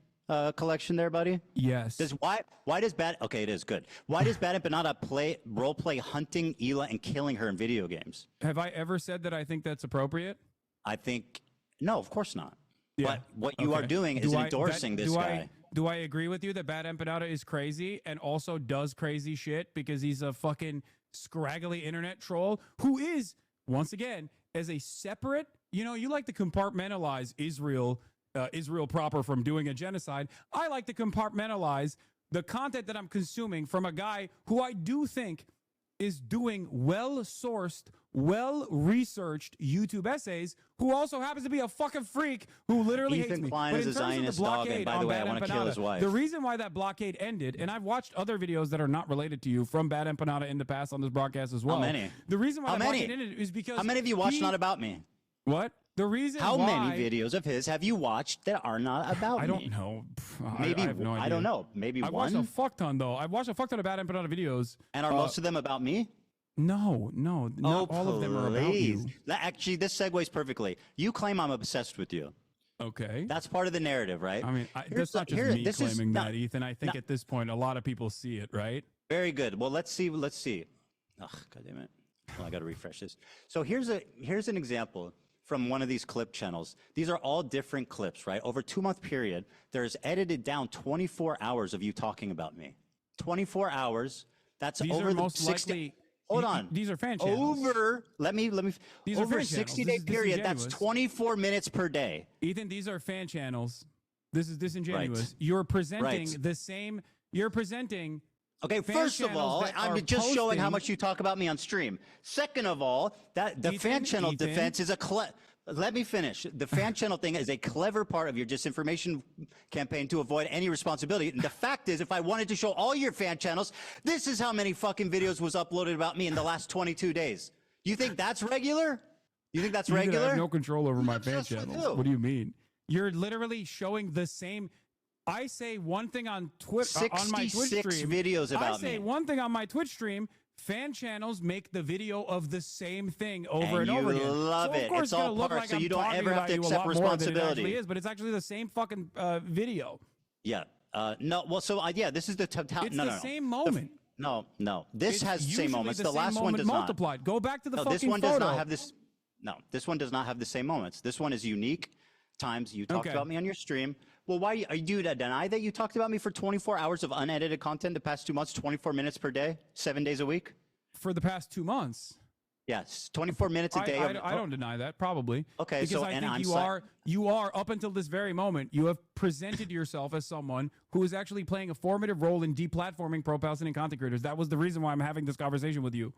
collection there, buddy? Yes. Why does Bad? Okay, it is good. Why does Bad Empanada role play hunting Hila and killing her in video games? Have I ever said that I think that's appropriate? I think no, of course not. Yeah. But what you are doing is endorsing this guy. Do I agree with you that Bad Empanada is crazy and also does crazy shit because he's a fucking scraggly internet troll who is, once again, as a separate, you like to compartmentalize Israel proper from doing a genocide. I like to compartmentalize the content that I'm consuming from a guy who I do think is doing well-sourced, well-researched YouTube essays, who also happens to be a fucking freak who literally hates me. Klein is a Zionist dog, and by the way, I want to kill his wife. The reason why that blockade ended, and I've watched other videos that are not related to you from Bad Empanada in the past on this broadcast as well. How many? The reason why that blockade ended is because how many of you watched Not About Me? What? The reason How many videos of his have you watched that are not about me? I don't know. Maybe I have no idea. I don't know. Maybe I've one. watched a fuck ton though. I've watched a fuck ton of Bad Empanada videos. And are most of them about me? No, not all of them are about you. Actually, this segues perfectly. You claim I'm obsessed with you. Okay. That's part of the narrative, right? I mean, that's not just me claiming that, Ethan. I think at this point, a lot of people see it, right? Very good. Well, let's see. Ugh, God damn it. Well, I got to refresh this. So here's an example from one of these clip channels. These are all different clips, right? Over a 2-month period, there's edited down 24 hours of you talking about me. 24 hours. That's These over are the most 60. likely. Hold on. These are fan channels. Let me. These are over a fan channels. 60-day This is period, that's disingenuous. 24 minutes per day. Ethan, these are fan channels. This is disingenuous. Right. You're presenting Right. the same. You're presenting. Okay, fan first of channels all, that I'm are just showing how posting- much you talk about me on stream. Second of all, that the fan channel Ethan. defense is let me finish. The fan channel thing is a clever part of your disinformation campaign to avoid any responsibility. And the fact is, if I wanted to show all your fan channels, this is how many fucking videos was uploaded about me in the last 22 days. You think that's regular? You think that's Ethan, I regular? have no control over my fan obsessed with channels. you. What do you mean? You're literally showing the same. I say one thing on Twitter on my Twitch 66 stream. videos about I say me. one thing on my Twitch stream. Fan channels make the video of the same thing over and And over you again. love so it. Of course It's gonna all look part, like so I'm you don't talking ever have about to you a accept lot more than it responsibility. actually is, but it's actually the same fucking video. Yeah. No. Well, so yeah, this is the top. It's no, the no, no. same moment. No. This It's has the usually same moments. the The same last one moment does not. multiplied. Go back to the No, fucking this one photo. does not have this. No, this one does not have the same moments. This one is unique times you talked Okay. about me on your stream. Well, why are you to deny that you talked about me for 24 hours of unedited content the past 2 months, 24 minutes per day, 7 days a week? For the past 2 months. Yes, 24 minutes a day. I don't deny that, probably. Okay, because so I and think I'm you are up until this very moment, you have presented yourself as someone who is actually playing a formative role in deplatforming pro-Palestinian content creators. That was the reason why I'm having this conversation with you.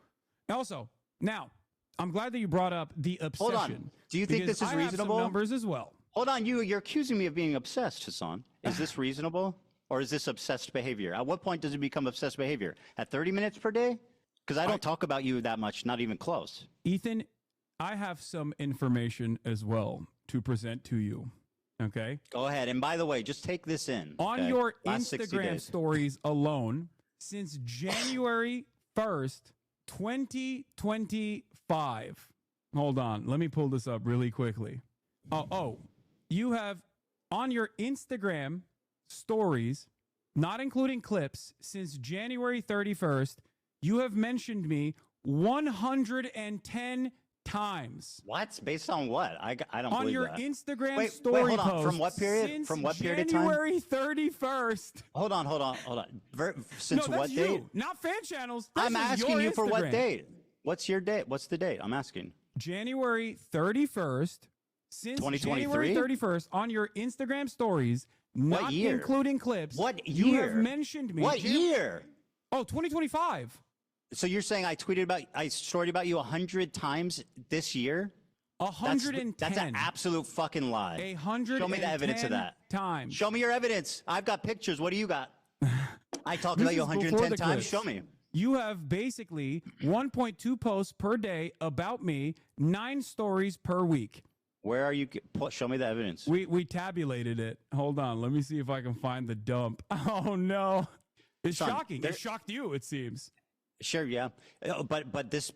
Also, now I'm glad that you brought up the obsession. Hold on. Do you think because this is I have reasonable? some numbers as well. Hold on, you're accusing me of being obsessed, Hassan. Is this reasonable, or is this obsessed behavior? At what point does it become obsessed behavior? At 30 minutes per day? Because I don't talk about you that much, not even close. Ethan, I have some information as well to present to you. Okay? Go ahead. And by the way, just take this in. On okay? your Last 60 Instagram days. stories alone, since January 1st, 2025. Hold on. Let me pull this up really quickly. You have on your Instagram stories, not including clips, since January 31st, you have mentioned me 110 times. What? Based on what? I don't on believe your that. Instagram story hold on. posts From what period? since From what period of time? January 31st. Hold on. Since no, what that's date? you, not fan channels. I'm This is asking your you for what Instagram. date. What's your date? What's the date? I'm asking. January 31st. Since 2023? January 31st on your Instagram stories, not year? including clips. What You year? have mentioned me. What year? Oh, 2025. So you're saying I storied about you 100 times this year? 110. That's an absolute fucking lie. 110 Show me the evidence of that. times. Show me your evidence. I've got pictures. What do you got? I talked This about you is before 110 the times. clips. Show me. You have basically 1.2 posts per day about me, 9 stories per week. Where are you? Show me the evidence. We tabulated it. Hold on. Let me see if I can find the dump. Oh, no. It's Son, shocking. It shocked you, it seems. Sure, yeah, but this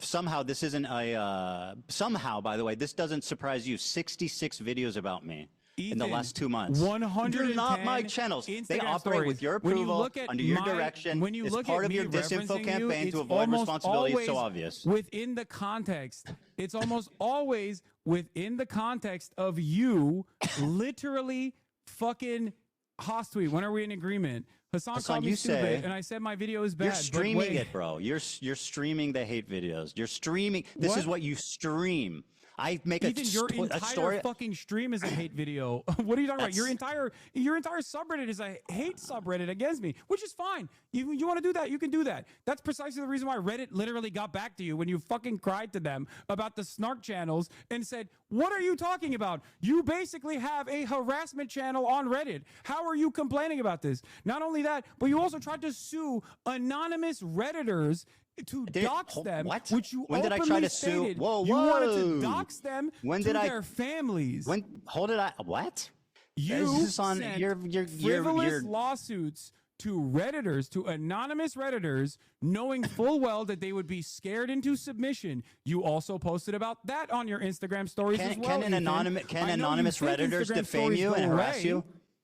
isn't a somehow. By the way, this doesn't surprise you. 66 videos about me in the Ethan, last 2 months. 110 They're not my channels. They Instagram operate stories. with your When you approval, look at under your my- direction. when you it's look part at of me your disinfo referencing you, campaign it's to avoid almost responsibility. It's so always obvious. Within the context, it's almost always within the context of you literally fucking Hostweet. When are we in agreement? Hassan called me you stupid, say and I said my video is bad. You're but streaming wait. it, bro. You're streaming the hate videos. You're streaming. This What? is what you stream. I make Ethan, your a entire story. fucking stream is a hate video. What are you talking about? Your entire subreddit is a hate subreddit against me, which is fine. You want to do that? You can do that. That's precisely the reason why Reddit literally got back to you when you fucking cried to them about the snark channels and said, "What are you talking about? You basically have a harassment channel on Reddit. How are you complaining about this?" Not only that, but you also tried to sue anonymous Redditors to dox them, what? which you When did I openly try to sue? stated Whoa, you wanted whoa. to dox them When to did I- their families. What? You This is on sent your frivolous lawsuits to Redditors, to anonymous Redditors, knowing full well that they would be scared into submission. You also posted about that on your Instagram stories as well. Can Ethan. I know you anonymous think Redditors Instagram defame stories you go and harass away. you?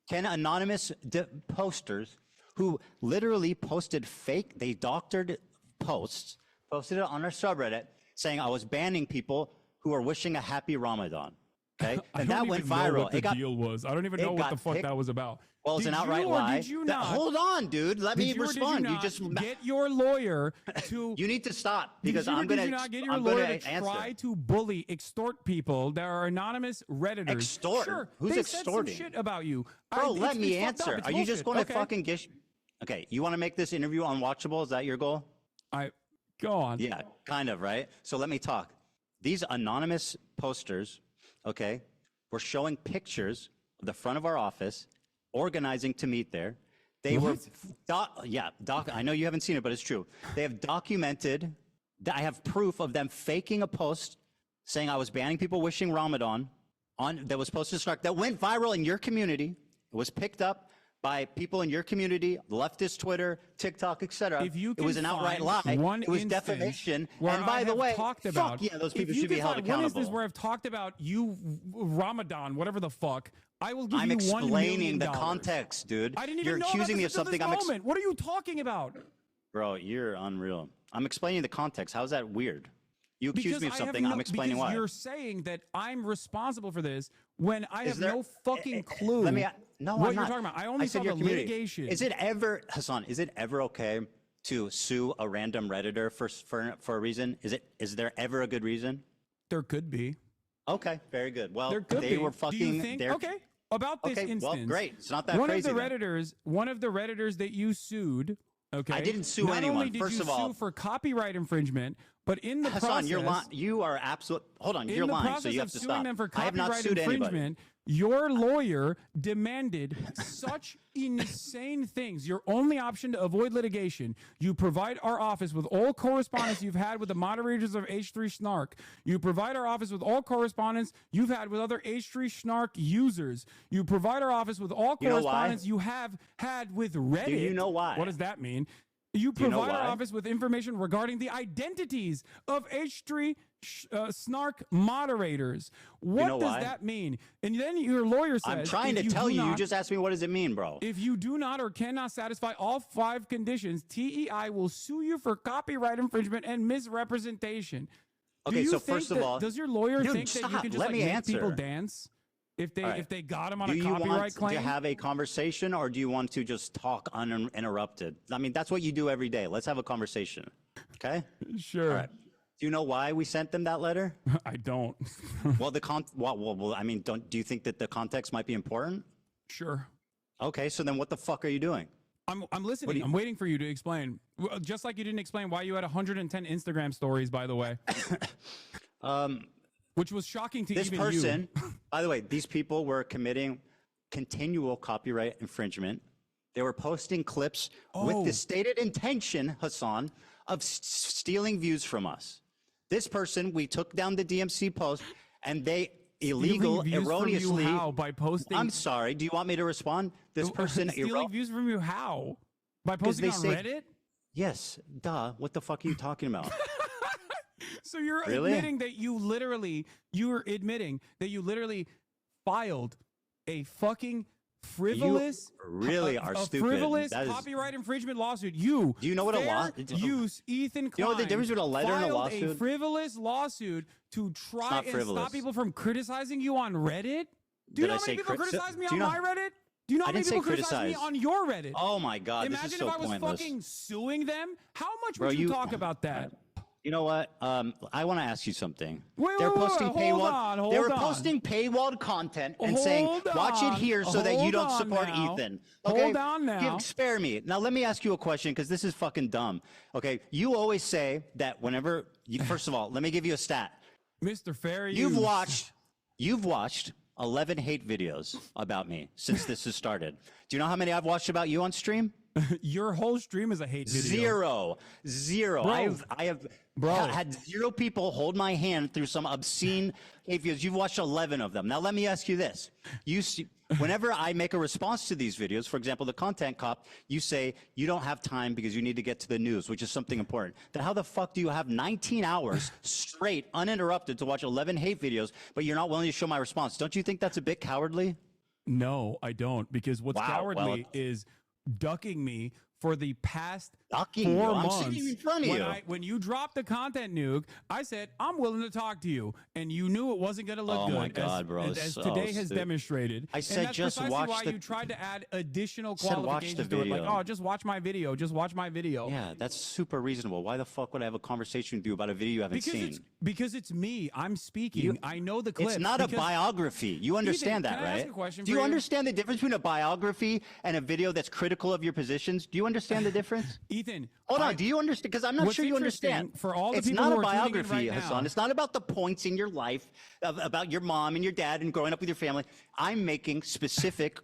Can anonymous posters who literally posted fake, they doctored posts, posted it on our subreddit saying I was banning people who are wishing a happy Ramadan. Okay, I and don't that went even know viral. what the deal was. I don't even know what the fuck that was about. Well, it's Did an outright you or lie. Did you That- not? hold on, dude. Let me Did you or did respond. You, You not just get your lawyer to. You need to stop because I'm Did gonna. you not get your I'm lawyer gonna to answer. try to bully, extort people that are anonymous Redditors? Extort? Sure, Who's they extorting? Said some shit about you, Bro, let it's me fucked up. answer. It's Are you just bullshit. going to Okay. fucking gish? Okay, you want to make this interview unwatchable? Is that your goal? Go on. Yeah, kind of, right? So let me talk. These anonymous posters, okay, were showing pictures of the front of our office, organizing to meet there. They were, I know you haven't seen it, but it's true. They have documented, I have proof of them faking a post saying I was banning people wishing Ramadan that was posted to Snark, that went viral in your community. It was picked up by people in your community, leftist Twitter, TikTok, etc. If you It was an can outright find lie. one It was instance defamation. where And by I the have way, talked about, fuck yeah, those if people you should be can held find accountable. one instance where I've talked about you, Ramadan, whatever the fuck, I will give I'm you $1 million. explaining the context, dude. I didn't even You're know accusing about me this of something until I'm this moment. What are you talking about? Bro, you're unreal. I'm explaining the context. How's that weird? You accuse Because me of I have something, I'm explaining because why. You're saying that I'm responsible for this when I have there- no fucking clue Let me. No, what I'm you're not. talking about. I only said saw your the community. litigation. Is it ever, Hassan? Is it ever okay to sue a random Redditor for a reason? Is there ever a good reason? There could be. Okay, very good. Well, There could they be. were Do fucking. you think? they're- Okay. About this Okay, instance. well, great. It's not that one crazy Of the then. one of the Redditors that you sued. Okay. I didn't sue Not anyone, only did first you of all. sue for copyright infringement, but in the Hassan, process, you're lying. You are absolute. Hold on, in you're the lying. process So you of have to suing stop. them for I have not copyright sued anybody. infringement, your lawyer demanded such insane things. Your only option to avoid litigation, you provide our office with all correspondence you've had with the moderators of H3 Snark. You provide our office with all correspondence you've had with other H3 Snark users. You provide our office with all You know why? correspondence you have had with Reddit. Do you know why? What does that mean? You Do you know provide our why? office with information regarding the identities of H3 Snark moderators. What know does why? that mean? And then your lawyer says, I'm trying to if tell do you. You not- just asked me what does it mean, bro. If you do not or cannot satisfy all 5 conditions, TEI will sue you for copyright infringement and misrepresentation. Do Okay, you so think first of that- all- does your lawyer Dude, think that you stop. can just Let like, me make answer. people dance if they All right. if they got him on Do a you copyright want claim? to have a conversation or do you want to just talk uninterrupted? I mean, that's what you do every day. Let's have a conversation. Okay? Sure. All right. Do you know why we sent them that letter? I don't. Well, I mean, do you think that the context might be important? Sure. Okay, so then what the fuck are you doing? I'm listening. I'm waiting for you to explain. Just like you didn't explain why you had 110 Instagram stories, by the way. Which was shocking to This even person, you. by the way, these people were committing continual copyright infringement. They were posting clips with the stated intention, Hassan, of stealing views from us. This person, we took down the DMC post, and they erroneously. How? By posting? I'm sorry. Do you want me to respond? This person stealing views from you. How? By posting on Reddit? Yes. Duh. What the fuck are you talking about? So you're Really? admitting that you're admitting that you literally filed a fucking frivolous, really are a stupid. frivolous That is- copyright infringement lawsuit. Do you know what a law? use Ethan Klein? You know what the difference between a letter and a filed lawsuit? A frivolous lawsuit to try not and frivolous. stop people from criticizing you on Reddit. Do you Did know I how say many people crit- criticize me do on you know- my Reddit? Do you know I how many didn't say people criticize me criticize. on your Reddit? Oh my God, Imagine this is so if I was pointless. fucking suing them. How much Bro, would you talk about that? You know what? I want to ask you something. Wait, They're wait, wait, posting hold paywall. on, They were hold on. posting paywalled content and saying, Hold "Watch it on, here so that you hold don't on support now. Ethan." Hold on now. Spare me. Now let me ask you a question because this is fucking dumb. Okay, you always say that whenever. First of all, let me give you a stat. Mr. Fair You've use. watched 11 hate videos about me since this has started. Do you know how many I've watched about you on stream? Your whole stream is a hate video. Zero. Bro. I have Bro. had 0 people hold my hand through some obscene hate videos. You've watched 11 of them. Now let me ask you this: whenever I make a response to these videos, for example, the content cop, you say you don't have time because you need to get to the news, which is something important. Then how the fuck do you have 19 hours straight, uninterrupted, to watch 11 hate videos, but you're not willing to show my response? Don't you think that's a bit cowardly? No, I don't, because what's Wow, cowardly well, is ducking me for the past Ducking 4 you? I'm months. sitting in front of when you. When you dropped the content nuke, I said, I'm willing to talk to you. And you knew it wasn't going to look Oh good. my God, bro, As, it's as so today has stupid. demonstrated. I said and that's just precisely watch why the- you tried to add additional said watch the qualifications to it. Like, video. oh, just watch my video. Just watch my video. Yeah, that's super reasonable. Why the fuck would I have a conversation with you about a video you haven't seen? Because it's me. I'm speaking. I know the clips. It's not a because- biography. You understand Ethan, that, can I right? ask a question Do for you you? understand the difference between a biography and a video that's critical of your positions? Do you understand the difference? Ethan, hold on. Do you understand? Because I'm not what's sure you interesting understand. for all the it's people not who a are tuning in biography, right Hassan. now. It's not about the points in your life about your mom and your dad and growing up with your family. I'm making specific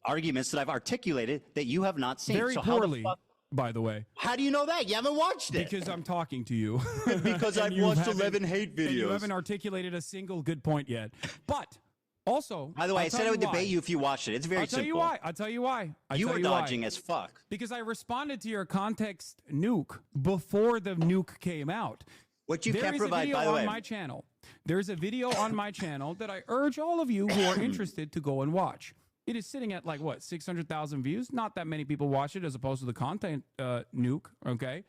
arguments that I've articulated that you have not seen. Very so how the poorly, fuck? by the way. How do you know that? You haven't watched it. Because I'm talking to you. Because And I've you watched haven't- 11 hate and you videos. haven't articulated a single good point yet. But also, By the way, I'll I said tell I would why. debate you if you watched it. It's very I'll tell simple. you why. I'll tell you why. I'll You tell were why. dodging as fuck. Because I responded to your context nuke before the nuke came out. What you There can't is a provide, video by the on way. my channel. There's a video on my channel that I urge all of you who are interested to go and watch. It is sitting at like what, 600,000 views? Not that many people watch it as opposed to the content nuke, okay?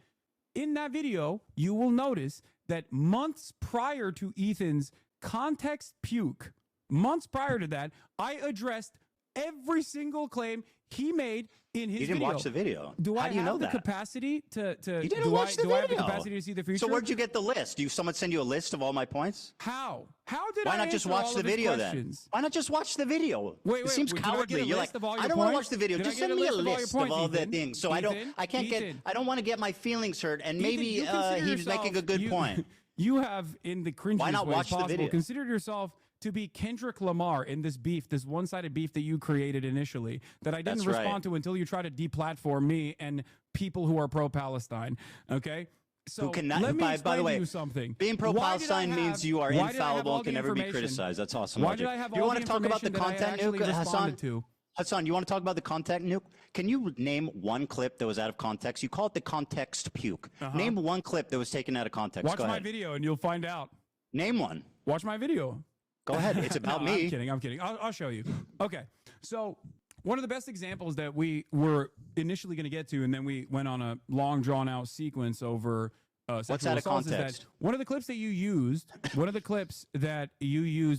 In that video, you will notice that months prior to Ethan's context puke, months prior to that, I addressed every single claim he made in his You didn't video. watch the video. Do How I do you have know the that? capacity to You didn't do watch I, the do I have the video. capacity to see the future? So where'd you get the list? Do someone send you a list of all my points? How? How did Why I not just answer watch all the of his video questions? then? Why not just watch the video? Wait, It seems did I get cowardly. a You're list like, of all your I don't want to points? watch the video. Did I Just get send me a list of all your list points, of all the Ethan? things. So Ethan? I can't Ethan? get. I don't want to get my feelings hurt. And Ethan, maybe you consider he's making a good you- point. You have, in the cringiest Why not ways watch the possible, video? considered yourself to be Kendrick Lamar in this beef, this one-sided beef that you created initially, that I didn't That's right. respond to until you tried to deplatform me and people who are pro-Palestine. Okay. So Who cannot, let me by explain the way, to you something. being Why did I pro-Palestine have- means you are why did I have infallible all and can the never be information? criticized. That's awesome. Why logic. did I have you all want the to talk about the information that I content actually nuke, Hassan? responded to? Hassan, you want to talk about the content nuke? Can you name one clip that was out of context? You call it the context puke. Name one clip that was taken out of context. Watch Go my ahead. video and you'll find out. Name one. Watch my video. Go ahead. It's about No, me. I'm kidding. I'm kidding. I'll show you. Okay. So one of the best examples that we were initially going to get to, and then we went on a long, drawn-out sequence over sexual What's out of assaults, is context? that one of the clips that you used,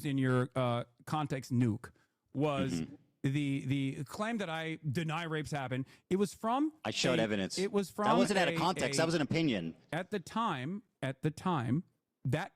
in your context nuke was the claim that I deny rapes happen. It was from I showed evidence. It was from That wasn't out of context. That was an opinion. At the time, that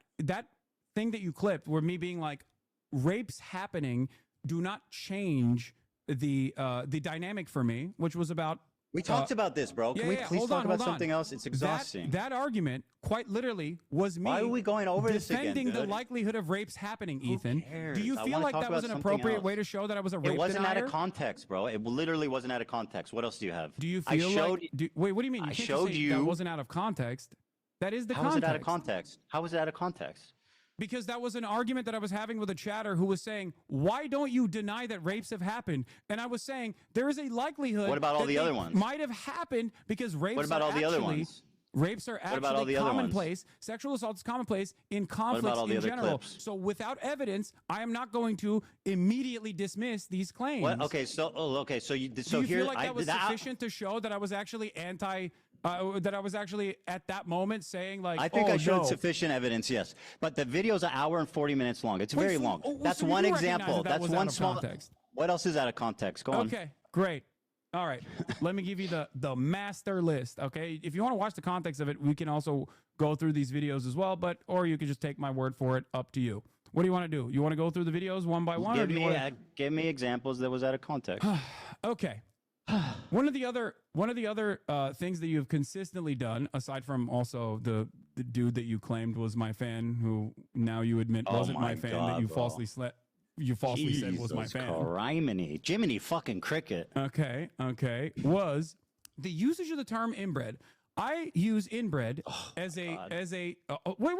thing that you clipped, where me being like, rapes happening do not change the dynamic for me, which was about. We talked about this, bro. Can we please talk about something else? It's exhausting. That argument, quite literally, was me. Why are we going over this again, defending the dude? likelihood of rapes happening, Ethan. cares? Do you I feel wanna like talk that was about an something appropriate else. way to show that I was a rape It wasn't out denier? of context, bro. It literally wasn't out of context. What else do you have? Do you I feel showed, like? Wait, what do you mean? You I can't just showed say you. that wasn't out of context. That is the How context. was it out of context? How was it out of context? Because that was an argument that I was having with a chatter who was saying, why don't you deny that rapes have happened? And I was saying, there is a likelihood. What about all that the they other ones? Might have happened because rapes What about are all the other actually- ones? Rapes are What about all actually the other ones? commonplace. Sexual assault is commonplace in about conflicts all the in other general. clips? So without evidence, I am not going to immediately dismiss these claims. What? Okay, so so you Do you here feel like that was sufficient to show that I was actually that I was actually at that moment saying like, I think oh, I showed no. sufficient evidence, yes. But the video's an hour and 40 minutes long. It's Wait, very so- long. oh, That's so you one do recognize example. that That's was one out of small context. What else is out of context? Go on. Okay, great. All right, let me give you the master list. Okay, if you want to watch the context of it, we can also go through these videos as well. Or you can just take my word for it. Up to you. What do you want to do? You want to go through the videos one by one, or do you want to? Give me examples that was out of context. Okay. One of the other things that you've consistently done, aside from also the dude that you claimed was my fan, who now you admit Oh wasn't my my fan, God, that you bro. falsely said was my fan. Criminy. Jiminy fucking cricket. Okay, was the usage of the term inbred. I use inbred as a wait.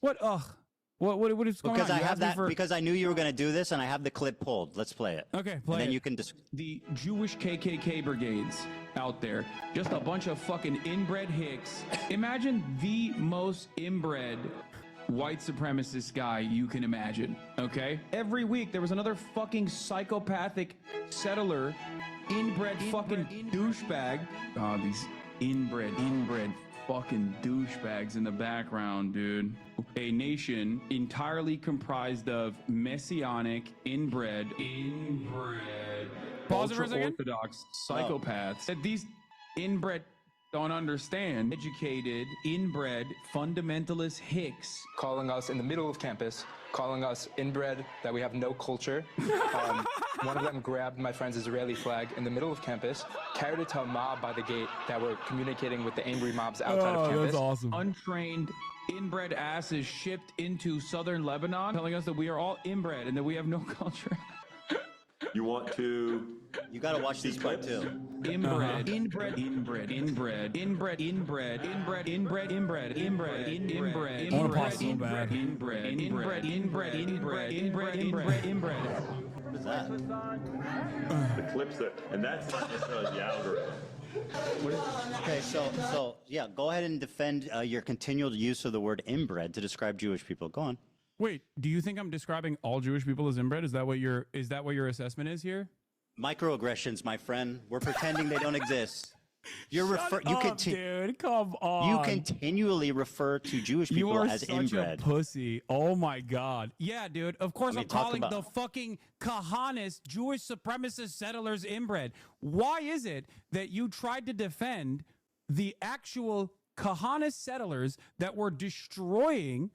What? What is going Because on? I You have asked me that. for- Because I knew you were going to do this, and I have the clip pulled. Let's play it. Okay, And play then it. you can. The Jewish KKK brigades out there, just a bunch of fucking inbred hicks. Imagine the most inbred white supremacist guy you can imagine, okay? Every week there was another fucking psychopathic settler, inbred fucking douchebag. Oh, these inbred fucking douchebags in the background, dude. A nation entirely comprised of messianic, inbred, Pause it for a second. ultra-orthodox psychopaths that these inbred don't understand. Educated, inbred, fundamentalist hicks. Calling us in the middle of campus, calling us inbred, that we have no culture. One of them grabbed my friend's Israeli flag in the middle of campus, carried it to a mob by the gate that were communicating with the angry mobs outside of campus. awesome. Untrained, inbred asses shipped into southern Lebanon, telling us that we are all inbred and that we have no culture. You want to? You got to watch this part too. Inbred, inbred, inbred, inbred, inbred, inbred, inbred, inbred, inbred, inbred, inbred, I wanna pause so bad. inbred, inbred, inbred, inbred, inbred, inbred, inbred. What is that? The clips that, and that's not necessarily the algorithm. Okay, so yeah, go ahead and defend your continual use of the word inbred to describe Jewish people. Go on. Wait, do you think I'm describing all Jewish people as inbred? Is that what your assessment is here? Microaggressions, my friend. We're pretending they don't exist. You're dude, come on. You continually refer to Jewish You people are as such inbred. a pussy. Oh my god. Yeah, dude. Of course What are I'm you talking calling the about? fucking Kahanis Jewish supremacist settlers inbred. Why is it that you tried to defend the actual Kahanis settlers that were destroying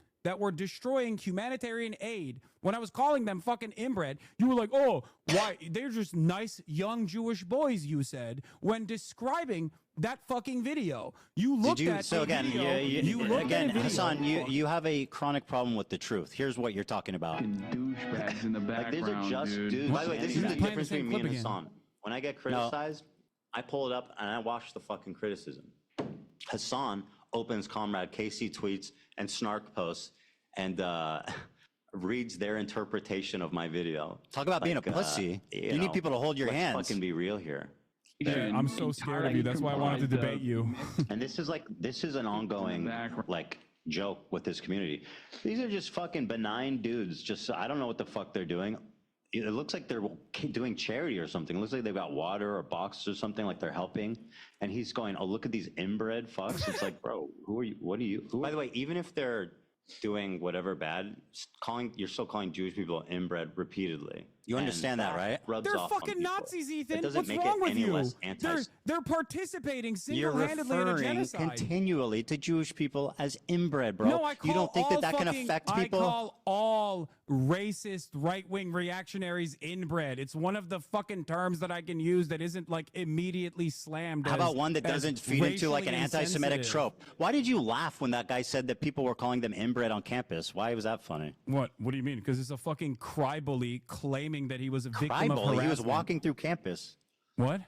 humanitarian aid? When I was calling them fucking inbred, you were like, oh, why? They're just nice young Jewish boys, you said, when describing that fucking video. You looked at So a again, video, you looked again, at a video. Hassan, you have a chronic problem with the truth. Here's what you're talking about. Douchebags in the Like, these background, are just dude. dudes. By the way, this is the Playing the difference same between me clip and again. Hassan. When I get criticized, I pull it up and I watch the fucking criticism. Hassan opens Comrade Casey tweets and Snark posts and reads their interpretation of my video. Talk about being a pussy. You need people to hold your hands. Let's fucking be real here. Yeah, I'm so scared of you. That's why I wanted to debate you. And this is an ongoing like joke with this community. These are just fucking benign dudes. Just I don't know what the fuck they're doing. It looks like they're doing charity or something. It looks like they've got water or boxes or something, like they're helping. And he's going, "Oh, look at these inbred fucks." It's like, bro, who are you? What are you? By the way, even if they're doing whatever bad, you're still calling Jewish people inbred repeatedly. You understand that, right? They're fucking Nazis, Ethan. doesn't What's make it wrong with any you? less anti- They're participating You're single-handedly in a referring genocide. continually to Jewish people as inbred, bro. No, I call you don't think all that can fucking- affect people? I call all racist right-wing reactionaries inbred. It's one of the fucking terms that I can use that isn't like immediately slammed. How about one that doesn't feed into like an racially anti-Semitic insensitive? trope? Why did you laugh when that guy said that people were calling them inbred on campus? Why was that funny? What do you mean? Because it's a fucking cry-bully claiming that he was a victim of Cry-bully? harassment. He was walking through campus. What?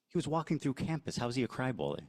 He was walking through campus. How is he a cry-bully?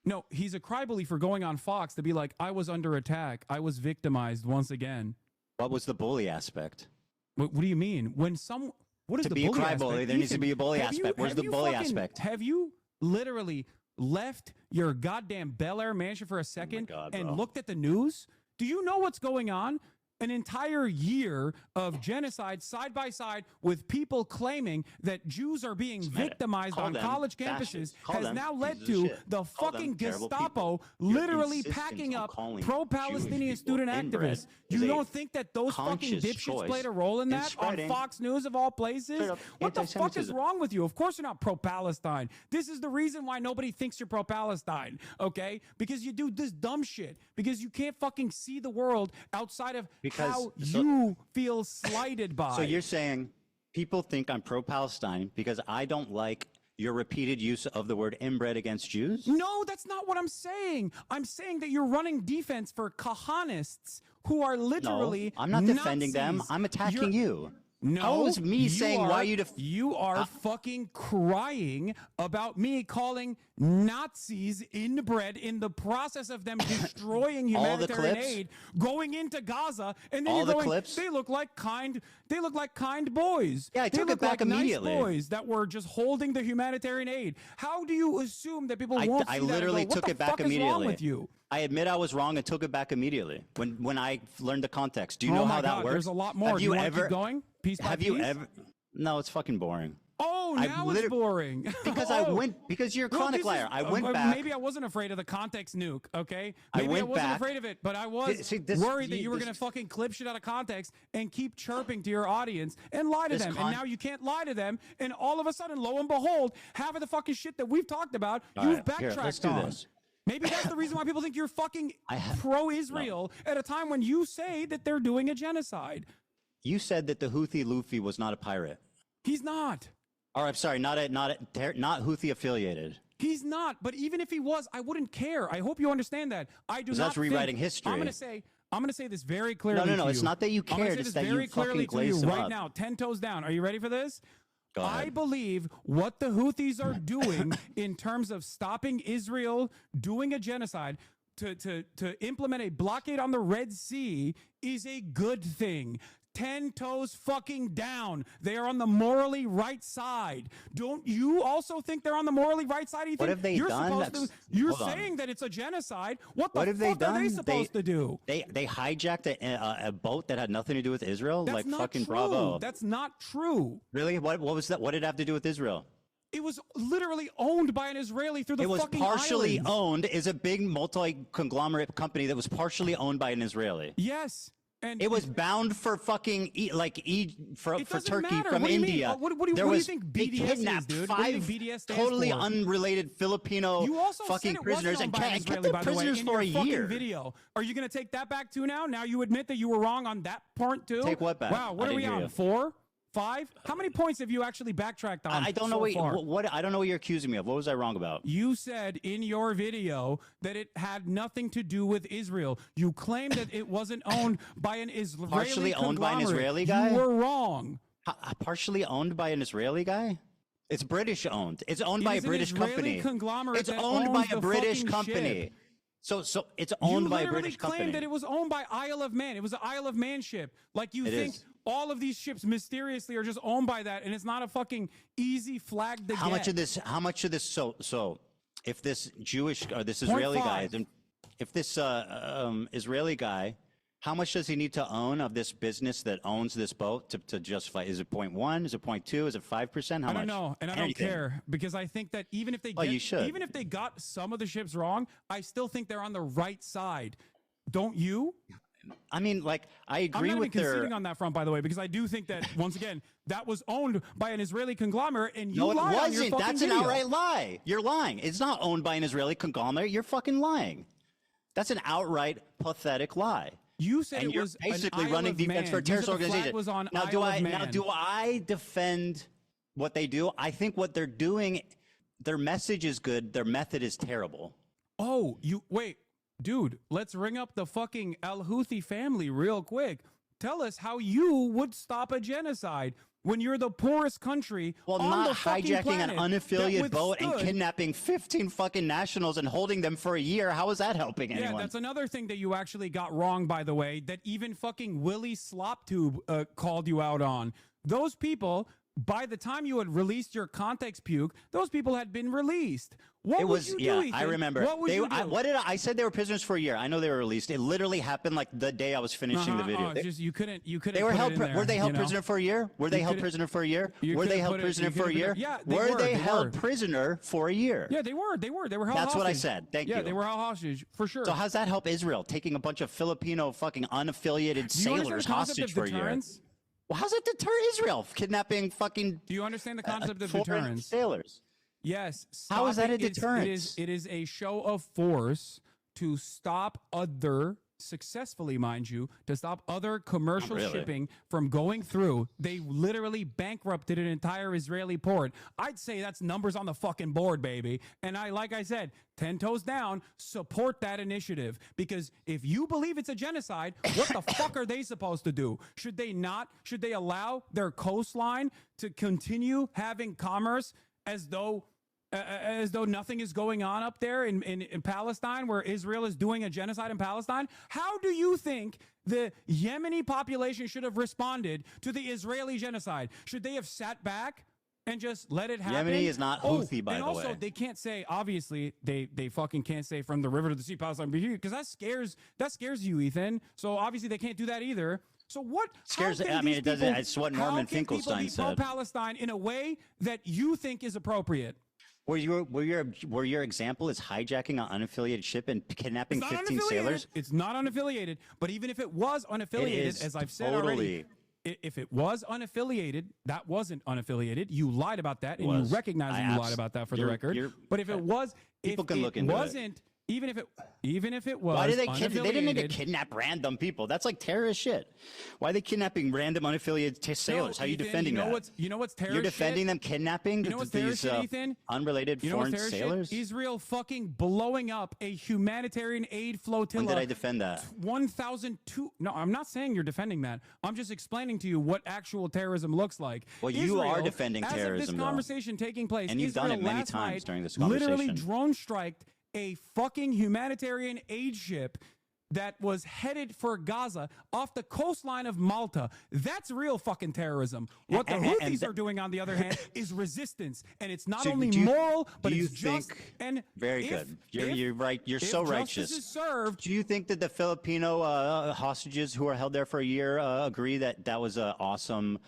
No, he's a cry-bully for going on Fox to be like, I was under attack. I was victimized once again. What was the bully aspect? What do you mean? When some what is To the be a bully cry-bully, aspect? there needs to Ethan, be a bully have you- aspect. Where's have the you bully fucking- aspect? Have you literally left your goddamn Bel Air mansion for a second and bro. looked at the news? Do you know what's going on? An entire year of genocide side by side with people claiming that Jews are being victimized Call on them college fascists. campuses Call has them now led pieces of to shit. the Call them fucking terrible Gestapo people. Your literally insistence packing on up calling pro-Palestinian Jewish student people inbred activists. is You a don't think that those fucking conscious dipshits choice played a role in in that on spreading Fox News of all places? straight up What the fuck is anti-Semitism. wrong with you? Of course you're not pro-Palestine. This is the reason why nobody thinks you're pro-Palestine, okay? Because you do this dumb shit. Because you can't fucking see the world outside of how you feel slighted by. So you're saying people think I'm pro-Palestine because I don't like your repeated use of the word inbred against Jews? No, that's not what I'm saying. I'm saying that you're running defense for Kahanists who are literally No, I'm not defending them. Nazis. I'm attacking you. No, How is me saying why you you are fucking crying about me calling Nazis inbred in the process of them destroying All the humanitarian clips? aid, going into Gaza, and then All you're the going, clips? they look like kind boys. Yeah, I they took it look back like immediately. Nice boys that were just holding the humanitarian aid. How do you assume that people won't I see that and literally go, what took the it back fuck immediately. is wrong with you? I admit I was wrong and took it back immediately when I learned the context. Do you know Oh my how that God, works? there's a lot more. Have Do you you wanna ever keep going? Piece by have you piece? ever? No, it's fucking boring. Oh, I now it's boring. Because because you're a Well, chronic this liar. is- I went back. Maybe I wasn't afraid of the context nuke, okay? I Maybe I went wasn't back. afraid of it, but I was See, this- worried that you were this- going to fucking clip shit out of context and keep chirping to your audience and lie to This them. con- And now you can't lie to them. And all of a sudden, lo and behold, half of the fucking shit that we've talked about, All you've right, backtracked here, let's do on. this. Maybe that's the reason why people think you're fucking pro-Israel at a time when you say that they're doing a genocide. You said that the Houthi Luffy was not a pirate. He's not. Or I'm sorry, not Houthi affiliated. He's not, but even if he was, I wouldn't care. I hope you understand that. I do 'Cause not that's rewriting think, history. I'm going to say this very clearly. No, to it's you. not that you I'm gonna cared, say it's this that you very clearly fucking to you glazed them right up. now, 10 toes down. Are you ready for this? Go ahead. I believe what the Houthis are doing in terms of stopping Israel doing a genocide to implement a blockade on the Red Sea is a good thing. 10 toes fucking down. They are on the morally right side. Don't you also think they're on the morally right side, Ethan? What have they You're done? supposed to- That's- you're hold on. saying that it's a genocide. What the What have they fuck are done? they supposed to do? They hijacked a boat that had nothing to do with Israel. That's like not fucking true. bravo. That's not true. Really? What was that? What did it have to do with Israel? It was literally owned by an Israeli through the It was fucking partially islands. owned. Is a big multi-conglomerate company that was partially owned by an Israeli. Yes. And it was bound for fucking for doesn't Turkey matter. from What do you mean? India. What do you There think was- BDS they is, kidnapped dude? What do you 5 think BDS stands totally for? unrelated Filipino You also fucking said it prisoners wasn't and owned by an kept Israeli, them by the way, prisoners in for a your fucking year. video. Are you going to take that back too now? Now you admit that you were wrong on that part too? Take what back? Wow, what I are we didn't hear on? you. 4? 5? How many points have you actually backtracked on? I don't know so far? what I don't know what you're accusing me of. What was I wrong about? You said in your video that it had nothing to do with Israel. You claimed that it wasn't owned by an Israeli Partially owned by an conglomerate. Israeli guy? You were wrong. Partially owned by an Israeli guy? It's British owned. It's owned It by a is an British Israeli company. conglomerate It's that owned by owns a the British fucking company. ship. So it's owned You by a literally British claimed company. that it was owned by Isle of Man. It was an Isle of Man ship. Like you It think is. all of these ships mysteriously are just owned by that, and it's not a fucking easy flag to How get. much of this? How much of this? So if this Jewish or this Point Israeli guy, five. if this Israeli guy, how much does he need to own of this business that owns this boat to justify? Is it 0.1? Is it 0.2? Is it 5%? How I much? don't know, and I don't Anything. care because I think that even if they Oh, you should. even if they got some of the ships wrong, I still think they're on the right side. Don't you? I mean, like, I agree I'm not with even their. conceding on that front, by the way, because I do think that once again that was owned by an Israeli conglomerate, and you No, it lied on your wasn't. fucking That's an video. outright lie. You're lying. It's not owned by an Israeli conglomerate. You're fucking lying. That's an outright pathetic lie. You said and it you're was an basically Isle running of defense Man. for a You terrorist said the flag organization. was on now, Isle of do Man. I defend what they do? I think what they're doing, their message is good. Their method is terrible. Oh, you wait, dude. Let's ring up the fucking Al Houthi family real quick. Tell us how you would stop a genocide when you're the poorest country Well, on not the fucking hijacking an planet unaffiliated that boat and withstood- kidnapping 15 fucking nationals and holding them for a year. How is that helping Yeah, anyone? that's another thing that you actually got wrong, by the way, that even fucking Willie Sloptube called you out on. Those people, by the time you had released your context puke, those people had been released. What It would was, you yeah, do, Ethan? I remember. What would you do? What did I said they were prisoners for a year. I know they were released. It literally happened like the day I was finishing the video. Just you couldn't. They were put held. it in there, Were they held you know? prisoner for a year? Were they You held couldn't- prisoner for a year? you Were they couldn't held put it- prisoner you for a couldn't year? put it- yeah, they were were, they they held were. prisoner for a year? Yeah, they were. They were held That's what I hostage. said. Thank you. Yeah, they were held hostage for sure. So how's that help Israel taking a bunch of Filipino fucking unaffiliated Do you understand sailors the concept hostage of for a year? deterrence? Well, how's it deter Israel kidnapping fucking? Do you understand the concept of foreign deterrence? sailors? Yes. How is that a stopping- deterrence? It is a show of force to stop other, successfully, mind you, to stop other commercial Not really. shipping from going through. They literally bankrupted an entire Israeli port. I'd say that's numbers on the fucking board, baby. And like I said, 10 toes down, support that initiative. Because if you believe it's a genocide, what the fuck are they supposed to do? Should they allow their coastline to continue having commerce as though nothing is going on up there in Palestine, where Israel is doing a genocide in Palestine? How do you think the Yemeni population should have responded to the Israeli genocide? Should they have sat back and just let it happen? Yemeni is not Houthi, by and the also, way. they can't say, obviously, they fucking can't say from the river to the sea, Palestine, because that scares you, Ethan. So obviously they can't do that either. So what Scares- how can I mean, these it doesn't- people- it's what how Norman can people Finkelstein be said. pro-Palestine in a way that you think is appropriate? Were your example is hijacking an unaffiliated ship and kidnapping It's not 15 unaffiliated. sailors? It's not unaffiliated. But even if it was unaffiliated, is as I've said totally- already, if it was unaffiliated, that wasn't unaffiliated. You lied about that, and Was. you recognize that I you lied about that for the you're- record. you're- But if it was, People if can it look into it. wasn't, even if it was, Why did they kidnap? They didn't need to unaffiliated- kidnap random people. That's like terrorist shit. Why are they kidnapping random unaffiliated sailors? How are you Ethan, defending that? You know what's terrorist You're defending shit? them kidnapping You know what's these terrorist shit, Ethan? unrelated You know what's foreign terrorist shit? sailors? Israel fucking blowing up a humanitarian aid flotilla. When did I defend that? 1,002. No, I'm not saying you're defending that. I'm just explaining to you what actual terrorism looks like. Well, you are Israel, defending as terrorism, of this though. conversation taking place, And you've done Israel it many last times night during this literally conversation. drone striked a fucking humanitarian aid ship that was headed for Gaza off the coastline of Malta. That's real fucking terrorism. What the Houthis are doing, on the other hand, is resistance. And it's not So only do you- moral, but do you it's just. think- And Very if- good. if- You're right. You're if so justice righteous. is served, Do you think that the Filipino hostages who are held there for a year agree that that was an awesome,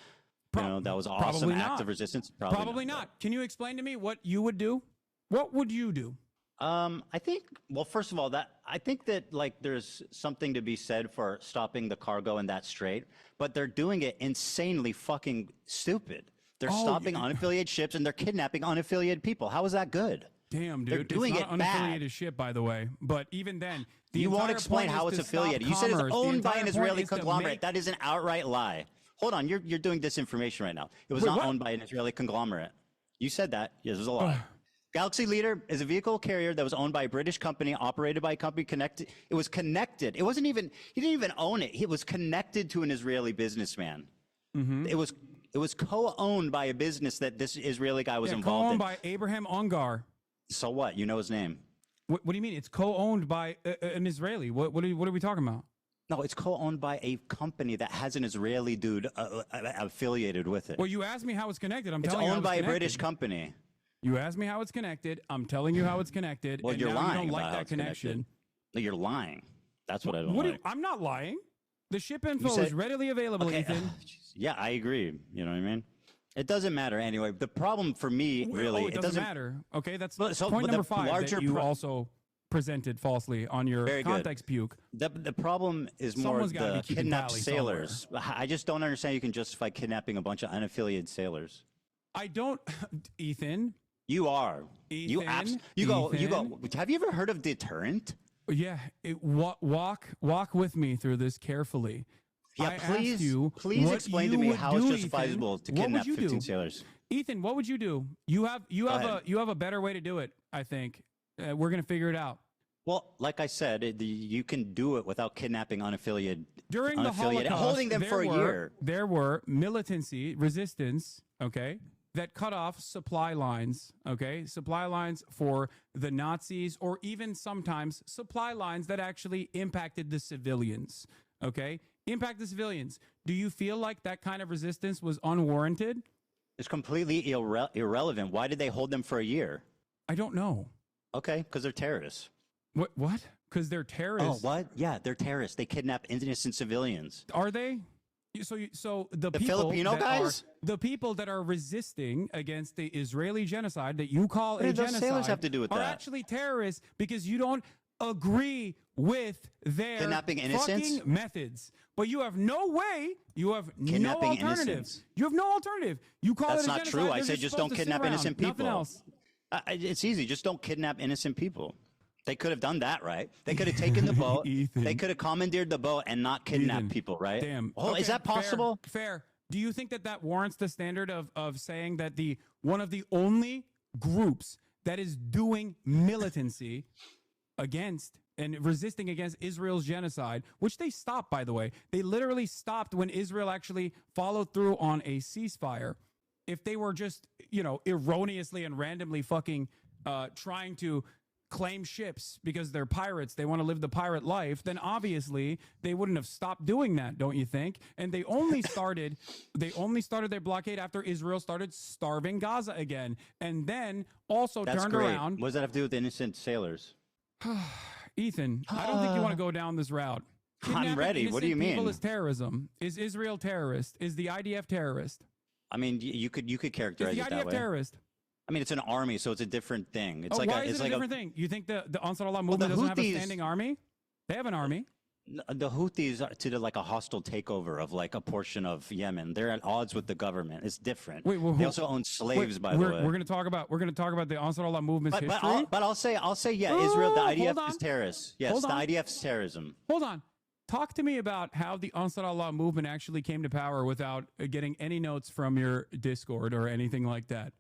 that was an awesome probably act not. of resistance? Probably not. Can you explain to me what you would do? What would you do? I think, well, first of all, I think that like there's something to be said for stopping the cargo in that strait, but they're doing it insanely fucking stupid. They're Oh, stopping unaffiliated ships and they're kidnapping unaffiliated people. How is that good? Damn, dude. They're doing it's it not bad. unaffiliated ship, by the way. But even then, the You won't entire explain point how is it's to stop affiliated. You said it's commerce. The owned by an entire Israeli point is to conglomerate. make- That is an outright lie. Hold on, you're doing disinformation right now. It was Wait, not what? owned by an Israeli conglomerate. You said that. Yes, there's a lie. Galaxy Leader is a vehicle carrier that was owned by a British company, operated by a company connected. It was connected. It wasn't even. He didn't even own it. It was connected to an Israeli businessman. Mm-hmm. It was co-owned by a business that this Israeli guy was Yeah, involved co-owned in. by Abraham Ongar. So what? You know his name. What do you mean? It's co-owned by an Israeli. What are we talking about? No, it's co-owned by a company that has an Israeli dude affiliated with it. Well, you asked me how it's connected. I'm It's telling you how owned it's by a connected. British company. You asked me how it's connected. I'm telling you how it's connected. Well, and you're now lying you don't about like how that it's connected. connection. No, you're lying. That's what I don't What like. I'm not lying. The ship info You said- is readily available, Okay, Ethan. Yeah, I agree. You know what I mean? It doesn't matter anyway. The problem for me, really, it doesn't matter. Okay, that's so point the number 5 larger that you pro- also presented falsely on your Very good. context puke. The problem is more Someone's gotta the be keeping kidnapped tally sailors. I just don't understand. You can justify kidnapping a bunch of unaffiliated sailors. I don't, Ethan. You are. You go. Ethan. Have you ever heard of deterrent? Yeah, walk with me through this carefully. Yeah, I please. asked you Please what explain to you me would how it's do, justifiable Ethan. to What would kidnap you 15 do? sailors. Ethan, what would you do? You have a better way to do it. I think we're gonna figure it out. Well, like I said, you can do it without kidnapping unaffiliated. During the Holocaust, holding them for a year. There were militancy, resistance, okay, that cut off supply lines, okay, supply lines for the Nazis, or even sometimes supply lines that actually impacted the civilians, okay, impact the civilians. Do you feel like that kind of resistance was unwarranted? It's completely irrelevant. Why did they hold them for a year? I don't know. Okay, because they're terrorists. What? Because they're terrorists. Oh, what? Yeah, they're terrorists. They kidnap innocent civilians. Are they? So the people Filipino that guys? the people that are resisting against the Israeli genocide that you call What a do those genocide sailors have to do with are that? actually terrorists because you don't agree with their Kidnapping innocents? fucking methods. But you have no way. You have no Kidnapping alternative. innocents. You have no alternative. You call That's it a not genocide. true. I they're said just supposed don't to sit kidnap around. innocent Nothing people. else. It's easy. Just don't kidnap innocent people. They could have done that, right? They could have taken the boat. They could have commandeered the boat and not kidnapped people, right? Damn. Oh, Okay, is that possible? Fair. Do you think that warrants the standard of saying that one of the only groups that is doing militancy against and resisting against Israel's genocide, which they stopped, by the way, they literally stopped when Israel actually followed through on a ceasefire. If they were just, erroneously and randomly fucking trying to claim ships because they're pirates, they want to live the pirate life, then obviously they wouldn't have stopped doing that, don't you think? And they only started their blockade after Israel started starving Gaza again, and then also That's turned great. around. What does that have to do with innocent sailors? Ethan, I don't think you want to go down this route. I'm Kidnapping ready. What do you innocent people mean? is terrorism. Is Israel terrorist? Is the IDF terrorist? I mean, you could characterize Is the it that IDF way. terrorist? I mean, it's an army, so it's a different thing. It's Why is it a different thing? You think the Ansar Allah movement doesn't have a standing army? They have an army. The Houthis are to like a hostile takeover of like a portion of Yemen. They're at odds with the government. It's different. They also own slaves, by the way. We're going to talk about the Ansar Allah movement's history. I'll say, yeah, Israel, the hold IDF on. is terrorist. Yes, Hold the on. IDF's terrorism. Hold on. Talk to me about how the Ansar Allah movement actually came to power without getting any notes from your Discord or anything like that.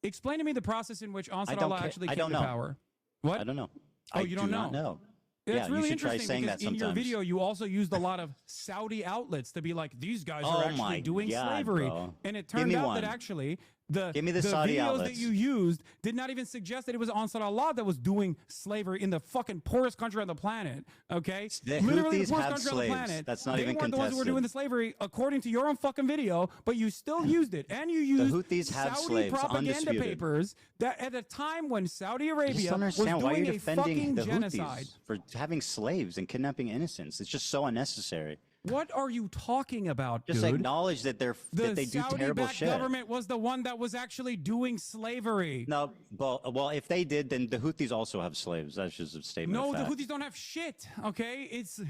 Explain to me the process in which Ansar Allah actually came to power. What? I don't know. Oh, you don't do not know. That's Yeah, really you should try interesting saying because that in your sometimes. video you also used a lot of Saudi outlets to be like, these guys Oh are actually my doing God, slavery. bro. And it Give turned me out one. that actually the Give me the Saudi videos outlets. that you used did not even suggest that it was Ansar Allah that was doing slavery in the fucking poorest country on the planet. Okay? The Literally Houthis the poorest have country on the slaves. planet. That's not they even weren't the ones who were doing the contested. slavery according to your own fucking video, but you still used it. And you used Houthis have Saudi slaves, propaganda undisputed. papers that at a time when Saudi I just Arabia don't was understand why doing you're a defending fucking the genocide. Houthis for having slaves and kidnapping innocents. It's just so unnecessary. What are you talking about, Just dude? acknowledge that that they do terrible Saudi-backed shit. government was the one that was actually doing slavery. No, well, if they did, then the Houthis also have slaves. That's just a statement. No, of the fact. Houthis don't have shit. Okay, it's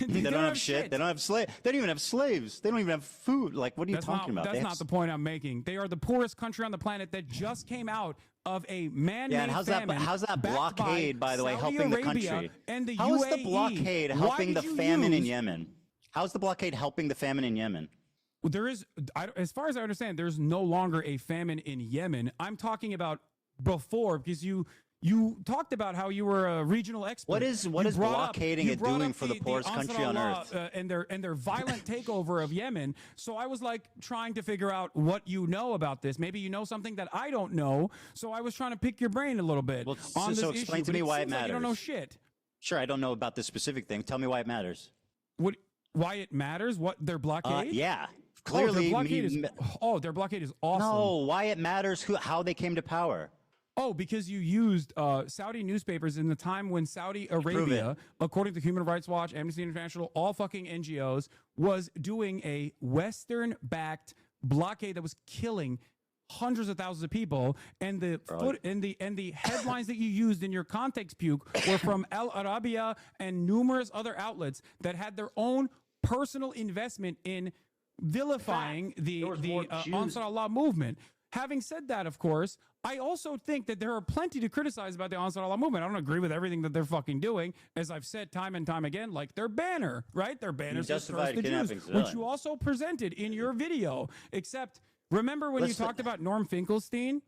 They don't have shit. They don't have slaves. They don't even have slaves. They don't even have food. Like, what are you talking about? That's They not have the point I'm making. They are the poorest country on the planet that just came out of a man-made Yeah, and how's that famine backed blockade, by the way, Saudi helping the Arabia country? and the How is UAE. the blockade Why helping the did you famine in use- Yemen? How's the blockade helping the famine in Yemen? Well, there is, as far as I understand, there's no longer a famine in Yemen. I'm talking about before, because you talked about how you were a regional expert. What is You blockading brought it up doing for the poorest Ansar country on Allah, earth? and their violent takeover of Yemen. So I was like trying to figure out what you know about this. Maybe you know something that I don't know. So I was trying to pick your brain a little bit on this so issue. explain to but me why it seems like you don't know matters. shit. Sure, I don't know about this specific thing. Tell me why it matters. Why it matters? What their blockade? Yeah, Oh, clearly. their blockade is their blockade is awesome. No, why it matters how they came to power. Oh, because you used Saudi newspapers in the time when Saudi Arabia, according to Human Rights Watch, Amnesty International, all fucking NGOs, was doing a Western-backed blockade that was killing hundreds of thousands of people, and the the headlines that you used in your context puke were from Al Arabiya and numerous other outlets that had their own personal investment in vilifying the Ansar Allah movement. Having said that, of course, I also think that there are plenty to criticize about the Ansar Allah movement. I don't agree with everything that they're fucking doing, as I've said time and time again, like their banner, right? Their banner says "Curse the Jews," which you also presented in your video. Except, remember when you talked about Norm Finkelstein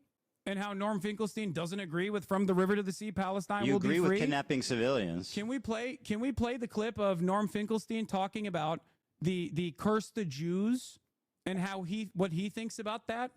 and how Norm Finkelstein doesn't agree with "From the River to the Sea, Palestine will be free"? You agree with kidnapping civilians? Can we play the clip of Norm Finkelstein talking about the "Curse the Jews" and how what he thinks about that?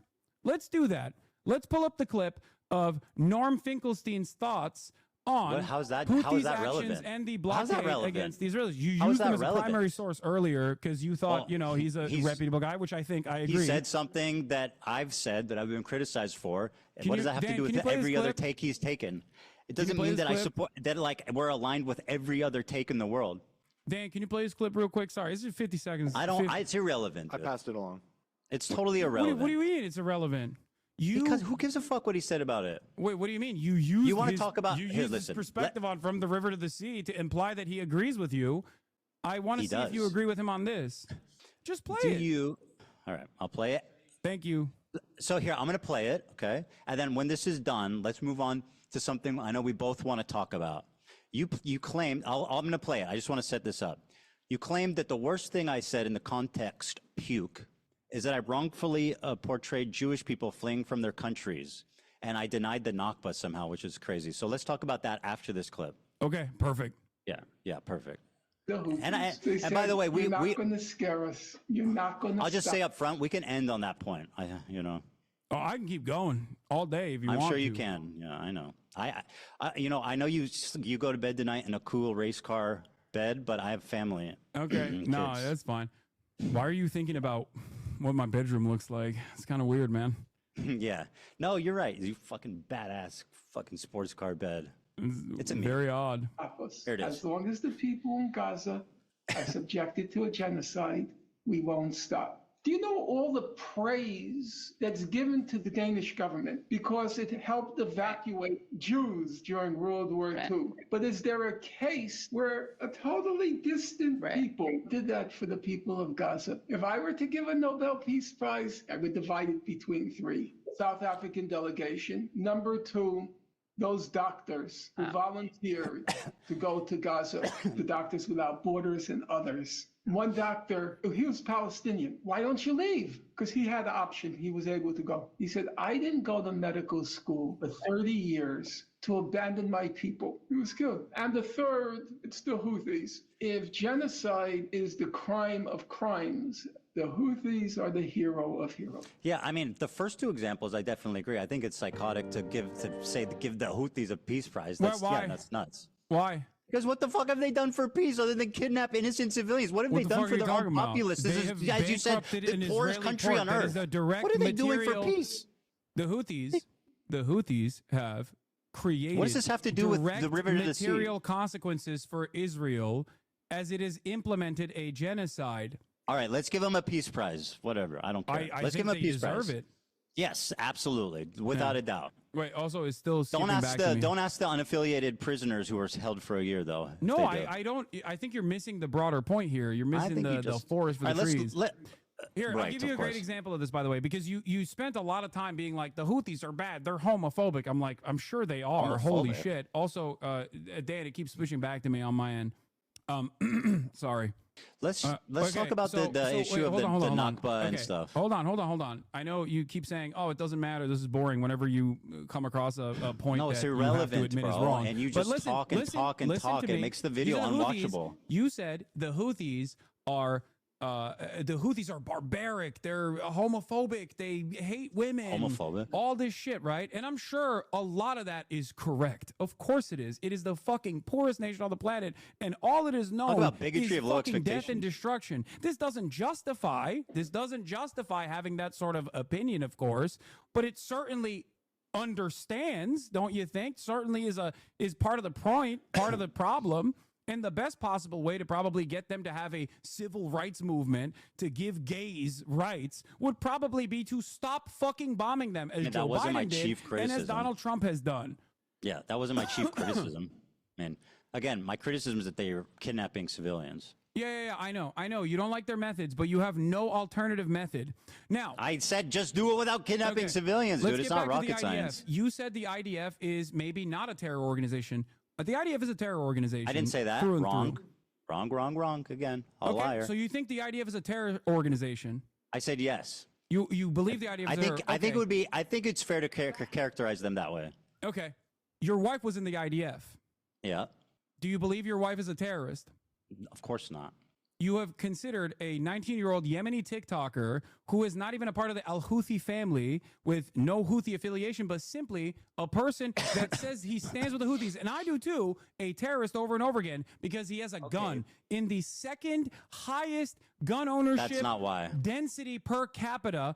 Let's do that. Let's pull up the clip of Norm Finkelstein's thoughts on Houthis' actions and the blockade against the Israelis. You used him as a primary source earlier because you thought, he's a reputable guy, which I think I agree. He said something that I've said that I've been criticized for. What does that have to do with every other take he's taken? It doesn't mean that I support that. Like, we're aligned with every other take in the world. Dan, can you play this clip real quick? Sorry, this is 50 seconds. It's irrelevant. I passed it along. It's totally irrelevant. What do you mean it's irrelevant? Because who gives a fuck what he said about it? Wait, what do you mean? You want to talk about his perspective on "From the River to the Sea" to imply that he agrees with you. I want to see if you agree with him on this. Just play it. All right, I'll play it. Thank you. So here, I'm going to play it, okay? And then when this is done, let's move on to something I know we both want to talk about. You claimed, I'm going to play it. I just want to set this up. You claimed that the worst thing I said in the context puke is that I wrongfully portrayed Jewish people fleeing from their countries, and I denied the Nakba somehow, which is crazy. So let's talk about that after this clip. Okay, perfect. Yeah, perfect. And by the way, you're not going to scare us. You're not going to. I'll just say up front, we can end on that point. Oh, I can keep going all day if you want to. I'm sure you can. Yeah, I know. I know you go to bed tonight in a cool race car bed, but I have family. Okay, no, that's fine. Why are you thinking about what my bedroom looks like? It's kind of weird, man. Yeah. No, you're right. You fucking badass fucking sports car bed. It's very odd. Here it is. As long as the people in Gaza are subjected to a genocide, we won't stop. Do you know all the praise that's given to the Danish government because it helped evacuate Jews during World War II? But is there a case where a totally distant people did that for the people of Gaza? If I were to give a Nobel Peace Prize, I would divide it between three. South African delegation. Number two, those doctors who volunteered to go to Gaza, the Doctors Without Borders and others. One doctor, he was Palestinian. Why don't you leave? Because he had the option. He was able to go. He said, I didn't go to medical school for 30 years to abandon my people. He was killed. And the third, it's the Houthis. If genocide is the crime of crimes, the Houthis are the hero of heroes. Yeah, I mean, the first two examples, I definitely agree. I think it's psychotic to give the Houthis a peace prize. That's, why? Yeah, that's nuts. Why? Because what the fuck have they done for peace other than kidnap innocent civilians? What have they done for their own populace? This is, as you said, the poorest country on earth. What are they doing for peace? The Houthis have created. What does this have to do with the river to the sea? Material consequences for Israel as it has implemented a genocide. All right, let's give them a peace prize. Whatever, I don't care. Let's give them a peace prize. Deserve it. Yes, absolutely, without a doubt. Wait, also, it's still don't ask the unaffiliated prisoners who were held for a year, though. No, I don't. I think you're missing the broader point here. You're missing the forest for the trees. Here, I'll give you a great example of this, by the way, because you spent a lot of time being like, the Houthis are bad. They're homophobic. I'm like, I'm sure they are. Holy shit. Also, Dan, it keeps switching back to me on my end. Sorry. Let's talk about the issue of the Nakba and stuff. Hold on. I know you keep saying, "Oh, it doesn't matter. This is boring." Whenever you come across a point it's that irrelevant, you have to admit is wrong, and you just talk. It makes the video unwatchable. You said the Houthis are. The Houthis are barbaric. They're homophobic. They hate women. Homophobic. All this shit, right? And I'm sure a lot of that is correct. Of course it is. It is the fucking poorest nation on the planet, and all it is known is fucking death and destruction. This doesn't justify having that sort of opinion, of course, but it certainly understands, don't you think? Certainly is part of the point, part of the problem. And the best possible way to probably get them to have a civil rights movement to give gays rights would probably be to stop fucking bombing them, as Yeah, that Joe wasn't my Biden did, chief and criticism. as Donald Trump has done. Yeah, that wasn't my chief criticism. And again, my criticism is that they are kidnapping civilians. Yeah, I know. You don't like their methods, but you have no alternative method. Now, I said just do it without kidnapping civilians, let's dude. It's get not back to the rocket IDF. science. You said the IDF is maybe not a terror organization, but the IDF is a terror organization. I didn't say that. through and Wrong. through. Wrong. Again, a Okay, liar. so you think the IDF is a terror organization? I said yes. You believe the IDF is I a terror? think it would be. I think it's fair to characterize them that way. Okay. Your wife was in the IDF. Yeah. Do you believe your wife is a terrorist? Of course not. You have considered a 19-year-old Yemeni TikToker who is not even a part of the Al-Houthi family with no Houthi affiliation, but simply a person that says he stands with the Houthis, and I do too, a terrorist over and over again because he has a gun in the second highest gun ownership That's not why. density per capita.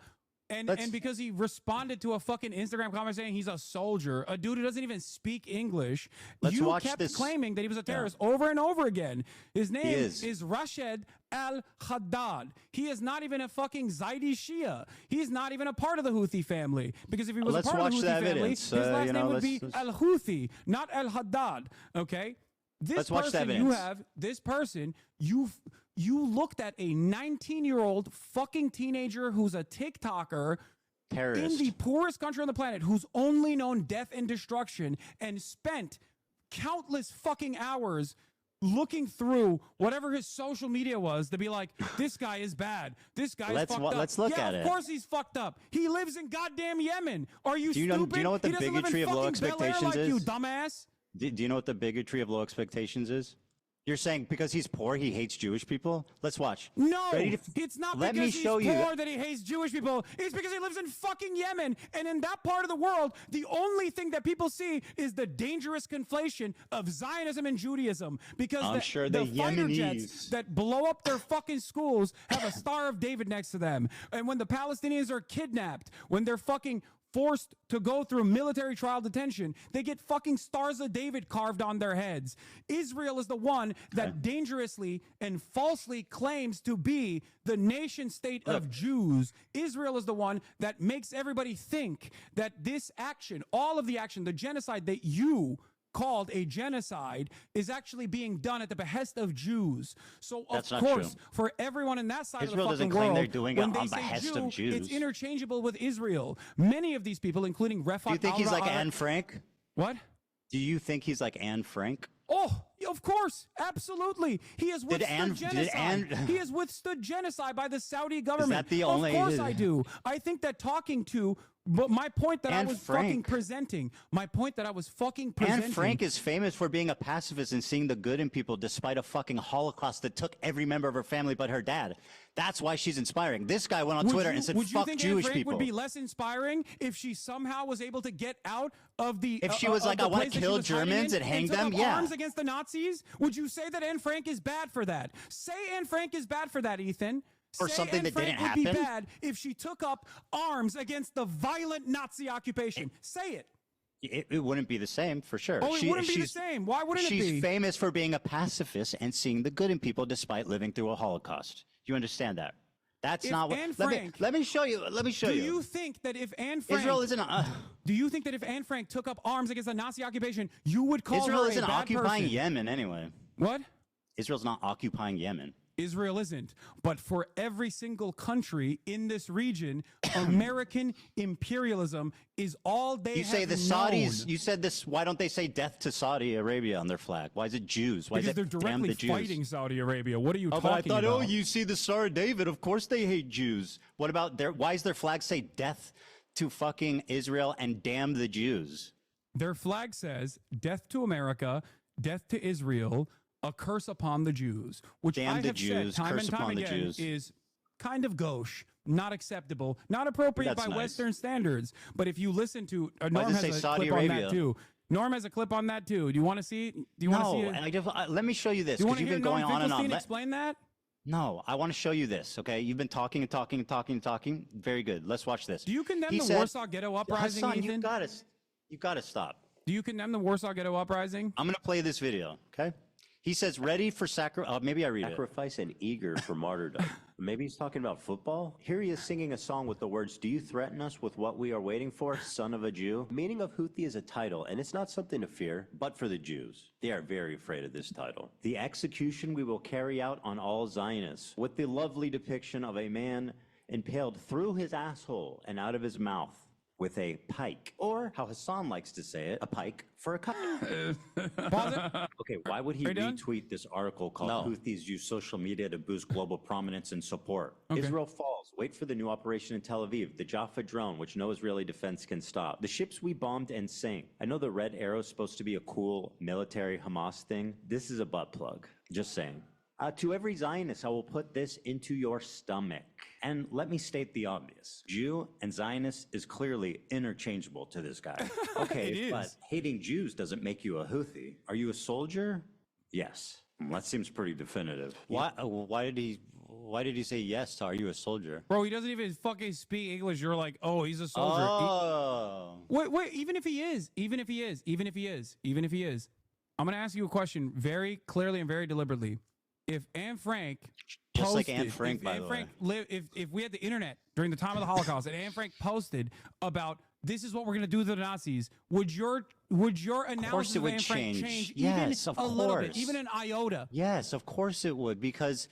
And because he responded to a fucking Instagram comment saying he's a soldier, a dude who doesn't even speak English, Let's you watch kept this. claiming that he was a terrorist over and over again. His name is. Rashed al-Haddad. He is not even a fucking Zaidi Shia. He's not even a part of the Houthi family. Because if he was Let's a part of watch the the Houthi family, evidence. his last You know, name would be let's- al-Houthi, not al-Haddad. Okay? This Let's watch the person you evidence. have, this person, you looked at a 19-year-old fucking teenager who's a TikToker Terrorist. in the poorest country on the planet who's only known death and destruction and spent countless fucking hours looking through whatever his social media was to be like, this guy is bad. This guy's Let's fucked wa- up. let's look yeah, at of it. course he's fucked up. He lives in goddamn Yemen. Are you Do you stupid? know what the He doesn't live in bigotry of low fucking Bel Air expectations like you, is? dumbass. Do you know what the bigotry of low expectations is? You're saying because he's poor, he hates Jewish people? Let's watch. No, Ready to- it's not Let me because show he's you poor that he hates Jewish people. It's because he lives in fucking Yemen. And in that part of the world, the only thing that people see is the dangerous conflation of Zionism and Judaism. Because I'm sure the fighter Yemenis- jets that blow up their fucking schools have a Star of David next to them. And when the Palestinians are kidnapped, when they're fucking forced to go through military trial detention, they get fucking Stars of David carved on their heads. Israel is the one that dangerously and falsely claims to be the nation state of Jews. Israel is the one that makes everybody think that this action, all of the action, the genocide that you called a genocide is actually being done at the behest of Jews. So That's of not course, true. for everyone in that side Israel of the doesn't fucking claim world, they're doing it when they on say behest Jew, of Jews. it's interchangeable with Israel. Many of these people, including Refat Do you think he's like al-Ra'ad- Anne Frank? What? Do you think he's like Anne Frank? Oh, of course, absolutely. He has Did withstood Anne- genocide. did Anne- He has withstood genocide by the Saudi government. that the only- Of course I do. I think that talking to, but my point that I Anne was Frank. fucking presenting, Anne Frank is famous for being a pacifist and seeing the good in people despite a fucking Holocaust that took every member of her family but her dad. That's why she's inspiring. This guy went on Would Twitter you- and said, would you fuck think Jewish Anne Frank people. would be less inspiring if she somehow was able to get out of the If she was of like, the I wanna place that she kill was hiding Germans in and hang took them? up Yeah. arms against the Nazis? Would you say that Anne Frank is bad for that? Say Anne Frank is bad for that, Ethan. For Say something Anne that Frank didn't would be happen? bad if she took up arms against the violent Nazi occupation. Say it. It wouldn't be the same for sure. Oh, it wouldn't be the she's- same. Why wouldn't it be? She's famous for being a pacifist and seeing the good in people despite living through a Holocaust. You understand that? That's If not what. Anne let Frank- me show you. Let me show Do you. you think that if Anne Frank Israel isn't. Do you think that if Anne Frank took up arms against the Nazi occupation, you would call Israel her isn't a bad occupying person? Yemen anyway. What? Israel's not occupying Yemen. Israel isn't. But for every single country in this region, American imperialism is all they You say have the known. Saudis. You said this. Why don't they say death to Saudi Arabia on their flag? Why is it Jews? Why Because is they're it damn directly the Jews? fighting Saudi Arabia. What are you Oh, talking but I thought, about? oh, you see the Star of David. Of course they hate Jews. What about their? Why does their flag say death to fucking Israel and damn the Jews? Their flag says death to America, death to Israel, a curse upon the Jews, which Damn I the have Jews, said time curse and time upon the again Jews. is kind of gauche, not acceptable, not appropriate That's by nice. Western standards. But if you listen to Why Norm does it has say a Saudi clip on Arabia? that too. Norm has a clip on that too. Do you want to see it? Do you want to see No, it? let me show you this Do you want because to you've hear been Norm going on and on. Finkelstein Let- explain that? No, I want to show you this. Okay, you've been talking and talking and talking and talking. Very good. Let's watch this. Do you condemn He the said- Warsaw Ghetto Uprising, Hassan, Ethan? you gotta stop. Do you condemn the Warsaw Ghetto Uprising? I'm gonna play this video. Okay. He says, ready for maybe I read sacrifice and eager for martyrdom. Maybe he's talking about football. Here he is singing a song with the words, "Do you threaten us with what we are waiting for, son of a Jew?" Meaning of Houthi is a title, and it's not something to fear, but for the Jews. They are very afraid of this title. The execution we will carry out on all Zionists, with the lovely depiction of a man impaled through his asshole and out of his mouth with a pike, or how Hassan likes to say it, a pike for a cut. Okay, why would he retweet this article called Houthis use social media to boost global prominence and support? Okay. Israel falls. Wait for the new operation in Tel Aviv, the Jaffa drone, which no Israeli defense can stop. The ships we bombed and sank. I know the Red Arrow is supposed to be a cool military Hamas thing. This is a butt plug. Just saying. To every Zionist, I will put this into your stomach. And let me state the obvious. Jew and Zionist is clearly interchangeable to this guy. Okay, but hating Jews doesn't make you a Houthi. Are you a soldier? Yes. That seems pretty definitive. Why did he say yes to "Are you a soldier"? Bro, he doesn't even fucking speak English. You're like, oh, he's a soldier. Wait, even if he is, I'm going to ask you a question very clearly and very deliberately. If Anne Frank Just like posted, Anne Frank, by the way. if we had the internet during the time of the Holocaust and Anne Frank posted about this is what we're going to do to the Nazis, would your analysis of Anne Frank change Yes, even a little bit, even an iota? Yes, of course it would, because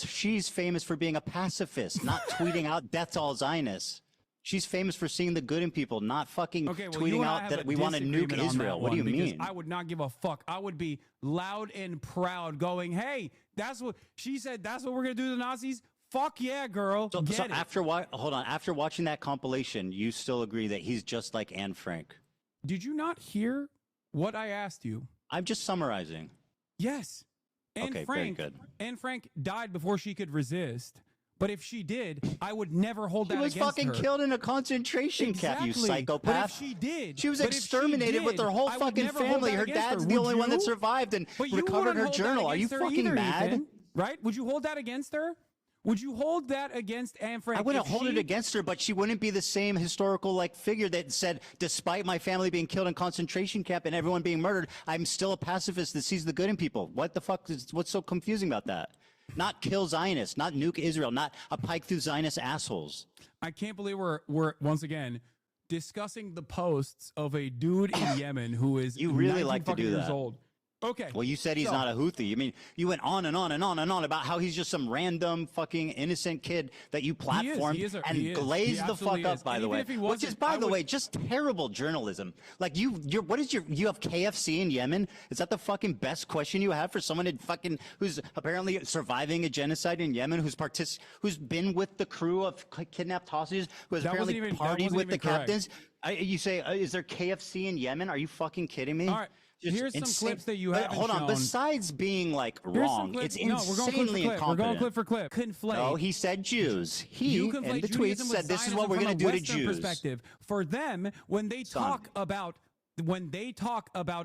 she's famous for being a pacifist, not tweeting out "Death to all Zionists." She's famous for seeing the good in people, not fucking tweeting out that we want to nuke Israel. What do you mean? I would not give a fuck. I would be loud and proud going, hey, that's what she said. That's what we're going to do to the Nazis. Fuck yeah, girl. So after watching that compilation, you still agree that he's just like Anne Frank? Did you not hear what I asked you? I'm just summarizing. Yes. Okay, very good. Anne Frank died before she could resist. But if she did, I would never hold that against her. She was fucking killed in a concentration camp, you psychopath. But if she did, she was exterminated with her whole fucking family. Her dad's the only one that survived and recovered her journal. Are you fucking mad? Ethan, right? Would you hold that against her? Would you hold that against Anne Frank? I wouldn't hold it against her, but she wouldn't be the same historical figure that said, despite my family being killed in concentration camp and everyone being murdered, I'm still a pacifist that sees the good in people. What the fuck what's so confusing about that? Not kill Zionists, not nuke Israel, not a pike through Zionist assholes. I can't believe we're once again discussing the posts of a dude in Yemen who is you really like to do years that. Old. Okay. Well, you said he's not a Houthi. I mean, you went on and on and on and on about how he's just some random fucking innocent kid that you platformed and glazed the fuck up, by the way. Which is, by the way, just terrible journalism. Like you have KFC in Yemen? Is that the fucking best question you have for someone who's apparently surviving a genocide in Yemen, who's been with the crew of kidnapped hostages, who has apparently partied with the captains? You say, is there KFC in Yemen? Are you fucking kidding me? All right. Here's some clips that you haven't Hold on. shown. Besides being wrong, it's insanely incompetent. We're going clip for clip. Conflate. No, he said Jews. He in the tweets said this is what we're going to do to Jews. Perspective. For them, when they talk about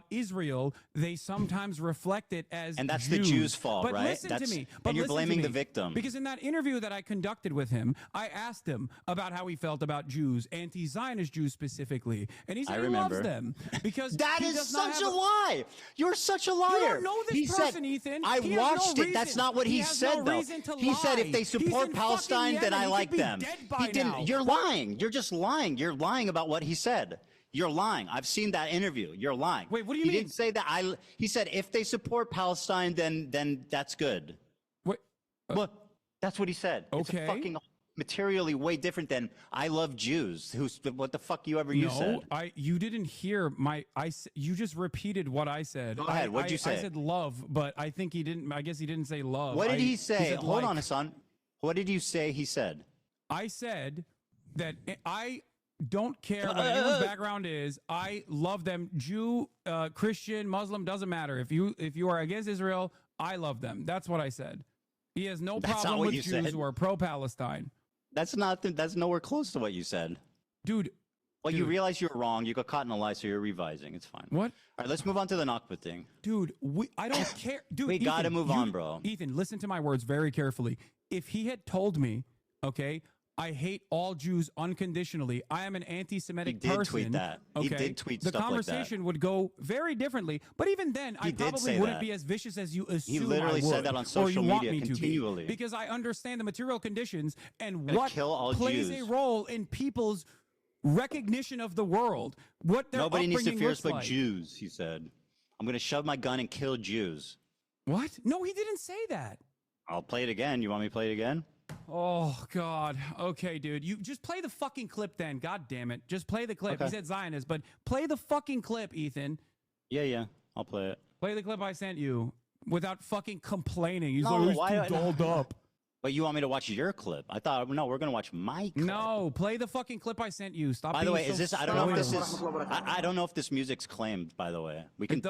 Israel, they sometimes reflect it as and that's Jews. the Jews' fault, but right? Listen to me. And you're blaming the victim. Because in that interview that I conducted with him, I asked him about how he felt about Jews, anti-Zionist Jews specifically, and he said he loves them because that is such a lie. You're such a liar. You don't know this person, Ethan. I watched it. That's not what he said, though. He said if they support Palestine, then I like them. He didn't. You're lying. You're just lying. You're lying about what he said. You're lying. I've seen that interview. You're lying. Wait, what do you mean? He didn't say that. He said if they support Palestine, then that's good. What? Look, that's what he said. Okay. It's fucking materially way different than I love Jews. What the fuck you said? No, you didn't hear you just repeated what I said. Go ahead. What'd you say? I said love, but I think he didn't. I guess he didn't say love. What did he say? Hold on, Hassan. What did you say he said? I said that I don't care what anyone's background is. I love them. Jew, Christian, Muslim, doesn't matter. If you are against Israel, I love them. That's what I said. He has no problem with Jews who are pro-Palestine. That's nowhere close to what you said. Dude. Well, you realize you're wrong. You got caught in a lie, so you're revising. It's fine. What? All right, let's move on to the Nakba thing. Dude, I don't care. Dude, we got to move on, bro. Ethan, listen to my words very carefully. If he had told me, okay, I hate all Jews unconditionally. I am an anti-Semitic person. He did tweet that. He did tweet the stuff like that. conversation would go very differently. But even then, I did probably say wouldn't that. be as vicious as you assume. He literally I would, said that on or social you want media me continually. to be, because I understand the material conditions and Gonna what kill all plays Jews. a role in people's recognition of the world. What their Nobody needs to upbringing fear us looks but like. Jews, he said. I'm going to shove my gun and kill Jews. What? No, he didn't say that. I'll play it again. You want me to play it again? Oh, God. Okay, dude. You just play the fucking clip then. God damn it. Just play the clip. Okay. He said Zionist, but play the fucking clip, Ethan. Yeah. I'll play it. Play the clip I sent you without fucking complaining. He's No, like, why- he's too dolled up. But you want me to watch your clip? I thought, no, we're going to watch my clip. No, play the fucking clip I sent you. Stop. By the being way, so is this, I don't know if this spoiled. is, I don't know if this music's claimed, by the way. We can,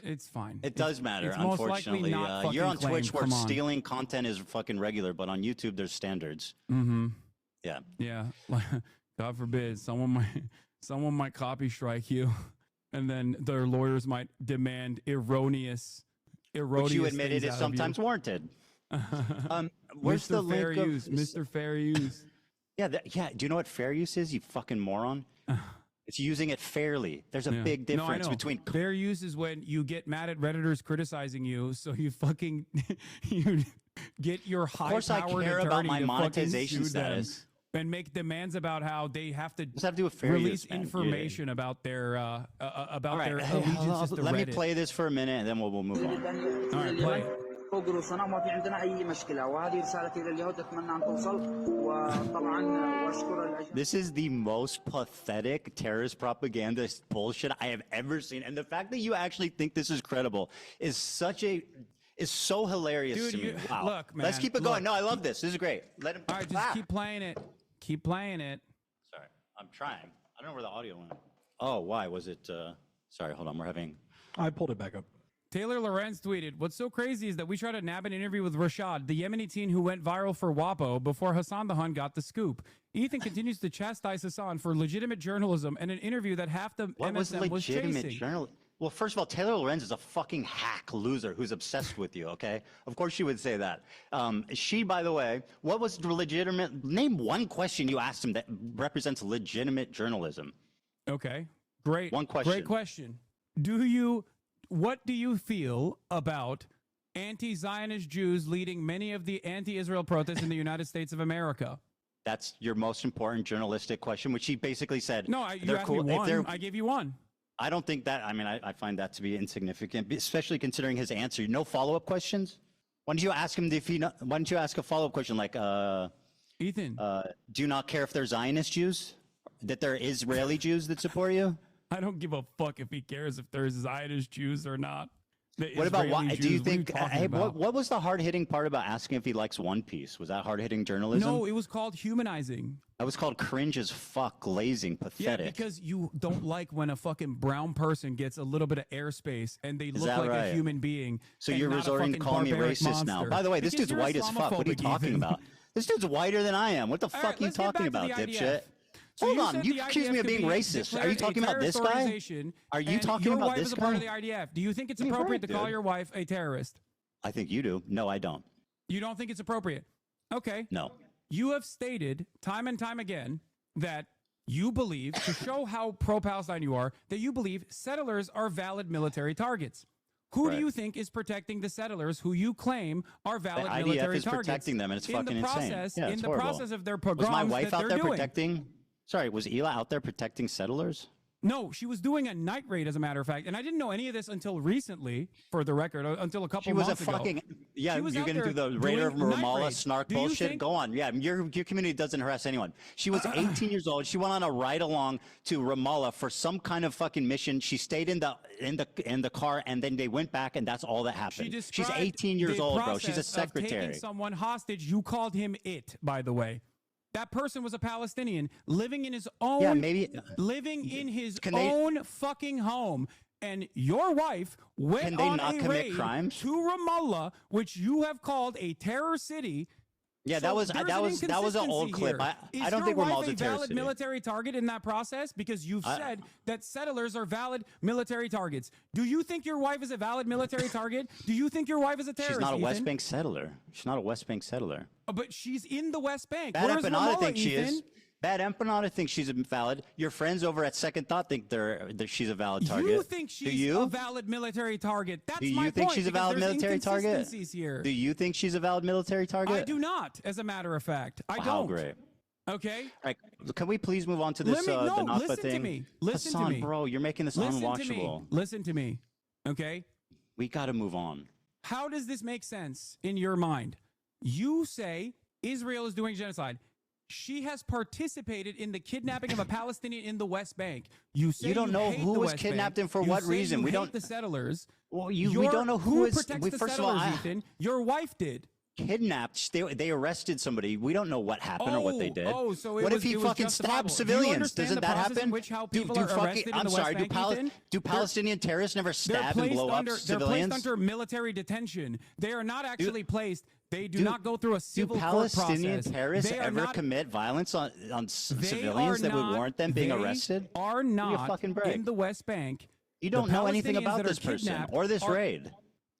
It's fine. It does matter, it's most unfortunately. likely not You're on fucking Twitch claimed. where Come on. stealing content is fucking regular, but on YouTube, there's standards. Mm-hmm. Yeah. Yeah. God forbid someone might copy strike you, and then their lawyers might demand erroneous. Which you admitted things is out of sometimes you. warranted. Where's the Mr. Fair link of Use? Mr. Fair Use. Yeah, do you know what fair use is? You fucking moron. It's using it fairly. There's a Yeah. big No, I difference know. between. Fair use is when you get mad at Redditors criticizing you, so you fucking you get your high-powered course I care about attorney my to fucking monetization sue them status. and make demands about how they have to, to do with fair release use, man. information about their about All right, their hey, allegiances to let me Reddit. play this for a minute and then we'll move on. All right, play. فوق رؤوسنا وما في عندنا أي مشكلة وهذه رسالتي لليهود أتمنى أن توصل وطبعا وأشكر This is the most pathetic terrorist propaganda bullshit I have ever seen, and the fact that you actually think this is credible is so hilarious Dude, to me. you- Wow. look, man, Let's keep it going. look. No, I love this. This is great. Let him. All right, just keep playing it. Keep playing it. Sorry, I'm trying. I don't know where the audio went. Oh, why was it? Sorry, hold on. We're having. I pulled it back up. Taylor Lorenz tweeted, "What's so crazy is that we tried to nab an interview with Rashad, the Yemeni teen who went viral for WAPO before Hassan the Hun got the scoop. Ethan continues to chastise Hassan for legitimate journalism and an interview that half the What was MSM was legitimate chasing." journal? Well, first of all, Taylor Lorenz is a fucking hack loser who's obsessed with you, okay? Of course she would say that. She, by the way, what was legitimate? Name one question you asked him that represents legitimate journalism. Okay, great. One question. Great question. What do you feel about anti-Zionist Jews leading many of the anti-Israel protests in the United States of America? That's your most important journalistic question, which he basically said. No, you they're asked cool. me If one. they're- I gave you one. I don't think that. I mean, I find that to be insignificant, especially considering his answer. No follow-up questions. Why don't you ask him if he? Why don't you ask a follow-up question like, Ethan, do you not care if they're Zionist Jews? That they're Israeli Jews that support you? I don't give a fuck if he cares if there's Zionist Jews or not. What about why? Israeli Do you Jews, what are think? talking Hey, about? what was the hard-hitting part about asking if he likes One Piece? Was that hard-hitting journalism? No, it was called humanizing. That was called cringe as fuck, glazing, Yeah, pathetic. because you don't like when a fucking brown person gets a little bit of airspace and they Is look that like a right? human being. So and you're not a resorting to fucking calling me barbaric racist now. monster. By the way, this Because dude's you're white as fuck. What are you Islamophobic, talking Ethan. about? This dude's whiter than I am. What the All fuck right, are you let's get talking back to about, the dipshit? IDF. So Hold you on, said you the accuse IDF me of could being be racist. Are you declared talking a about this terrorist guy? organization, Are you and talking your about wife this is a part of guy? the IDF. Do you think it's Give me a appropriate break, to call dude. your wife a terrorist? I think you do. No, I don't. You don't think it's appropriate? Okay. No. You have stated time and time again that you believe, to show how pro-Palestine you are, that you believe settlers are valid military targets. Who do Right. you think is protecting the settlers who you claim are valid The IDF military is targets? protecting them, and it's in fucking the insane. process, Yeah, in it's the horrible. process of their Was pogroms my wife that out they're there doing. protecting? Sorry, was Ela out there protecting settlers? No, she was doing a night raid, as a matter of fact, and I didn't know any of this until recently. For the record, until a couple She was a months ago. fucking She was You're out gonna there do the Raider of doing night Ramallah raids. snark Do you bullshit. think- Go on, yeah. Your community doesn't harass anyone. She was 18 years old. She went on a ride along to Ramallah for some kind of fucking mission. She stayed in the car, and then they went back, and that's all that happened. She's described 18 years the old, bro. She's a process of secretary. taking someone hostage. You called him it, by the way. That person was a Palestinian living in his own, living in his own fucking home. And your wife went Can they on not a commit raid crimes? to Ramallah, which you have called a terror city, Yeah, So that there's was an old inconsistency clip. here. I don't think we're Is your wife Malta a terrorist valid city. military target in that process? Because you've said that settlers are valid military targets. Do you think your wife is a valid military target? Do you think your wife is a terrorist? She's not a West Ethan? Bank settler. She's not a West Bank settler. But she's in the West Bank. Bad Where's Empanada Ramallah, thinks she is. Ethan? Bad Empanada thinks she's valid. Your friends over at Second Thought think that she's a valid target. You think she's Do you? a valid military target? That's Do my you think point, she's a because valid there's military target? inconsistencies here. Do you think she's a valid military target? I do not, as a matter of fact. I Wow, don't. great. Okay. All right, can we please move on to this? Let me, no, the Nakba listen thing? to me. Listen Hassan, to me, bro. You're making this listen unwatchable. To me. Listen to me. Okay. We got to move on. How does this make sense in your mind? You say Israel is doing genocide. She has participated in the kidnapping of a Palestinian in the West Bank. You say You don't know hate who the was West kidnapped Bank. and for You what say reason. You We hate don't- the settlers. Well, we don't know who is. protects the First of all, settlers, Ethan. Your wife did. Kidnapped. They arrested somebody. We don't know what happened or what they did. Oh, so it what was, if he it was fucking justifiable. stabbed Do you civilians? understand Doesn't the that process happen? in which how people are fucking, arrested in I'm the sorry. West Bank, Ethan? Do Palestinian terrorists never stab and blow up They're civilians? placed under military detention. They are not actually placed. They do not go through a civil Do court Palestinian process. terrorists They are ever not, commit violence on they civilians are that would not- warrant them being they arrested? Are Give me a not fucking break. in the West Bank. You don't The know anything Palestinians about that are this person kidnapped or this are raid.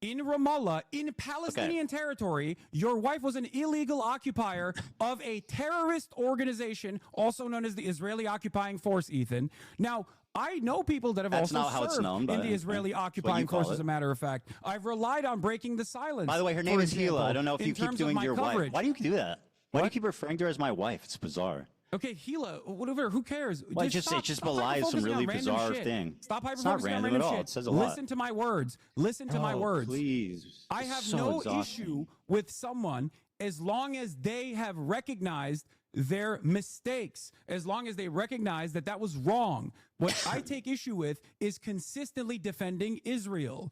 In Ramallah, in Palestinian territory, your wife was an illegal occupier of a terrorist organization, also known as the Israeli Occupying Force, Ethan. Now, I know people that have That's not how also it's served known, in but the Israeli that's what Occupying you call Force, as it. a matter of fact. I've relied on breaking the silence. By the way, her name for is Hila. example, I don't know if in you keep terms of doing my your coverage. wife. Why do you do that? Why do you keep referring to her as my wife? It's bizarre. Okay, Gila, whatever, who cares? Well, it just belies some hyper-focusing on really random bizarre shit. thing. Stop It's hyper not focusing on random random at all. shit. It says a lot. Listen to my words. Listen to my Oh, words. Please. I have So no exhausting. issue with someone as long as they have recognized their mistakes, as long as they recognize that that was wrong. What I take issue with is consistently defending Israel.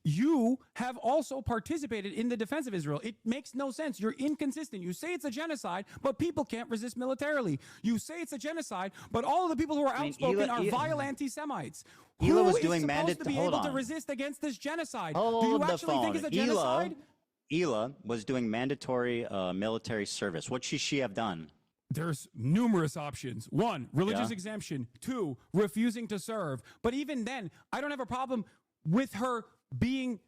You have also participated in the defense of Israel. It makes no sense. You're inconsistent. You say it's a genocide, but people can't resist militarily. You say it's a genocide, but all of the people who are outspoken are vile anti-Semites. Hila was Who is doing supposed to be hold able to on. resist against this genocide? Do Hold you the actually phone. think it's a genocide? Hila was doing mandatory military service. What should she have done? There's numerous options. One, religious Yeah. exemption. Two, refusing to serve. But even then, I don't have a problem with her being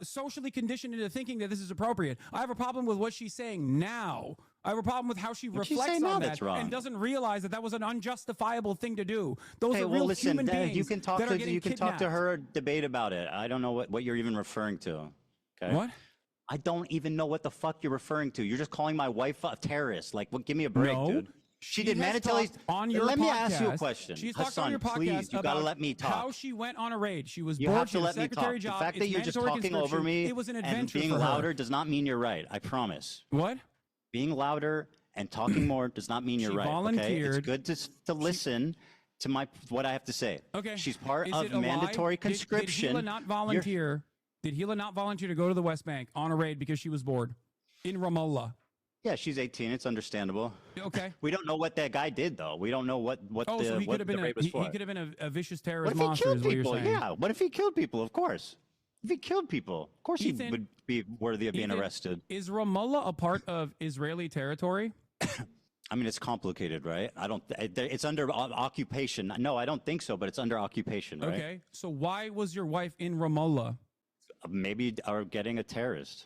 socially conditioned into thinking that this is appropriate. I have a problem with what she's saying now. I have a problem with how she What'd she reflects say now on that's that wrong? and doesn't realize that that was an unjustifiable thing to do. Those Hey, are well, real listen, human beings you can talk that are to getting you can talk to kidnapped. her, debate about it. I don't know what you're even referring to. Okay. What? I don't even know what the fuck you're referring to. You're just calling my wife a terrorist. Like, give me a break, No. dude. She did has mandatory. talked on your Let podcast. me ask you a question. She's talked Hassan, on your podcast please, you about gotta let me talk. how she went on a raid. She was You bored. have She to had a let me talk. secretary The job. fact that It's you're just mandatory talking over conscription. me It was an and adventure being for her. louder does not mean you're right. I promise. What? Being louder and talking more does not mean you're She right. Okay? volunteered. It's good to listen to what I have to say. Okay. She's part Is of it a lie? mandatory Did conscription. Hila not volunteer? Did Hila not volunteer to go to the West Bank on a raid because she was bored in Ramallah? Yeah, she's 18. It's understandable. Okay. We don't know what that guy did, though. We don't know what Oh, the so he what could have the been raid was he for. could have been a vicious What terrorist if he monster. killed Is what you're people? saying? Yeah. What if he killed people? Of course. If he killed people, of course Ethan, he would be worthy of being Ethan, arrested. Is Ramallah a part of Israeli territory? I mean, it's complicated, right? I don't. It's under occupation. No, I don't think so. But it's under occupation, right? Okay. So why was your wife in Ramallah? Maybe are getting a terrorist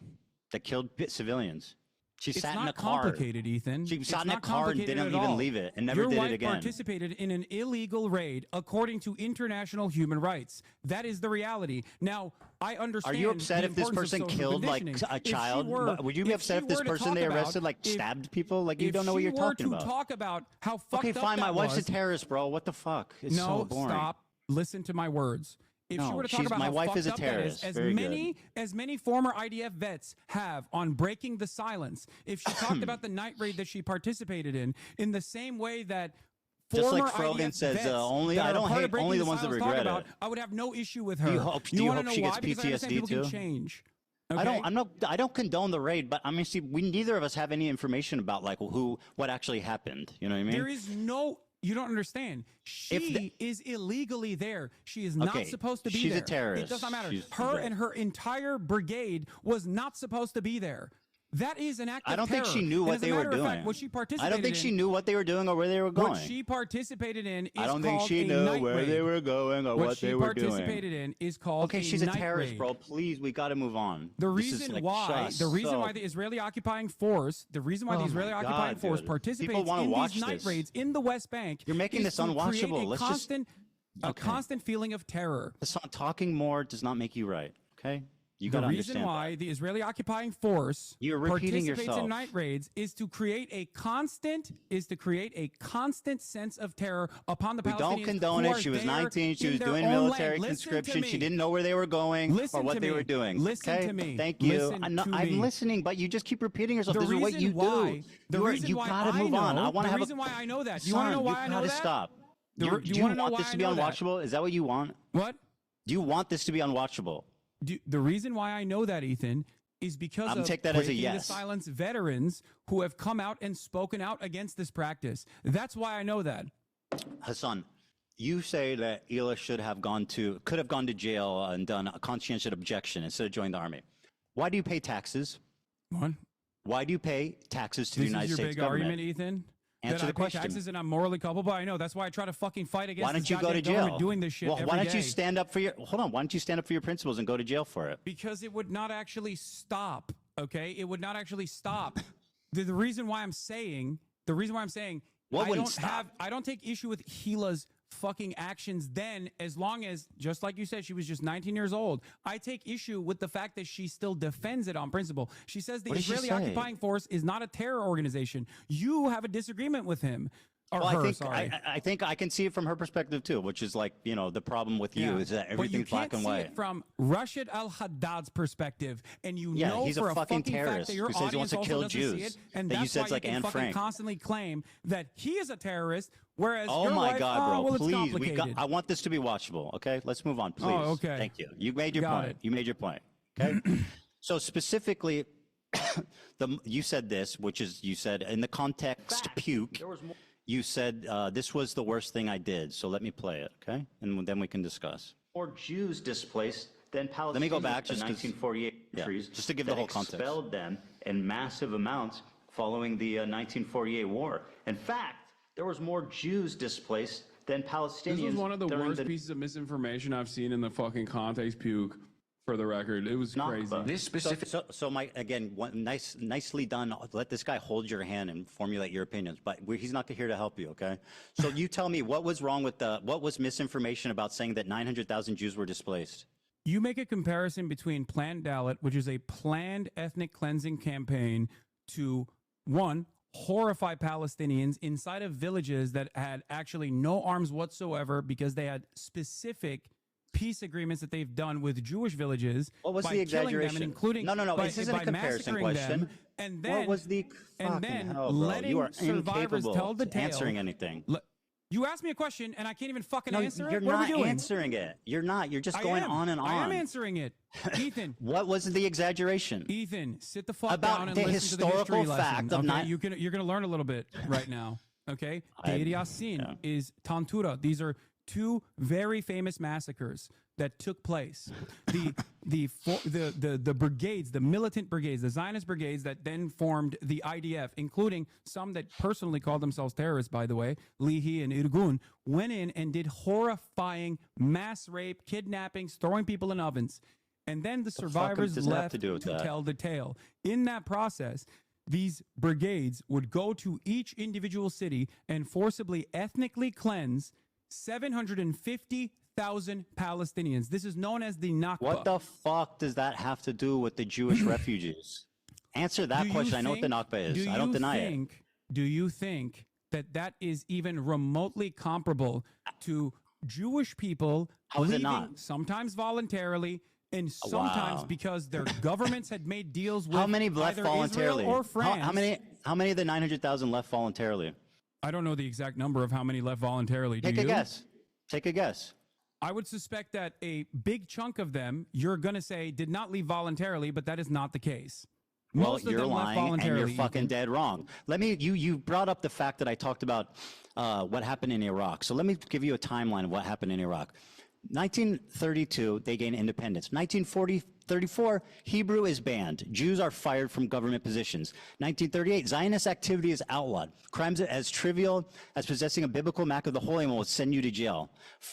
that killed civilians. She It's sat in not a car. complicated, Ethan. She It's sat in a not car and complicated didn't at even all. leave it and never Your did wife it again. participated in an illegal raid according to international human rights. That is the reality. Now, I Are understand. you upset the if this importance of person social killed like conditioning. a If she child? were- Would you be upset she if this were to person talk they about- arrested like if- stabbed people? Like you if don't know what she you're were talking to about. talk about how fucked Okay, up fine. that My wife's a was- terrorist, bro. What the fuck? It's no, so boring. stop. Listen to my words. If she No, were to talk she's- about my how wife fucked is a up that terrorist. as Very many former IDF vets have on breaking the silence, if she talked about the night raid that she participated in the same way that Just former like Frogan IDF says, vets only- that I are don't part of hate breaking only the ones that silence talk regret about, it. I would have no issue with Do her. you hope- do you wanna hope know she why? gets Because I understand PTSD people can too? change. I don't condone the raid, but I mean, see, we neither of us have any information about like what actually happened. You know what I mean? There is no. You don't understand. She is illegally there. She is not Okay, supposed to be she's a there. terrorist. It does not matter. She's Her right. and her entire brigade was not supposed to be there. That is an act of I don't think terror. she knew And what as a they were matter of doing. fact, what she participated I don't think in, she knew what they were doing or where they were going. What she participated in is I don't think called she a knew night where raid. they were going or what she they were doing. participated in is called Okay, she's a night terrorist, raid. bro. Please, we got to move on. The This is, reason like, why, just the reason so- why the Israeli occupying force, the reason why the Oh Israeli my occupying God, force dude. participates People wanna in watch these night this. raids in the West Bank, You're making is this to create unwatchable. a Let's constant, just a constant feeling of terror. Hassan, talking more does not make you right. Okay, you got The to reason understand. why the Israeli occupying force You're repeating participates yourself. in night raids is to create a constant sense of terror upon the We Palestinians. don't condone who it. are She was there 19. She in was their doing own military land. Listen to conscription. She me. didn't know where they were going Listen or what to they me. were doing. Listen okay? to me. Thank you. Listen to I'm me. listening, but you just keep repeating yourself. This is what you do. The reason You why gotta I move know, on. I want the to have reason a, why I know that. You want to know why I know gotta that? stop. Do Do you wanna know want why this I to be know that? unwatchable? Is that what you want? What? Do you want this to be unwatchable? The reason why I know that, Ethan, is because I'm of take that as a Breaking the yes. Silence veterans who have come out and spoken out against this practice. That's why I know that. Hassan, you say that Ela could have gone to jail and done a conscientious objection instead of joining the army. Why do you pay taxes? What? Why do you pay taxes to This the United is your States big government? argument, Ethan? Answer that the I pay question. taxes and I'm morally culpable. I know. That's why I try to fucking fight against Why don't this you go to goddamn government jail? doing this shit Well, every why don't you day. stand up for your? Hold on. Why don't you stand up for your principles and go to jail for it? Because it would not actually stop. Okay, it would not actually stop. The reason why I'm saying, What wouldn't stop? I don't take issue with Gila's fucking actions then, as long as, just like you said, she was just 19 years old. I take issue with the fact that she still defends it on principle. She says the What did she Israeli say? occupying force is not a terror organization. You have a disagreement with him. Or Well, her, sorry. I think I can see it from her perspective too, which is like, the problem with you Yeah. is that But you everything's black can't and see white. it from Rashid Al-Haddad's perspective, and you Yeah, know he's a for a fucking fucking fact terrorist that your who says he audience wants to also kill doesn't see Jews, it, and that you that's said why it's like you can Anne fucking Frank. constantly claim that he is a terrorist, whereas Oh your my wife, God, bro! well, it's Please, complicated. I want this to be watchable. Okay, let's move on, please. Oh, okay. Thank you. You made your Got point. it. You made your point. Okay. So specifically, you said this, which is you said in the context puke. You said this was the worst thing I did. So let me play it, okay, and then we can discuss. More Jews displaced than Palestinians. Let me go back in just the 'cause- 1948 yeah, countries just to give the that whole context. expelled them in massive amounts following the 1948 war. In fact, there was more Jews displaced than Palestinians. This was one of the during worst pieces of misinformation I've seen in the fucking context puke. For the record, it was crazy. This specific. So Mike, again, nicely done. Let this guy hold your hand and formulate your opinions, but he's not here to help you, okay? So you tell me what was wrong with what was misinformation about saying that 900,000 Jews were displaced? You make a comparison between Planned Dalit, which is a planned ethnic cleansing campaign, to one, horrify Palestinians inside of villages that had actually no arms whatsoever because they had specific peace agreements that they've done with Jewish villages. What was by the killing them exaggeration? and including No. by, This isn't a by comparison massacring question. them, and then What was the and fucking then hell, bro? letting You are survivors incapable tell the of tale. answering anything. You asked me a question and I can't even fucking No, answer you're it. What are not we doing? answering it. You're not. You're just I going am. on and on. I am answering it, Ethan. What was the exaggeration? Ethan, sit the fuck About down and the listen to the historical history fact lesson. of Okay, you're gonna learn a little bit right now. Okay, Deir Yassin is Tantura. These are two very famous massacres that took place. The brigades, the militant brigades, the Zionist brigades that then formed the IDF, including some that personally called themselves terrorists, by the way, Lihi and Irgun, went in and did horrifying mass rape, kidnappings, throwing people in ovens. And then the survivors does that have left to do with that? tell the tale. In that process, these brigades would go to each individual city and forcibly ethnically cleanse 750,000 Palestinians. This is known as the Nakba. What the fuck does that have to do with the Jewish refugees? Answer that Do you question. I know what the think- Nakba is. do I don't you deny it. think- Do you think that that is even remotely comparable to Jewish people How is it leaving not? sometimes voluntarily and sometimes Wow. because their governments had made deals with How many left either voluntarily? Israel or France? How many of the 900,000 left voluntarily? I don't know the exact number of how many left voluntarily. Do Take a you? guess. Take a guess. I would suspect that a big chunk of them, you're going to say, did not leave voluntarily, but that is not the case. Well, Most of you're them left lying and voluntarily. you're fucking dead wrong. You brought up the fact that I talked about what happened in Iraq. So let me give you a timeline of what happened in Iraq. 1932, they gained independence. 1940, 1934, Hebrew is banned. Jews are fired from government positions. 1938, Zionist activity is outlawed. Crimes as trivial as possessing a biblical map of the Holy One will send you to jail.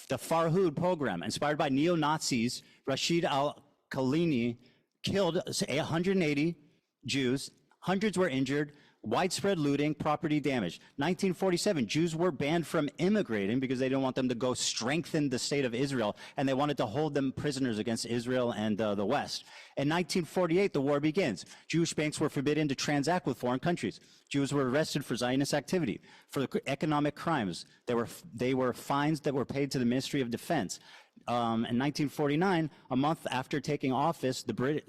The Farhud program, inspired by neo-Nazis, Rashid al-Khalini killed 180 Jews. Hundreds were injured. Widespread looting, property damage. 1947, Jews were banned from immigrating because they didn't want them to go strengthen the state of Israel, and they wanted to hold them prisoners against Israel and the West. In 1948, the war begins. Jewish banks were forbidden to transact with foreign countries. Jews were arrested for Zionist activity, for economic crimes. They were fines that were paid to the Ministry of Defense. In 1949, a month after taking office, the British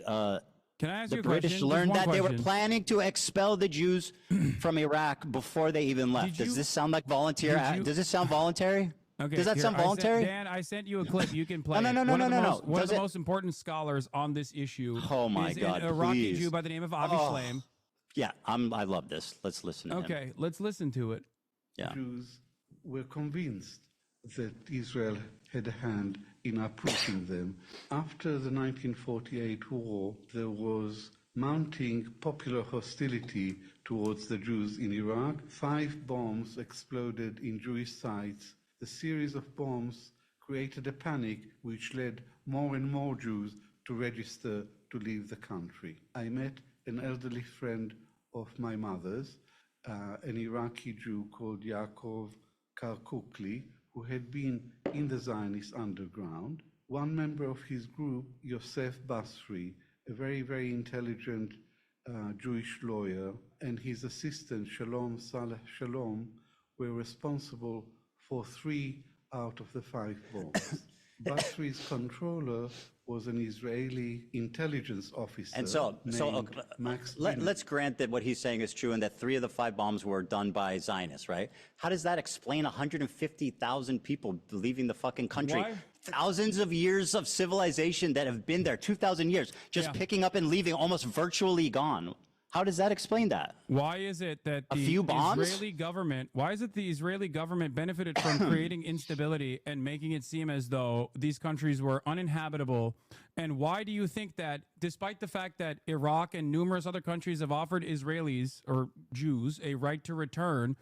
learned that they were planning to expel the Jews from Iraq before they even left. Does this sound like volunteer? Does this sound voluntary? Okay, Does that sound voluntary? Dan, I sent you a clip. You can play. No. One of the most important scholars on this issue. Oh my is God! an Iraqi please. Jew by the name of Avi Shlaim. Yeah, I love this. Let's listen to him. Okay, let's listen to it. Yeah. Jews were convinced that Israel had a hand in uprooting them. After the 1948 war, there was mounting popular hostility towards the Jews in Iraq. 5 bombs exploded in Jewish sites. The series of bombs created a panic which led more and more Jews to register to leave the country. I met an elderly friend of my mother's, an Iraqi Jew called Yaakov Karkukli, who had been in the Zionist underground. One member of his group, Yosef Basri, a very, very intelligent Jewish lawyer, and his assistant, Shalom Saleh Shalom, were responsible for 3 out of the 5 bombs. Basri's controller was an Israeli intelligence officer. And so Max let's grant that what he's saying is true and that 3 of the 5 bombs were done by Zionists, right? How does that explain 150,000 people leaving the fucking country? Why? Thousands of years of civilization that have been there, 2,000 years, just picking up and leaving, almost virtually gone. How does that explain that? Why is it that A the few bombs? Israeli government? Why is it the Israeli government benefited from creating instability and making it seem as though these countries were uninhabitable? And why do you think that, despite the fact that Iraq and numerous other countries have offered Israelis or Jews a right to return,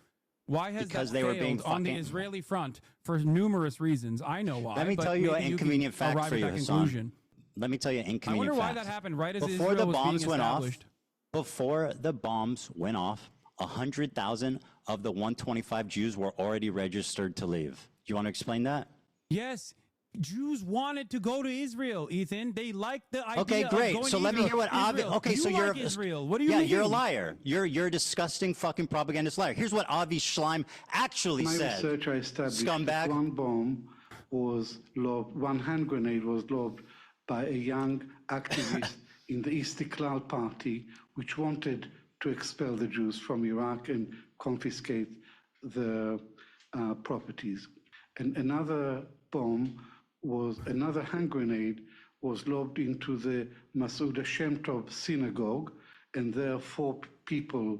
why has Because that they were failed being on the fucking- Israeli front for numerous reasons? I know why. Let me but tell you an maybe inconvenient can fact arrive for at you, that Hassan. conclusion. Let me tell you an I inconvenient wonder fact. why that happened right as Before Israel the was bombs being went off, established. Before the bombs went off, 100,000 of the 125 Jews were already registered to leave. Do you want to explain that? Yes. Jews wanted to go to Israel, Ethan. They liked the idea Okay, of great. going So to let me Israel. hear what Avi. Israel. Okay, you so like you're Israel. What do you Yeah, mean? you're a liar. You're a disgusting fucking propagandist liar. Here's what Avi Schleim actually My said. research, I established Scumbag. that one bomb was lobbed, one hand grenade was lobbed by a young activist in the Istiklal Party, which wanted to expel the Jews from Iraq and confiscate the properties. And another hand grenade was lobbed into the Masuda Shem Tov synagogue, and there 4 people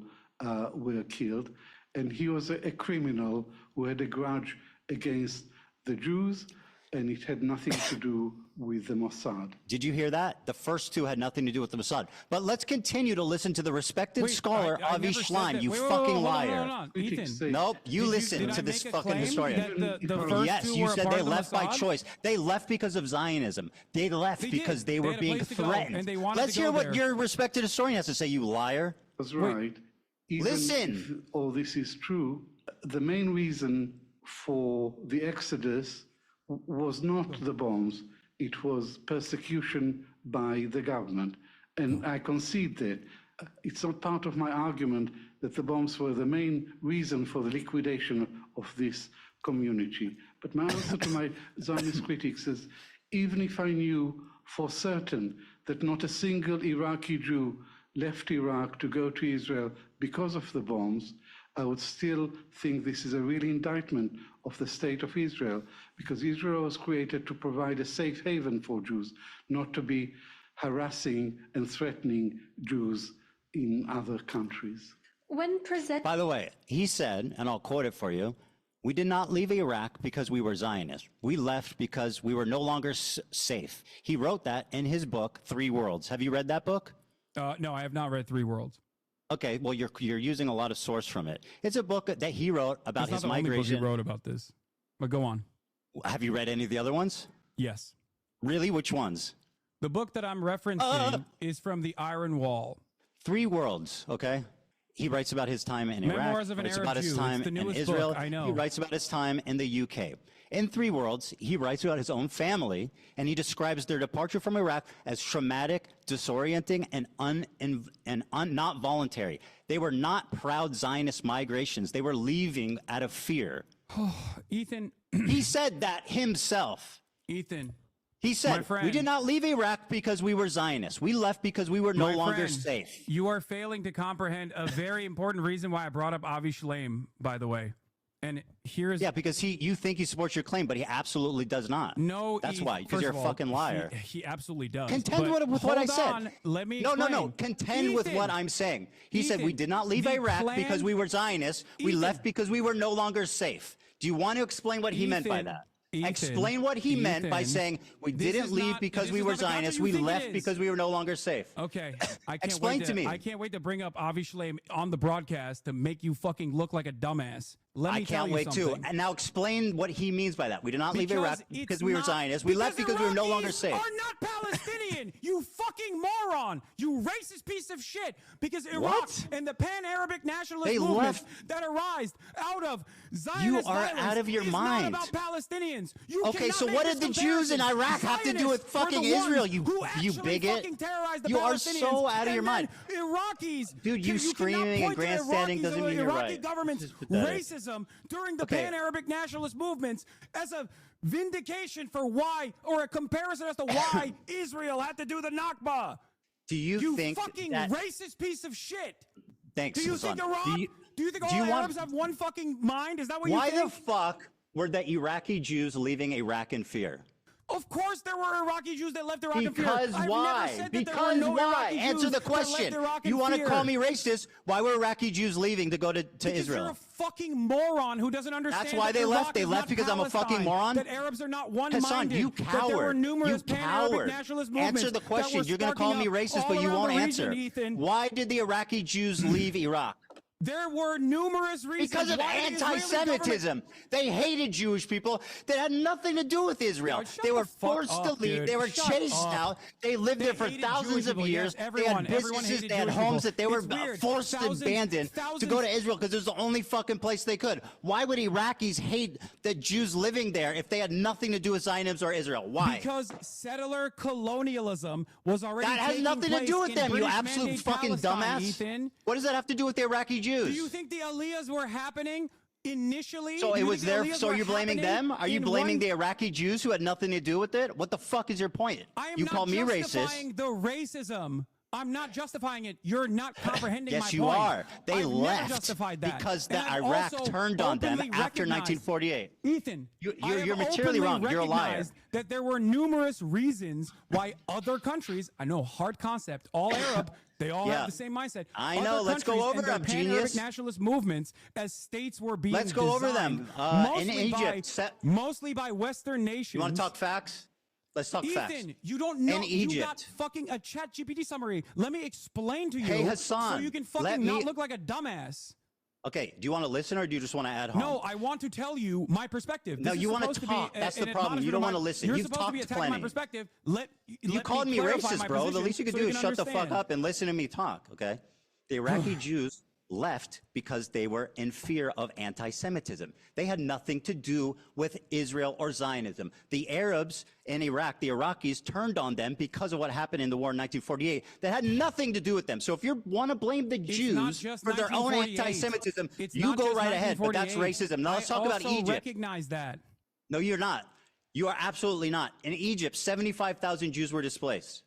were killed. And he was a criminal who had a grudge against the Jews, and it had nothing to do with the Mossad. Did you hear that? The first 2 had nothing to do with the Mossad. But let's continue to listen to the respected scholar I Avi never said Schleim. that. You Wait, fucking hold on, liar. hold on. Ethan, Nope, you listen did to I this make a fucking claim historian. that the first Yes, 2 you were a said part they of the left by Mossad? choice. They left because of Zionism. They left They because did. they They were had a being place to go, threatened. and they wanted Let's to go hear what there. your respected historian has to say, you liar. That's right. Even Listen. if all this is true, the main reason for the exodus was not the bombs. It was persecution by the government. And I concede that. It's not part of my argument that the bombs were the main reason for the liquidation of this community. But my answer to my Zionist critics is, even if I knew for certain that not a single Iraqi Jew left Iraq to go to Israel because of the bombs, I would still think this is a real indictment of the state of Israel, because Israel was created to provide a safe haven for Jews, not to be harassing and threatening Jews in other countries. By the way, he said, and I'll quote it for you, We did not leave Iraq because we were Zionists. We left because we were no longer safe. He wrote that in his book, 3 Worlds. Have you read that book? No, I have not read 3 Worlds. Okay, well, you're using a lot of source from it. It's a book that he wrote about It's not his the only book migration. he wrote about this. But go on. Have you read any of the other ones? Yes. Really? Which ones? The book that I'm referencing is from the Iron Wall. 3 Worlds, okay? He writes about his time in Iraq. Memoirs of an writes Arab about his Jew. time It's the in newest Israel. book, I know. He writes about his time in the UK. In 3 Worlds, he writes about his own family, and he describes their departure from Iraq as traumatic, disorienting, and not voluntary. They were not proud Zionist migrations. They were leaving out of fear. Ethan. He said that himself. Ethan. He said, my friend, we did not leave Iraq because we were Zionists. We left because we were no my longer friend, safe. You are failing to comprehend a very important reason why I brought up Avi Shlaim, by the way. And here's... Yeah, because you think he supports your claim, but he absolutely does not. No, That's why, because first you're of a all, fucking liar. He absolutely does. Contend But with what I hold said. on, let me No. explain. Contend with Ethan, what I'm saying. He said we Ethan, did not leave the Iraq plan- because we were Zionists. We Ethan. left because we were no longer safe. Do you want to explain what he meant by Ethan, that? Ethan, Explain what he meant by Ethan, saying we this didn't is leave not- because this we is were not the gotcha Zionists. you We think it left is. because we were no longer safe. Okay, I can't Explain wait to me. I can't wait to bring up Avi Shlaim on the broadcast to make you fucking look like a dumbass. Let me I tell can't you wait something. too. And now explain what he means by that. We did not leave Iraq it's because we were not- Zionists. We left because we were no longer Iraqis safe. are not Palestinian, you fucking moron, you racist piece of shit. Because Iraq What? and the pan-Arabic nationalist They movements left- that arise out of Zionist You are violence out of your is mind. not about Palestinians. You Okay, cannot so make what this did the Jews in comparison. Iraq have to do with Zionists were fucking the ones Israel, who you actually bigot? fucking terrorized the You are Palestinians. so out of And your mind. then Iraqis. Dude, you cannot screaming and point to the grandstanding Iraqis doesn't or mean you're Iraqi right. government's This is pathetic. racism during the Okay. pan-Arabic nationalist movements as a vindication for why, or a comparison as to why Israel had to do the Nakba. Do you think fucking that- racist piece of shit? Thanks, Do you Hassan. think Iraq? Do you think do you all want- Arabs have one fucking mind? Is that what Why you think? the fuck were the Iraqi Jews leaving Iraq in fear? Of course there were Iraqi Jews that left Iraq in fear. Because I've why? Never said that there Because were no why? Iraqi Answer Jews the that left question. Iraq in You want to fear. call me racist? Why were Iraqi Jews leaving to go to Because Israel? you're a fucking moron who doesn't understand. That's why that they Iraq left. They is left not because I'm a fucking Palestine, moron? That Arabs are not one-minded. Hassan, you That there were coward. numerous You pan-Arabic coward. nationalist movements. Answer the that question. were You're going to call me sparking up racist, all but you around won't the answer. region, Ethan. Why did the Iraqi Jews leave Iraq? There were numerous reasons. Because of why the Israeli anti-Semitism. They hated Jewish people that had nothing to do with Israel. Shut They the were fuck forced up, to leave. dude. They were Shut chased up. out. They lived They there for hated thousands Jewish of people. years. Yes, They had everyone businesses, hated they had Jewish homes people. that they were It's weird. forced to abandon to go to Israel because it was the only fucking place they could. Why would Iraqis hate the Jews living there if they had nothing to do with Zionists or Israel? Why? Because settler colonialism was already That has taking nothing to place do with in them, you British absolute Mandate fucking Palestine, dumbass. Ethan. What does that have to do with the Iraqi Jews? Do you think the Aliyahs were happening initially? So Do it you was think the there. Aliyahs So were you're blaming happening them? Are you in blaming one- the Iraqi Jews who had nothing to do with it? What the fuck is your point? I am You not call me justifying racist. the racism. I'm not justifying it. You're not comprehending my Yes, you point. are. They I've left never justified that. because And the I've Iraq also turned on them openly after recognized- 1948. Ethan, I have You're materially openly wrong. You're a liar. recognized that there were numerous reasons why other countries, I know, hard concept, all Arab, they all Yeah. have the same mindset. I Other know. Let's go countries over and their them, pan-Arabic genius. nationalist movements as states were being Let's go over them. designed, In mostly by- Egypt, mostly by Western nations. You want to talk facts? Let's talk facts. Ethan, you don't know. In You got Egypt. fucking a chat GPT summary. Let me explain to you Hey, so Hassan, you can let fucking not me- look like a dumbass. Okay. Do you want to listen or do you just want to add home? No, I want to tell you my perspective. No, This is you wanna supposed to talk. be That's the an problem. You don't admonishment wanna of my- listen. You're You've supposed to be talked attacking my plenty. perspective. You called me clarify racist, my bro. The position least you could so do is can shut the fuck understand. up and listen to me talk, okay? The Iraqi Jews left because they were in fear of anti-Semitism. They had nothing to do with Israel or Zionism. The Arabs in Iraq, the Iraqis, turned on them because of what happened in the war in 1948. That had nothing to do with them. So if you want to blame the not Jews just for their own 1948. anti-Semitism, It's you not go just right ahead. But that's 1948. racism. Now let's talk about I also Egypt. recognize that. No, you're not. You are absolutely not. In Egypt, 75,000 Jews were displaced.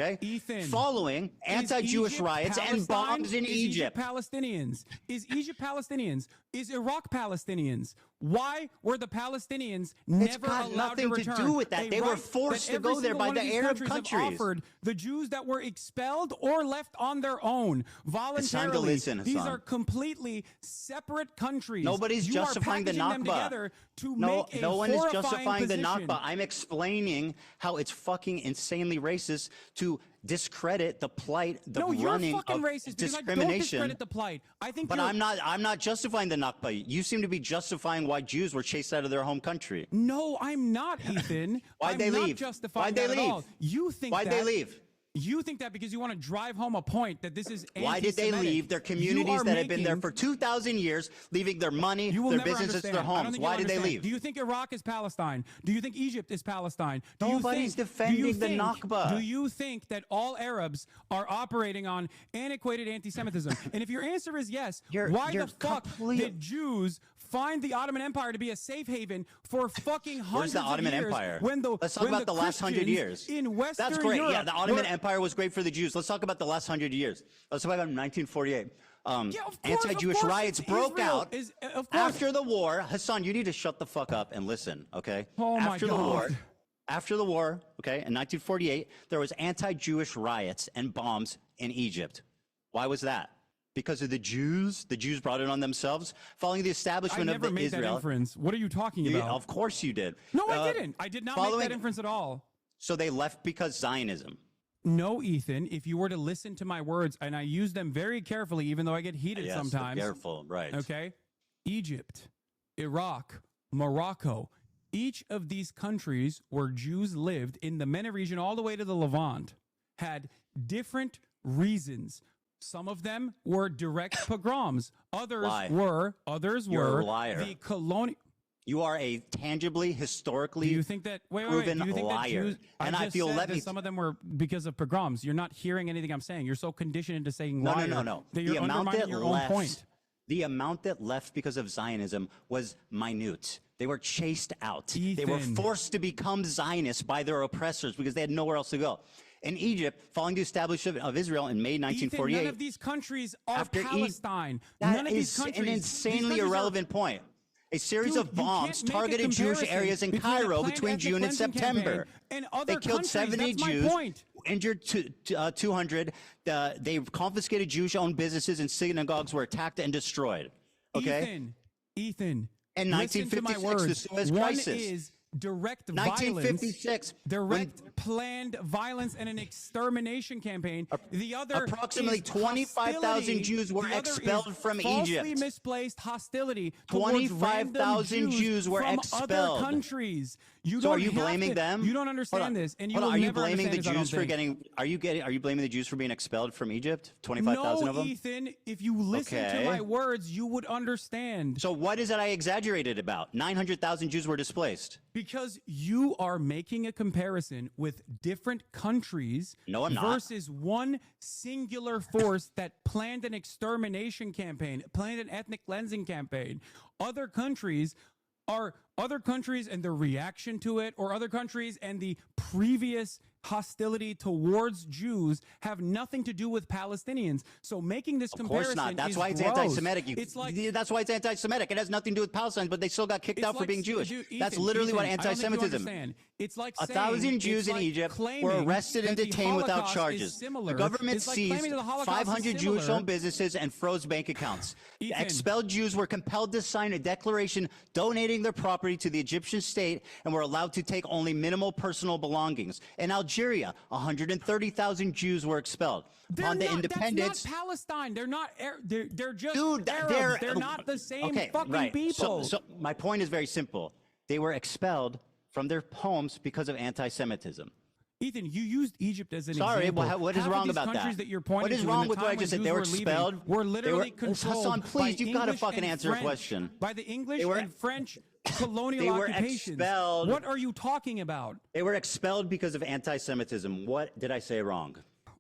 Okay? Ethan, following is anti-Jewish Egypt riots and Palestine? bombs in Is Egypt. Palestinians. Is Egypt Palestinians? is Iraq Palestinians. Why were the Palestinians never got allowed to nothing to return? do with that. A They were right forced that to every go there single by one of the these Arab have countries. offered the Jews that were expelled or left on their own voluntarily. listen, These Hassan. are completely separate countries. Nobody's You justifying the are packaging them Nakba. together to No, make a no one is horrifying justifying the position. Nakba. I'm explaining how it's fucking insanely racist to discredit the plight, the No, you're running fucking of racist because I don't discrimination. discredit the plight. I think But you're, I'm not justifying the Nakba. You seem to be justifying why Jews were chased out of their home country. No, I'm not, Ethan. Why'd I'm they not leave? justifying Why'd they that at leave? all. You think Why'd that, they leave? You think that because you want to drive home a point that this is Why did they anti-Semitic. leave their You communities are that have been there making- for 2,000 years, leaving their money, You will their never businesses, understand. their I don't homes? think Why you'll did they understand. leave? Do you think Iraq is Palestine? Do you think Egypt is Palestine? Do Nobody's you think, defending do you the think, Nakba. Do you think that all Arabs are operating on antiquated anti-Semitism? And if your answer is yes, why you're the fuck did Jews find the Ottoman Empire to be a safe haven for fucking hundreds Where's the Ottoman of years? Empire? When the Let's talk when about the last 100 Christians years. in Western That's great. Europe Yeah, the Ottoman were- Empire was great for the Jews. Let's talk about the last 100 years. Let's talk about 1948. Of Anti-Jewish course, riots it's broke Israel out of course. after the war. Hassan, you need to shut the fuck up and listen, okay? Oh my after God. the war, after the war, okay, in 1948, there was anti-Jewish riots and bombs in Egypt. Why was that? Because of the Jews? The Jews brought it on themselves? Following the I establishment of never the made that Israel. inference. What are you talking You- about? Of course you did. No, I didn't. I did not make that inference at all. So they left because Zionism. No, Ethan, if you were to listen to my words, and I use them very carefully, even though I get heated Yes, sometimes. careful, right. Okay. Egypt, Iraq, Morocco, each of these countries where Jews lived in the MENA region all the way to the Levant had different reasons. Some of them were direct pogroms. Others Lie. were You're a liar. the colonial. You are a tangibly, historically Do you think that proven Do you think liar. That Jews, and I just feel said let that me. some of them were because of pogroms. You're not hearing anything I'm saying. You're so conditioned into saying No, liar no. that you're The amount undermining that your own left, point. the amount that left because of Zionism was minute. They were chased out. They were Ethan. forced to become Zionists by their oppressors because they had nowhere else to go. In Egypt, following the establishment of Israel in May Ethan, 1948, none of these countries are after Palestine. that None of these is countries. an these insanely countries are- irrelevant point. A series Dude, of you bombs can't make a targeted Jewish comparison areas in between a Cairo planned between ethnic June and cleansing September. campaign and They other killed countries. 70 That's my Jews, point. injured 200. They confiscated Jewish-owned businesses and synagogues were attacked and destroyed. Okay? Ethan. In listen to my 1956, words. the Suez One Crisis. is direct 1956, violence, direct planned violence and an extermination campaign. The other approximately is 25,000 hostility. Jews were The other expelled is from falsely Egypt. misplaced hostility towards 25,000 random Jews were from expelled. other countries. You So don't are you have blaming to- them? You don't Hold understand on. this, and you Hold on. will Are you never blaming the understand this, I don't Jews for think. getting? Are you blaming the Jews for being expelled from Egypt? 25,000 No, of them. Ethan. If you listen to Okay. my words, you would understand. So what is it I exaggerated about? 900,000 Jews were displaced. Because you are making a comparison with different countries No, I'm not. versus one singular force that planned an extermination campaign, planned an ethnic cleansing campaign. Other countries and the reaction to it, or other countries and the previous hostility towards Jews have nothing to do with Palestinians. So making this Of comparison course not. That's is why it's gross. anti-Semitic. It's like That's why it's anti-Semitic. It has nothing to do with Palestine, but they still got kicked out for being Jewish. That's literally what anti-Semitism. It's like 1,000 Jews in Egypt were arrested and detained without charges. The government seized 500 Jewish-owned businesses and froze bank accounts. Ethan. Expelled Jews were compelled to sign a declaration donating their property to the Egyptian state and were allowed to take only minimal personal belongings. In Algeria, 130,000 Jews were expelled. On the independence, That's not Palestine. They're not. They're just Dude, Arabs. They're not the same fucking right. people. So my point is very simple. They were expelled from their homes because of anti-Semitism. Ethan, you used Egypt as an Sorry, example. what is Half of wrong these about countries that? You're pointing What is to in wrong the with what I time just when said? They were Jews leaving expelled. Were literally They were- controlled Hassan, please, by you've got to English fucking and answer a French- question. By the English They were- and French colonial They were occupations. expelled. What are you talking about? They were expelled because of anti-Semitism. What did I say wrong?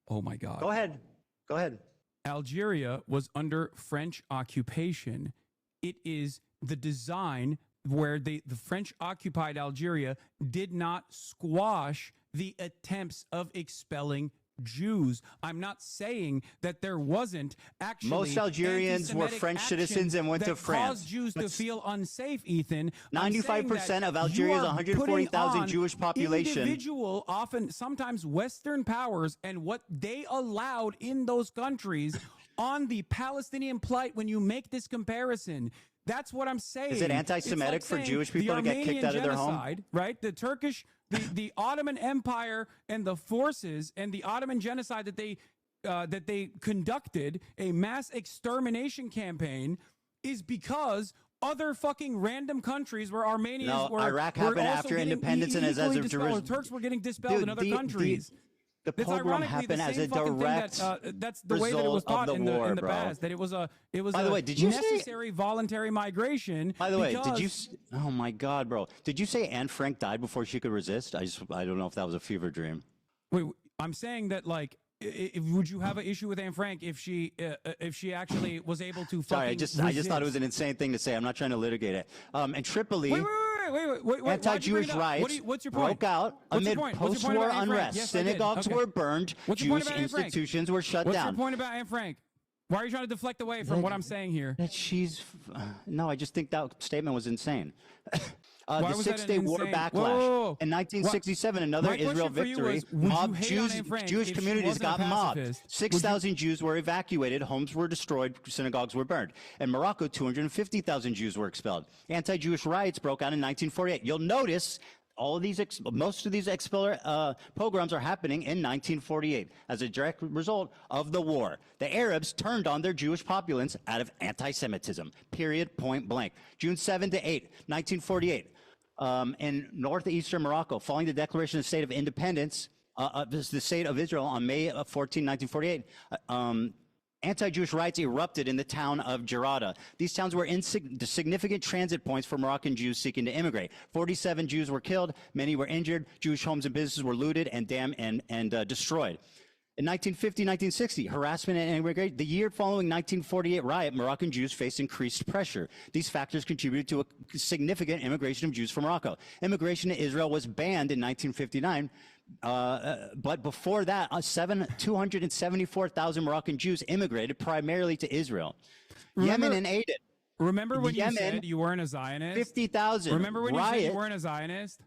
Oh my God. Go ahead. Go ahead. Algeria was under French occupation. It is the design where the French occupied Algeria did not squash the attempts of expelling Jews. I'm not saying that there wasn't actually Most Algerians were anti-Semitic French action citizens and went to that France. caused Jews to feel unsafe, Ethan. 95% of Algeria's 140,000 Jewish population. Individual, often, sometimes Western powers and what they allowed in those countries on the Palestinian plight when you make this comparison. That's what I'm saying. Is it anti-Semitic It's like for saying Jewish people to get kicked out of their home? genocide, right? The Turkish, the Ottoman Empire and the forces and the Ottoman genocide that they conducted, a mass extermination campaign, is because other fucking random countries where Armenians were Iraq were happened also after getting independence and as equally of dispelled. Jerusalem. Turks were getting dispelled in other The countries. It's pogrom ironically happened the as same a fucking direct thing that's the way that it was result of taught the in war, the bro. past, that it was a By the way, did you say- necessary voluntary migration. By the way, because- oh my God, bro. Did you say Anne Frank died before she could resist? I don't know if that was a fever dream. Wait, I'm saying that, like, would you have an issue with Anne Frank if she actually was able to? Sorry, I just thought it was an insane thing to say. I'm not trying to litigate it. And Tripoli, anti-Jewish riots What's your point? broke out What's your amid point? What's your point post-war about Anne Frank? unrest. Yes, I did. Synagogues Okay. were burned. What's your point Jewish about Anne Frank? institutions were shut What's down. your point about Anne Frank? Why are you trying to deflect away from what I'm saying here? That she's no, I just think that statement was insane. Why The was that Six-Day War insane? backlash. Whoa. In 1967, another My Israel question for you victory, was, would you mobbed hate Jews, on Anne Frank Jewish if she communities wasn't a got mobbed. pacifist? 6,000 Jews were evacuated, homes were destroyed, synagogues were burned. In Morocco, 250,000 Jews were expelled. Anti-Jewish riots broke out in 1948. You'll notice all of these, most of these pogroms are happening in 1948 as a direct result of the war. The Arabs turned on their Jewish populace out of anti-Semitism, period, point blank. June 7 to 8, 1948, in northeastern Morocco, following the Declaration of State of Independence, the State of Israel on May 14, 1948, anti-Jewish riots erupted in the town of Jarada. These towns were significant transit points for Moroccan Jews seeking to immigrate. 47 Jews were killed, many were injured. Jewish homes and businesses were looted and damaged and destroyed. In 1950, 1960, harassment and immigration. The year following 1948 riot, Moroccan Jews faced increased pressure. These factors contributed to a significant immigration of Jews from Morocco. Immigration to Israel was banned in 1959. But before that, 274,000 Moroccan Jews immigrated primarily to Israel. Yemen and Aden. Remember when Yemen, you said you weren't a Zionist? 50,000. Remember when you said riot. you weren't a Zionist?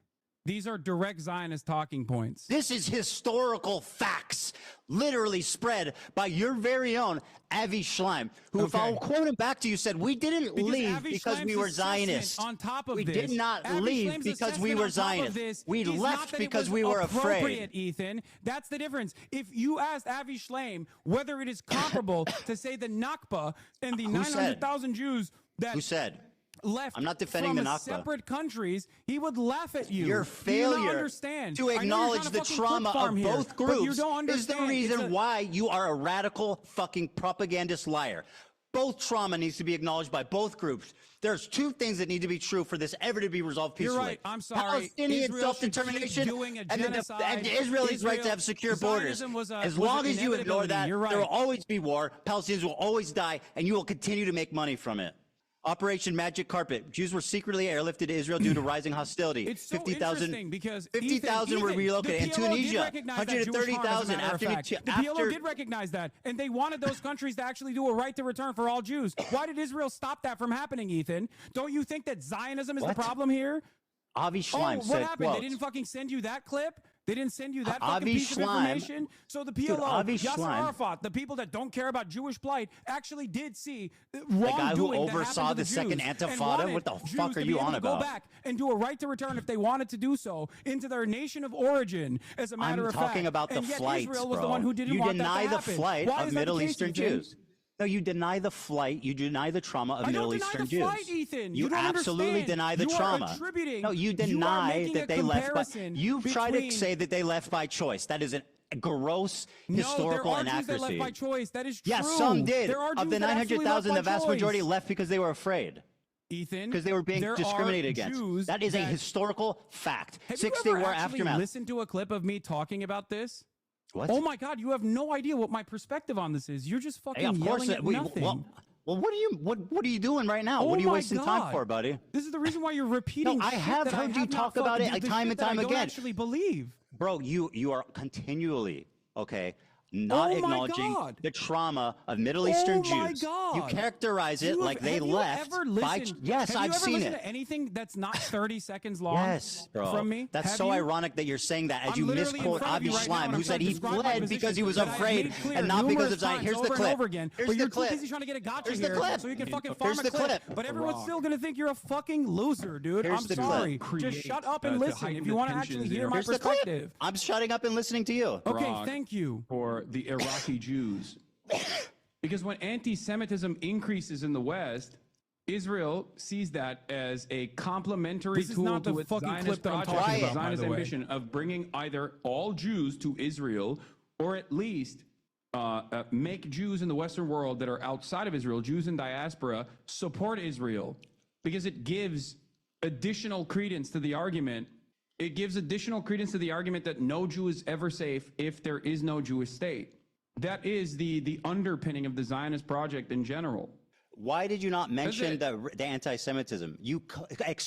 These are direct Zionist talking points. This is historical facts, literally spread by your very own Avi Schleim, who, if I'll quote him back to you, said, we didn't leave because we were Zionists. On top of we this, did not Avi leave Schleim's because we assessment were on top of Zionists. this We is not left that it because was we were appropriate, afraid. Ethan, that's the difference. If you asked Avi Schleim whether it is comparable to say the Nakba and the 900,000 Jews that left I'm not defending from the Nakba. separate countries, he would laugh at you. Your Do you not failure understand? to I know you're acknowledge trying to the fucking trauma clip farm of here, both but you groups don't is the understand. reason why you are a radical fucking propagandist liar. Both trauma needs to be acknowledged by both groups. There's two things that need to be true for this ever to be resolved peacefully. You're right. I'm sorry. Palestinian Israel should keep self-determination doing a and genocide. the Israelis' right to have secure borders. Zionism was As was long an as you ignore inevitability. that, You're right. there will always be war. Palestinians will always die, and you will continue to make money from it. Operation Magic Carpet. Jews were secretly airlifted to Israel due to rising hostility. It's so 50,000 interesting because 50,000 were Ethan, relocated. In the PLO did Tunisia, recognize that Jewish harm, as a 130,000 matter of after fact. The PLO did recognize that, and they wanted those countries to actually do a right to return for all Jews. Why did Israel stop that from happening, Ethan? Don't you think that Zionism is the problem here? Avi Schleim what said, happened? quote, They didn't fucking send you that clip? They didn't send you that fucking Avi piece of Schleim- information? So the Dude, PLO, Avi Yasser Schleim- Arafat, the people that don't care about Jewish plight, actually did see the guy who wrongdoing that oversaw happened the to second Jews and Intifada? wanted What the Jews fuck to are be you able on to about? Go back and do a right to return if they wanted to do so into their nation of origin. As a matter I'm of fact, talking about the and yet flights, Israel was bro. the one who didn't you want deny that to the happen. flight Why of is that Middle the case, Eastern Ethan? Jews. No, you deny the flight. You deny the trauma of I Middle don't deny Eastern the Jews. flight, Ethan. You You don't absolutely understand. deny the You are trauma. attributing- No, you you are deny making that a they left by. comparison You try to between- say that they left by choice. That is a gross historical there are Jews that inaccuracy. left by choice. That is true. Yes, some did. There are Of Jews the that absolutely 900,000, the left by vast majority choice. left because they were afraid. Ethan, Because they were being there discriminated are against. Jews That is a that- historical fact. Have Six-Day you ever War actually aftermath. listened to a clip of me talking about this? What? Oh my God, you have no idea what my perspective on this is. You're just fucking Hey, of course, yelling at nothing. Well, what are you doing right now? Oh What are you my wasting time God. for, buddy? This is the reason why you're repeating. No, I shit have that heard you have not talk about fucking- it the time shit and that time I don't again. actually believe. Bro, you are continually okay, not Oh my acknowledging God. the trauma of Middle Eastern Oh my Jews. God. You characterize it like they left. Yes, I've seen it. To anything that's not 30 seconds long? Yes, bro. From me? That's Have so you? ironic that you're saying that as I'm you literally in misquote front of you Avi right now, Schleim, and who I'm said trying to he describe my fled because he was position that I've afraid made clear and not because numerous of Zion. times Here's the over clip. and over again, Here's but the you're too clip. busy trying to get a gotcha Here's the here, clip. so you can fucking Here's farm the a clip. clip. But everyone's Rock. still gonna think you're a fucking loser, dude. Here's I'm the sorry. clip. Just shut up and to listen heighten if the you want to tensions actually in hear your- my Here's the clip. perspective. I'm shutting up and listening to you. Okay, Brock, thank you. For the Iraqi Jews. Because when anti-Semitism increases in the West, Israel sees that as a complementary This is tool not the to its fucking Zionist clip that I'm project, talking the about, by Zionist the way. ambition of bringing either all Jews to Israel, or at least make Jews in the Western world that are outside of Israel, Jews in diaspora, support Israel, because it gives additional credence to the argument. It gives additional credence to the argument that no Jew is ever safe if there is no Jewish state. That is the underpinning of the Zionist project in general. Why did you not mention it. the anti-Semitism? You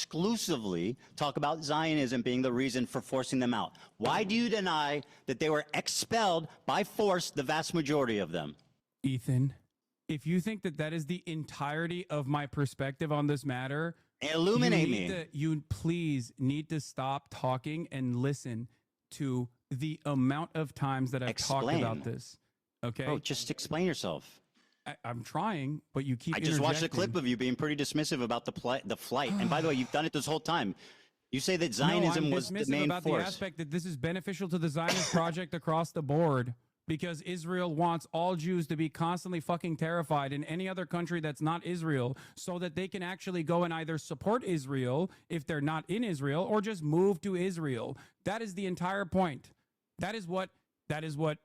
exclusively talk about Zionism being the reason for forcing them out. Why do you deny that they were expelled by force, the vast majority of them? Ethan, if you think that that is the entirety of my perspective on this matter, Illuminate me. You please need to stop talking and listen to the amount of times that I've talked about this. Okay? Oh, just explain yourself. I'm trying, but you keep I just watched a interjecting. clip of you being pretty dismissive about the flight. And by the way, you've done it this whole time. You say that Zionism no, I'm was the dismissive main about force. the aspect that this is beneficial to the Zionist project across the board, because Israel wants all Jews to be constantly fucking terrified in any other country that's not Israel, so that they can actually go and either support Israel if they're not in Israel, or just move to Israel. That is the entire point. That is what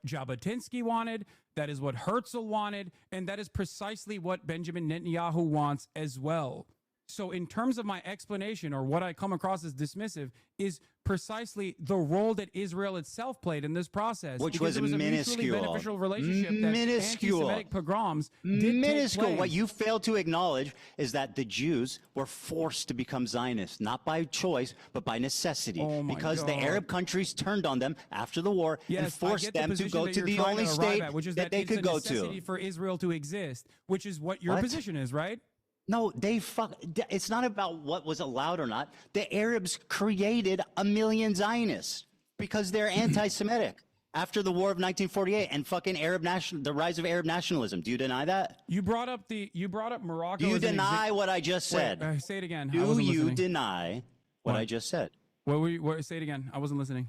Jabotinsky wanted. That is what Herzl wanted. And that is precisely what Benjamin Netanyahu wants as well. So in terms of my explanation, or what I come across as dismissive, is precisely the role that Israel itself played in this process. Which because was it was a minuscule. mutually beneficial relationship that Minuscule. anti-Semitic pogroms did take Minuscule. place. What you fail to acknowledge is that the Jews were forced to become Zionists, not by choice, but by necessity. Oh my because the God. Arab countries turned on them after the war and Yes, I forced get the them to position go that to you're the trying only to arrive state at, which is that they it's could a go necessity to. for Israel to exist, which is what your What? position is, right? No, it's not about what was allowed or not. The Arabs created a million Zionists because they're anti-Semitic after the War of 1948 and fucking the rise of Arab nationalism. Do you deny that? You brought up Morocco. Do you as an deny what I just Wait, said? say it again. I Do wasn't you listening. deny what What? I just said? Say it again. I wasn't listening.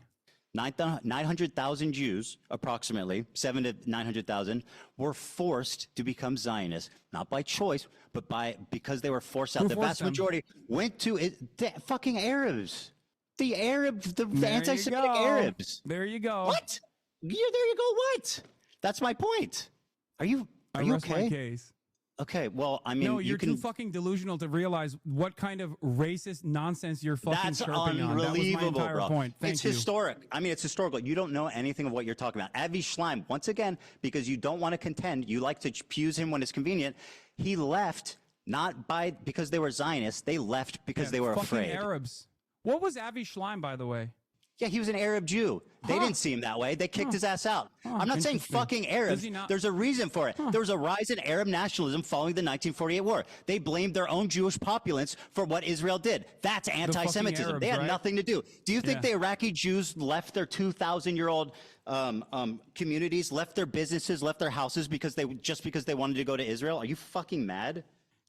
900,000 Jews, approximately 700 to 900,000, were forced to become Zionists, not by choice, but because they were forced out. Who The forced vast them? majority went to the fucking Arabs, the There you anti-Semitic go. Arabs. There you go. What? Yeah, there you go. What? That's my point. Are you I okay? rest my case. Okay. Well, I mean, No, you you're can. too fucking delusional to realize what kind of racist nonsense you're fucking That's chirping on. That was my unbelievable, entire bro. point. Thank It's you. historic. I mean, it's historical. You don't know anything of what you're talking about. Avi Schleim, once again, because you don't want to contend, you like to accuse him when it's convenient. He left not because they were Zionists. They left because they were fucking afraid. Arabs. What was Avi Schleim, by the way? Yeah, he was an Arab Jew. They didn't see him that way. They kicked his ass out. I'm not saying interesting. fucking Arabs. Does he not- There's a reason for it. There was a rise in Arab nationalism following the 1948 war. They blamed their own Jewish populace for what Israel did. That's anti-Semitism. Arabs, They had right? nothing to do. Do you think Yeah. the Iraqi Jews left their 2,000-year-old communities, left their businesses, left their houses because they wanted to go to Israel? Are you fucking mad?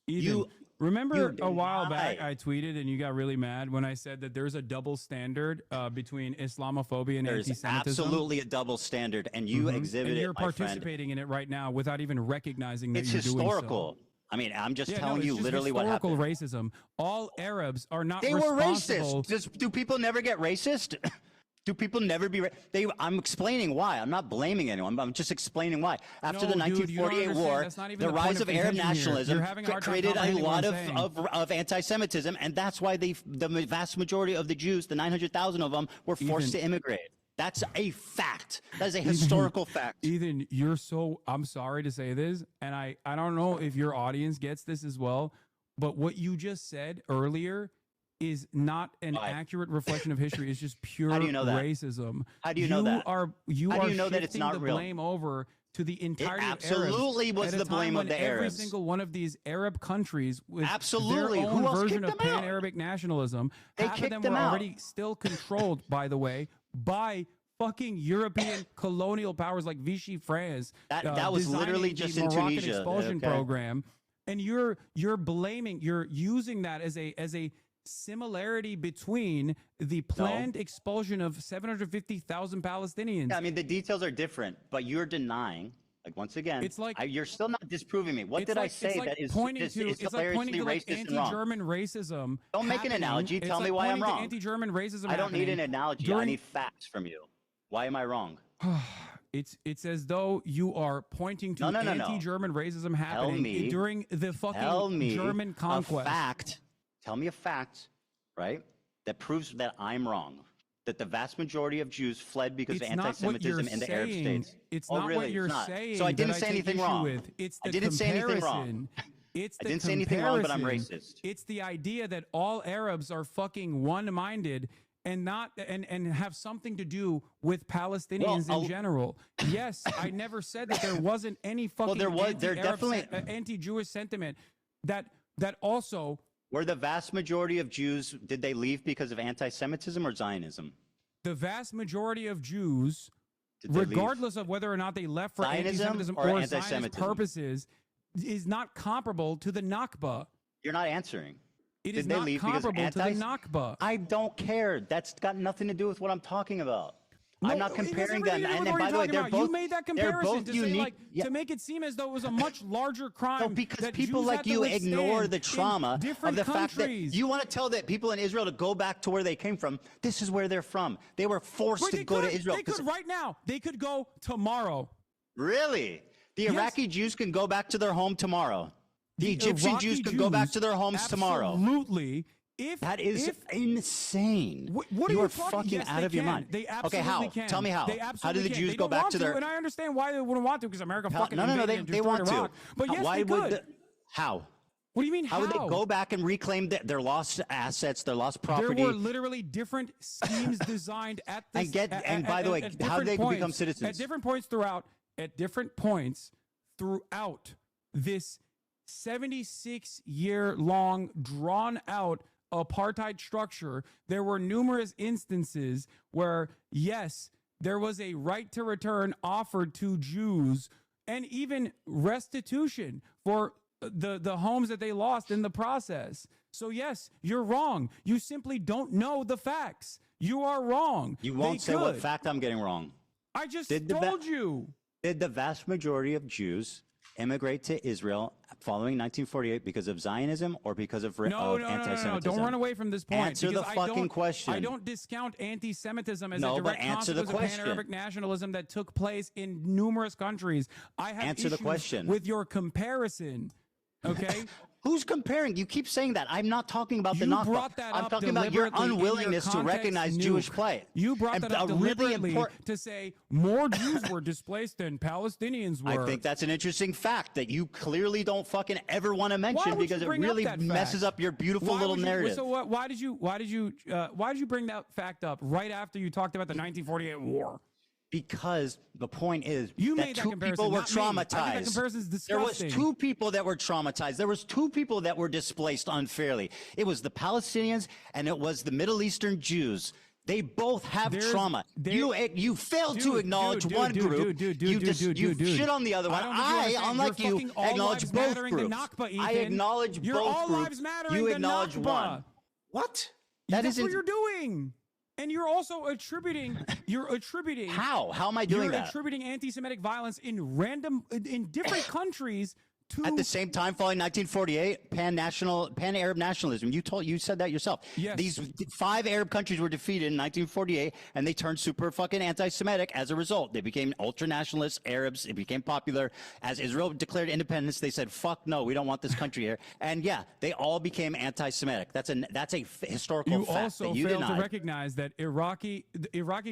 Ethan, remember you a while back deny. I tweeted and you got really mad when I said that there's a double standard between Islamophobia and There's anti-Semitism? absolutely a double standard, and you exhibit and it, you're my friend. participating in it right now without even recognizing that It's you're historical. doing so. I mean, I'm just Yeah, telling no, you it's just literally what historical happened. racism. All Arabs are not They were responsible. racist. Do people never get racist? Do people never be? I'm explaining why. I'm not blaming anyone. I'm just explaining why. After No, the dude, you don't 1948 understand. war, That's not even the the point rise of of Arab contention here. nationalism You're having a hard time created a comprehending lot what I'm saying. of anti-Semitism, and that's why the vast majority of the Jews, the 900,000 of them, were forced Ethan. to immigrate. That's a fact. That is a historical fact. Ethan, I'm sorry to say this, and I don't know if your audience gets this as well, but what you just said earlier is not an accurate reflection of history. It's just pure How do you know that? racism. How do you know that? How do you know that it's shifting not the real? blame over to the entirety absolutely of Arabs was at a the time blame of when the every Arabs. single one of these Arab countries with Absolutely. their Who own else version kicked of them out? pan-Arabic nationalism. They Half of kicked them them were out. already still controlled, by the way, by fucking European colonial powers like Vichy France. That was designing literally the just in Moroccan Tunisia, expulsion okay? program. And you're using that as a similarity between the planned expulsion of 750,000 Palestinians. Yeah, I mean, the details are different, but you're denying. Like once again, It's like- you're still not disproving me. What It's did I like- say it's like that is pointing is to hilariously it's like pointing to like racist and wrong? anti-German racism. Don't make an happening. analogy. It's Tell me like why I'm pointing to wrong. Anti-German racism. I don't need an happening analogy. I during- need facts from you. Why am I wrong? It's as though you are pointing to No. anti-German racism happening me- during the Tell fucking me German conquest. a fact. Tell me a fact, right? That proves that I'm wrong. That the vast majority of Jews fled because It's of not what you're anti-Semitism in the Arab saying. states. It's Oh, not really? what you're It's not. saying. So I didn't that say take anything issue wrong. With. It's the I didn't say anything wrong. comparison. It's the I didn't say anything wrong, but I'm comparison. racist. It's the idea that all Arabs are fucking one-minded and not and have something to do with Palestinians in general. Yes, I never said that there wasn't any fucking there anti-Arab definitely- anti-Jewish sentiment that also. Were the vast majority of Jews, did they leave because of anti-Semitism or Zionism? The vast majority of Jews, Did they leave? regardless of whether or not they left for Zionism anti-Semitism or or Zionist anti-Semitism? purposes, is not comparable to the Nakba. You're not answering. It Did is they not leave because of comparable to the anti- Nakba. I don't care. That's got nothing to do with what I'm talking about. I'm not it has comparing everything them. to do with And what by you're the way, talking they're about. both. You made that they're comparison both to unique. say like Yeah. to make it seem as though it was a much larger crime. No, because that people Jews like had to you ignore withstand the in trauma of different the fact that countries. you want to tell that people in Israel to go back to where they came from. This is where they're from. They were forced Wait, to they go could, to Israel. They could right now. They could go tomorrow. Really? The Yes. Iraqi Jews can go back to their home tomorrow. The Egyptian Iraqi Jews can go back Jews, to their homes tomorrow. Absolutely. That is insane. What are you you are talking? fucking Yes, out they of your can. mind. They absolutely okay, how? can. Tell me how. They How absolutely did the can. Jews They go don't back want to their? And I understand why they wouldn't want to because America fucking No, invaded they and want destroyed to. Iraq. But yes, Why they would could. the, how? What do you mean? How would they go back and reclaim their lost assets, their lost property? There were literally different schemes designed at this. And by the way, how did they become citizens? At different points throughout. At different points throughout this 76-year-long, drawn-out apartheid structure, there were numerous instances where, yes, there was a right to return offered to Jews and even restitution for the homes that they lost in the process. So yes, you're wrong. You simply don't know the facts. You are wrong. You won't They say what could. fact I'm getting wrong. I just Did the told you. Did the vast majority of Jews immigrate to Israel following 1948 because of Zionism or because of anti-Semitism? Don't run away from this point. Answer the because I fucking don't- question. I don't discount anti-Semitism as No, a but direct answer the consequence of question. pan-Arabic nationalism that took place in numerous countries. I have Answer the issues question. with your comparison. Okay. Who's comparing? You keep saying that. I'm not talking about the You Nakba. brought that I'm up talking about your deliberately in your unwillingness to context recognize nuke. Jewish plight. You brought And that up a really deliberately important- to say more Jews were displaced than Palestinians were. I think that's an interesting fact that you clearly don't fucking ever want to Why mention would you because it bring up really that fact? messes up your beautiful Why little would you- narrative. So why did you bring that fact up right after you talked about the 1948 war? Because the point is You that made that two comparison, people were not me. I think traumatized. that comparison's There was disgusting. two people that were traumatized. There was two people that were displaced unfairly. It was the Palestinians and it was the Middle Eastern Jews. They both have trauma. You failed to acknowledge one group. You shit on the other one. I, unlike you, acknowledge both groups. I acknowledge Your both all groups. lives matter You in the acknowledge Nakba. one. What? That's isn't what you're doing. And you're also attributing. How? How am I doing You're that? attributing anti-Semitic violence in different countries to. At the same time, following 1948, pan-Arab nationalism. You said that yourself. Yes. These 5 Arab countries were defeated in 1948, and they turned super fucking anti-Semitic as a result. They became ultra-nationalist Arabs. It became popular. As Israel declared independence, they said, "Fuck no, we don't want this country here." And yeah, they all became anti-Semitic. That's a historical You fact also that you failed denied. to recognize that Iraqi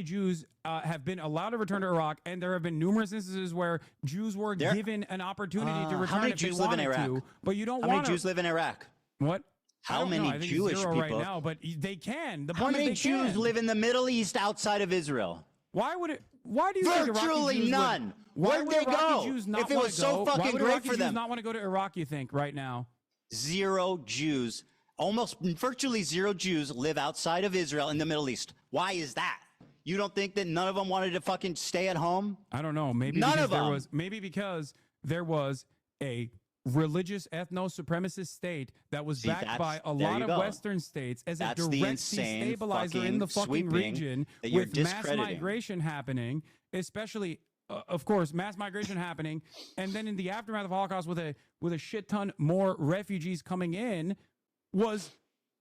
Jews have been allowed to return to Iraq, and there have been numerous instances where Jews were given an opportunity to return How many if they Jews live in wanted Iraq? to, but you don't How want many Jews live in Iraq? What? How I many think it's Jewish zero people? right now, but they can. The How point is many they Jews can. live in the Middle East outside of Israel? Why would it? Why do you think Iraqi Virtually Jews would- none. Why Where'd would they Iraqi go? Jews not If it wanna was so go? fucking Why would great Iraqi for Jews them? not want to go to Iraq? You think right now? Zero Jews, virtually zero Jews live outside of Israel in the Middle East. Why is that? You don't think that none of them wanted to fucking stay at home? I don't know. Maybe None because of there them. was maybe because there was a religious ethno-supremacist state that was See, backed by a there lot you of go. Western states as That's a the direct insane destabilizer in the fucking sweeping region that you're with mass discrediting. migration happening, especially of course mass migration happening, and then in the aftermath of Holocaust with a shit ton more refugees coming in was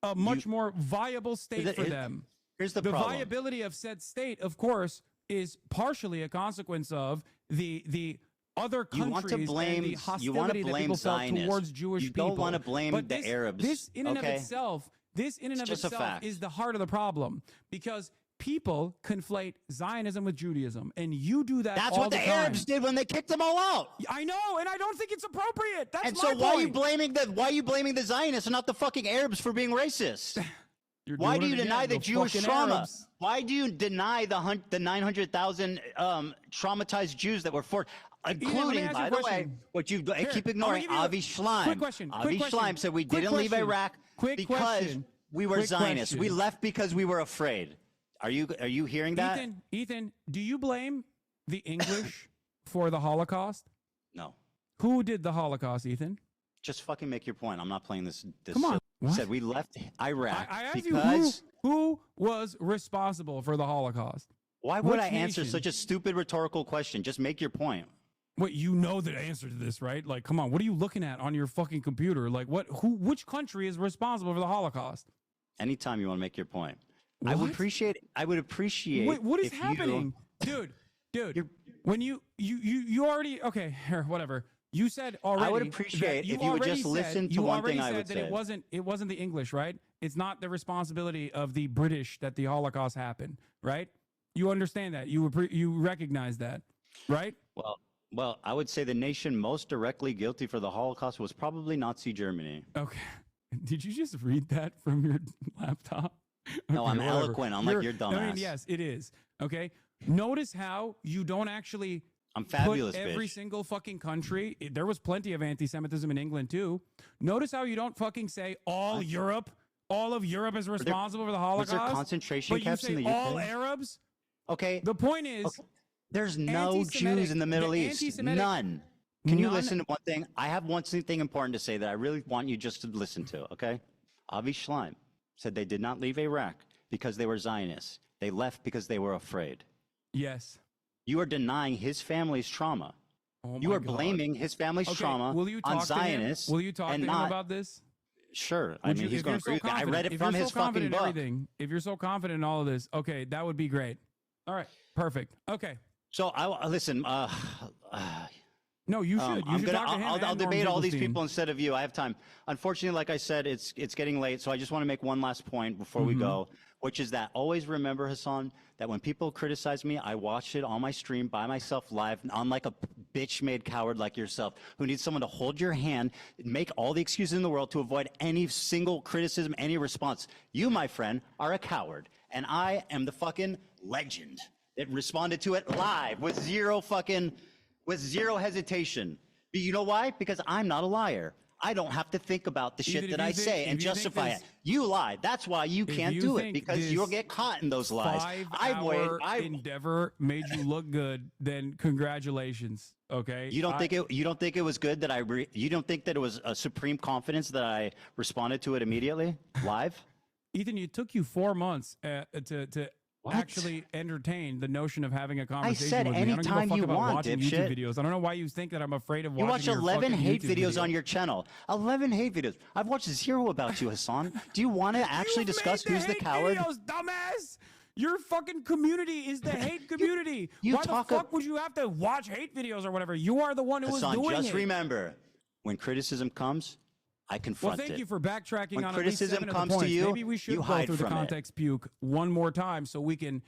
a much more viable state for them. Here's the problem. Viability of said state, of course, is partially a consequence of the other You countries want to blame, and the you want hostility to that blame people felt Zionists. towards Jewish you people. don't want to blame But the Arabs. This in and okay? of itself, It's just a fact. is the heart of the problem because people conflate Zionism with Judaism, and you do that. That's all what the time. Arabs did when they kicked them all out. I know, and I don't think it's appropriate. That's And my so why are you point. blaming the Zionists and not the fucking Arabs for being racist? Why do doing you it deny again, the Jewish fucking trauma? Arabs. Why do you deny the 900,000 traumatized Jews that were forced, let me including, ask you by a the way, question. what you Here, keep I'm ignoring, gonna give you Avi Schleim. quick question, Avi quick Schleim question, said we quick didn't leave question, Iraq quick because question, we were quick Zionists. We question. left because we were afraid. Are you hearing that? Ethan, do you blame the English for the Holocaust? No. Who did the Holocaust, Ethan? Just fucking make your point. I'm not playing this. Come on. I said we left Iraq I asked because. you who was responsible for the Holocaust? Why would Which I answer nation? such a stupid rhetorical question? Just make your point. Wait, you know the answer to this, right? Like, come on, what are you looking at on your fucking computer? Like, which country is responsible for the Holocaust? Anytime you want to make your point. I would appreciate. Wait, what is if you- happening? Dude, when you already, okay, here, whatever. You said already. I would appreciate that you if you would already just said- listen to you one already thing I said would that say. It wasn't the English, right? It's not the responsibility of the British that the Holocaust happened, right? You understand that? You recognize that, right? Well, I would say the nation most directly guilty for the Holocaust was probably Nazi Germany. Okay. Did you just read that from your laptop? No, I'm whatever. eloquent, unlike your dumbass. I mean, yes, it is. Okay. Notice how you don't actually. I'm fabulous, put every bitch. single fucking country. There was plenty of anti-Semitism in England too. Notice how you don't fucking say all of Europe is responsible for the Holocaust. Was there concentration but camps you say in the UK? all Arabs. Okay. The point is, there's no Jews in the Middle East. None. Can you listen to one thing? I have one thing important to say that I really want you just to listen to, okay? Avi Schleim said they did not leave Iraq because they were Zionists. They left because they were afraid. Yes. You are denying his family's trauma. You my are God. blaming his family's Okay, trauma will you talk on to him? Zionists. Will you talk to and him not, about this? Sure. I Would mean, you- he's if going you're to so agree with that. I confident- read it if from you're his so confident fucking in book. everything, if you're so confident in all of this, okay, that would be great. All right, perfect. Okay. So I listen. No, you should. You should talk to him. I'll and Norm debate all these Finkelstein. people instead of you. I have time. Unfortunately, like I said, it's getting late, so I just want to make one last point before we go, which is that always remember, Hassan, that when people criticize me, I watch it on my stream by myself live, unlike a bitch-made coward like yourself, who needs someone to hold your hand, make all the excuses in the world to avoid any single criticism, any response. You, my friend, are a coward, and I am the fucking legend that responded to it live with zero hesitation. But you know why? Because I'm not a liar. I don't have to think about the shit Ethan, that if I you think- say if and you think justify this- it. You lied. That's why you If can't you do it, think because this you'll get caught in those lies. Five-hour endeavor made you look good, then congratulations. Okay. You don't think it was good that you don't think that it was a supreme confidence that I responded to it immediately live? Ethan, it took you 4 months to actually entertain the notion of having a conversation said with me. I don't give a anytime fuck you about want, watching dipshit. YouTube videos. I don't know why you think that I'm afraid of You watch watching your 11 fucking hate YouTube videos on your channel. 11 hate videos. I've watched 0 about you, Hassan. Do you want to actually discuss who's the hate coward? Videos, dumbass! Your fucking community is the hate community. you Why the talk fuck would you have to watch hate videos or whatever? You are the one who Hassan, was doing just it. remember, when criticism comes, I Well, confront thank it. you for backtracking When on criticism at least 7 comes of the to points. you, Maybe we should you go hide through the from it. context puke one more time so we can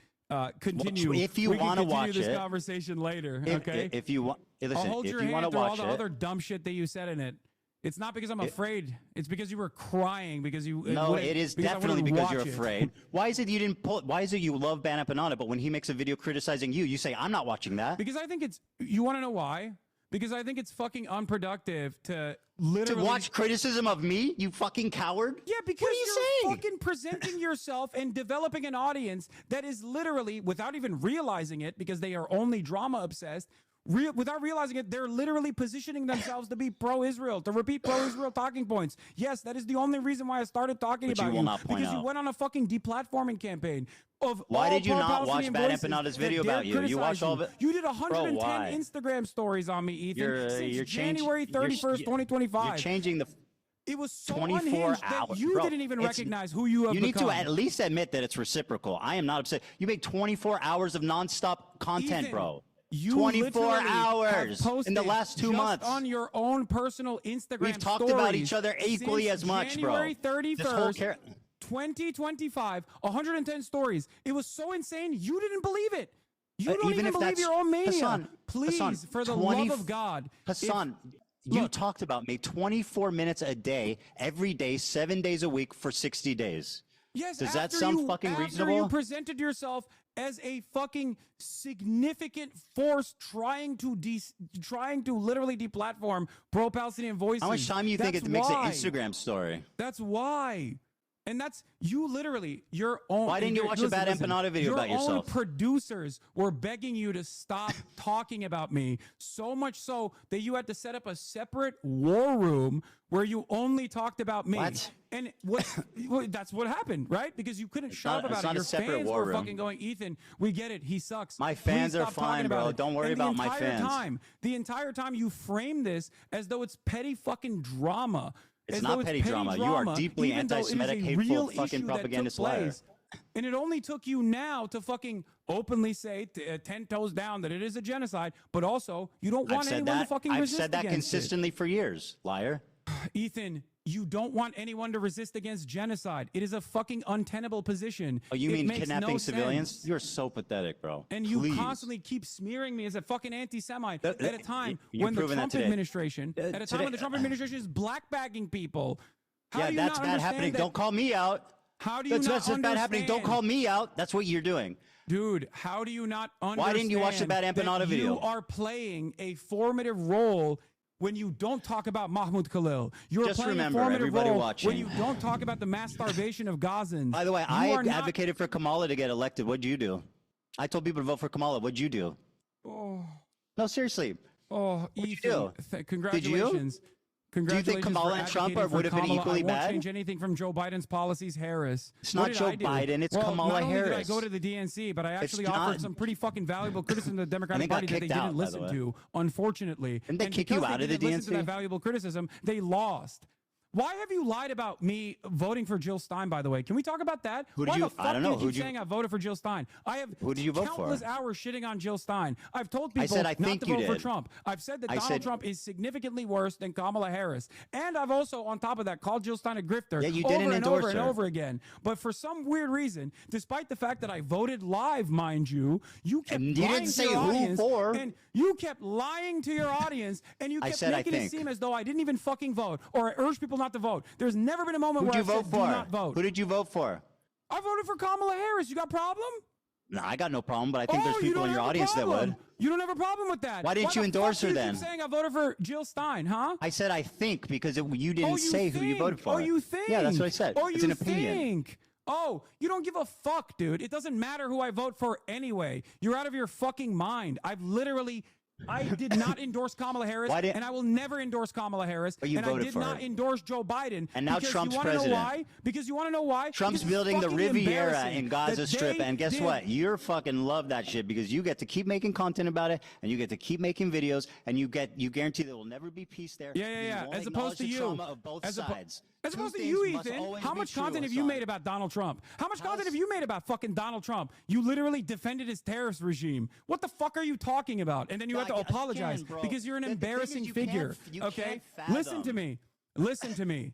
continue. If you we can want to continue watch this it, conversation later. if, okay. if you want, listen, I'll hold if your you want hand to through all watch the it, other dumb shit that you said in it. It's not because I'm afraid. It's because you were crying because you. No, it is definitely because you're watch it. afraid. Why is it you didn't pull? Why is it you love Ban Empanada, but when he makes a video criticizing you, you say I'm not watching that? Because I think it's. You want to know why? Because I think it's fucking unproductive to literally watch criticism of me, you fucking coward. Yeah, because what are you you're fucking presenting yourself and developing an audience that is literally, without even realizing it, because they are only drama obsessed. Without realizing it, they're literally positioning themselves to be pro-Israel, to repeat pro-Israel talking points. Yes, that is the only reason why I started talking Which about you will not point because you out. went on a fucking deplatforming campaign. Why did you not watch pro-Palestinian Bad voices Empanada's that video dare about you? You criticize watched all of it? You did 110 Bro, why? Instagram stories on me, Ethan, since You're January 31st, 2025. You're changing the. It was so 24 unhinged hours. that you Bro, didn't even it's- recognize who you have You need become. to at least admit that it's reciprocal. I am not upset. You made 24 hours of nonstop content, Ethan, bro. You 24 literally hours have in the posted last 2 just months. on your own personal Instagram We've talked about stories each other equally since as much, bro. January This whole 31st, 2025, 110 stories. It was so insane, you didn't believe it. You don't even if believe that's- your own mania. Hassan, Please, Hassan, for the 20 love of God. Hassan, you talked about me 24 minutes a day, every day, 7 days a week for 60 days. Yes, Does that after sound fucking after reasonable? you presented yourself as a fucking significant force trying to literally deplatform pro-Palestinian voices. How much time do you think That's it makes an why. Instagram story? That's why. And that's you literally, your own. Why didn't you watch a Bad Empanada video about Your own yourself? producers were begging you to stop talking about me, so much so that you had to set up a separate war room where you only talked about me. What? And that's what happened, right? Because you couldn't shut up not- about it's it. not a Your separate fans war were room. fucking going, Ethan, we get it. He sucks. My Please fans are stop talking fine, about bro. it." Don't worry And the about my entire fans. The entire time you frame this as though it's petty fucking drama. It's as not though petty drama. You are deeply even though it is a anti-Semitic, hateful, real fucking issue that took propagandist liar. place. And it only took you now to fucking openly say 10 toes down that it is a genocide, but also you don't want anyone to fucking I've resist said that against consistently for years, liar. it. Ethan, you don't want anyone to resist against genocide. It is a fucking untenable position. Oh, you It mean makes kidnapping no civilians? sense. You're so pathetic, bro. And you Please. constantly keep smearing me as a fucking anti-Semite at a time you're when the proving that Trump today. administration, at a time Today- when the Trump administration is blackbagging people. How Yeah, do you that's not bad understand happening. that- Don't call me out. How do you That's not just bad happening. Don't understand? call me out. That's what you're doing. Dude, how do you not understand? Why didn't you watch the Bad Empanada that video? You are playing a formative role when you don't talk about Mahmoud Khalil. You're Just playing remember, a formative everybody role watching. when you don't talk about the mass starvation of Gazans. By the way, You I are not- advocated for Kamala to get elected. What'd you do? I told people to vote for Kamala. What'd you do? Oh, No, seriously. oh, What'd you Ethan, do? congratulations. Congratulations Kamala for and Trump advocating would have for been Kamala. equally I won't bad? change anything from Joe Biden's policies, Harris. It's What not did Joe I do? Biden, it's well, Kamala not only did I Harris. go to the DNC, but I actually not- offered some pretty fucking valuable criticism to the Democratic And they got Party that they kicked out, didn't by the listen way. to, unfortunately. Didn't they And kick you because out they of the didn't listen to that DNC? valuable criticism, they lost. Why have you lied about me voting for Jill Stein, by the way? Can we talk about that? Who did Why you- the fuck I don't know. do you Who'd keep you- saying I voted for Jill Stein? I have Who did you vote for? countless hours shitting on Jill Stein. I've told people I said I not think to you vote for did. Trump. I've said that I Donald said- Trump is significantly worse than Kamala Harris. And I've also, on top of that, called Jill Stein a grifter Yeah, you over didn't and endorse over and her. over again. But for some weird reason, despite the fact that I voted live, mind you, you kept And you lying didn't to say your who audience, for. and you kept lying to your audience, and you I kept said I making it think. seem as though I didn't even fucking vote, or I urged people not to vote. There's never been a moment Who'd where you I vote said, for? do not vote. Who did you vote for? I voted for Kamala Harris. You got a problem? No, I got no problem, but I think there's you people don't in your have a audience that problem. would. You don't have a problem with that. Why didn't Why you the endorse fuck her do you then? keep saying I voted for Jill Stein, huh? I said I think because you didn't Oh, say who you voted for. Oh, you think? Yeah, that's what I said. Oh, it's you an opinion. think? Oh, you don't give a fuck, dude. It doesn't matter who I vote for anyway. You're out of your fucking mind. I did not endorse Kamala Harris, Why didn't- and I will never endorse Kamala Harris. But you and voted I did for not her. endorse Joe Biden. And now because Trump's you wanna president. Know why? Because you want to know why? Trump's Because it's building the fucking Riviera embarrassing in Gaza that Strip, they and guess did- what? You're fucking love that shit because you get to keep making content about it, and you get to keep making videos, and you guarantee there will never be peace there. Yeah, yeah, You yeah. won't As acknowledge opposed to the you. trauma of both As oppo- sides. As Two opposed to things you, must Ethan, always how be much true, content have you Hassan. made about Donald Trump? How much content have you made about fucking Donald Trump? You literally defended his terrorist regime. What the fuck are you talking about? And then you have to Like, apologize again, bro, because you're an the thing is embarrassing you can't- figure. you Okay? can't fathom. Listen to me. Listen to me.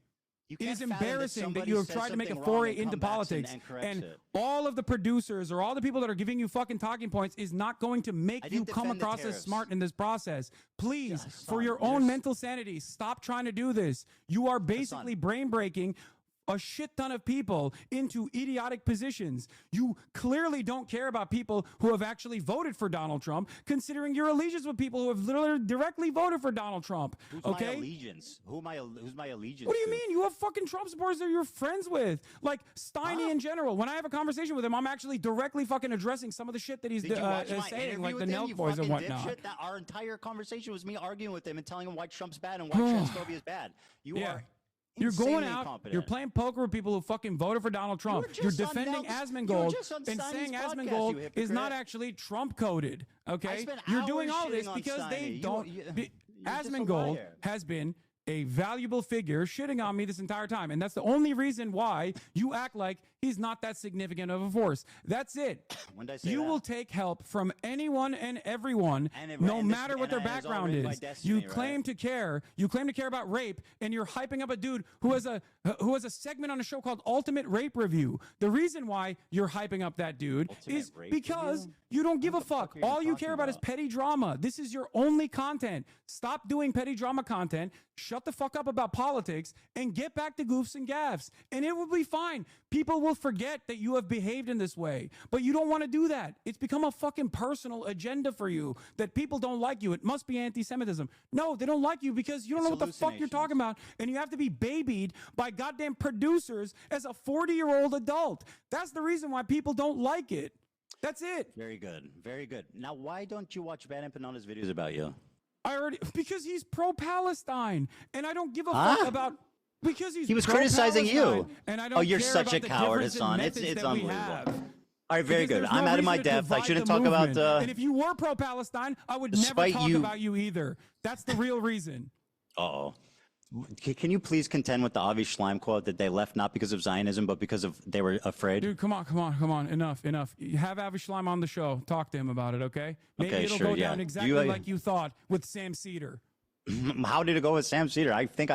You It is can't fathom that embarrassing that somebody you have says tried to make a something wrong foray and into comes back politics, and corrects and it. all of the producers or all the people that are giving you fucking talking points is not going to I make you didn't come defend the across as tariffs. smart in this process. Please, for Hassan, your own mental sanity, stop trying to do this. You are basically brain breaking a shit ton of people into idiotic positions. You clearly don't care about people who have actually voted for Donald Trump, considering your allegiance with people who have literally directly voted for Donald Trump. Who's Okay? my allegiance? Who's my allegiance? What do you to? mean? You have fucking Trump supporters that you're friends with. Like Steiny in general. When I have a conversation with him, I'm actually directly fucking addressing some of the shit that he's Did you watch my saying, interview like the with him, Nelk you boys and fucking whatnot. dipshit? That our entire conversation was me arguing with him and telling him why Trump's bad and why transphobia is bad. You are You're going insanely out, incompetent. you're playing poker with people who fucking voted for Donald Trump. were You're just on defending Nelk's- Asmongold you were just on and Steiny's saying podcast, Asmongold you is not hypocrite. actually Trump coded. Okay? spent You're doing hours all this shitting on because they Steiny. don't. You're just a Asmongold liar. has been a valuable figure shitting on me this entire time. And that's the only reason why you act like he's not that significant of a force. That's it. When did I say You that? will take help from anyone and everyone, And it- no and this- matter what and their it was all background written by is. Destiny, You right? claim to care. You claim to care about rape, and you're hyping up a dude who has a segment on a show called Ultimate Rape Review. The reason why you're hyping up that dude is Rape because Review? you don't give a fuck. are you All you talking care about is about? petty drama. This is your only content. Stop doing petty drama content. Shut the fuck up about politics and get back to goofs and gaffs. And it will be fine. People will forget that you have behaved in this way. But you don't want to do that. It's become a fucking personal agenda for you that people don't like you. It must be anti-Semitism. No, they don't like you because you don't know what the fuck you're talking about. And you have to be babied by goddamn producers as a 40-year-old adult. That's the reason why people don't like it. That's it. Very good. Very good. Now, why don't you watch Van Empanado's videos about you? Because he's pro-Palestine, and I don't give a Huh? fuck about because He was criticizing you. pro-Palestine, and I don't Oh, you're care such about a the coward, difference in Hassan. methods It's that we unbelievable. have. All right, very Because good. there's I'm no out of my reason to depth. I divide shouldn't the talk about. movement. And if you were pro-Palestine, I would never Despite talk you- about you either. That's the real reason. Uh-oh. Can you please contend with the Avi Schleim quote that they left not because of Zionism, but because of they were afraid? Dude, come on. Enough. You have Avi Schleim on the show. Talk to him about it, okay? Maybe Okay, it'll sure, go yeah. down exactly like you thought with Sam Cedar. How did it go with Sam Cedar? I think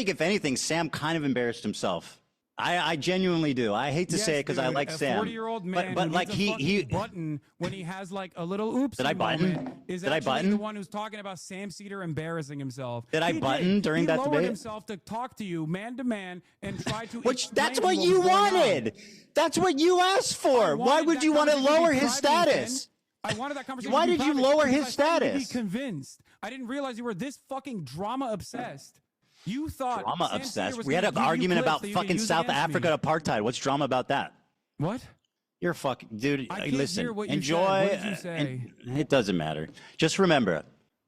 if anything, Sam kind of embarrassed himself. I genuinely do. I hate to Yes, say it because I dude, like a Sam. 40-year-old man but who like needs a he fucking button when he has like a little oops. Did I button? moment is Did I actually button? the one who's talking about Sam Cedar embarrassing himself. Did I He button during he that lowered debate? himself to talk to you man to man and try to. Which that's explain what to you was going on. wanted. That's what you asked for. Why wanted would that you want to conversation to lower be his private, status? I wanted that conversation. Why to be did you private lower because his I thought you'd status? be convinced. I didn't realize you were this fucking drama obsessed. You thought Drama Sam Cedar obsessed. was We had gonna an give you argument clips about that you could fucking use South against me. Africa apartheid. What's drama about that? What? You're fucking dude. I can't Listen, hear what you enjoy. said. What did you say? It doesn't matter. Just remember,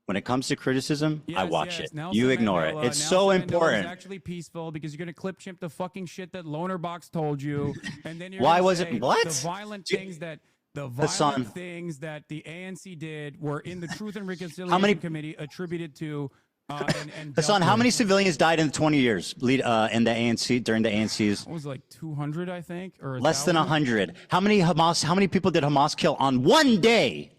when it comes to criticism, I watch it. You ignore it. It's so Nelson Mandela important. is actually peaceful because you're going to clip chimp the fucking shit that Loner Box told you, and then you're Why gonna was it- say what? the violent things that the Hassan. violent things that the ANC did were in the Truth and Reconciliation Committee attributed to. And Hassan, dealt how with. many civilians died in the 20 years in the ANC during the ANC's? What was it, like 200, I think, or Less than 1,000? 100. How many people did Hamas kill on one day?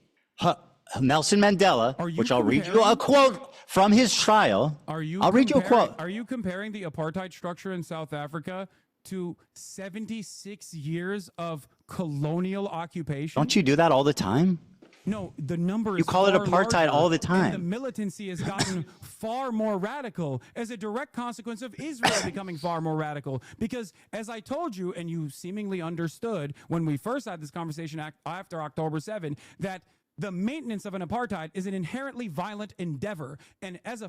Nelson Mandela, which I'll read you a quote from his trial. I'll read you a quote. Are you comparing the apartheid structure in South Africa to 76 years of colonial occupation? Don't you do that all the time? No, the number is You call it far apartheid larger, all the and time. the militancy has gotten far more radical as a direct consequence of Israel becoming far more radical. Because as I told you, and you seemingly understood when we first had this conversation after October 7, that the maintenance of an apartheid is an inherently violent endeavor. And as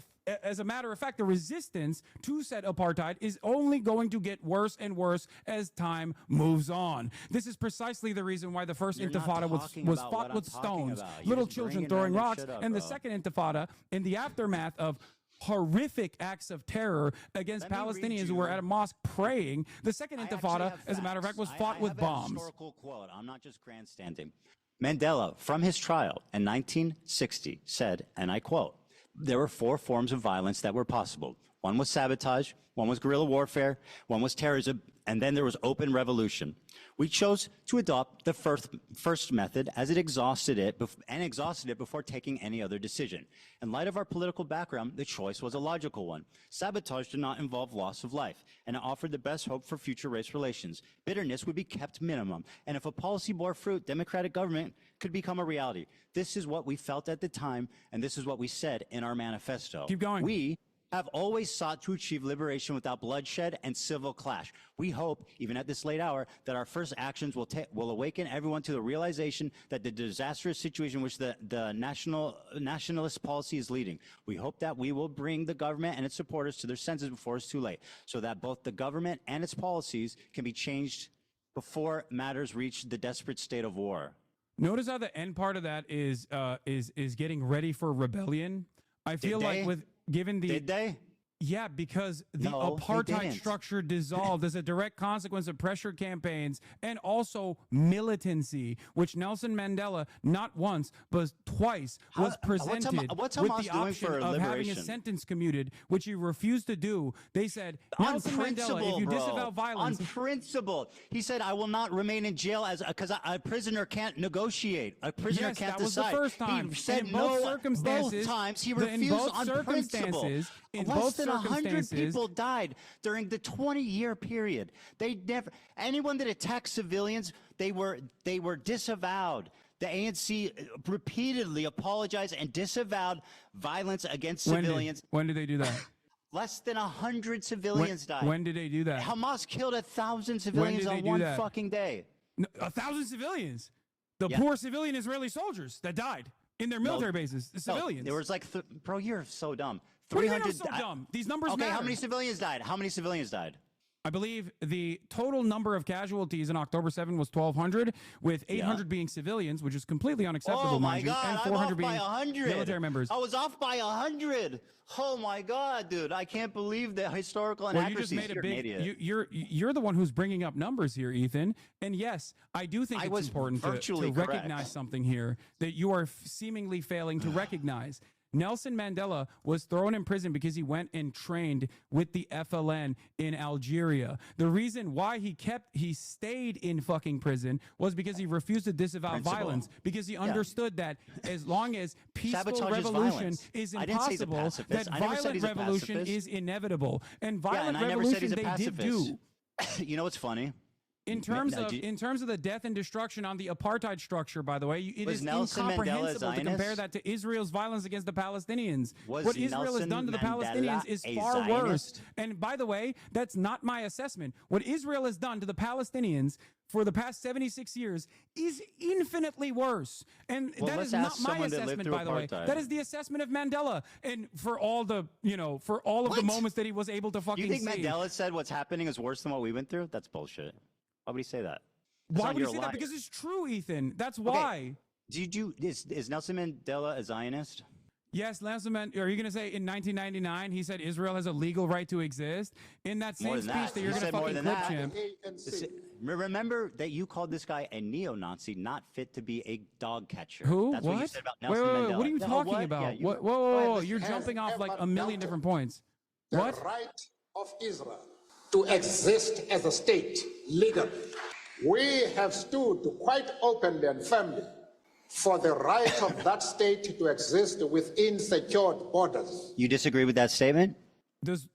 a matter of fact, the resistance to said apartheid is only going to get worse and worse as time moves on. This is precisely the reason why the first You're not intifada talking was about fought what I'm with talking stones, about. You're little just children bringing throwing random rocks, shit up, and the bro. second intifada in the aftermath of horrific acts of terror against Let me read Palestinians who you- were at a mosque praying. The second I actually intifada, have as a matter of fact, was facts. fought I with have a bombs. historical quote. I'm not just grandstanding. Mandela, from his trial in 1960, said, and I quote, "There were 4 forms of violence that were possible: One was sabotage, one was guerrilla warfare, one was terrorism, and then there was open revolution. We chose to adopt the first method as it exhausted it before taking any other decision. In light of our political background, the choice was a logical one. Sabotage did not involve loss of life, and it offered the best hope for future race relations. Bitterness would be kept minimum, and if a policy bore fruit, democratic government could become a reality. This is what we felt at the time, and this is what we said in our manifesto. Keep going. We have always sought to achieve liberation without bloodshed and civil clash. We hope, even at this late hour, that our first actions will awaken everyone to the realization that the disastrous situation which the nationalist policy is leading. We hope that we will bring the government and its supporters to their senses before it's too late, so that both the government and its policies can be changed before matters reach the desperate state of war. Notice how the end part of that is getting ready for rebellion. I feel like given the... Did they? Yeah, because the No, they apartheid didn't. structure dissolved as a direct consequence of pressure campaigns and also militancy, which Nelson Mandela not once but twice was presented what's with Hamas the doing option for of having a liberation? sentence commuted, which he refused to do. They said, Nelson Mandela, if you disavow violence... On principle. He said, I will not remain in jail because a prisoner can't negotiate. A prisoner Yes, can't that was decide. the first time. He said And in both no circumstances, both times. He in refused both on principle. circumstances, in Less both than 100 circumstances- people died during the 20-year period. They never, anyone that attacked civilians, they were disavowed. The ANC repeatedly apologized and disavowed violence against civilians. When did they do that? Less than 100 civilians died. When did they do that? Hamas killed 1,000 civilians did they on do one that? fucking day. No, 1,000 civilians. The Yeah. poor civilian Israeli soldiers that died in their military bases. The civilians. There was like, bro, you're so dumb. What do you mean I'm so dumb? These numbers Okay, how matter. many civilians died? How many civilians died? I believe the total number of casualties in October 7 was 1,200, with 800 being civilians, which is completely unacceptable, Oh my mind you, God, and I'm 400 off by being 100. military members. I was off by 100. Oh my God, dude! I can't believe the historical Well, you inaccuracies. just made a You're an big. idiot. You're the one who's bringing up numbers here, Ethan. And yes, I do think I it's was important to virtually recognize correct. something here that you are seemingly failing to recognize. Nelson Mandela was thrown in prison because he went and trained with the FLN in Algeria. The reason why he stayed in fucking prison was because he refused to disavow Principle. violence, because he understood that as long as peaceful Sabotage is revolution violence. is I didn't say he's a impossible, pacifist. that I never said violent he's a revolution pacifist. is inevitable. And Yeah, violent and I never said he's revolution a they did pacifist. do. You know what's funny? In terms of the death and destruction on the apartheid structure, by the way, it Was is Nelson Mandela a incomprehensible to compare Zionist? that to Israel's violence against the Palestinians. Was What Israel has Nelson done to the Mandela Palestinians is a far worse. Zionist? And by the way, that's not my assessment. What Israel has done to the Palestinians for the past 76 years is infinitely worse. And Well, that let's is not ask my someone that lived assessment, through by the way. apartheid. That is the assessment of Mandela. And for all the, for all of the moments that he was able to fucking You think see. Mandela said what's happening is worse than what we went through? That's bullshit. Why would he say that? That's Why not would he your say that? life. Because it's true, Ethan. That's Okay. why. Is Nelson Mandela a Zionist? Yes, Nelson Mandela. Are you going to say in 1999 he said Israel has a legal right to exist? In that More same than speech that you're He going to said more fucking than clip that. chimp. Remember that you called this guy a neo-Nazi, not fit to be a dog catcher. Who? That's what? what you said about wait, Nelson wait, wait, Mandela. what are you No, talking what? about? Yeah, you- What? Whoa. You're jumping off like a million different points. The What? right of Israel to exist as a state legally. We have stood quite openly and firmly for the right of that state to exist within secured borders. You disagree with that statement? Does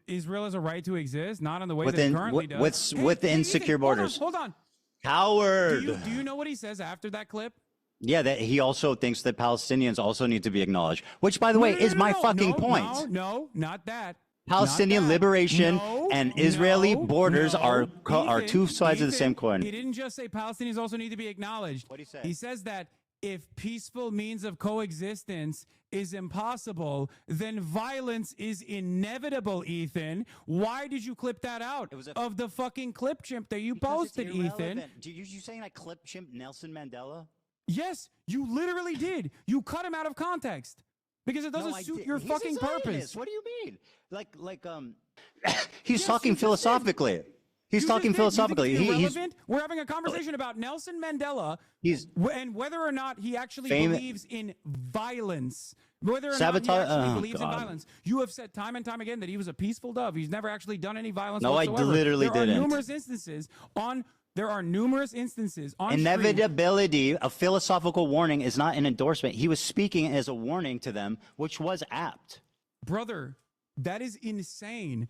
Israel has a right to exist? Not in the way Within- that it currently with- does. within Ethan, secure borders. Hold on. Coward. Do you know what he says after that clip? Yeah, that he also thinks that Palestinians also need to be acknowledged, which, by the way, is my fucking point. No, not that. Palestinian Not that. liberation No, and Israeli no, borders no. are Ethan, two sides of the same coin. He didn't just say Palestinians also need to be acknowledged. What did he say? He says that if peaceful means of coexistence is impossible, then violence is inevitable, Ethan. Why did you clip that out of the fucking clip chimp that you posted, Ethan? You saying I clip chimp Nelson Mandela? Yes, you literally did. You cut him out of context because it doesn't No, I suit did- your he's a fucking Zionist. purpose. What do you mean? He's talking philosophically. He's talking philosophically. You think it's He's irrelevant? We're having a conversation about Nelson Mandela He's- and whether or not he actually Fam- believes in violence. Whether or Sabotage- not he actually oh, believes in God. violence. You have said time and time again that he was a peaceful dove. He's never actually done any violence No, I whatsoever. literally there didn't. Are numerous instances on stream. Inevitability, a philosophical warning, is not an endorsement. He was speaking as a warning to them, which was apt. Brother, that is insane.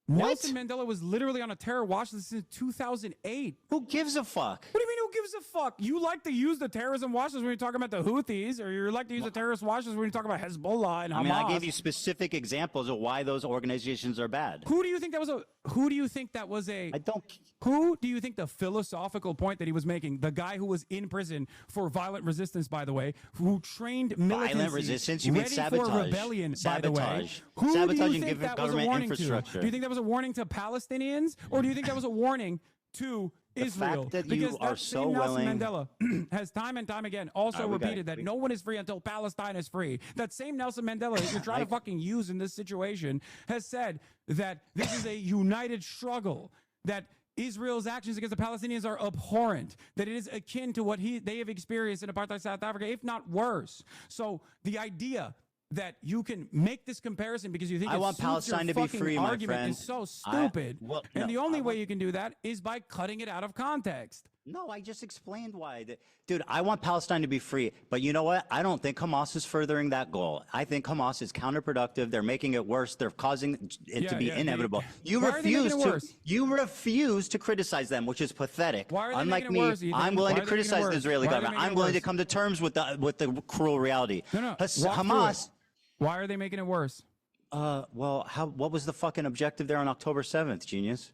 What? Nelson Mandela was literally on a terror watch list since 2008. Who gives a fuck? What do you mean who gives a fuck? You like to use the terrorism watch list when you're talking about the Houthis, or you like to use the terrorist watch list when you're talking about Hezbollah and Hamas. I mean, I gave you specific examples of why those organizations are bad. Who do you think that was a? Who do you think that was a? I don't. Who do you think the philosophical point that he was making? The guy who was in prison for violent resistance, by the way, who trained militancy, Violent resistance? You mean ready sabotage? for rebellion, by the way. Sabotage. Who do Sabotaging you think that was a government warning infrastructure. to? Do you think that was a warning to Palestinians, or do you think that was a warning to Israel? fact that Because you are that so same Nelson willing- Mandela has time and time again also All right, we got repeated it. that no one is free until Palestine is free. That same Nelson Mandela that you're trying to fucking use in this situation has said that this is a united struggle, that Israel's actions against the Palestinians are abhorrent, that it is akin to what they have experienced in apartheid South Africa, if not worse. So the idea that you can make this comparison because you think I it want suits your Palestine to be fucking free, my argument friend. is so stupid. And no, the only way you can do that is by cutting it out of context. No, I just explained why. Dude, I want Palestine to be free. But you know what? I don't think Hamas is furthering that goal. I think Hamas is counterproductive. They're making it worse. They're causing it to be inevitable. Why are they making it worse? You refuse to criticize them, which is pathetic. Why are they Unlike making it me, worse, Ethan? I'm willing Why to are they making it criticize the worse? Israeli Why are they government. making I'm it willing to worse? come to terms with the cruel reality. No. Walk through Hamas. it. Why are they making it worse? Well, what was the fucking objective there on October 7th, genius?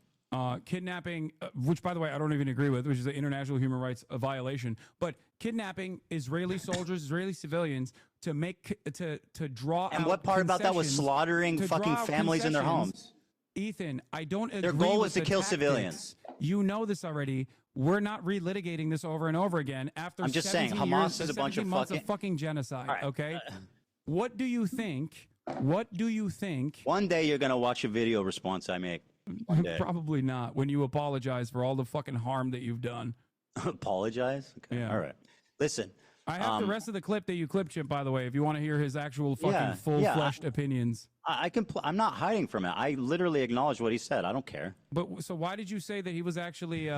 Kidnapping, which by the way I don't even agree with, which is an international human rights violation. But kidnapping Israeli soldiers, Israeli civilians to draw out. And what part about that was concessions- slaughtering to fucking draw out families in their concessions. homes? Ethan, I don't agree. Their goal with was to the kill tactics. civilians. You know this already. We're not relitigating this over and over again after. I'm just saying, 17 Hamas years, is a bunch of 17 months fucking- fucking genocide. All right. Okay. What do you think? What do you think? One day you're gonna watch a video response I make. One day. Probably not. When you apologize for all the fucking harm that you've done. Apologize? Okay. Yeah. All right. Listen. I have the rest of the clip that you clipped, Chip, by the way, if you want to hear his actual fucking full-fleshed opinions. I'm not hiding from it. I literally acknowledge what he said. I don't care. But so why did you say that he was actually?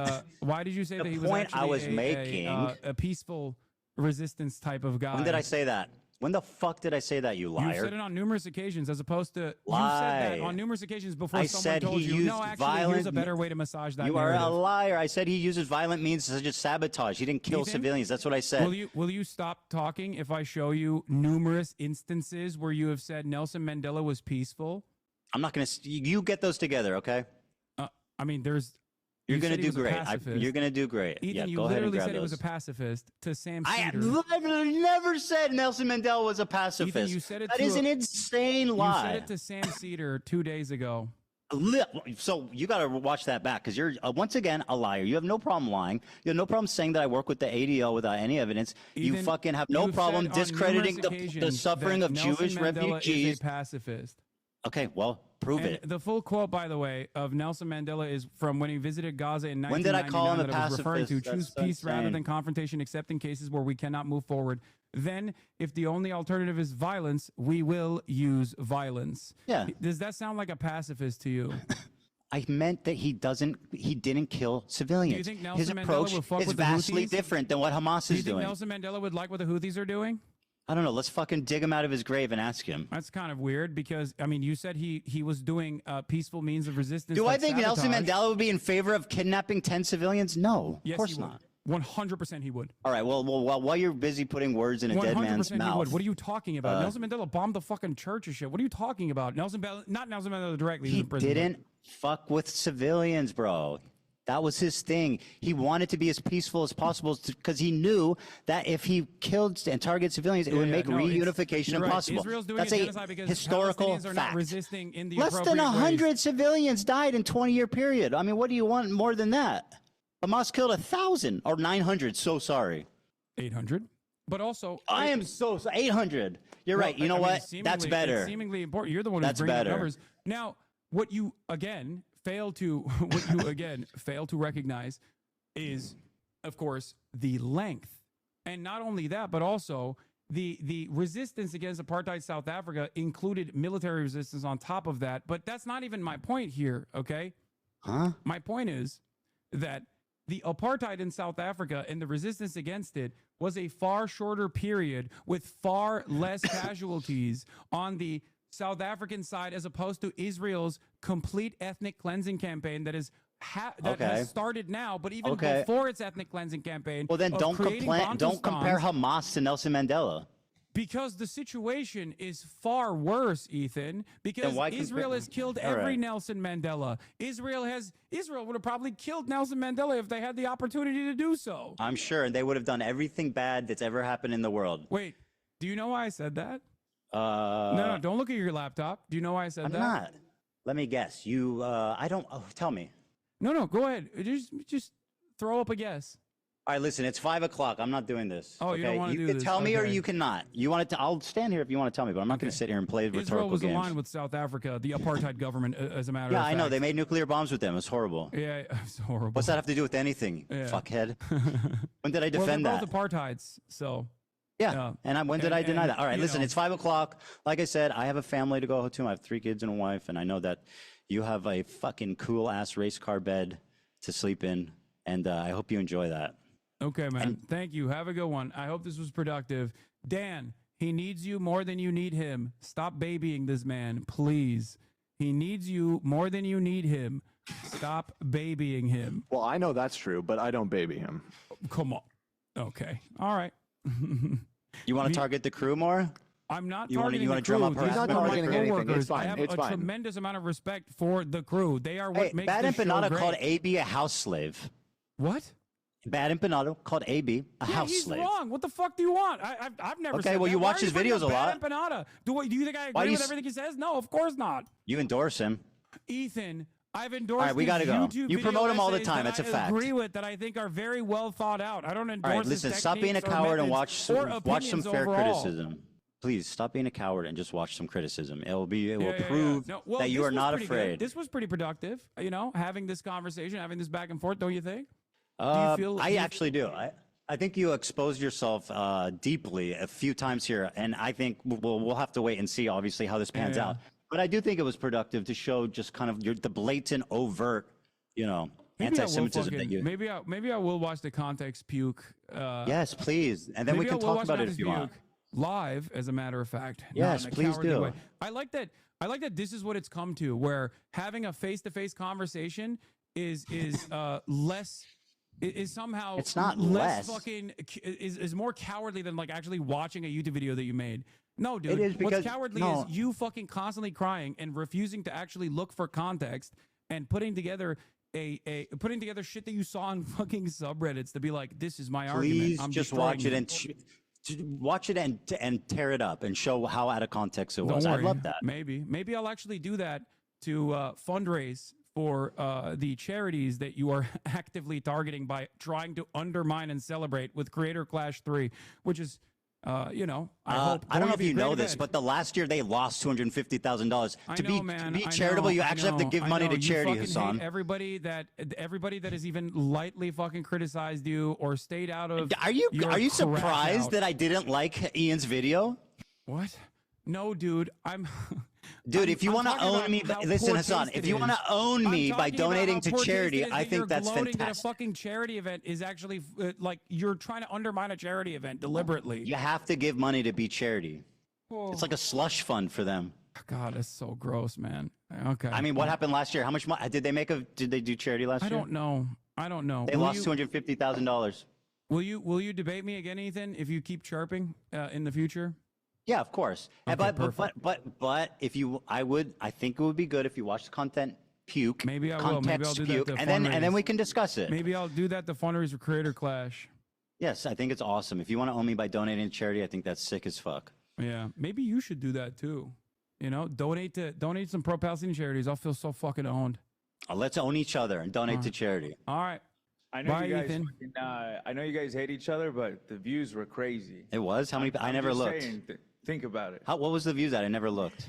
Why did you say that he was point actually I was making- a peaceful resistance type of guy? When did I say that? When the fuck did I say that, you liar? You said it on numerous occasions, as opposed to you said that Lie. on numerous occasions before I someone said told he you. used No, actually, violent. here's a better way to massage that You are narrative. a liar. I said he uses violent means such as sabotage. He didn't kill Ethan, civilians. That's what I said. Will you stop talking if I show you numerous instances where you have said Nelson Mandela was peaceful? I'm not gonna. You get those together, okay? I mean, there's. You're you gonna said he do was a great. pacifist. You're gonna do great. Ethan, yeah, you go ahead and literally grab said he was a those. pacifist to Sam I Cedar. never said Nelson Mandela was a pacifist. Ethan, you said it That to is a- an insane You lie. said it to Sam Cedar 2 days ago. So you got to watch that back because you're once again a liar. You have no problem lying. You have no problem saying that I work with the ADL without any evidence. You Ethan, fucking have no you've problem said on discrediting numerous the occasions suffering that of Nelson Jewish Mandela refugees. is a pacifist. Okay, well, prove And it. the full quote, by the way, of Nelson Mandela is from when he visited Gaza in 1999. When did I call him a that I was referring to. pacifist? Choose That's peace rather insane. than confrontation, except in cases where we cannot move forward. Then, if the only alternative is violence, we will use violence. Yeah. Does that sound like a pacifist to you? I meant that he didn't kill civilians. Do you think His Nelson Mandela approach will fuck is with the vastly Houthis? different than what Hamas Do you is think doing. Nelson Mandela would like what the Houthis are doing? I don't know. Let's fucking dig him out of his grave and ask him. That's kind of weird because, I mean, you said he was doing peaceful means of resistance. Do I like think Nelson sabotage. Mandela would be in favor of kidnapping 10 civilians? No, Yes, of course he would. not. 100% he would. All right. Well, while you're busy putting words in a dead man's 100% he mouth, would. What are you talking about? Nelson Mandela bombed the fucking church and shit. What are you talking about? Not Nelson Mandela directly. he was in prison, didn't fuck with civilians, bro. That was his thing. He wanted to be as peaceful as possible because he knew that if he killed and targeted civilians, it would make reunification you're right. impossible. Israel's doing That's a a genocide because historical Palestinians are not fact. resisting in the Less than appropriate 100 ways. civilians died in 20-year period. I mean, what do you want more than that? Hamas killed 1,000 or 900. So sorry. 800. But also, I am so 800. You're right. You know what? That's Seemingly- better. It's seemingly important. You're the one who's That's bringing up better. numbers. Now, what you again fail to recognize is, of course, the length, and not only that, but also the resistance against apartheid South Africa included military resistance on top of that. But that's not even my point here, okay? Huh? My point is that the apartheid in South Africa and the resistance against it was a far shorter period with far less casualties on the South African side as opposed to Israel's complete ethnic cleansing campaign that is has started now, but even before its ethnic cleansing campaign. Well, then don't compare Hamas to Nelson Mandela. Because the situation is far worse, Ethan. Because Israel has killed every Nelson Mandela. Israel would have probably killed Nelson Mandela if they had the opportunity to do so. I'm sure, and they would have done everything bad that's ever happened in the world. Wait, do you know why I said that? No, don't look at your laptop. Do you know why I said that? I'm not. Let me guess. You, I don't. Oh, tell me. No, go ahead. Just throw up a guess. All right, listen. It's 5 o'clock. I'm not doing this. Oh, you don't want to do this? You can tell me, or you cannot. You want to? I'll stand here if you want to tell me, but I'm not going to sit here and play rhetorical Israel was games. aligned with South Africa, the apartheid government, as a matter of fact. Yeah, I know. They made nuclear bombs with them. It's horrible. Yeah, it's horrible. What's that have to do with anything, fuckhead? When did I defend well, that? Both apartheids. So. Yeah, when did I deny that? All right, listen, it's 5 o'clock. Like I said, I have a family to go to. I have 3 kids and a wife, and I know that you have a fucking cool-ass race car bed to sleep in, and I hope you enjoy that. Okay, man. Thank you. Have a good one. I hope this was productive. Dan, he needs you more than you need him. Stop babying this man, please. He needs you more than you need him. Stop babying him. Well, I know that's true, but I don't baby him. Come on. Okay. All right. You want to target the crew more? I'm not you targeting want to the crew. drum up These are my anything. It's fine. I have It's a fine. tremendous amount of respect for the crew. They are what makes Bad this show Empanada great. called AB a house slave. What? Bad Empanada called AB a house he's slave. wrong. What the fuck do you want? I've never Okay, said well, that. you Why watch are you his bringing videos up a lot. Bad Empanada. Do you think I Why do agree you with everything he says? No, of course not. You endorse him. Ethan, I've endorsed All right, we gotta his go. YouTube You promote video him all the essays time. that It's a I fact. agree with that I think are very well thought out. I don't endorse All right, listen, his stop being a techniques or coward and methods watch or some opinions fair overall. criticism. Please stop being a coward and just watch some criticism. It will Yeah. prove No, well, that you this are was not pretty good. afraid. This was pretty productive, having this conversation, having this back and forth, don't you think? I actually do. I think you exposed yourself deeply a few times here, and I think we'll have to wait and see, obviously, how this pans out. But I do think it was productive to show just kind of the blatant, overt, anti-Semitism that you. Maybe I will watch the Context Puke. Yes, please, and then we can talk about it if you want. Live, as a matter of fact. Yes, not in a please cowardly do. way. I like that this is what it's come to, where having a face-to-face conversation is less. Is somehow it's not less less. fucking is more cowardly than like actually watching a YouTube video that you made. No, dude. It is because- What's cowardly is you fucking constantly crying and refusing to actually look for context and putting together putting together shit that you saw on fucking subreddits to be like, this is my argument. Please I'm just destroying watch it you. watch it and tear it up and show how out of context it was. Don't I worry. love that. Maybe I'll actually do that to fundraise for the charities that you are actively targeting by trying to undermine and celebrate with Creator Clash 3, which is, I hope. I don't know going if to you be know creative this, ed. but the last year they lost $250,000. To be I charitable, know, you I actually have to know, give I money know. to You charity, fucking Hassan. hate everybody that has even lightly fucking criticized you or stayed out of. Are you your surprised crash out. that I didn't like Ian's video? What? No, dude. Dude, if you want to own me, listen, Hassan. If you want to own me by donating to charity, I think that's fantastic. That a fucking charity event is actually like you're trying to undermine a charity event deliberately. You have to give money to be charity. It's like a slush fund for them. God, that's so gross, man. Okay. I mean, what happened last year? How much money did they Did they do charity last year? I don't know. They lost $250,000. Will you debate me again, Ethan? If you keep chirping in the future? Yeah, of course. Okay, but if you, I think it would be good if you watch the content puke. Maybe I will. Maybe I'll do puke, that. And then we can discuss it. Maybe I'll do that. The fundraiser for Creator Clash. Yes, I think it's awesome. If you want to own me by donating to charity, I think that's sick as fuck. Yeah, maybe you should do that too. Donate some pro-Palestinian charities. I'll feel so fucking owned. Let's own each other and donate to charity. All right. I know Bye, you guys. Ethan. I know you guys hate each other, but the views were crazy. It was? How many? I never just looked. saying, think about it. What was the views at? I never looked.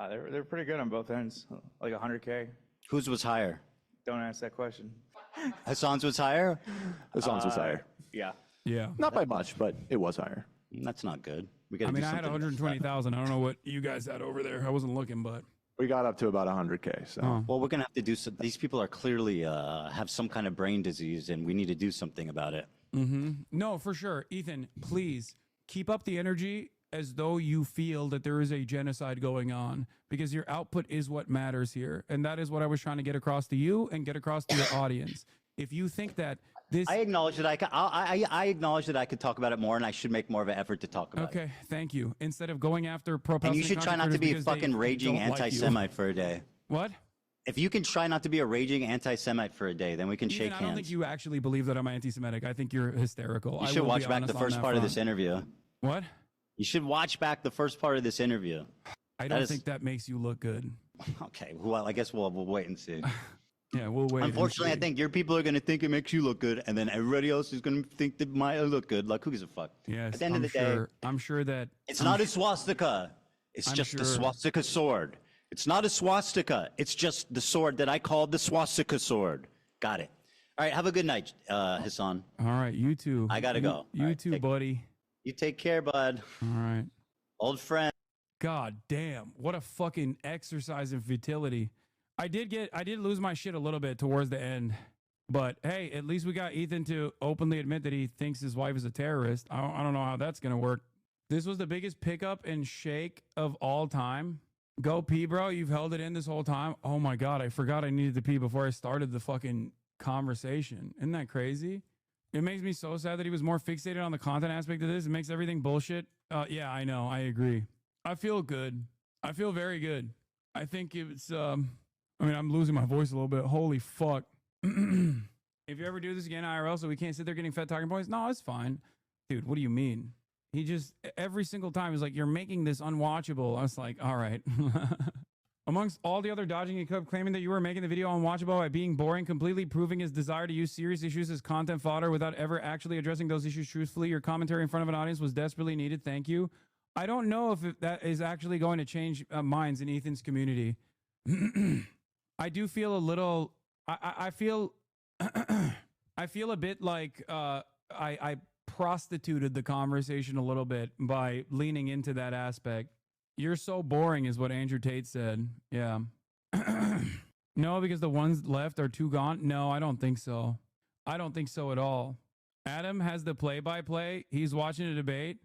They're pretty good on both ends, like 100K. Whose was higher? Don't ask that question. Hassan's was higher? Hassan's was higher. Yeah. Yeah. Not by much, but it was higher. That's not good. We got I to mean, do I had something. 120,000. I don't know what you guys had over there. I wasn't looking, but We got up to about 100K. So Well, we're gonna have to do some. These people are clearly have some kind of brain disease, and we need to do something about it. No, for sure. Ethan, please keep up the energy as though you feel that there is a genocide going on, because your output is what matters here. And that is what I was trying to get across to you and get across to your audience. If you think that this... I acknowledge that I acknowledge that I could talk about it more, and I should make more of an effort to talk about it. Okay, thank you. Instead of going after And you pro-Palestinian should try not to be a because they fucking raging don't like you. anti-Semite for a day. What? If you can try not to be a raging anti-Semite for a day, then we can Ethan, shake I don't hands. think you actually believe that I'm anti-Semitic. I think you're hysterical. You I should will watch be back honest the on first that part of front. this interview. What? You should watch back the first part of this interview. I don't think that makes you look good. Okay, well, I guess we'll wait and see. Yeah, we'll wait. Unfortunately, I think your people are going to think it makes you look good, and then everybody else is going to think that might look good. Like, who gives a fuck? Yes, At the end I'm of the sure. day, I'm sure that it's not a swastika. It's I'm just the sure- swastika sword. It's not a swastika. It's just the sword that I called the swastika sword. Got it. All right, have a good night, Hassan. All right, you too. I gotta go. You All right, too, buddy. You take care, bud. All right. Old friend. God damn, what a fucking exercise in futility. I did lose my shit a little bit towards the end, but hey, at least we got Ethan to openly admit that he thinks his wife is a terrorist. I don't know how that's gonna work. This was the biggest pickup and shake of all time. Go pee, bro. You've held it in this whole time. Oh my God, I forgot I needed to pee before I started the fucking conversation. Isn't that crazy? It makes me so sad that he was more fixated on the content aspect of this. It makes everything bullshit. Yeah, I know. I agree. I feel good. I feel very good. I think it's, I mean, I'm losing my voice a little bit. Holy fuck. If you ever do this again, IRL, so we can't sit there getting fed talking points, no, it's fine. Dude, what do you mean? He just, every single time, is like, you're making this unwatchable. I was like, all right. Amongst all the other dodging he kept claiming that you were making the video unwatchable by being boring, completely proving his desire to use serious issues as content fodder without ever actually addressing those issues truthfully. Your commentary in front of an audience was desperately needed. Thank you. I don't know if that is actually going to change minds in Ethan's community. I do feel a little, I feel, I feel a bit like I prostituted the conversation a little bit by leaning into that aspect. You're so boring is what Andrew Tate said. Yeah. No, because the ones left are too gone. No, I don't think so. I don't think so at all. Adam has the play-by-play. He's watching a debate.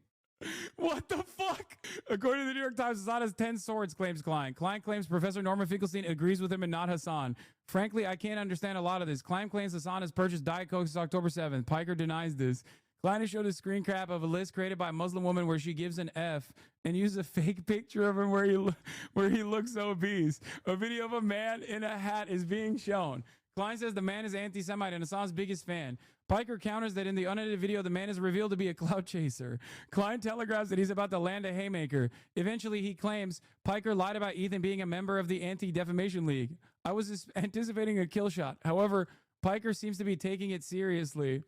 What the fuck? According to the New York Times, Hassan has 10 swords, claims Klein. Klein claims Professor Norman Finkelstein agrees with him and not Hassan. Frankly, I can't understand a lot of this. Klein claims Hassan has purchased Diet Coke since October 7th. Piker denies this. Klein has showed a screen cap of a list created by a Muslim woman where she gives an F and uses a fake picture of him where he looks obese. A video of a man in a hat is being shown. Klein says the man is anti-Semite and Hassan's biggest fan. Piker counters that in the unedited video, the man is revealed to be a clout chaser. Klein telegraphs that he's about to land a haymaker. Eventually, he claims Piker lied about Ethan being a member of the Anti-Defamation League. I was anticipating a kill shot. However, Piker seems to be taking it seriously.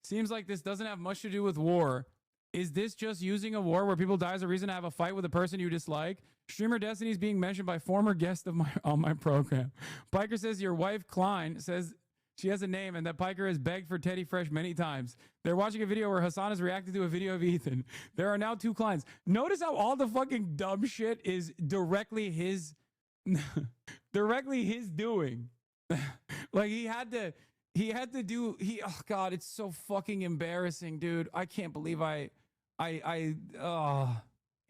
Seems like this doesn't have much to do with war. Is this just using a war where people die as a reason to have a fight with a person you dislike? Streamer Destiny is being mentioned by former guest of on my program. Piker says your wife, Klein, says she has a name and that Piker has begged for Teddy Fresh many times. They're watching a video where Hassan has reacted to a video of Ethan. There are now 2 Kleins. Notice how all the fucking dumb shit is directly his doing. Like he had to do, oh God, it's so fucking embarrassing, dude. I can't believe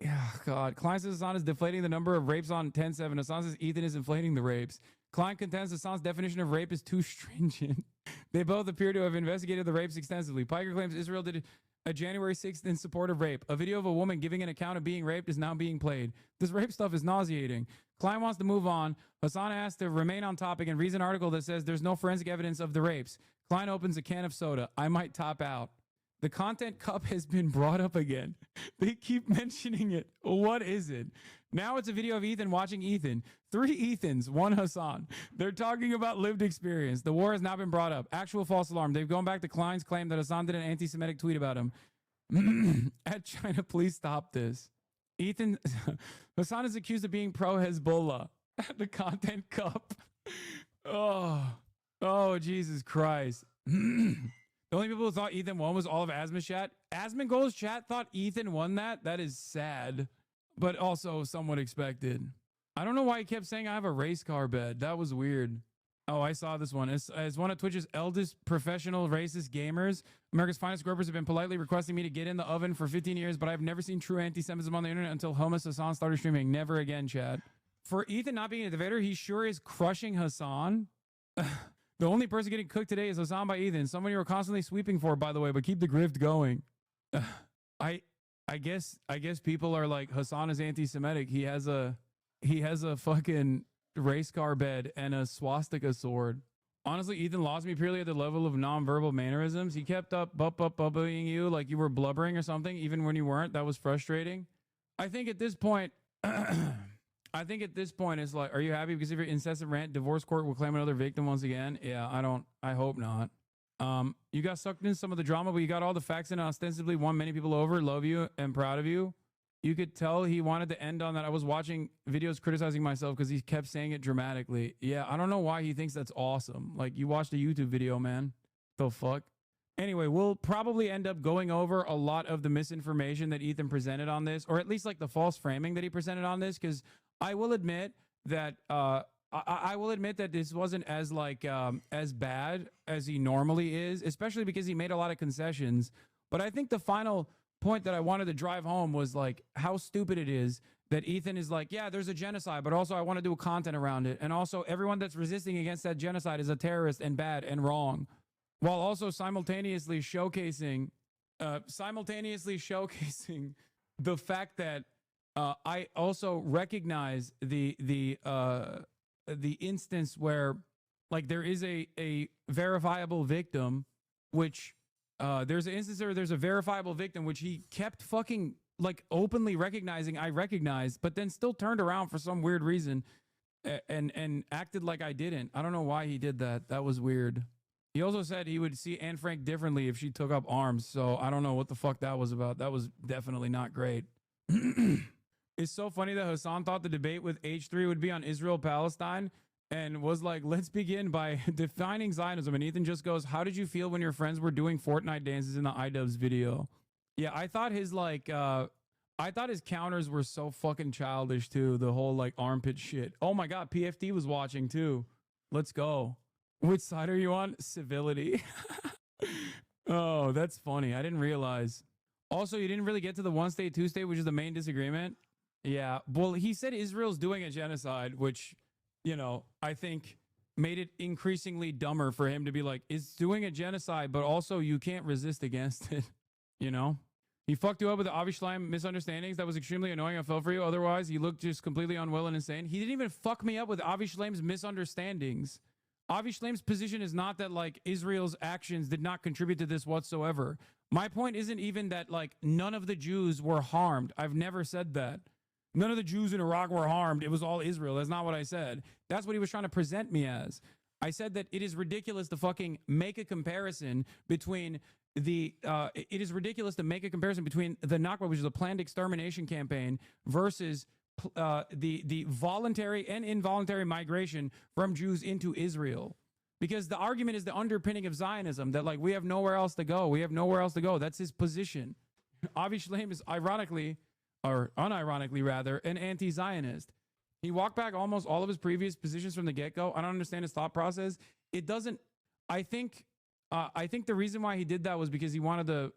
yeah, God. Klein says Hassan is deflating the number of rapes on 10-7. Hassan says Ethan is inflating the rapes. Klein contends Hassan's definition of rape is too stringent. They both appear to have investigated the rapes extensively. Piker claims Israel did a January 6th in support of rape. A video of a woman giving an account of being raped is now being played. This rape stuff is nauseating. Klein wants to move on. Hassan asked to remain on topic and reads an article that says there's no forensic evidence of the rapes. Klein opens a can of soda. I might top out. The content cup has been brought up again. They keep mentioning it. What is it? Now it's a video of Ethan watching Ethan. 3 Ethans, 1 Hassan. They're talking about lived experience. The war has now been brought up. Actual false alarm. They've gone back to Klein's claim that Hassan did an anti-Semitic tweet about him. At China, please stop this. Hassan is accused of being pro-Hezbollah. The content cup. Oh, Jesus Christ. The only people who thought Ethan won was all of Asmon's chat. Asmongold's chat thought Ethan won that. That is sad, but also somewhat expected. I don't know why he kept saying I have a race car bed. That was weird. Oh, I saw this one. As one of Twitch's eldest professional racist gamers, America's finest gropers have been politely requesting me to get in the oven for 15 years, but I've never seen true anti-Semitism on the internet until Hummus Hassan started streaming. Never again, chat. For Ethan not being a debater, he sure is crushing Hassan. The only person getting cooked today is Hassan by Ethan. Someone you were constantly sweeping for, by the way, but keep the grift going. I guess people are like, Hassan is anti-Semitic. He has a fucking race car bed and a swastika sword. Honestly, Ethan lost me purely at the level of non-verbal mannerisms. He kept up bubbling you like you were blubbering or something, even when you weren't. That was frustrating. I think at this point, it's like, are you happy because of your incessant rant? Divorce court will claim another victim once again. Yeah, I hope not. You got sucked in some of the drama, but you got all the facts and ostensibly won many people over. Love you and proud of you. You could tell he wanted to end on that. I was watching videos criticizing myself because he kept saying it dramatically. Yeah, I don't know why he thinks that's awesome. Like, you watched a YouTube video, man. The fuck? Anyway, we'll probably end up going over a lot of the misinformation that Ethan presented on this, or at least like the false framing that he presented on this, because I will admit that I will admit that this wasn't as like as bad as he normally is, especially because he made a lot of concessions. But I think the final point that I wanted to drive home was like how stupid it is that Ethan is like, yeah, there's a genocide, but also I want to do content around it. And also everyone that's resisting against that genocide is a terrorist and bad and wrong, while also simultaneously showcasing the fact that I also recognize the instance where like there is a verifiable victim, which there's an instance where there's a verifiable victim, which he kept fucking like openly recognizing I recognized, but then still turned around for some weird reason and acted like I didn't. I don't know why he did that. That was weird. He also said he would see Anne Frank differently if she took up arms. So I don't know what the fuck that was about. That was definitely not great. It's so funny that Hassan thought the debate with H3 would be on Israel-Palestine and was like, let's begin by defining Zionism. And Ethan just goes, how did you feel when your friends were doing Fortnite dances in the iDubbbz video? Yeah, I thought his counters were so fucking childish too. The whole like armpit shit. Oh my God, PFD was watching too. Let's go. Which side are you on? Civility. Oh, that's funny. I didn't realize. Also, you didn't really get to the one state, two state, which is the main disagreement. Yeah. Well, he said Israel's doing a genocide, which, you know, I think made it increasingly dumber for him to be like, it's doing a genocide, but also you can't resist against it. You know, he fucked you up with the Avi Schleim misunderstandings. That was extremely annoying. I felt for you. Otherwise, he looked just completely unwell and insane. He didn't even fuck me up with Avi Schleim's misunderstandings. Avi Schleim's position is not that like Israel's actions did not contribute to this whatsoever. My point isn't even that like none of the Jews were harmed. I've never said that. None of the Jews in Iraq were harmed. It was all Israel. That's not what I said. That's what he was trying to present me as. I said that it is ridiculous to fucking make a comparison between the it is ridiculous to make a comparison between the Nakba, which is a planned extermination campaign, versus the voluntary and involuntary migration from Jews into Israel. Because the argument is the underpinning of Zionism, that like we have nowhere else to go. We have nowhere else to go. That's his position. Avi Schleim is ironically, or unironically rather, an anti-Zionist. He walked back almost all of his previous positions from the get-go. I don't understand his thought process. It doesn't, I think the reason why he did that was because he wanted to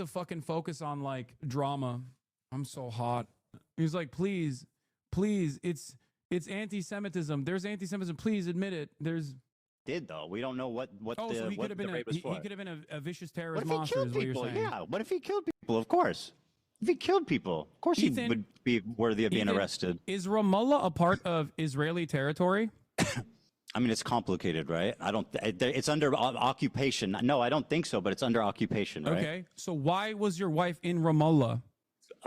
fucking focus on like drama. I'm so hot. He was like, please, it's anti-Semitism. There's anti-Semitism. Please admit it. Did though. We don't know what so he could have been he could have been a vicious terrorist monster. Is what you're saying? Yeah. What if he killed people? Of course. If he killed people, of course he would be worthy of being arrested. Is Ramallah a part of Israeli territory? I mean, it's complicated, right? It's under occupation. No, I don't think so, but it's under occupation, right? Okay. So why was your wife in Ramallah?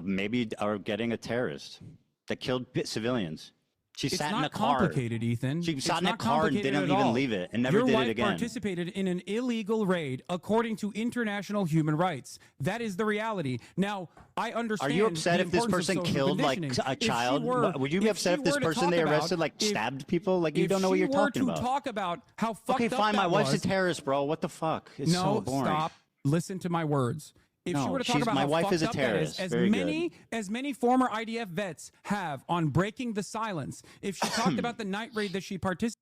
Maybe are getting a terrorist that killed civilians. She It's sat in not a car. complicated, Ethan. She It's sat in a not car and complicated didn't at even all. leave it and never Your did wife it again. participated in an illegal raid according to international human rights. That is the reality. Now, I Are understand. you upset the if this importance of person social killed like conditioning. a If she child? were- Would you be upset she if this were to person talk they about- arrested like if- stabbed people? Like you if don't know what she you're were talking to about. talk about how fucked Okay, up fine. My that wife's a was- terrorist, bro. What the fuck? It's no, so boring. stop. Listen to my words. If she No, were to talk she's- about my how wife fucked is a up that terrorist. as Very many former IDF vets have on breaking the silence, if she talked about the night raid that she participated,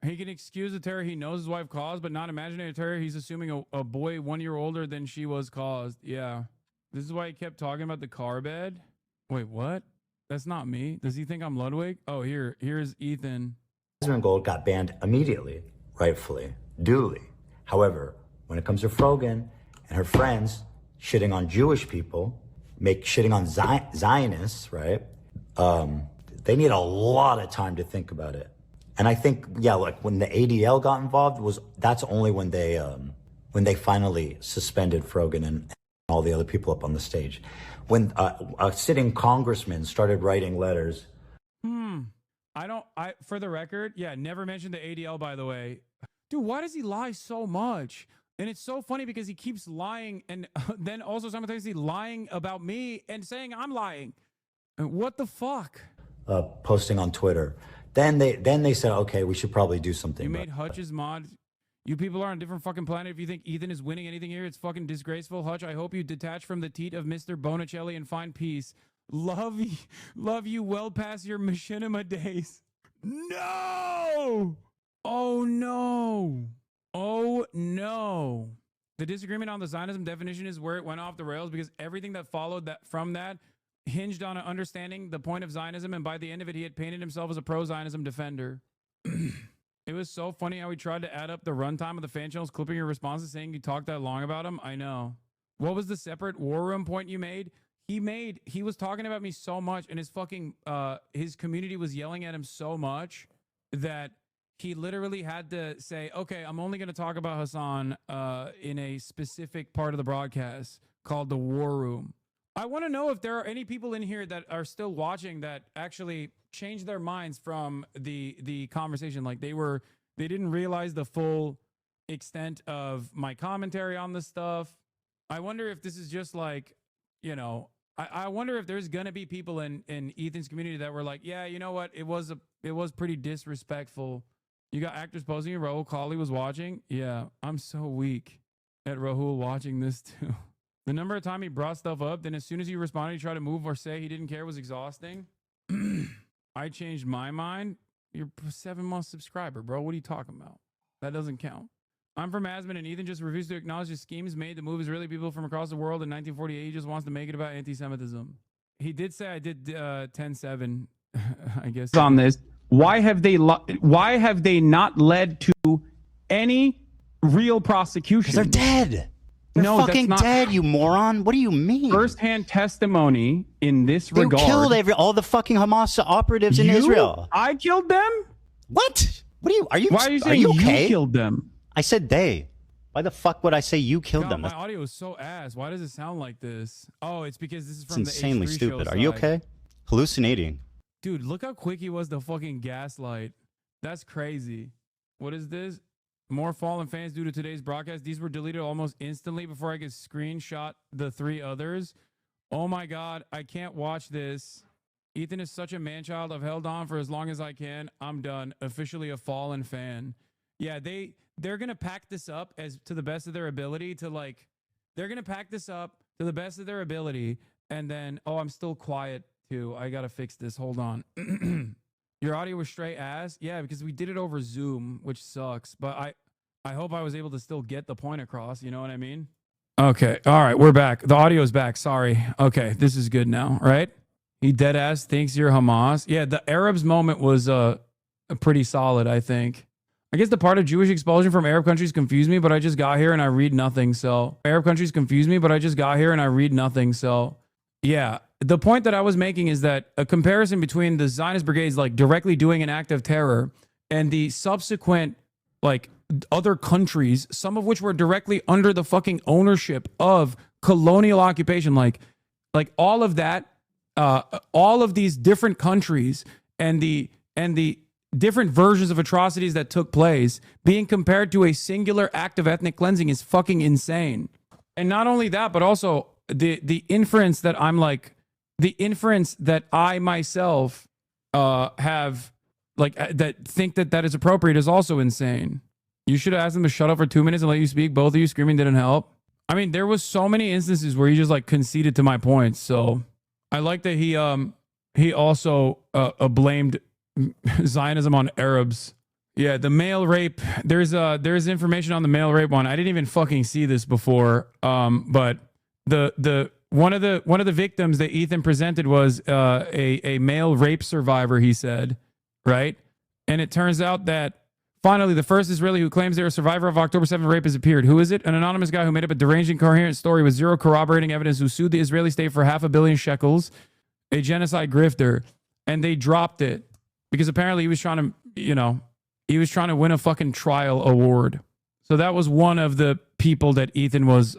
he can excuse the terror he knows his wife caused, but not imaginary terror he's assuming a boy 1 year older than she was caused. Yeah, this is why he kept talking about the car bed. Wait, what? That's not me. Does he think I'm Ludwig? Oh, here's Ethan. Jasmine Gold got banned immediately, rightfully, duly. However, when it comes to Frogan and her friends shitting on Jewish people, shitting on Zionists, right? They need a lot of time to think about it. And I think, yeah, like when the ADL got involved, that's only when they finally suspended Frogan and all the other people up on the stage. When a sitting congressman started writing letters. For the record, yeah, never mentioned the ADL, by the way. Dude, why does he lie so much? And it's so funny because he keeps lying and then also simultaneously lying about me and saying I'm lying. What the fuck? Posting on Twitter. Then they said, okay, we should probably do something. You made Hutch's mod. You people are on a different fucking planet. If you think Ethan is winning anything here, it's fucking disgraceful. Hutch, I hope you detach from the teat of Mr. Bonicelli and find peace. Love you well past your machinima days. No! Oh no! Oh no! The disagreement on the Zionism definition is where it went off the rails because everything that followed from that hinged on understanding the point of Zionism, and by the end of it, he had painted himself as a pro-Zionism defender. It was so funny how he tried to add up the runtime of the fan channels, clipping your responses, saying you talked that long about him. I know. What was the separate war room point you made? He was talking about me so much, and his community was yelling at him so much that he literally had to say, okay, I'm only going to talk about Hassan in a specific part of the broadcast called the war room. I want to know if there are any people in here that are still watching that actually changed their minds from the conversation. Like they didn't realize the full extent of my commentary on this stuff. I wonder if this is just like, you know, I wonder if there's going to be people in Ethan's community that were like, yeah, you know what? It was pretty disrespectful. You got actors posing, Rahul Kali was watching. Yeah, I'm so weak at Rahul watching this too. The number of time he brought stuff up, then as soon as he responded, he tried to move or say he didn't care was exhausting. I changed my mind. You're a 7-month subscriber, bro. What are you talking about? That doesn't count. I'm from Asman, and Ethan just refused to acknowledge the schemes made to move Israeli people from across the world in 1948. He just wants to make it about anti-Semitism. He did say I did 10-7, I guess. On this, why have they not led to any real prosecution? They're dead. They're fucking dead, you moron. What do you mean? First-hand testimony in this They regard. killed all the fucking Hamas operatives in Israel. I killed them? What? What are you? Why are you saying you okay? you killed them? I said they. Why the fuck would I say you killed God, them? my audio is so ass. Why does it sound like this? Oh, it's because this is It's from the insanely H3 stupid. show Are you side. okay? Hallucinating. Dude, look how quick he was to fucking gaslight. That's crazy. What is this? More fallen fans due to today's broadcast. These were deleted almost instantly before I could screenshot the 3 others. Oh my God, I can't watch this. Ethan is such a man-child. I've held on for as long as I can. I'm done. Officially a fallen fan. Yeah, they're going to pack this up as to the best of their ability to like, they're going to pack this up to the best of their ability. And then, oh, I'm still quiet too. I got to fix this. Hold on. Your audio was straight ass? Yeah, because we did it over Zoom, which sucks. But I hope I was able to still get the point across. You know what I mean? Okay. All right. We're back. The audio's back. Sorry. Okay. This is good now, right? He dead ass thinks you're Hamas. Yeah, the Arabs moment was pretty solid, I think. I guess the part of Jewish expulsion from Arab countries confused me, but I just got here and I read nothing. So Arab countries confused me, but I just got here and I read nothing. So yeah, the point that I was making is that a comparison between the Zionist brigades like directly doing an act of terror and the subsequent like other countries, some of which were directly under the fucking ownership of colonial occupation, like all of that, all of these different countries and the different versions of atrocities that took place being compared to a singular act of ethnic cleansing is fucking insane. And not only that, but also the inference that I'm like, the inference that I myself have like that think that is appropriate is also insane. You should have asked them to shut up for 2 minutes and let you speak. Both of you screaming didn't help. I mean, there was so many instances where he just like conceded to my points. So I like that he also blamed Zionism on Arabs. Yeah, the male rape. There's information on the male rape one. I didn't even fucking see this before. But the one of the victims that Ethan presented was a male rape survivor. He said, right, and it turns out that finally the first Israeli who claims they're a survivor of October 7th rape has appeared. Who is it? An anonymous guy who made up a deranged, incoherent story with zero corroborating evidence, who sued the Israeli state for $500 million shekels, a genocide grifter, and they dropped it. Because apparently he was trying to win a fucking trial award. So that was one of the people that Ethan was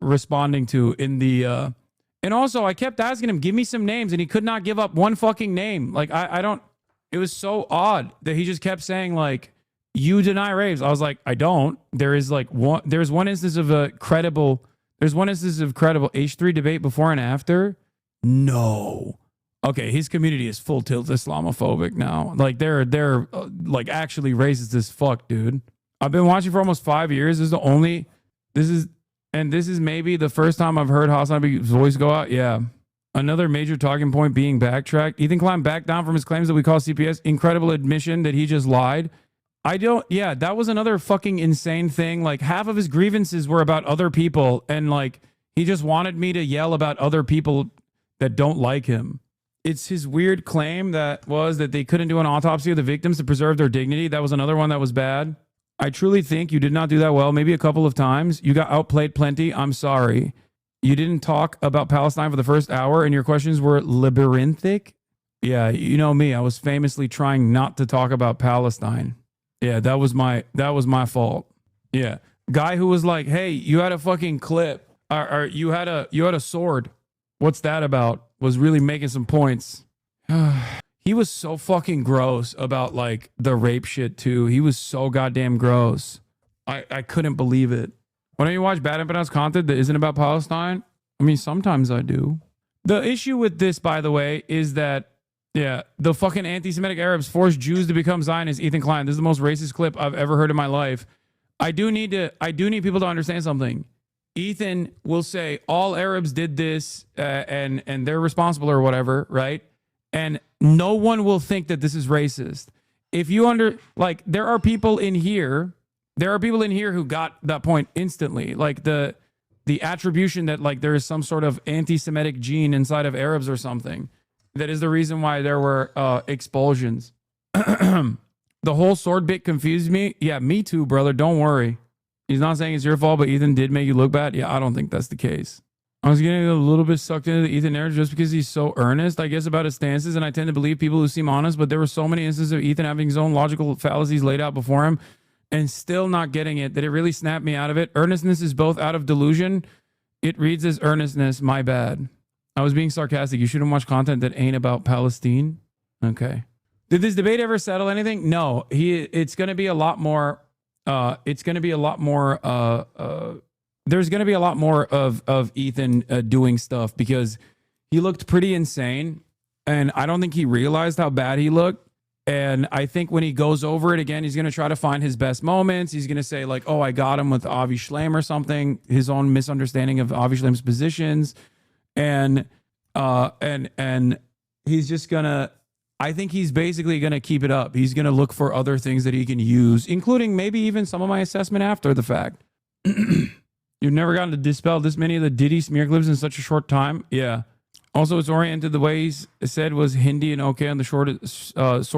responding to in the and also I kept asking him, give me some names, and he could not give up one fucking name. Like I don't, it was so odd that he just kept saying like, you deny rapes. I was like, I don't. There's one instance of credible H3 debate before and after. No. Okay, his community is full tilt Islamophobic now. Like they're like actually racist as fuck, dude. I've been watching for almost 5 years. This is maybe the first time I've heard Hassan Abi's voice go out. Yeah. Another major talking point being backtracked. Ethan Klein backed down from his claims that we call CPS. Incredible admission that he just lied. That was another fucking insane thing. Like half of his grievances were about other people, and like he just wanted me to yell about other people that don't like him. It's his weird claim that they couldn't do an autopsy of the victims to preserve their dignity. That was another one that was bad. I truly think you did not do that well. Maybe a couple of times. You got outplayed plenty. I'm sorry. You didn't talk about Palestine for the first hour, and your questions were labyrinthic. Yeah, you know me. I was famously trying not to talk about Palestine. Yeah, that was my fault. Yeah, guy who was like, "Hey, you had a fucking clip, or you had a sword. What's that about?" Was really making some points. He was so fucking gross about like the rape shit too. He was so goddamn gross. I couldn't believe it. Why don't you watch bad and pronounced content that isn't about Palestine? I mean, sometimes I do. The issue with this, by the way, is that the fucking anti-Semitic Arabs forced Jews to become Zionists. Ethan Klein. This is the most racist clip I've ever heard in my life. I do need people to understand something. Ethan will say all Arabs did this and they're responsible or whatever, right? And no one will think that this is racist. If you there are people in here who got that point instantly. Like the attribution that like there is some sort of anti-Semitic gene inside of Arabs or something. That is the reason why there were expulsions. The whole sword bit confused me. Yeah, me too, brother. Don't worry. He's not saying it's your fault, but Ethan did make you look bad. Yeah, I don't think that's the case. I was getting a little bit sucked into the Ethan narrative just because he's so earnest, I guess, about his stances, and I tend to believe people who seem honest, but there were so many instances of Ethan having his own logical fallacies laid out before him and still not getting it that it really snapped me out of it. Earnestness is both out of delusion. It reads as earnestness. My bad. I was being sarcastic. You shouldn't watch content that ain't about Palestine. Okay. Did this debate ever settle anything? No. It's going to be a lot more... there's going to be a lot more of Ethan doing stuff because he looked pretty insane, and I don't think he realized how bad he looked. And I think when he goes over it again, he's going to try to find his best moments. He's going to say like, "Oh, I got him with Avi Shlaim or something," his own misunderstanding of Avi Shlaim's positions, and he's just gonna. I think he's basically going to keep it up. He's going to look for other things that he can use, including maybe even some of my assessment after the fact. You've never gotten to dispel this many of the Diddy smear clips in such a short time? Yeah. Also, it's oriented the way he said was Hindi and okay on the sword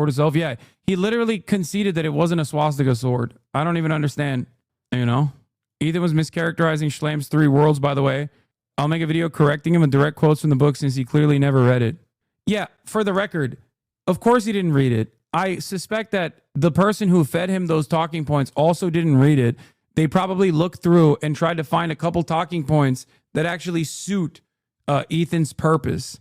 itself. Yeah, he literally conceded that it wasn't a swastika sword. I don't even understand, you know? Ethan was mischaracterizing Shlaim's 3 worlds, by the way. I'll make a video correcting him with direct quotes from the book since he clearly never read it. Yeah, for the record, of course he didn't read it. I suspect that the person who fed him those talking points also didn't read it. They probably looked through and tried to find a couple talking points that actually suit Ethan's purpose.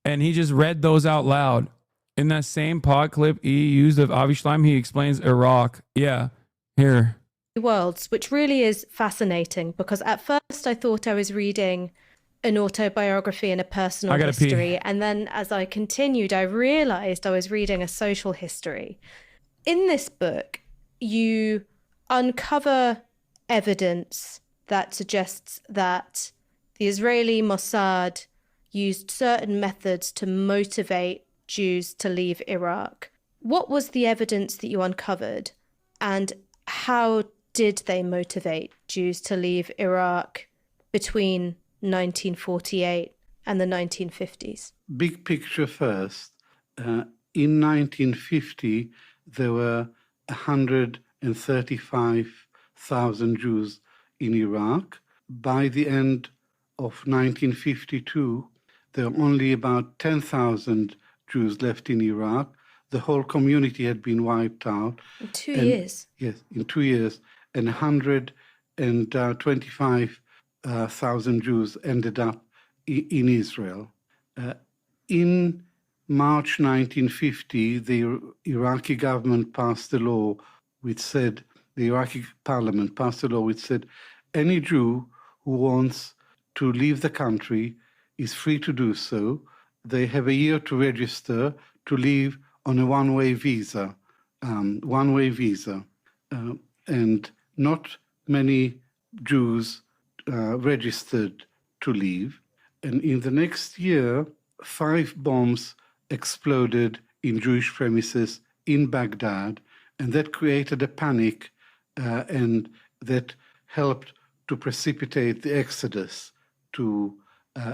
And he just read those out loud. In that same pod clip he used of Avi Schleim, he explains Iraq. Yeah, here. Worlds, which really is fascinating because at first I thought I was reading an autobiography and a personal I gotta history. pee. And then as I continued, I realized I was reading a social history. In this book, you uncover evidence that suggests that the Israeli Mossad used certain methods to motivate Jews to leave Iraq. What was the evidence that you uncovered, and how did they motivate Jews to leave Iraq between 1948 and the 1950s? Big picture first. In 1950, there were 135,000 Jews in Iraq. By the end of 1952, there were only about 10,000 Jews left in Iraq. The whole community had been wiped out. In 2 years? Yes, in 2 years. And 125,000 Jews ended up in Israel. In March 1950, the Iraqi government passed a law which said, the Iraqi parliament passed a law which said, any Jew who wants to leave the country is free to do so. They have a year to register to leave on a one-way visa. And not many Jews registered to leave. And in the next year, 5 bombs exploded in Jewish premises in Baghdad, and that created a panic and that helped to precipitate the exodus to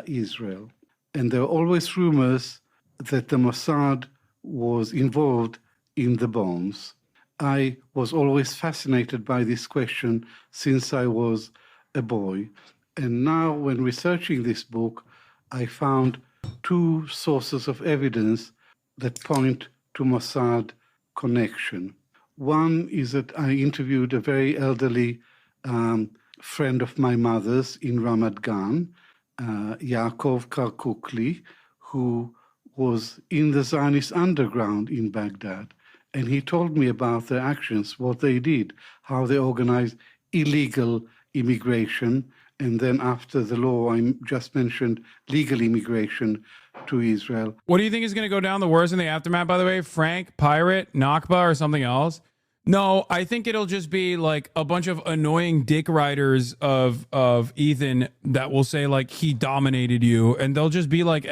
Israel. And there were always rumors that the Mossad was involved in the bombs. I was always fascinated by this question since I was a boy. And now, when researching this book, I found 2 sources of evidence that point to Mossad connection. One is that I interviewed a very elderly friend of my mother's in Ramat Gan, Yaakov Karkukli, who was in the Zionist underground in Baghdad. And he told me about their actions, what they did, how they organized illegal immigration, and then after the law I just mentioned, legal immigration to Israel. What do you think is going to go down the worst in the aftermath, by the way? Frank, Pirate, Nakba, or something else? No, I think it'll just be like a bunch of annoying dick riders of Ethan that will say like he dominated you, and they'll just be like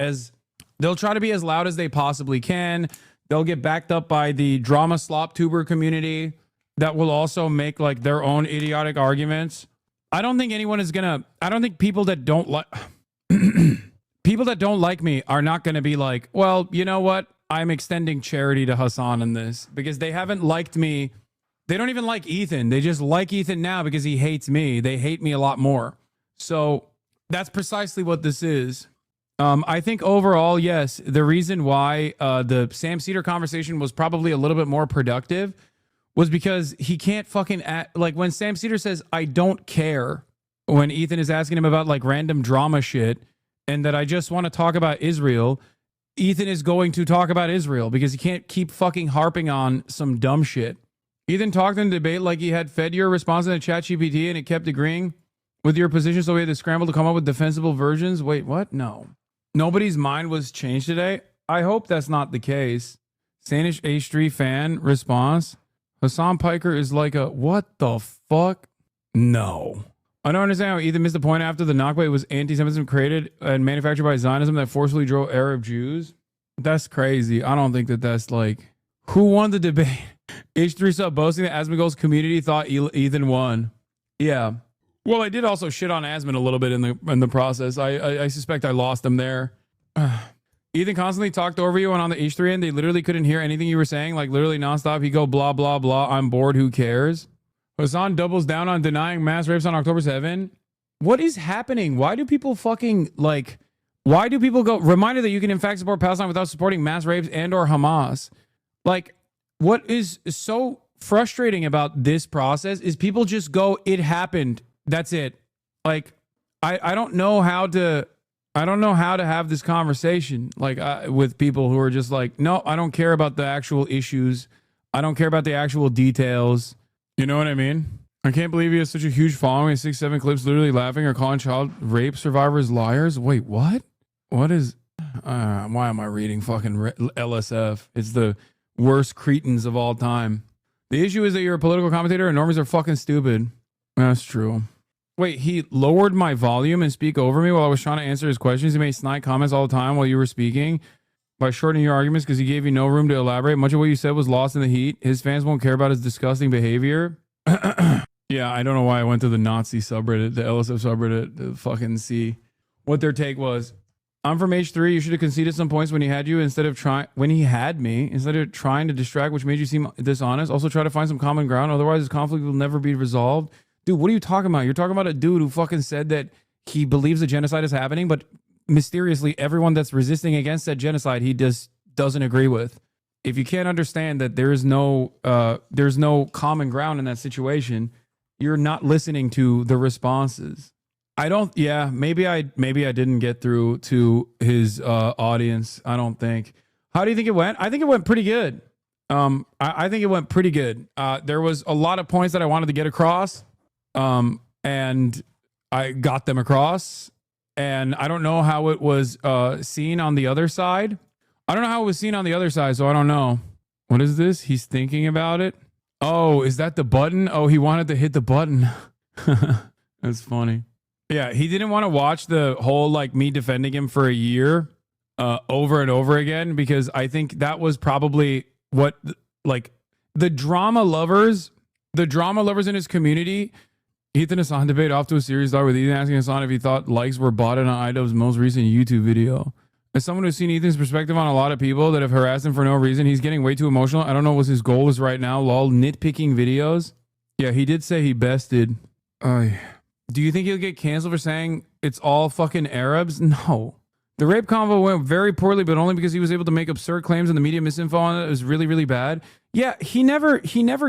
they'll try to be as loud as they possibly can. They'll get backed up by the drama slop tuber community that will also make like their own idiotic arguments. I don't think anyone is gonna. I don't think people that don't like people that don't like me are not gonna be like, well, you know what? I'm extending charity to Hassan in this because they haven't liked me. They don't even like Ethan. They just like Ethan now because he hates me. They hate me a lot more. So that's precisely what this is. I think overall, yes, the reason why the Sam Cedar conversation was probably a little bit more productive was because he can't fucking act, like when Sam Cedar says, I don't care, when Ethan is asking him about like random drama shit and that I just want to talk about Israel, Ethan is going to talk about Israel because he can't keep fucking harping on some dumb shit. Ethan talked in the debate like he had fed your response in the ChatGPT and it kept agreeing with your position, so we had to scramble to come up with defensible versions. Wait, what? No. Nobody's mind was changed today? I hope that's not the case. Sanish H3 fan response. Hassan Piker is like a, what the fuck? No. I don't understand how Ethan missed the point after the Nakba was anti-Semitism created and manufactured by Zionism that forcefully drove Arab Jews. That's crazy. I don't think that that's like, who won the debate? H3 sub boasting that Asmongold's community thought Ethan won. Yeah. Well, I did also shit on Asmon a little bit in the process. I suspect I lost him there. Ethan constantly talked over you, and on the H3 end, they literally couldn't hear anything you were saying, like literally nonstop. He'd go blah, blah, blah. I'm bored. Who cares? Hassan doubles down on denying mass rapes on October 7. What is happening? Why do people fucking like, why do people go, reminder that you can in fact support Palestine without supporting mass rapes and or Hamas? Like, what is so frustrating about this process is people just go, it happened. That's it. Like, I don't know how to I don't know how to have this conversation like with people who are just like, no, I don't care about the actual issues. I don't care about the actual details. You know what I mean? I can't believe he has such a huge following. 6-7 clips literally laughing or calling child rape survivors liars. Wait, what? What is... why am I reading fucking LSF? It's the worst cretins of all time. The issue is that you're a political commentator and normies are fucking stupid. That's true. Wait, he lowered my volume and speak over me while I was trying to answer his questions. He made snide comments all the time while you were speaking by shortening your arguments because he gave you no room to elaborate. Much of what you said was lost in the heat. His fans won't care about his disgusting behavior. Yeah, I don't know why I went to the Nazi subreddit, the LSF subreddit, to fucking see what their take was. I'm from H3. You should have conceded some points when he had you instead of trying to distract, which made you seem dishonest. Also try to find some common ground. Otherwise, this conflict will never be resolved. Dude, what are you talking about? You're talking about a dude who fucking said that he believes a genocide is happening, but mysteriously everyone that's resisting against that genocide, he just doesn't agree with. If you can't understand that there's no common ground in that situation, you're not listening to the responses. Maybe I didn't get through to his audience. I don't think. How do you think it went? I think it went pretty good. I think it went pretty good. There was a lot of points that I wanted to get across, and I got them across. And I don't know how it was seen on the other side. So I don't know. What is this? He's thinking about it. Oh, is that the button? Oh, he wanted to hit the button. That's funny. Yeah, he didn't want to watch the whole like me defending him for a year over and over again, because I think that was probably what like the drama lovers in his community. Ethan Hassan debate off to a serious start with Ethan asking Hassan if he thought likes were bought on iDubbbz's most recent YouTube video. As someone who's seen Ethan's perspective on a lot of people that have harassed him for no reason, he's getting way too emotional. I don't know what his goal is right now. Lol, nitpicking videos. Yeah, he did say he bested. Do you think he'll get canceled for saying it's all fucking Arabs? No. The rape convo went very poorly, but only because he was able to make absurd claims and the media misinfo on it was really, really bad. Yeah, he never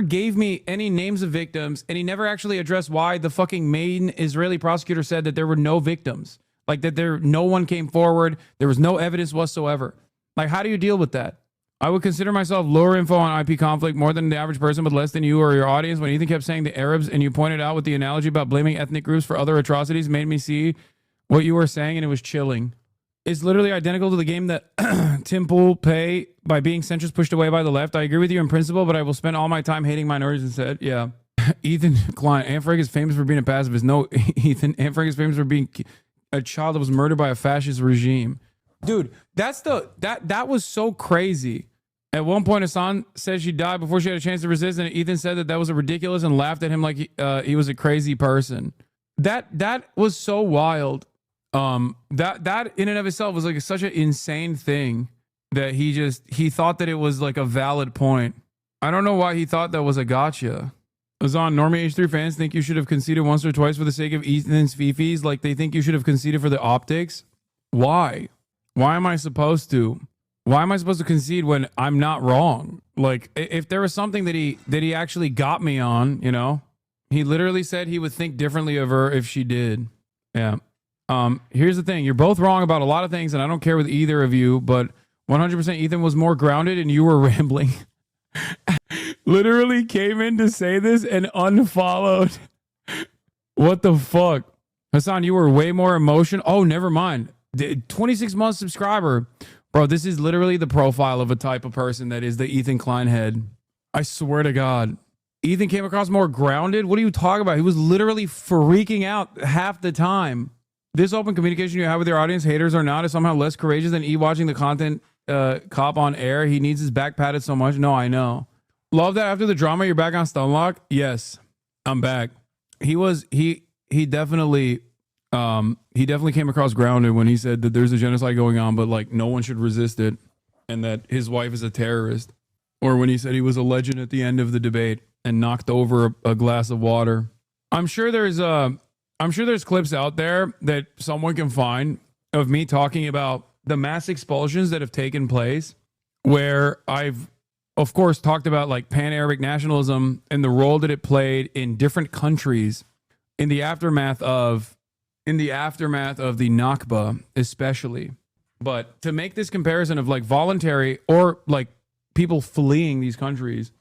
gave me any names of victims, and he never actually addressed why the fucking main Israeli prosecutor said that there were no victims. Like that no one came forward. There was no evidence whatsoever. Like, how do you deal with that? I would consider myself lower info on IP conflict more than the average person, but less than you or your audience. When Ethan kept saying the Arabs and you pointed out with the analogy about blaming ethnic groups for other atrocities made me see what you were saying, and it was chilling. It's literally identical to the game that Tim Pool pay by being centrist pushed away by the left. I agree with you in principle, but I will spend all my time hating minorities instead. Yeah. Ethan Klein, Anne Frank is famous for being a pacifist. No, Ethan, Anne Frank is famous for being a child that was murdered by a fascist regime. Dude, that was so crazy. At one point, Hassan said she died before she had a chance to resist, and Ethan said that was ridiculous and laughed at him like he was a crazy person. That was so wild. That in and of itself was like such an insane thing that he thought that it was like a valid point. I don't know why he thought that was a gotcha. Azan, Normie H3 fans think you should have conceded once or twice for the sake of Ethan's fifis, like they think you should have conceded for the optics. Why? Why am I supposed to? Why am I supposed to concede when I'm not wrong? Like, if there was something that he actually got me on, you know, he literally said he would think differently of her if she did. Yeah. Here's the thing. You're both wrong about a lot of things, and I don't care with either of you, but 100% Ethan was more grounded and you were rambling. Literally came in to say this and unfollowed. What the fuck? Hassan, you were way more emotional. Oh, never mind. 26 month subscriber. Bro, this is literally the profile of a type of person that is the Ethan Klein head. I swear to God. Ethan came across more grounded. What are you talking about? He was literally freaking out half the time. This open communication you have with your audience, haters or not, is somehow less courageous than watching the content cop on air. He needs his back padded so much. No, I know. Love that after the drama, you're back on Stunlock. Yes, I'm back. He definitely came across grounded when he said that there's a genocide going on, but like no one should resist it, and that his wife is a terrorist. Or when he said he was a legend at the end of the debate and knocked over a glass of water. I'm sure there's clips out there that someone can find of me talking about the mass expulsions that have taken place, where I've, of course, talked about like pan-Arabic nationalism and the role that it played in different countries in the aftermath of in the aftermath of the Nakba, especially. But to make this comparison of like voluntary or like people fleeing these countries,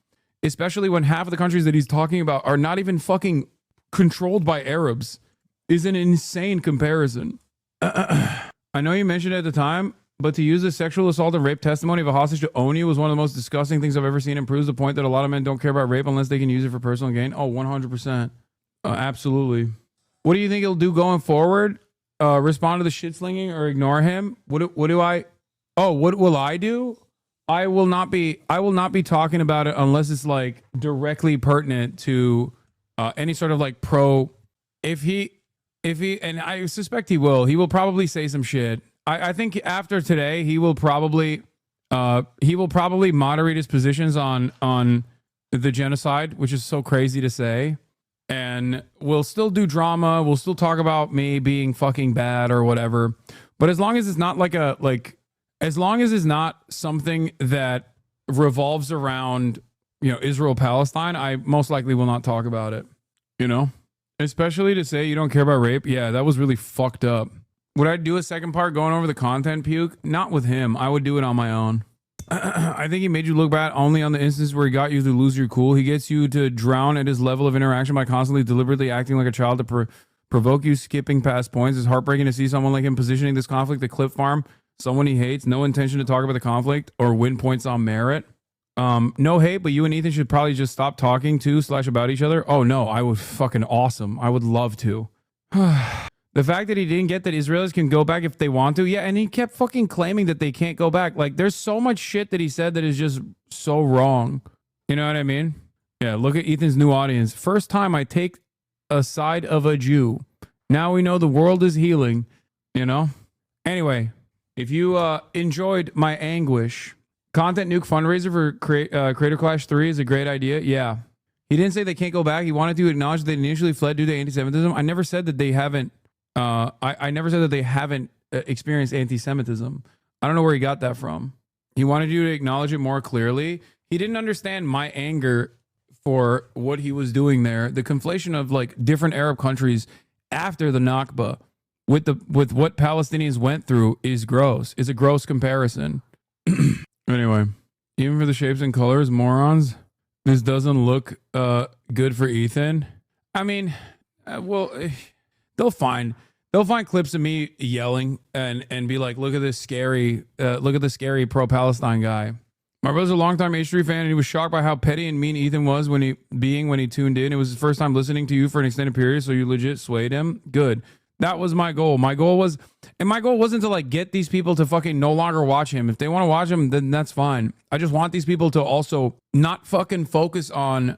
especially when half of the countries that he's talking about are not even fucking controlled by Arabs, is an insane comparison. I know you mentioned it at the time, but to use the sexual assault and rape testimony of a hostage to own you was one of the most disgusting things I've ever seen, and proves the point that a lot of men don't care about rape unless they can use it for personal gain. Oh, 100%. Absolutely. What do you think he'll do going forward? Respond to the shit slinging or ignore him? What will I do? I will not be talking about it unless it's like directly pertinent to any sort of like pro. If he, and I suspect he will probably say some shit. I think after today, he will probably moderate his positions on the genocide, which is so crazy to say. And we'll still do drama. We'll still talk about me being fucking bad or whatever. But as long as it's not as long as it's not something that revolves around, Israel, Palestine, I most likely will not talk about it, especially to say you don't care about rape. Yeah, that was really fucked up. Would I do a second part going over the content, Puke? Not with him. I would do it on my own. I think he made you look bad only on the instance where he got you to lose your cool. He gets you to drown at his level of interaction by constantly deliberately acting like a child to provoke you, skipping past points. It's heartbreaking to see someone like him positioning this conflict to clip farm someone he hates, no intention to talk about the conflict or win points on merit. No hate, but you and Ethan should probably just stop talking to / about each other. Oh no, I would fucking awesome. I would love to. The fact that he didn't get that Israelis can go back if they want to. Yeah, and he kept fucking claiming that they can't go back. Like, there's so much shit that he said that is just so wrong. You know what I mean? Yeah, look at Ethan's new audience. First time I take a side of a Jew. Now we know the world is healing, Anyway, if you enjoyed my anguish, Content Nuke fundraiser for Creator Clash 3 is a great idea. Yeah. He didn't say they can't go back. He wanted to acknowledge they initially fled due to anti-Semitism. I never said that they haven't. I never said that they haven't experienced anti-Semitism. I don't know where he got that from. He wanted you to acknowledge it more clearly. He didn't understand my anger for what he was doing there. The conflation of like different Arab countries after the Nakba with what Palestinians went through is gross. It's a gross comparison. Anyway, even for the shapes and colors, morons, this doesn't look good for Ethan. I mean, they'll find clips of me yelling and be like, look at this scary pro-Palestine guy. My brother's a longtime H3 fan, and he was shocked by how petty and mean Ethan was when he tuned in. It was his first time listening to you for an extended period, so you legit swayed him. Good. That was my goal. My goal wasn't to like get these people to fucking no longer watch him. If they want to watch him, then that's fine. I just want these people to also not fucking focus on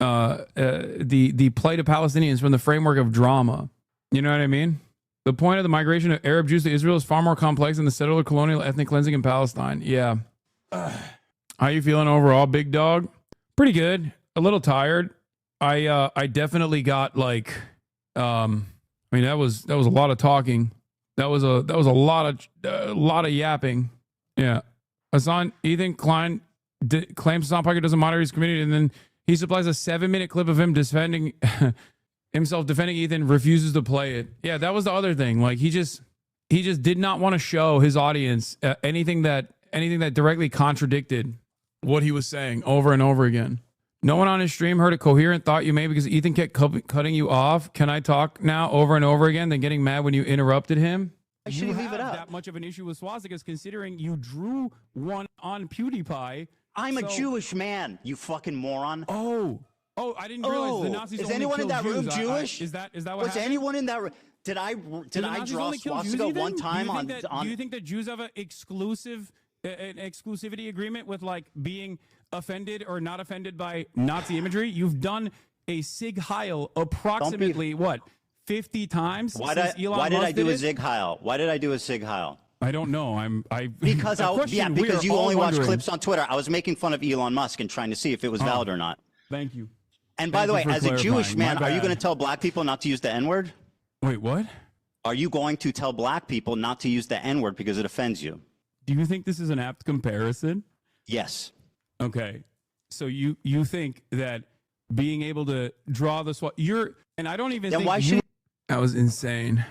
the plight of Palestinians from the framework of drama. You know what I mean? The point of the migration of Arab Jews to Israel is far more complex than the settler colonial ethnic cleansing in Palestine. Yeah. How you feeling overall, big dog? Pretty good. A little tired. I definitely got like that was a lot of talking. That was a lot of yapping. Yeah. Ethan Klein claims Hassan Piker doesn't moderate his community, and then he supplies a 7-minute clip of him defending himself defending Ethan, refuses to play it. Yeah, that was the other thing. Like he just did not want to show his audience anything that directly contradicted what he was saying over and over again. No one on his stream heard a coherent thought you made because Ethan kept cutting you off. Can I talk now over and over again, then getting mad when you interrupted him? Why should he leave it up? That much of an issue with swastikas, considering you drew one on PewDiePie. I'm a Jewish man, you fucking moron. Oh, I didn't realize the Nazis is only anyone in that Jews. room Jewish? Is that what was happened? anyone in that room? Did I draw swastika one time on? Do you think that Jews have an exclusivity agreement with like being offended or not offended by Nazi imagery? You've done a Sig Heil approximately 50 times. Why did I do a Sig Heil? Why did I do a Sig Heil? I don't know. Because you only watch clips on Twitter. I was making fun of Elon Musk and trying to see if it was valid or not. Thank you. And by the way, as a Jewish man, are you going to tell black people not to use the N-word? Wait, what? Are you going to tell black people not to use the N-word because it offends you? Do you think this is an apt comparison? Yes. Okay. So you think that being able to draw the and I don't even think that was insane.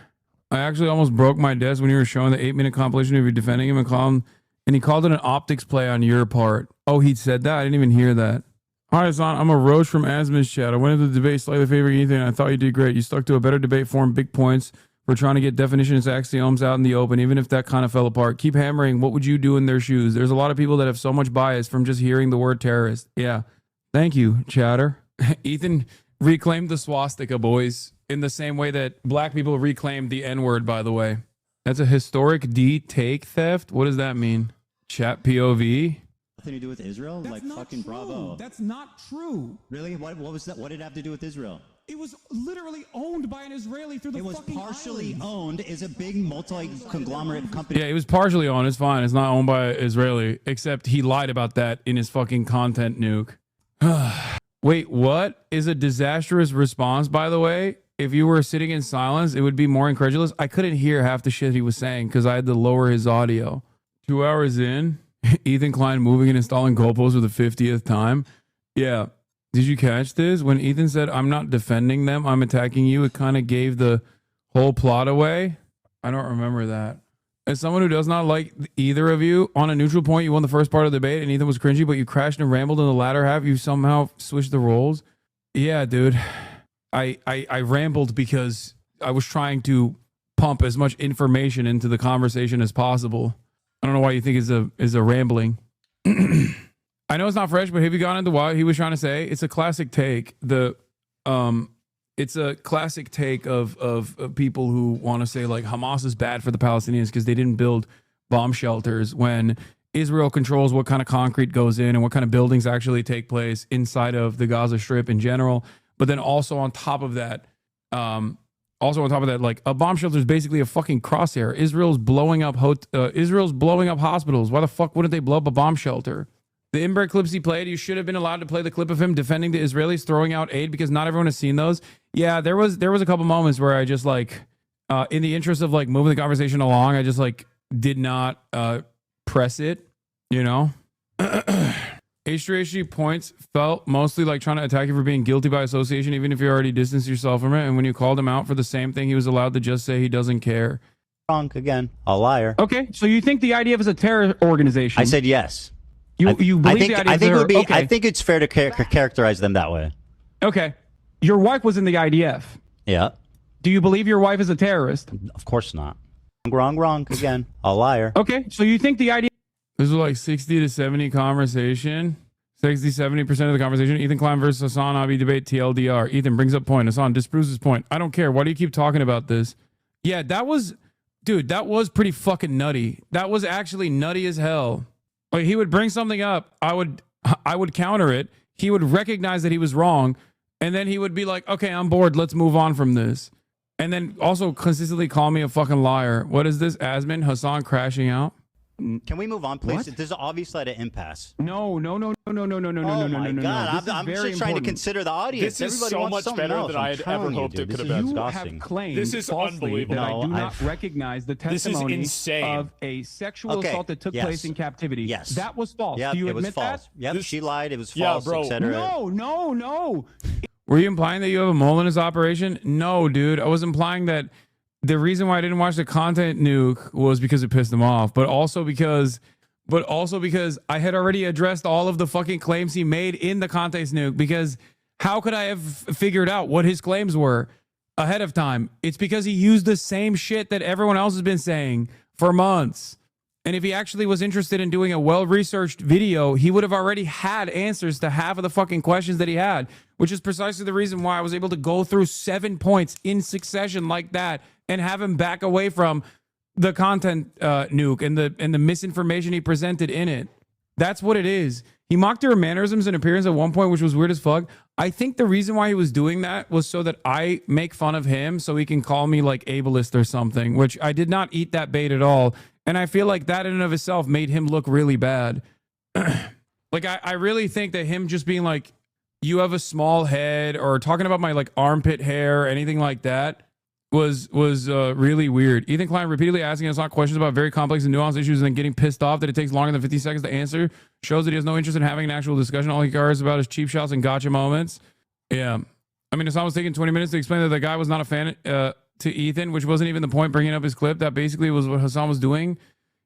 I actually almost broke my desk when you were showing the 8-minute compilation of you defending him and he called it an optics play on your part. Oh, he said that? I didn't even hear that. Hi, Hassan. I'm a Roche from Asma's chat. I went into the debate slightly favoring Ethan, and I thought you did great. You stuck to a better debate form, big points. We're trying to get definitions, axioms out in the open, even if that kind of fell apart. Keep hammering. What would you do in their shoes? There's a lot of people that have so much bias from just hearing the word terrorist. Yeah. Thank you, chatter. Ethan reclaimed the swastika, boys, in the same way that black people reclaimed the N-word, by the way. That's a historic take theft? What does that mean? Chat POV? Nothing to do with Israel? Like fucking bravo. That's not true. Really? What was that? What did it have to do with Israel? It was literally owned by an Israeli through the fucking partially owned. Is a big multi-conglomerate company. Yeah, it was partially owned. It's fine. It's not owned by Israeli, except he lied about that in his fucking content nuke. Wait, what is a disastrous response, by the way? If you were sitting in silence, it would be more incredulous. I couldn't hear half the shit he was saying because I had to lower his audio. 2 hours in, Ethan Klein moving and installing goalposts for the 50th time. Yeah. Did you catch this? When Ethan said, I'm not defending them, I'm attacking you, it kind of gave the whole plot away. I don't remember that. As someone who does not like either of you, on a neutral point, you won the first part of the debate and Ethan was cringy, but you crashed and rambled in the latter half. You somehow switched the roles. Yeah, dude. I rambled because I was trying to pump as much information into the conversation as possible. I don't know why you think is a rambling. I know it's not fresh, but have you gone into what he was trying to say? It's a classic take. It's a classic take of people who want to say like Hamas is bad for the Palestinians because they didn't build bomb shelters when Israel controls what kind of concrete goes in and what kind of buildings actually take place inside of the Gaza Strip in general. But then also on top of that, like a bomb shelter is basically a fucking crosshair. Israel's blowing up hospitals. Why the fuck wouldn't they blow up a bomb shelter? The inbred clips he played, you should have been allowed to play the clip of him defending the Israelis throwing out aid because not everyone has seen those. Yeah, there was a couple moments where I just like, in the interest of like moving the conversation along, I just like did not press it, you know? H3H3 points felt mostly like trying to attack you for being guilty by association, even if you already distanced yourself from it. And when you called him out for the same thing, he was allowed to just say he doesn't care. Wrong again. A liar. Okay, so you think the IDF is a terror organization? I said yes. You believe the IDF is a terror? Okay. I think it's fair to characterize them that way. Okay. Your wife was in the IDF. Yeah. Do you believe your wife is a terrorist? Of course not. Wrong again. A liar. Okay, so you think the IDF... This is like 60 to 70 conversation. 70% of the conversation. Ethan Klein versus Hassan Abi debate TLDR. Ethan brings up point. Hassan disproves his point. I don't care. Why do you keep talking about this? Yeah, that was... Dude, that was pretty fucking nutty. That was actually nutty as hell. Like, he would bring something up. I would counter it. He would recognize that he was wrong. And then he would be like, okay, I'm bored. Let's move on from this. And then also consistently call me a fucking liar. What is this, Asmin? Hassan crashing out? Can we move on, please? What? There's obviously an impasse. No. Oh my God! I'm just trying to consider the audience. This is Everybody so wants much something better else. than I had ever hoped it could have been. You have claimed This is falsely unbelievable. that I No, do not recognize the testimony insane. of a sexual assault that took place in captivity. Yes. That was false. Yep, Do you it was admit false. that? Yep, she lied. It was Yeah, false, bro. etc. No. Were you implying that you have a mole in this operation? No, dude. I was implying that the reason why I didn't watch the content nuke was because it pissed him off, but also because I had already addressed all of the fucking claims he made in the context nuke, because how could I have figured out what his claims were ahead of time? It's because he used the same shit that everyone else has been saying for months. And if he actually was interested in doing a well-researched video, he would have already had answers to half of the fucking questions that he had, which is precisely the reason why I was able to go through 7 points in succession like that and have him back away from the content nuke and the misinformation he presented in it. That's what it is. He mocked her mannerisms and appearance at one point, which was weird as fuck. I think the reason why he was doing that was so that I make fun of him so he can call me like ableist or something, which I did not eat that bait at all. And I feel like that in and of itself made him look really bad. Like, I really think that him just being like, you have a small head, or talking about my like armpit hair or anything like that was really weird. Ethan Klein repeatedly asking us not questions about very complex and nuanced issues and then getting pissed off that it takes longer than 50 seconds to answer shows that he has no interest in having an actual discussion. All he cares about is cheap shots and gotcha moments. Yeah. I mean, Hassan was taking 20 minutes to explain that the guy was not a fan, to Ethan, which wasn't even the point bringing up his clip. That basically was what Hassan was doing.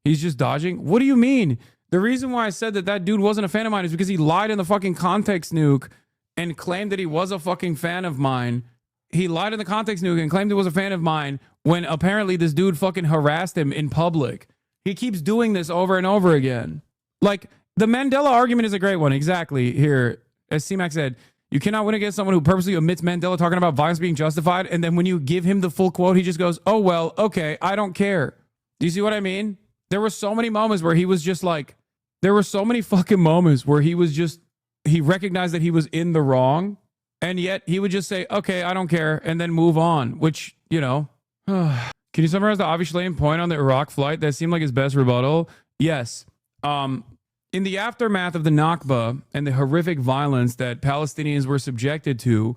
He's just dodging. What do you mean? The reason why I said that dude wasn't a fan of mine is because he lied in the fucking context nuke and claimed that he was a fucking fan of mine. He lied in the context nuke and claimed he was a fan of mine when apparently this dude fucking harassed him in public. He keeps doing this over and over again. Like, the Mandela argument is a great one. Exactly. Here, as C-Mac said, you cannot win against someone who purposely omits Mandela talking about violence being justified, and then when you give him the full quote, he just goes, oh, well, okay, I don't care. Do you see what I mean? There were so many moments where he was just like, there were so many fucking moments where he was just, he recognized that he was in the wrong, and yet he would just say, okay, I don't care, and then move on, which, you know. Can you summarize the Avi Shlaim point on the Iraq flight? That seemed like his best rebuttal. Yes. In the aftermath of the Nakba and the horrific violence that Palestinians were subjected to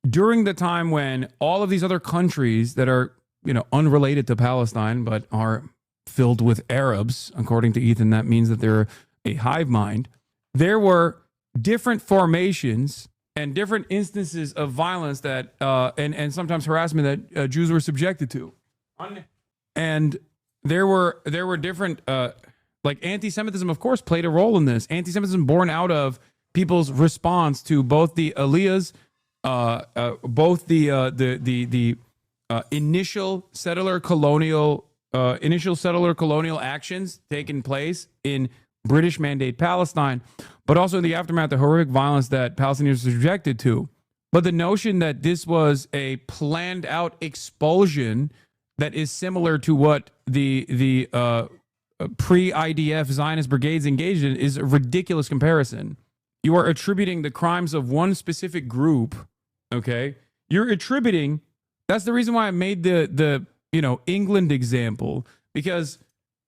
during the time when all of these other countries that are, you know, unrelated to Palestine, but are filled with Arabs, according to Ethan, that means that they're a hive mind. There were different formations and different instances of violence that, and sometimes harassment that Jews were subjected to. And there were different, like anti-Semitism, of course, played a role in this. Anti-Semitism born out of people's response to both the aliyahs, both the initial settler colonial actions taking place in British Mandate Palestine, but also in the aftermath of horrific violence that Palestinians were subjected to. But the notion that this was a planned out expulsion that is similar to what the pre-IDF Zionist brigades engaged in is a ridiculous comparison. You are attributing the crimes of one specific group, okay? You're attributing, that's the reason why I made the England example, because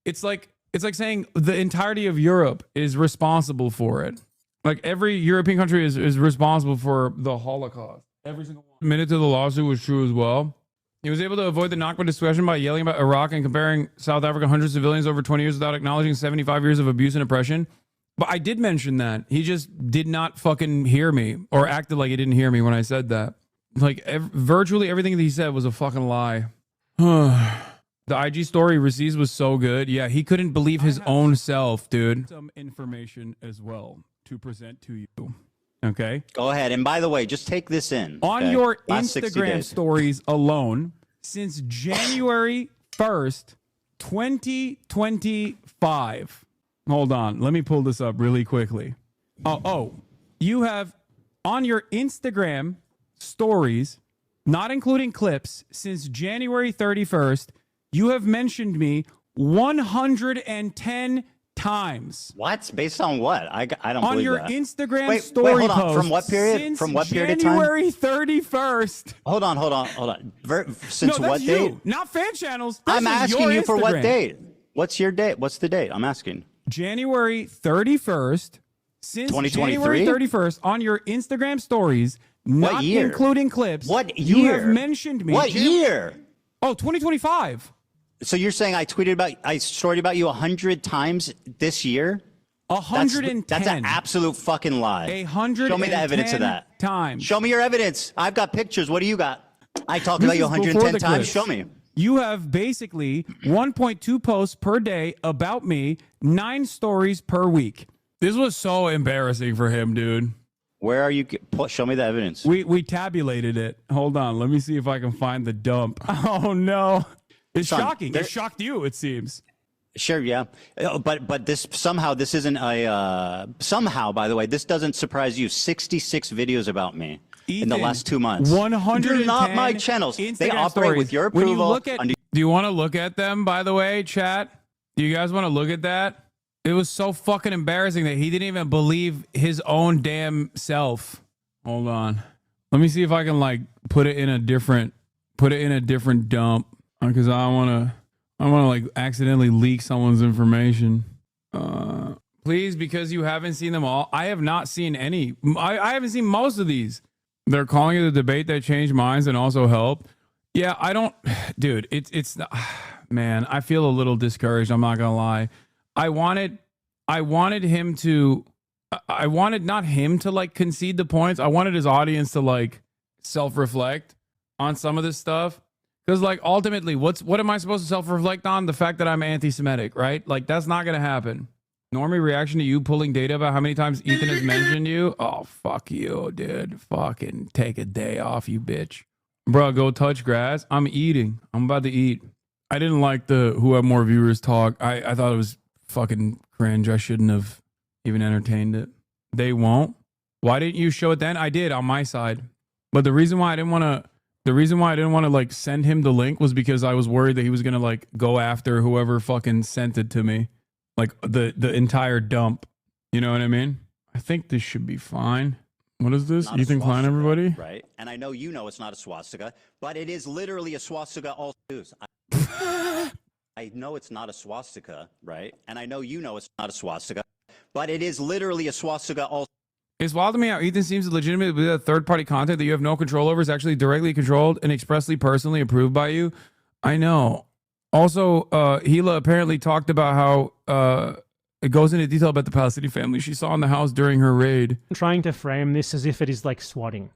it's like saying the entirety of Europe is responsible for it. Like every European country is responsible for the Holocaust. Every single one. Admitted to the lawsuit was true as well. He was able to avoid the Nakba discussion by yelling about Iraq and comparing South Africa, 100 civilians over 20 years without acknowledging 75 years of abuse and oppression. But I did mention that. He just did not fucking hear me or acted like he didn't hear me when I said that. Like virtually everything that he said was a fucking lie. The IG story receipts was so good. Yeah, he couldn't believe his own self, dude. Some information as well to present to you. Okay. Go ahead. And by the way, just take this in. On your Instagram stories alone, since January 1st, 2025. Hold on. Let me pull this up really quickly. You have on your Instagram stories, not including clips, since January 31st, you have mentioned me 110 times. What? Based on what? I don't on believe your that. Instagram story hold on. post. From what period? Since From what period of time? January 31st. Hold on. Since no, what that's date? You, not fan channels. This I'm is asking your you for what Instagram. date? What's your date? What's the date? I'm asking. January 31st. Since 2023? January 31st on your Instagram stories, What not year? including clips. What You have year? mentioned me. What year? Oh, 2025. So you're saying I storied about you 100 times this year? 110. That's an absolute fucking lie. 110 Show me the evidence of that. times. Show me your evidence. I've got pictures. What do you got? I talked This about you is before 110 the times. clips. Show me. You have basically 1.2 posts per day about me, 9 stories per week. This was so embarrassing for him, dude. Where are you? Show me the evidence. We tabulated it. Hold on. Let me see if I can find the dump. Oh, no. It's Son, shocking. It shocked you, it seems. Sure, yeah, but this isn't a somehow. By the way, this doesn't surprise you. 66 videos about me in the Ethan, last 2 months. 110 They're not my channels. They Instagram operate stories. with your When you approval. look at, do you want to look at them, by the way, chat? Do you guys want to look at that? It was so fucking embarrassing that he didn't even believe his own damn self. Hold on. Let me see if I can like put it in a different dump, because I want to like accidentally leak someone's information. Please, because you haven't seen them all. I have not seen any. I haven't seen most of these. They're calling it a debate that changed minds and also helped. Yeah, I don't, dude, it's man, I feel a little discouraged. I'm not going to lie. I wanted not him to like concede the points. I wanted his audience to like self-reflect on some of this stuff. Because like ultimately, what am I supposed to self-reflect on? The fact that I'm anti-Semitic, right? Like that's not gonna happen. Normie reaction to you pulling data about how many times Ethan has mentioned you. Oh fuck you, dude. Fucking take a day off, you bitch. Bro, go touch grass. I'm eating. I'm about to eat. I didn't like the who have more viewers talk. I thought it was fucking cringe. I shouldn't have even entertained it. They won't. Why didn't you show it then? I did on my side. But the reason why I didn't want to like send him the link was because I was worried that he was going to like go after whoever fucking sent it to me. Like the entire dump. You know what I mean? I think this should be fine. What is this? Not a Ethan Klein, swastika, everybody? Right. And I know you know it's not a swastika, but it is literally a swastika all news. I know it's not a swastika, right? And I know you know it's not a swastika, but it is literally a swastika all. It's wild to me how Ethan seems legitimate, but that third-party content that you have no control over is actually directly controlled and expressly personally approved by you. I know. Also, Hila apparently talked about how it goes into detail about the Palestinian family she saw in the house during her raid. Trying to frame this as if it is like swatting.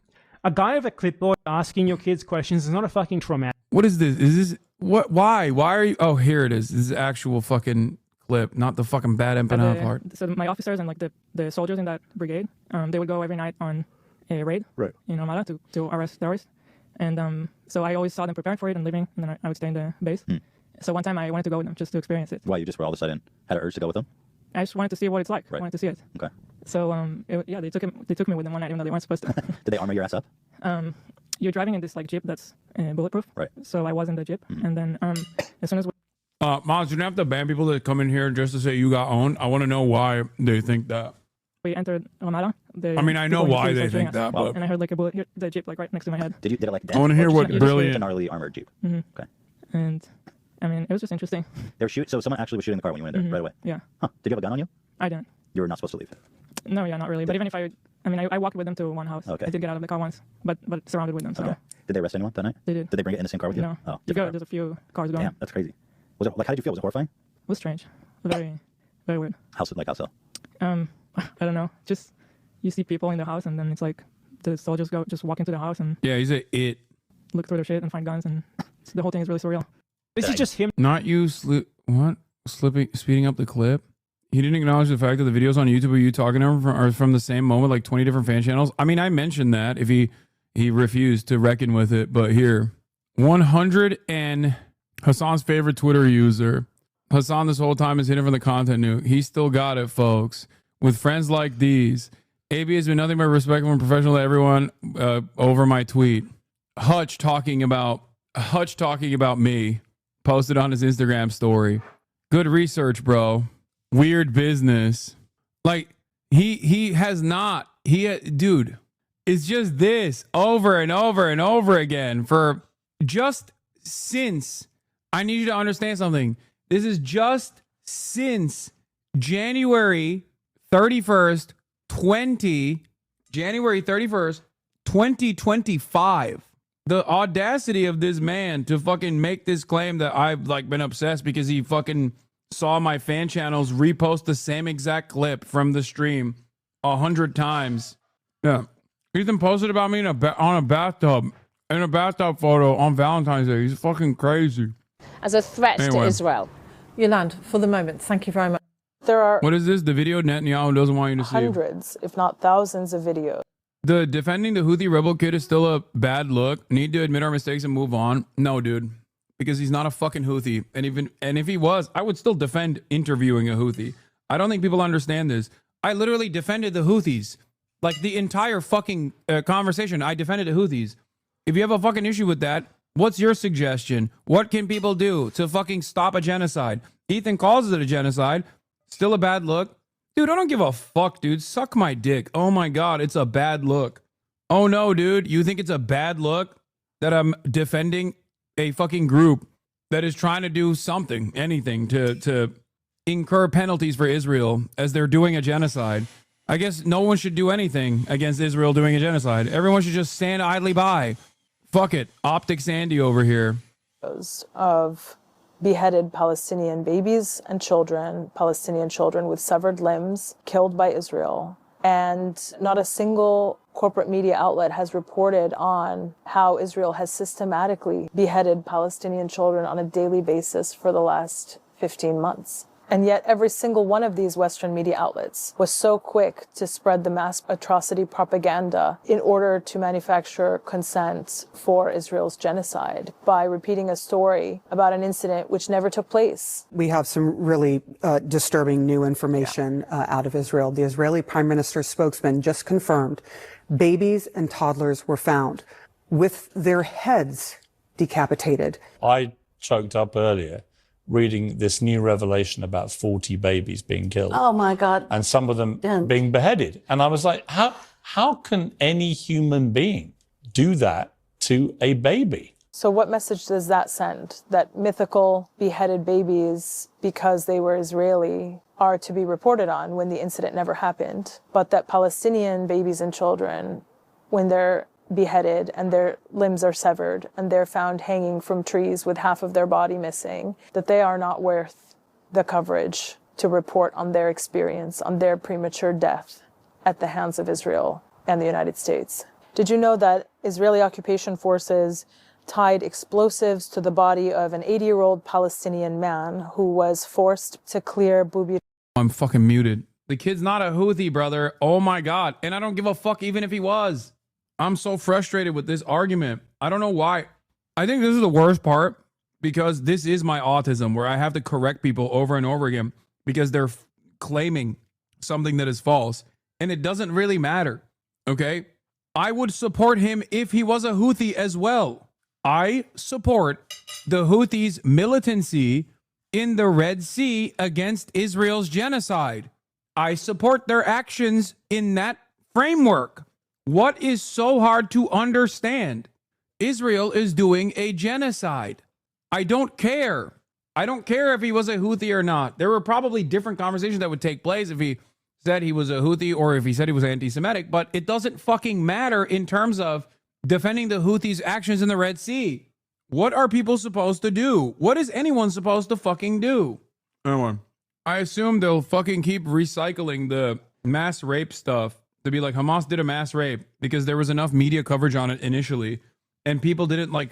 A guy with a clipboard asking your kids questions is not a fucking traumatic. What is this? Is this what? Why? Why are you? Oh, here it is. This is actual fucking clip, not the fucking bad empanada part. So my officers and like the soldiers in that brigade, they would go every night on a raid in Ramallah to arrest terrorists. And so I always saw them preparing for it and leaving, and then I would stay in the base. So one time I wanted to go with them just to experience it. Why, you just were all of a sudden had an urge to go with them? I just wanted to see what it's like. I wanted to see it. Okay. So they took me with them one night even though they weren't supposed to. Did they armor your ass up? You're driving in this like Jeep that's bulletproof. Right. So I was in the Jeep, and then as soon as Moms, you don't have to ban people that come in here just to say you got owned. I want to know why they think that. we entered Ramallah, I mean, I know why they think that, but and I heard like a bullet hit the Jeep like right next to my head. Did it like? I want to hear what brilliant. A gnarly armored Jeep. Okay. And I mean, it was just interesting. They were so someone actually was shooting the car when you went in there right away. Yeah. Huh. Did you have a gun on you? I didn't. You were not supposed to leave. No, yeah, not really. But even if I mean, I walked with them to one house. Okay. I did get out of the car once, but surrounded with them. So. Okay. Did they arrest anyone that night? They did. Did they bring it in the same car with you? No. Oh. There's a few cars going. Damn, that's crazy. Was it like? How did you feel? Was it horrifying? It was strange. Very, very weird. How so? I don't know. Just you see people in the house, and then it's like the soldiers just walk into the house and Yeah, he's a it. look through their shit and find guns, and the whole thing is really surreal. This is just him. Not you speeding up the clip. He didn't acknowledge the fact that the videos on YouTube of you talking to him are from the same moment, like 20 different fan channels. I mean, I mentioned that if he refused to reckon with it, but here, 100 and Hassan's favorite Twitter user. Hassan this whole time is hidden from the content nuke. He still got it, folks. With friends like these, AB has been nothing but respectful and professional to everyone over my tweet. Hutch talking about me, posted on his Instagram story. Good research, bro. Weird business. Like he has not. Dude, it's just this over and over and over again for just since. I need you to understand something. This is just since January 31st, 2025. The audacity of this man to fucking make this claim that I've like been obsessed because he fucking saw my fan channels repost the same exact clip from the stream 100 times. Yeah. Ethan posted about me in a bathtub photo on Valentine's Day. He's fucking crazy. As a threat to Israel. Yolande, for the moment, thank you very much. There are What is this? The video Netanyahu doesn't want you to see. hundreds, if not thousands of videos. The defending the Houthi rebel kid is still a bad look. Need to admit our mistakes and move on. No, dude. Because he's not a fucking Houthi. And if he was, I would still defend interviewing a Houthi. I don't think people understand this. I literally defended the Houthis. Like the entire fucking conversation, I defended the Houthis. If you have a fucking issue with that, what's your suggestion? What can people do to fucking stop a genocide? Ethan calls it a genocide. Still a bad look. Dude, I don't give a fuck, dude. Suck my dick. Oh my God, it's a bad look. Oh no, dude. You think it's a bad look that I'm defending a fucking group that is trying to do something, anything to incur penalties for Israel as they're doing a genocide? I guess no one should do anything against Israel doing a genocide. Everyone should just stand idly by. Fuck it. Optics Andy over here. Of beheaded Palestinian babies and children, Palestinian children with severed limbs, killed by Israel. And not a single corporate media outlet has reported on how Israel has systematically beheaded Palestinian children on a daily basis for the last 15 months. And yet every single one of these Western media outlets was so quick to spread the mass atrocity propaganda in order to manufacture consent for Israel's genocide by repeating a story about an incident which never took place. We have some really disturbing new information out of Israel. The Israeli Prime Minister's spokesman just confirmed babies and toddlers were found with their heads decapitated. I choked up earlier reading this new revelation about 40 babies being killed. Oh my God. And some of them being beheaded. And I was like, how can any human being do that to a baby? So what message does that send? That mythical beheaded babies, because they were Israeli, are to be reported on when the incident never happened, but that Palestinian babies and children, when they're beheaded and their limbs are severed and they're found hanging from trees with half of their body missing, that they are not worth the coverage to report on their experience, on their premature death at the hands of Israel and the United States. Did you know that Israeli occupation forces tied explosives to the body of an 80-year-old Palestinian man who was forced to clear Bubi? I'm fucking muted. The kid's not a Houthi, brother. Oh my God. And I don't give a fuck even if he was. I'm so frustrated with this argument. I don't know why. I think this is the worst part because this is my autism where I have to correct people over and over again because they're claiming something that is false and it doesn't really matter. Okay. I would support him if he was a Houthi as well. I support the Houthis' militancy in the Red Sea against Israel's genocide. I support their actions in that framework. What is so hard to understand? Israel is doing a genocide. I don't care. I don't care if he was a Houthi or not. There were probably different conversations that would take place if he said he was a Houthi or if he said he was anti-Semitic, but it doesn't fucking matter in terms of defending the Houthis' actions in the Red Sea. What are people supposed to do? What is anyone supposed to fucking do? Anyone. I assume they'll fucking keep recycling the mass rape stuff to be like Hamas did a mass rape because there was enough media coverage on it initially and people didn't like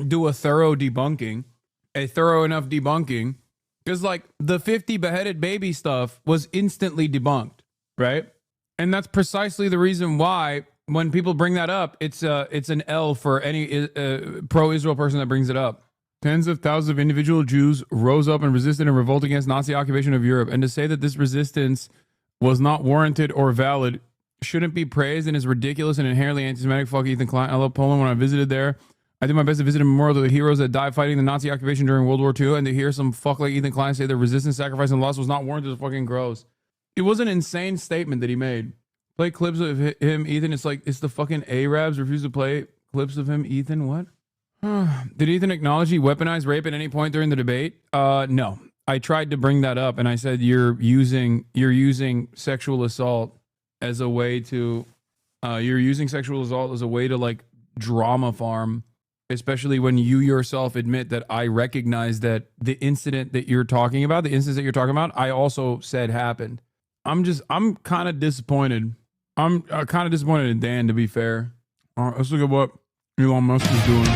do a thorough enough debunking because like the 50 beheaded baby stuff was instantly debunked, right? And that's precisely the reason why when people bring that up, it's an L for any pro-Israel person that brings it up. Tens of thousands of individual Jews rose up and resisted and revolted against Nazi occupation of Europe. And to say that this resistance was not warranted or valid shouldn't be praised and is ridiculous and inherently anti-Semitic. Fuck Ethan Klein. I love Poland. When I visited there, I did my best to visit a memorial to the heroes that died fighting the Nazi occupation during World War II, and to hear some fuck like Ethan Klein say that resistance, sacrifice, and loss was not warranted is fucking gross. It was an insane statement that he made. Play clips of him, Ethan. It's like, it's the fucking Arabs refuse to play clips of him, Ethan. What? Did Ethan acknowledge he weaponized rape at any point during the debate? No. I tried to bring that up, and I said you're using sexual assault as a way to like drama farm, especially when you yourself admit that I recognize that the incident that you're talking about, I also said happened. I'm kind of disappointed. I'm kind of disappointed in Dan, to be fair. All right, let's look at what Elon Musk is doing.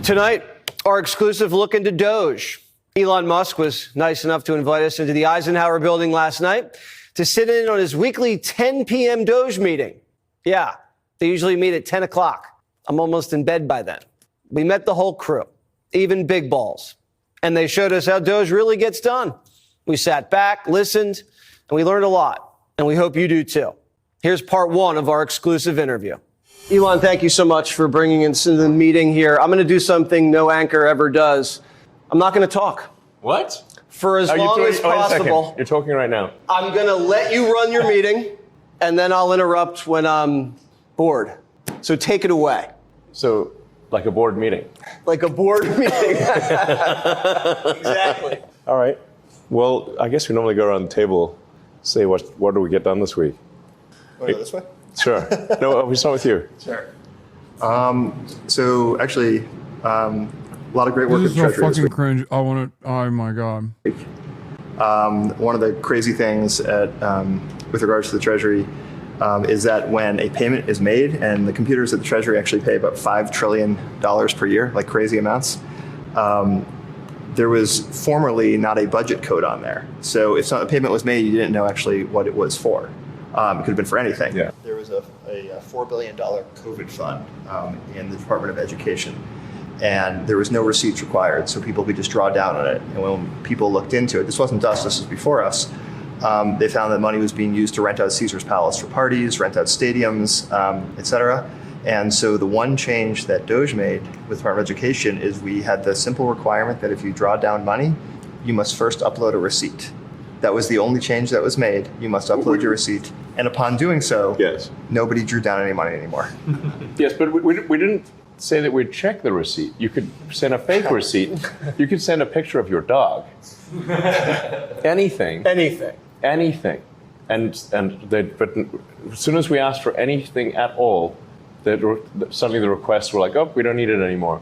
Tonight, our exclusive look into Doge. Elon Musk was nice enough to invite us into the Eisenhower building last night to sit in on his weekly 10 p.m. Doge meeting. Yeah, they usually meet at 10 o'clock. I'm almost in bed by then. We met the whole crew, even Big Balls, and they showed us how Doge really gets done. We sat back, listened, and we learned a lot, and we hope you do too. Here's part one of our exclusive interview. Elon, thank you so much for bringing us into the meeting here. I'm going to do something no anchor ever does. I'm not going to talk. What? For as long as possible. You're talking right now. I'm going to let you run your meeting, and then I'll interrupt when I'm bored. So take it away. So, like a board meeting? Like a board meeting. Exactly. All right. Well, I guess we normally go around the table, say what do we get done this week? Want to go this way? Sure. No, we start with you. Sure. So actually, a lot of great work This with is so Treasury this fucking week. cringe. I want to. Oh my god. One of the crazy things with regards to the Treasury is that when a payment is made, and the computers at the Treasury actually pay about $5 trillion per year, like crazy amounts, there was formerly not a budget code on there. So if a payment was made, you didn't know actually what it was for. It could have been for anything. Yeah. There was a $4 billion COVID fund in the Department of Education, and there was no receipts required, so people could just draw down on it. And when people looked into it, this wasn't us, this was before us, they found that money was being used to rent out Caesar's Palace for parties, rent out stadiums, etc. And so the one change that DOJ made with the Department of Education is we had the simple requirement that if you draw down money, you must first upload a receipt. That was the only change that was made. You must upload your receipt. And upon doing so, nobody drew down any money anymore. Yes, but we didn't say that we'd check the receipt. You could send a fake receipt. You could send a picture of your dog. Anything. Anything. But as soon as we asked for anything at all, suddenly the requests were like, oh, we don't need it anymore.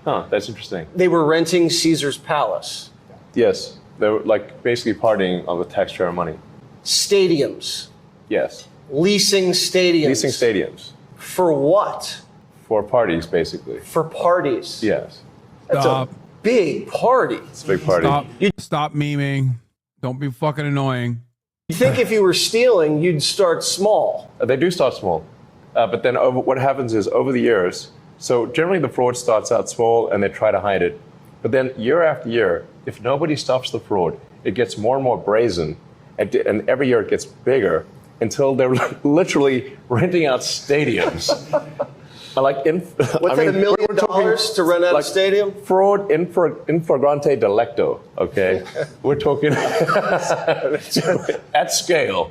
Huh, that's interesting. They were renting Caesar's Palace. Yes, they were like basically partying on the taxpayer money. Stadiums. Yes. Leasing stadiums. Leasing stadiums. For what? For parties, basically. For parties. Yes. That's a big party. It's a big party. Stop memeing. Don't be fucking annoying. You think if you were stealing, you'd start small. They do start small. But then what happens is over the years, so generally the fraud starts out small and they try to hide it. But then year after year, if nobody stops the fraud, it gets more and more brazen. And every year it gets bigger until they're literally renting out stadiums. What's that, $1 million to rent out a stadium? Fraud in flagrante delicto, okay? We're talking at scale.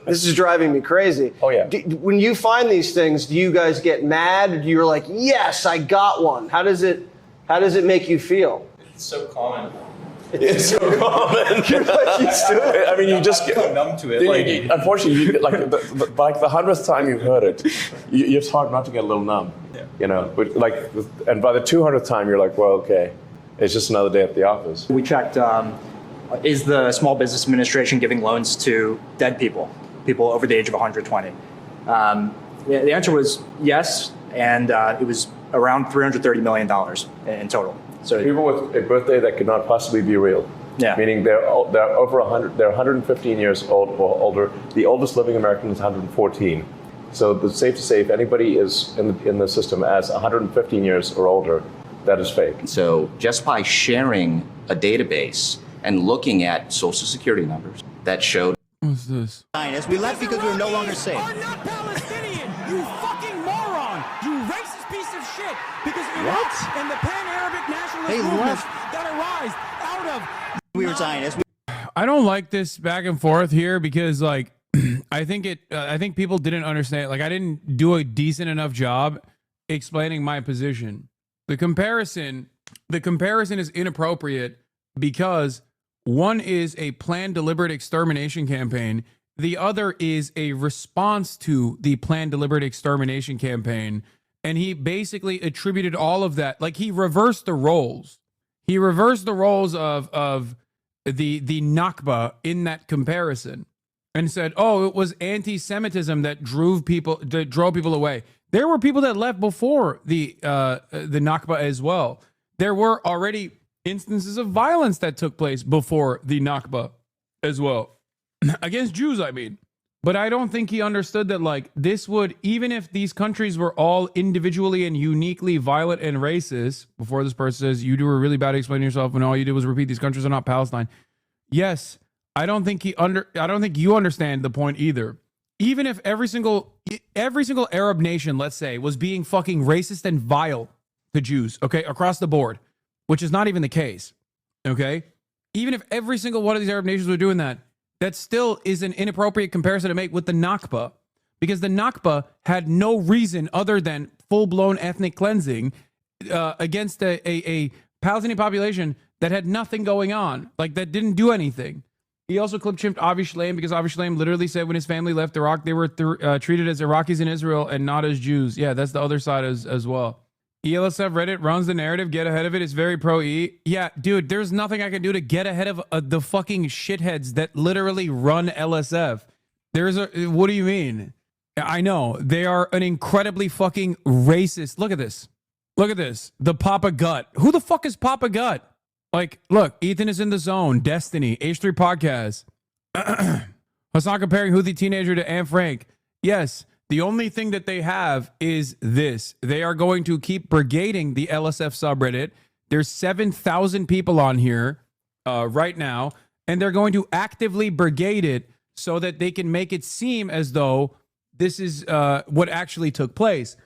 This is driving me crazy. Oh, yeah. When you find these things, do you guys get mad? Or do you're like, yes, I got one? How does it make you feel? It's so common. It's so common. You're like used to it. I mean, you just get numb to it. Unfortunately, the 100th time you've heard it, it's hard not to get a little numb. Yeah. You know, but and by the 200th time, you're like, well, okay, it's just another day at the office. We checked, is the Small Business Administration giving loans to dead people over the age of 120? The answer was yes, and it was around $330 million in total. So people with a birthday that could not possibly be real. Yeah. Meaning they're over 100. They're 115 years old or older. The oldest living American is 114. So it's safe to say if anybody is in the system as 115 years or older, that is fake. So just by sharing a database and looking at social security numbers that showed. What's this? We left because we were no longer safe. Are not Palestinian, you fucking moron! You racist piece of shit! Because Iraq and the Pan-Arabic nationalist movements that arise out of... We were Zionists. I don't like this back and forth here because, like, I think people didn't understand. Like, I didn't do a decent enough job explaining my position. The comparison is inappropriate because one is a planned deliberate extermination campaign. The other is a response to the planned deliberate extermination campaign. And he basically attributed all of that. Like, he reversed the roles. He reversed the roles of the Nakba in that comparison and said, oh, it was anti-Semitism that drove people away. There were people that left before the Nakba as well. There were already instances of violence that took place before the Nakba as well. Against Jews, I mean. But I don't think he understood that, like, this would, even if these countries were all individually and uniquely violent and racist, before this person says, you were really bad at explaining yourself when all you did was repeat these countries are not Palestine. Yes, I don't think you understand the point either. Even if every single Arab nation, let's say, was being fucking racist and vile to Jews, okay, across the board, which is not even the case, okay? Even if every single one of these Arab nations were doing that, that still is an inappropriate comparison to make with the Nakba, because the Nakba had no reason other than full-blown ethnic cleansing against a Palestinian population that had nothing going on, like that didn't do anything. He also clip-chimped Avi Shlaim because Avi Shlaim literally said when his family left Iraq, they were treated as Iraqis in Israel and not as Jews. Yeah, that's the other side as well. ELSF Reddit runs the narrative, get ahead of it. It's very pro-E. Yeah, dude, there's nothing I can do to get ahead of the fucking shitheads that literally run LSF. What do you mean? I know they are an incredibly fucking racist. Look at this. Look at this. The Papa Gut. Who the fuck is Papa Gut? Like, look, Ethan is in the zone. Destiny. H3 podcast. Hassan comparing Houthi teenager to Anne Frank. Yes, the only thing that they have is this. They are going to keep brigading the LSF subreddit. There's 7,000 people on here right now, and they're going to actively brigade it so that they can make it seem as though this is what actually took place.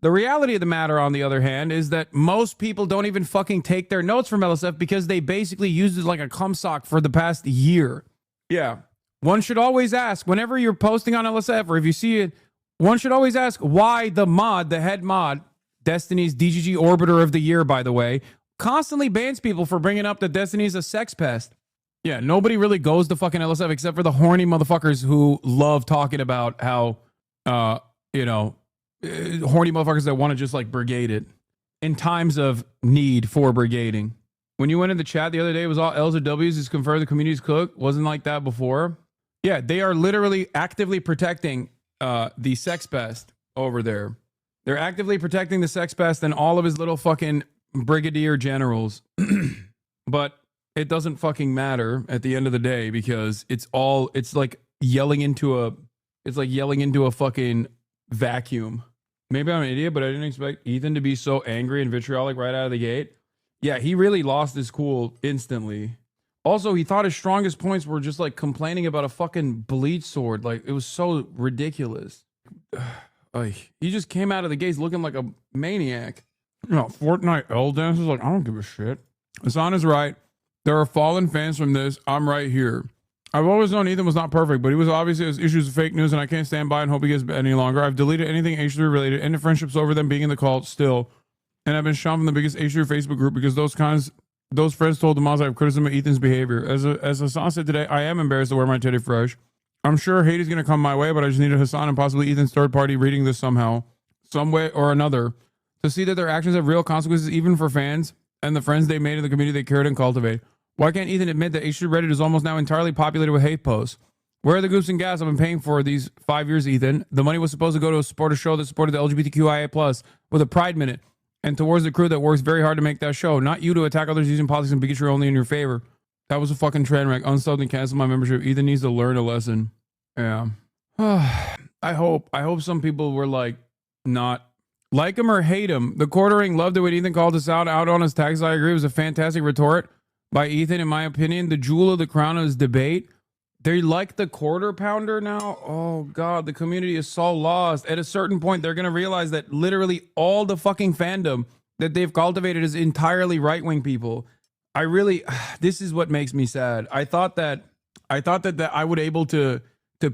The reality of the matter, on the other hand, is that most people don't even fucking take their notes from LSF because they basically used it like a cum sock for the past year. Yeah. One should always ask, whenever you're posting on LSF or if you see it, one should always ask why the mod, the head mod, Destiny's DGG Orbiter of the Year, by the way, constantly bans people for bringing up that Destiny's a sex pest. Yeah, nobody really goes to fucking LSF except for the horny motherfuckers who love talking about how, horny motherfuckers that want to just like brigade it in times of need for brigading. When you went in the chat the other day, it was all L's or W's is confirmed the community's cook. Wasn't like that before. Yeah, they are literally actively protecting the sex pest over there. They're actively protecting the sex pest and all of his little fucking brigadier generals. But it doesn't fucking matter at the end of the day because it's like yelling into a fucking vacuum. Maybe I'm an idiot, but I didn't expect Ethan to be so angry and vitriolic right out of the gate. Yeah, he really lost his cool instantly. Also, he thought his strongest points were just like complaining about a fucking bleach sword. Like, it was so ridiculous. He just came out of the gates looking like a maniac. Fortnite L dances, like, I don't give a shit. Hassan is right. There are fallen fans from this. I'm right here. I've always known Ethan was not perfect, but he was obviously has issues of fake news, and I can't stand by and hope he gets any longer. I've deleted anything H3 related, ended friendships over them being in the cult still, and I've been shown from the biggest H3 Facebook group because those friends told the mods I have criticism of Ethan's behavior. As Hassan said today, I am embarrassed to wear my teddy fresh. I'm sure hate is going to come my way, but I just needed Hassan and possibly Ethan's third party reading this somehow, some way or another, to see that their actions have real consequences even for fans and the friends they made in the community they cared and cultivate. Why can't Ethan admit that H3 Reddit is almost now entirely populated with hate posts? Where are the goofs and gas I've been paying for these 5 years, Ethan? The money was supposed to go to support a show that supported the LGBTQIA+ with a Pride Minute and towards the crew that works very hard to make that show, not you to attack others using politics and bigotry only in your favor. That was a fucking train wreck. Unsubbed and cancel my membership. Ethan needs to learn a lesson. Yeah. I hope some people were like, not like him or hate him. The quartering loved it when Ethan called us out on his tags. I agree. It was a fantastic retort by Ethan, in my opinion. The jewel of the crown of his debate. They like the quarter pounder now. Oh God, the community is so lost. At a certain point, they're going to realize that literally all the fucking fandom that they've cultivated is entirely right-wing people. This is what makes me sad. I thought that I would able to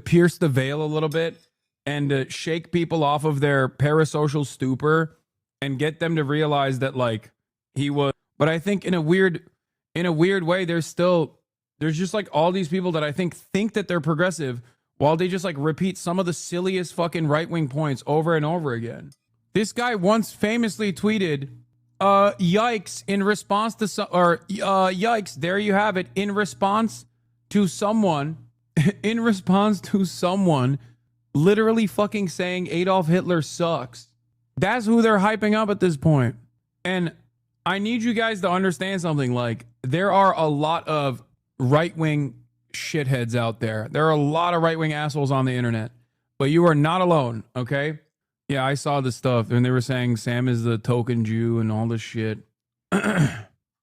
pierce the veil a little bit and shake people off of their parasocial stupor and get them to realize that like he was. But I think in a weird way, there's just like all these people that I think that they're progressive while they just like repeat some of the silliest fucking right-wing points over and over again. This guy once famously tweeted, yikes, in response to yikes, there you have it, in response to someone literally fucking saying Adolf Hitler sucks. That's who they're hyping up at this point. And I need you guys to understand something. Like, there are a lot of right-wing shitheads out there. There are a lot of right-wing assholes on the internet, but you are not alone, okay? Yeah, I saw this stuff, and they were saying Sam is the token Jew and all this shit.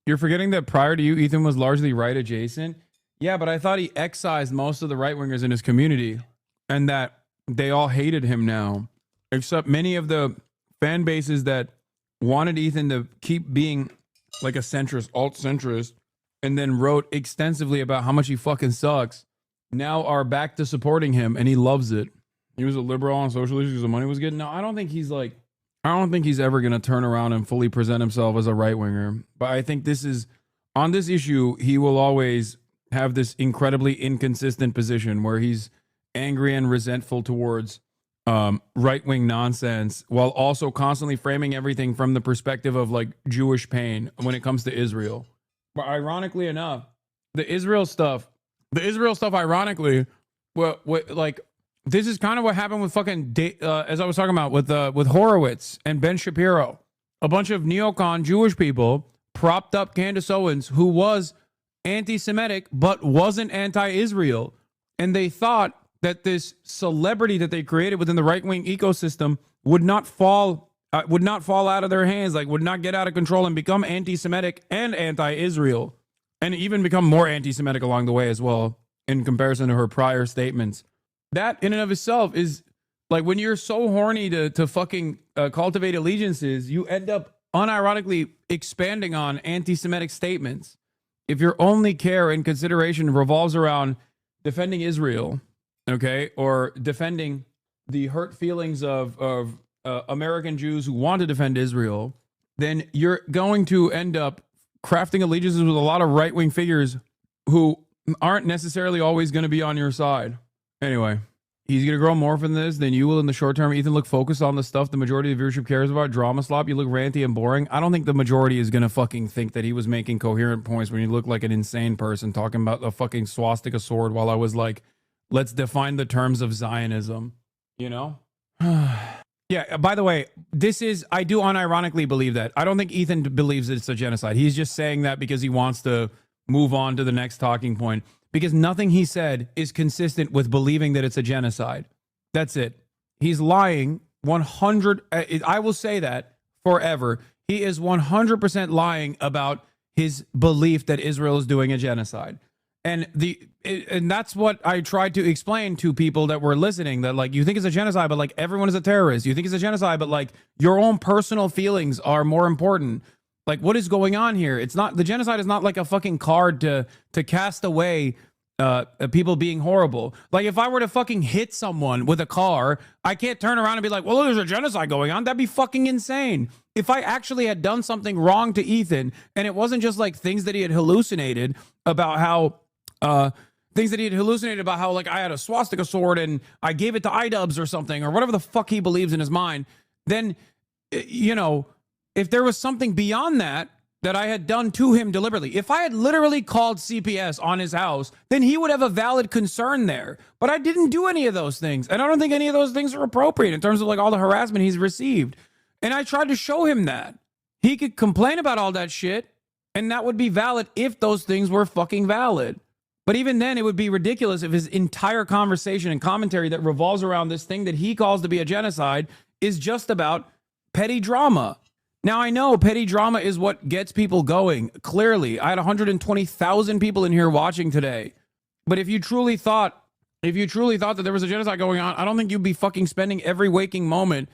You're forgetting that prior to you, Ethan was largely right adjacent. Yeah, but I thought he excised most of the right-wingers in his community, and that they all hated him now, except many of the fan bases that wanted Ethan to keep being like a centrist, alt-centrist, and then wrote extensively about how much he fucking sucks, now are back to supporting him, and he loves it. He was a liberal on social issues because the money was good. No, I don't think he's ever going to turn around and fully present himself as a right-winger. But I think on this issue, he will always have this incredibly inconsistent position where he's angry and resentful towards right-wing nonsense while also constantly framing everything from the perspective of like Jewish pain when it comes to Israel. But ironically enough, the Israel stuff, ironically, like this is kind of what happened with fucking, as I was talking about with Horowitz and Ben Shapiro. A bunch of neocon Jewish people propped up Candace Owens, who was anti-Semitic but wasn't anti-Israel. And they thought that this celebrity that they created within the right-wing ecosystem would not fall out of their hands, like would not get out of control and become anti-Semitic and anti-Israel, and even become more anti-Semitic along the way as well in comparison to her prior statements. That in and of itself is like, when you're so horny to fucking cultivate allegiances, you end up unironically expanding on anti-Semitic statements. If your only care and consideration revolves around defending Israel, okay, or defending the hurt feelings of American Jews who want to defend Israel, then you're going to end up crafting allegiances with a lot of right-wing figures who aren't necessarily always going to be on your side. Anyway, he's going to grow more from this than you will in the short term. Ethan, look focused on the stuff the majority of the viewership cares about. Drama slop, you look ranty and boring. I don't think the majority is going to fucking think that he was making coherent points when you look like an insane person talking about a fucking swastika sword while I was like, let's define the terms of Zionism, you know? Yeah, by the way, I do unironically believe that. I don't think Ethan believes it's a genocide. He's just saying that because he wants to move on to the next talking point, because nothing he said is consistent with believing that it's a genocide. That's it. He's lying 100. I will say that forever. He is 100% lying about his belief that Israel is doing a genocide. And that's what I tried to explain to people that were listening, that like, you think it's a genocide, but like everyone is a terrorist. You think it's a genocide, but like your own personal feelings are more important. Like, what is going on here? It's not, the genocide is not like a fucking card to cast away people being horrible. Like, if I were to fucking hit someone with a car, I can't turn around and be like, well, there's a genocide going on. That'd be fucking insane. If I actually had done something wrong to Ethan, and it wasn't just like things that he had hallucinated about how like I had a swastika sword and I gave it to iDubbbz or something, or whatever the fuck he believes in his mind, then, you know, if there was something beyond that I had done to him deliberately, if I had literally called CPS on his house, then he would have a valid concern there. But I didn't do any of those things. And I don't think any of those things are appropriate in terms of like all the harassment he's received. And I tried to show him that. He could complain about all that shit, and that would be valid if those things were fucking valid. But even then, it would be ridiculous if his entire conversation and commentary that revolves around this thing that he calls to be a genocide is just about petty drama. Now, I know petty drama is what gets people going. Clearly, I had 120,000 people in here watching today. But if you truly thought that there was a genocide going on, I don't think you'd be fucking spending every waking moment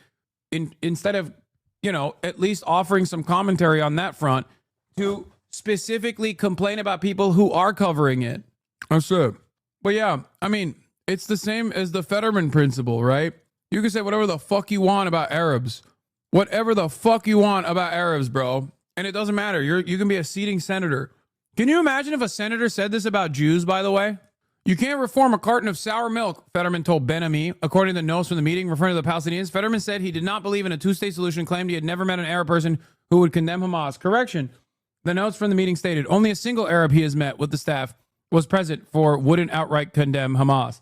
instead of, you know, at least offering some commentary on that front to specifically complain about people who are covering it. That's it. But yeah, I mean, it's the same as the Fetterman principle, right? You can say whatever the fuck you want about Arabs. Whatever the fuck you want about Arabs, bro. And it doesn't matter. You can be a sitting senator. Can you imagine if a senator said this about Jews, by the way? You can't reform a carton of sour milk, Fetterman told Ben-Ami, according to the notes from the meeting referring to the Palestinians. Fetterman said he did not believe in a two-state solution, claimed he had never met an Arab person who would condemn Hamas. Correction. The notes from the meeting stated only a single Arab he has met with the staff was present for wouldn't outright condemn Hamas.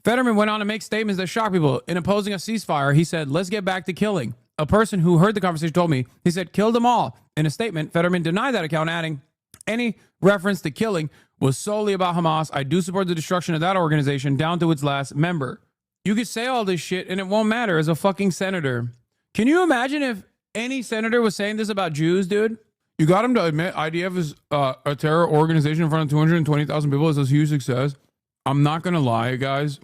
Fetterman went on to make statements that shocked people. In opposing a ceasefire, he said, let's get back to killing. A person who heard the conversation told me, he said, kill them all. In a statement, Fetterman denied that account, adding, any reference to killing was solely about Hamas. I do support the destruction of that organization down to its last member. You could say all this shit and it won't matter as a fucking senator. Can you imagine if any senator was saying this about Jews, dude? You got him to admit IDF is a terror organization in front of 220,000 people. It's a huge success. I'm not going to lie, guys.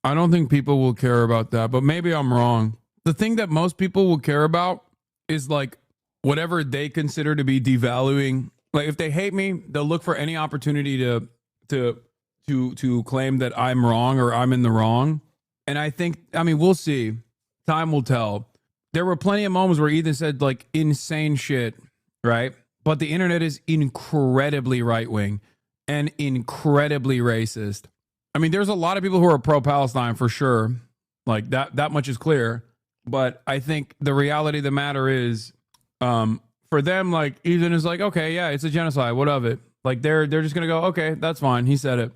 I don't think people will care about that, but maybe I'm wrong. The thing that most people will care about is like whatever they consider to be devaluing. Like if they hate me, they'll look for any opportunity to claim that I'm wrong or I'm in the wrong. And I think, I mean, we'll see. Time will tell. There were plenty of moments where Ethan said like insane shit, right? But the internet is incredibly right-wing and incredibly racist. I mean, there's a lot of people who are pro-Palestine for sure. Like that much is clear. But I think the reality of the matter is, for them, like Ethan is like, okay, yeah, it's a genocide. What of it? Like they're just gonna go, okay, that's fine. He said it.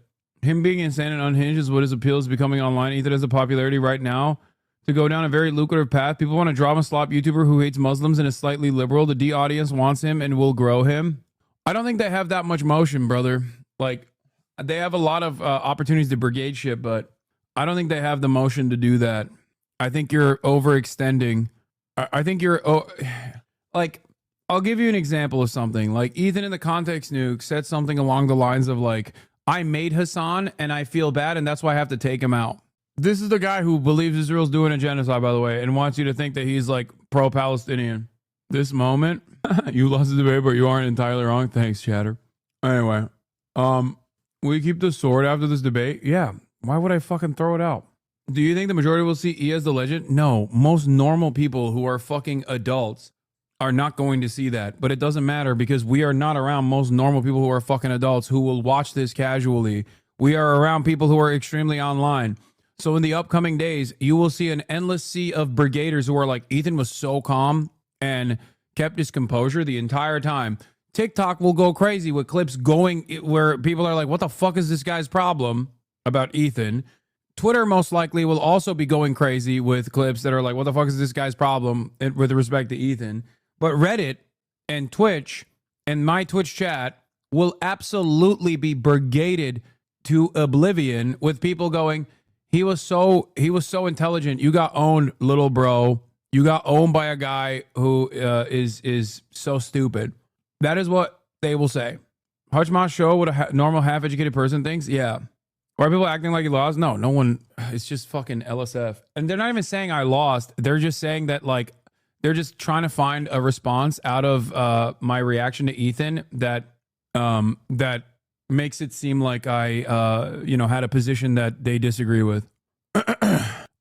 Him being insane and unhinged is what his appeal is becoming online. Ethan has a popularity right now to go down a very lucrative path. People want a drama slop YouTuber who hates Muslims and is slightly liberal. The D audience wants him and will grow him. I don't think they have that much motion, brother. Like, they have a lot of opportunities to brigade shit, but I don't think they have the motion to do that. I think you're overextending. I think you're like, I'll give you an example of something. Like, Ethan in the Context Nuke said something along the lines of like, I made Hassan and I feel bad and that's why I have to take him out. This is the guy who believes Israel's doing a genocide, by the way, and wants you to think that he's like pro-Palestinian. This moment, you lost the debate, but you aren't entirely wrong. Thanks, Chatter. Anyway, will you keep the sword after this debate? Yeah. Why would I fucking throw it out? Do you think the majority will see E as the legend? No. Most normal people who are fucking adults are not going to see that. But it doesn't matter because we are not around most normal people who are fucking adults who will watch this casually. We are around people who are extremely online. So in the upcoming days, you will see an endless sea of brigaders who are like, Ethan was so calm and kept his composure the entire time. TikTok will go crazy with clips going where people are like, what the fuck is this guy's problem about Ethan? Twitter most likely will also be going crazy with clips that are like, what the fuck is this guy's problem with respect to Ethan? But Reddit and Twitch and my Twitch chat will absolutely be brigaded to oblivion with people going, he was so intelligent. You got owned, little bro. You got owned by a guy who is so stupid. That is what they will say. Hutchmoss show what a normal half-educated person thinks. Yeah. Why are people acting like he lost? No one. It's just fucking LSF. And they're not even saying I lost. They're just saying that, like, they're just trying to find a response out of my reaction to Ethan that makes it seem like I had a position that they disagree with.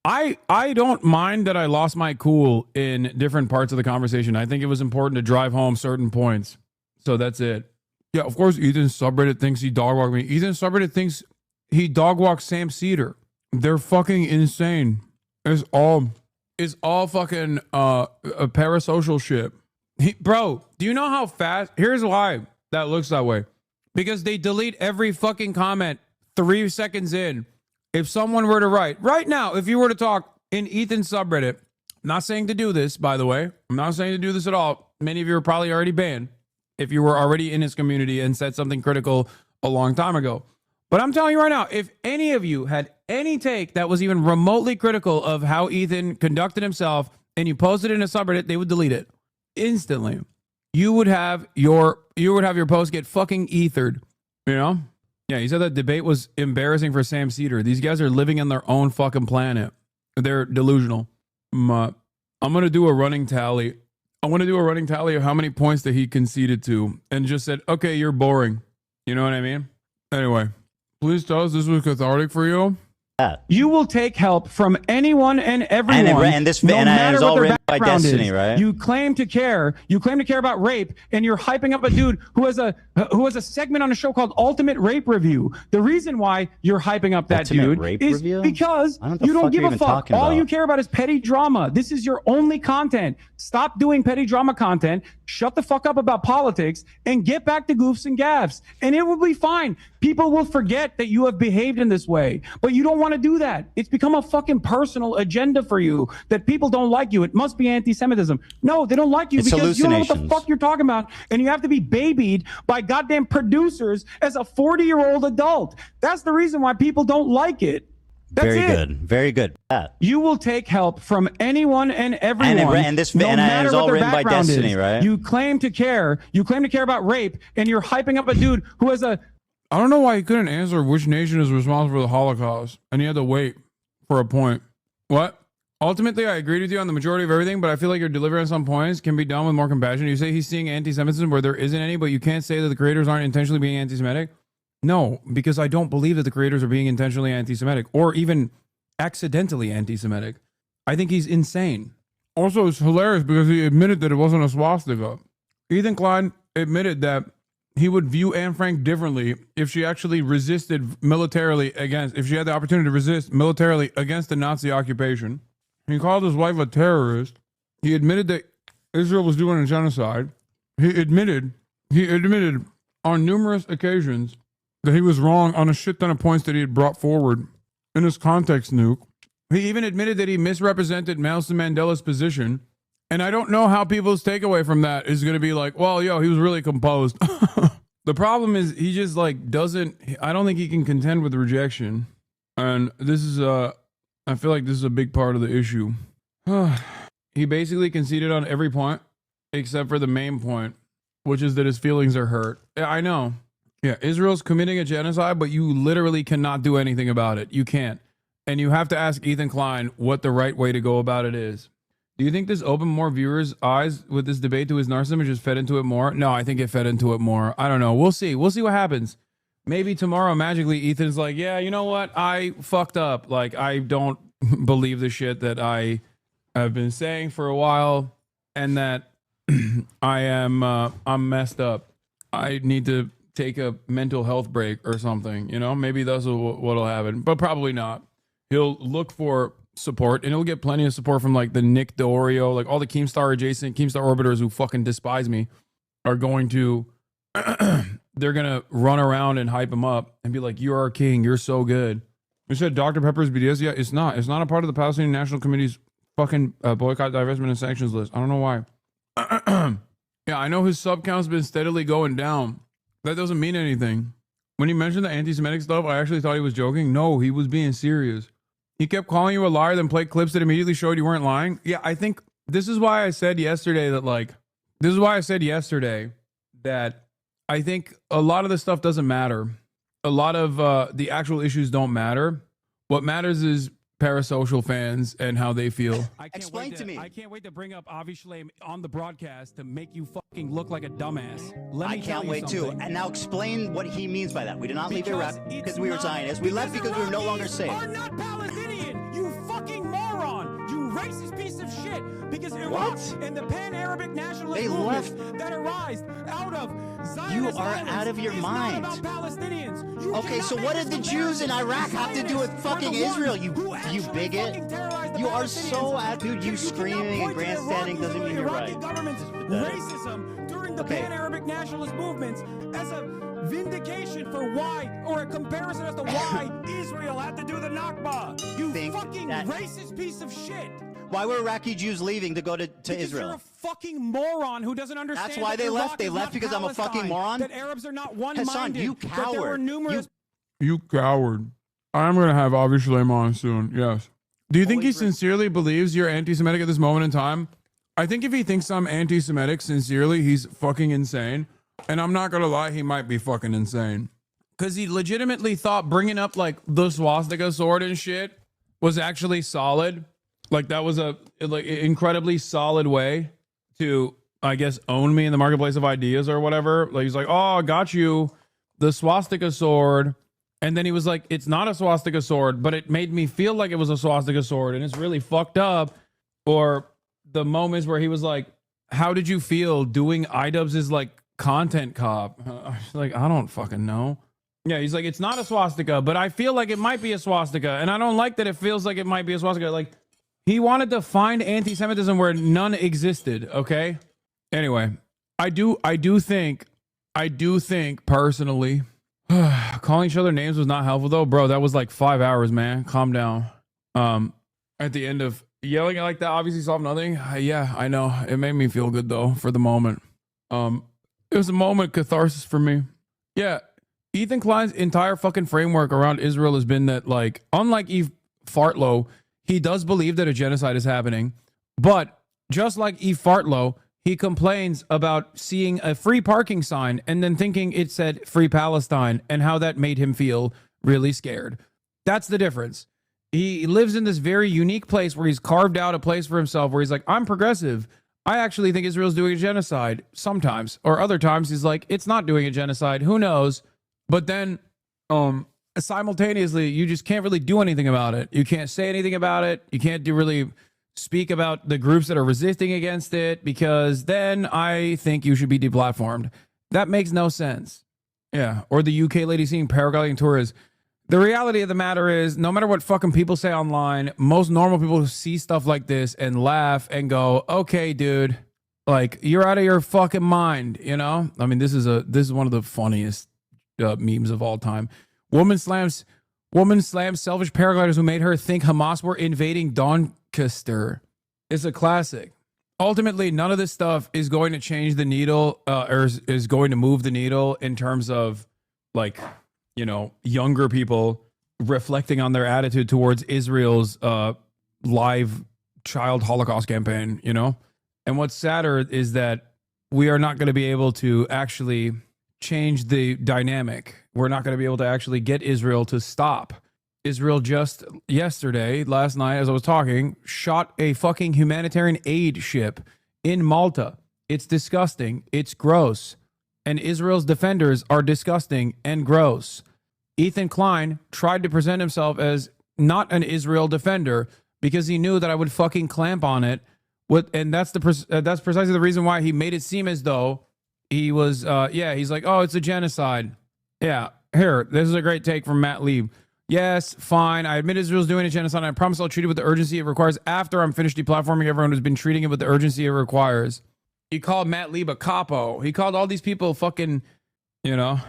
I don't mind that I lost my cool in different parts of the conversation. I think it was important to drive home certain points. So that's it. Yeah, of course, Ethan's subreddit thinks he dogwalked me. Ethan's subreddit thinks he dogwalked Sam Cedar. They're fucking insane. It's all fucking a parasocial shit. Bro, do you know how fast? Here's why that looks that way. Because they delete every fucking comment 3 seconds in. If someone were to write right now, if you were to talk in Ethan's subreddit, I'm not saying to do this, by the way. I'm not saying to do this at all. Many of you are probably already banned if you were already in his community and said something critical a long time ago. But I'm telling you right now, if any of you had any take that was even remotely critical of how Ethan conducted himself and you posted it in a subreddit, they would delete it instantly. You would have your post get fucking ethered, you know? Yeah, he said that debate was embarrassing for Sam Cedar. These guys are living in their own fucking planet. They're delusional. I'm going to do a running tally. I want to do a running tally of how many points that he conceded to and just said, okay, you're boring. You know what I mean? Anyway, please tell us this was cathartic for you. You will take help from anyone and everyone. And it was all written by Destiny, right? You claim to care. You claim to care about rape, and you're hyping up a dude who has a segment on a show called Ultimate Rape Review. The reason why you're hyping up that Ultimate dude Rape is Review? because you don't give a fuck. All you care about is petty drama. This is your only content. Stop doing petty drama content. Shut the fuck up about politics and get back to goofs and gaffs, and it will be fine. People will forget that you have behaved in this way, but you don't want to do that. It's become a fucking personal agenda for you that people don't like you. It must be anti-Semitism. No, they don't like you because you don't know what the fuck you're talking about, and you have to be babied by goddamn producers as a 40-year-old adult. That's the reason why people don't like it. That's Very it. good. Very good. You will take help from anyone and everyone. And it was all written by Destiny, right? You claim to care. You claim to care about rape, and you're hyping up a dude who has a... I don't know why he couldn't answer which nation is responsible for the Holocaust, and he had to wait for a point. What? Ultimately, I agreed with you on the majority of everything, but I feel like your delivery on some points can be done with more compassion. You say he's seeing anti-Semitism where there isn't any, but you can't say that the creators aren't intentionally being anti-Semitic. No, because I don't believe that the creators are being intentionally anti-Semitic or even accidentally anti-Semitic. I think he's insane. Also, it's hilarious because he admitted that it wasn't a swastika. Ethan Klein admitted that he would view Anne Frank differently if she actually resisted militarily if she had the opportunity to resist militarily against the Nazi occupation. He called his wife a terrorist. He admitted that Israel was doing a genocide. He admitted on numerous occasions that he was wrong on a shit ton of points that he had brought forward in his context, Nuke. He even admitted that he misrepresented Nelson Mandela's position. And I don't know how people's takeaway from that is going to be like, well, yo, he was really composed. The problem is he just like doesn't, I don't think he can contend with rejection. And this is I feel like this is a big part of the issue. He basically conceded on every point except for the main point, which is that his feelings are hurt. Yeah, I know. Yeah, Israel's committing a genocide, but you literally cannot do anything about it. You can't. And you have to ask Ethan Klein what the right way to go about it is. Do you think this opened more viewers' eyes with this debate to his narcissism or just fed into it more? No, I think it fed into it more. I don't know. We'll see. We'll see what happens. Maybe tomorrow, magically, Ethan's like, yeah, you know what? I fucked up. Like, I don't believe the shit that I have been saying for a while and that I'm messed up. I need to take a mental health break or something, you know? Maybe that's what'll happen, but probably not. He'll look for support, and he'll get plenty of support from like the Nick D'Orio, like all the Keemstar adjacent, Keemstar orbiters who fucking despise me are going to, they're gonna run around and hype him up and be like, "You're our king. You're so good." You said Dr. Pepper's BDS. Yeah, it's not. It's not a part of the Palestinian National Committee's fucking boycott, divestment, and sanctions list. I don't know why. Yeah, I know his sub count's been steadily going down. That doesn't mean anything. When he mentioned the anti-Semitic stuff, I actually thought he was joking. No, he was being serious. He kept calling you a liar, then played clips that immediately showed you weren't lying. Yeah, I think this is why I said yesterday that I think a lot of this stuff doesn't matter. A lot of the actual issues don't matter. What matters is parasocial fans and how they feel. Explain to me. I can't wait to bring up Avi Shlaim on the broadcast to make you fucking look like a dumbass. I can't wait too. And now explain what he means by that. We did not leave Iraq because we were Zionists. We left because we were no longer safe. Are not Palestinian, you fucking moron! You racist piece of shit! Because Iraq and the pan-Arabic nationalist movements that arise out of Zionist You are out of your mind. About Palestinians. Okay, so what did the Jews in Iraq have to do with fucking Israel, you bigot? You are so out, dude. You screaming and grandstanding doesn't mean you're right. Racism during the pan-Arabic nationalist movements as a vindication for why, or a comparison as to why Israel had to do the Nakba. You fucking racist piece of shit. Why were Iraqi Jews leaving to go to Israel? You're a fucking moron who doesn't understand. That's why they left. They left because I'm a fucking moron. That Arabs are not one-minded. Hassan, you coward. That there were numerous. You coward. I'm going to have Avi Shlaim on soon. Yes. Do you think he sincerely believes you're anti-Semitic at this moment in time? I think if he thinks I'm anti-Semitic sincerely, he's fucking insane. And I'm not going to lie, he might be fucking insane. Because he legitimately thought bringing up like the swastika sword and shit was actually solid. Like that was a like incredibly solid way to, I guess, own me in the marketplace of ideas or whatever. Like he's like, oh, I got you the swastika sword. And then he was like, it's not a swastika sword, but it made me feel like it was a swastika sword. And it's really fucked up. Or the moments where he was like, how did you feel doing iDubbbz' like content cop? Like, I don't fucking know. Yeah, he's like, it's not a swastika, but I feel like it might be a swastika. And I don't like that it feels like it might be a swastika. Like, he wanted to find anti-Semitism where none existed, okay? Anyway, I do think personally, calling each other names was not helpful though. Bro, that was like 5 hours, man. Calm down. At the end of yelling like that obviously solved nothing. Yeah, I know. It made me feel good though for the moment. It was a moment of catharsis for me. Yeah, Ethan Klein's entire fucking framework around Israel has been that, like, unlike Eve Fartlow, he does believe that a genocide is happening, but just like Eve Fartlow, he complains about seeing a free parking sign and then thinking it said Free Palestine and how that made him feel really scared. That's the difference. He lives in this very unique place where he's carved out a place for himself where he's like, I'm progressive. I actually think Israel's doing a genocide sometimes, or other times he's like, it's not doing a genocide. Who knows? But then, simultaneously, you just can't really do anything about it. You can't say anything about it. You can't really speak about the groups that are resisting against it, because then I think you should be deplatformed. That makes no sense. Yeah. Or the UK lady seeing paragliding tours. The reality of the matter is, no matter what fucking people say online, most normal people see stuff like this and laugh and go, okay, dude, like, you're out of your fucking mind, you know? I mean, this is one of the funniest memes of all time. Woman slams selfish paragliders who made her think Hamas were invading Doncaster. It's a classic. Ultimately, none of this stuff is going to change the needle, or is going to move the needle in terms of, like, you know, younger people reflecting on their attitude towards Israel's live child Holocaust campaign, you know? And what's sadder is that we are not going to be able to actually change the dynamic. We're not going to be able to actually get Israel to stop. Israel just last night, as I was talking, shot a fucking humanitarian aid ship in Malta. It's disgusting. It's gross. And Israel's defenders are disgusting and gross. Ethan Klein tried to present himself as not an Israel defender because he knew that I would fucking clamp on it. And that's precisely the reason why he made it seem as though he was, he's like, oh, it's a genocide. Yeah, here, this is a great take from Matt Lieb. Yes, fine. I admit Israel's doing a genocide. And I promise I'll treat it with the urgency it requires after I'm finished deplatforming everyone who's been treating it with the urgency it requires. He called Matt Lieb a capo. He called all these people fucking, you know,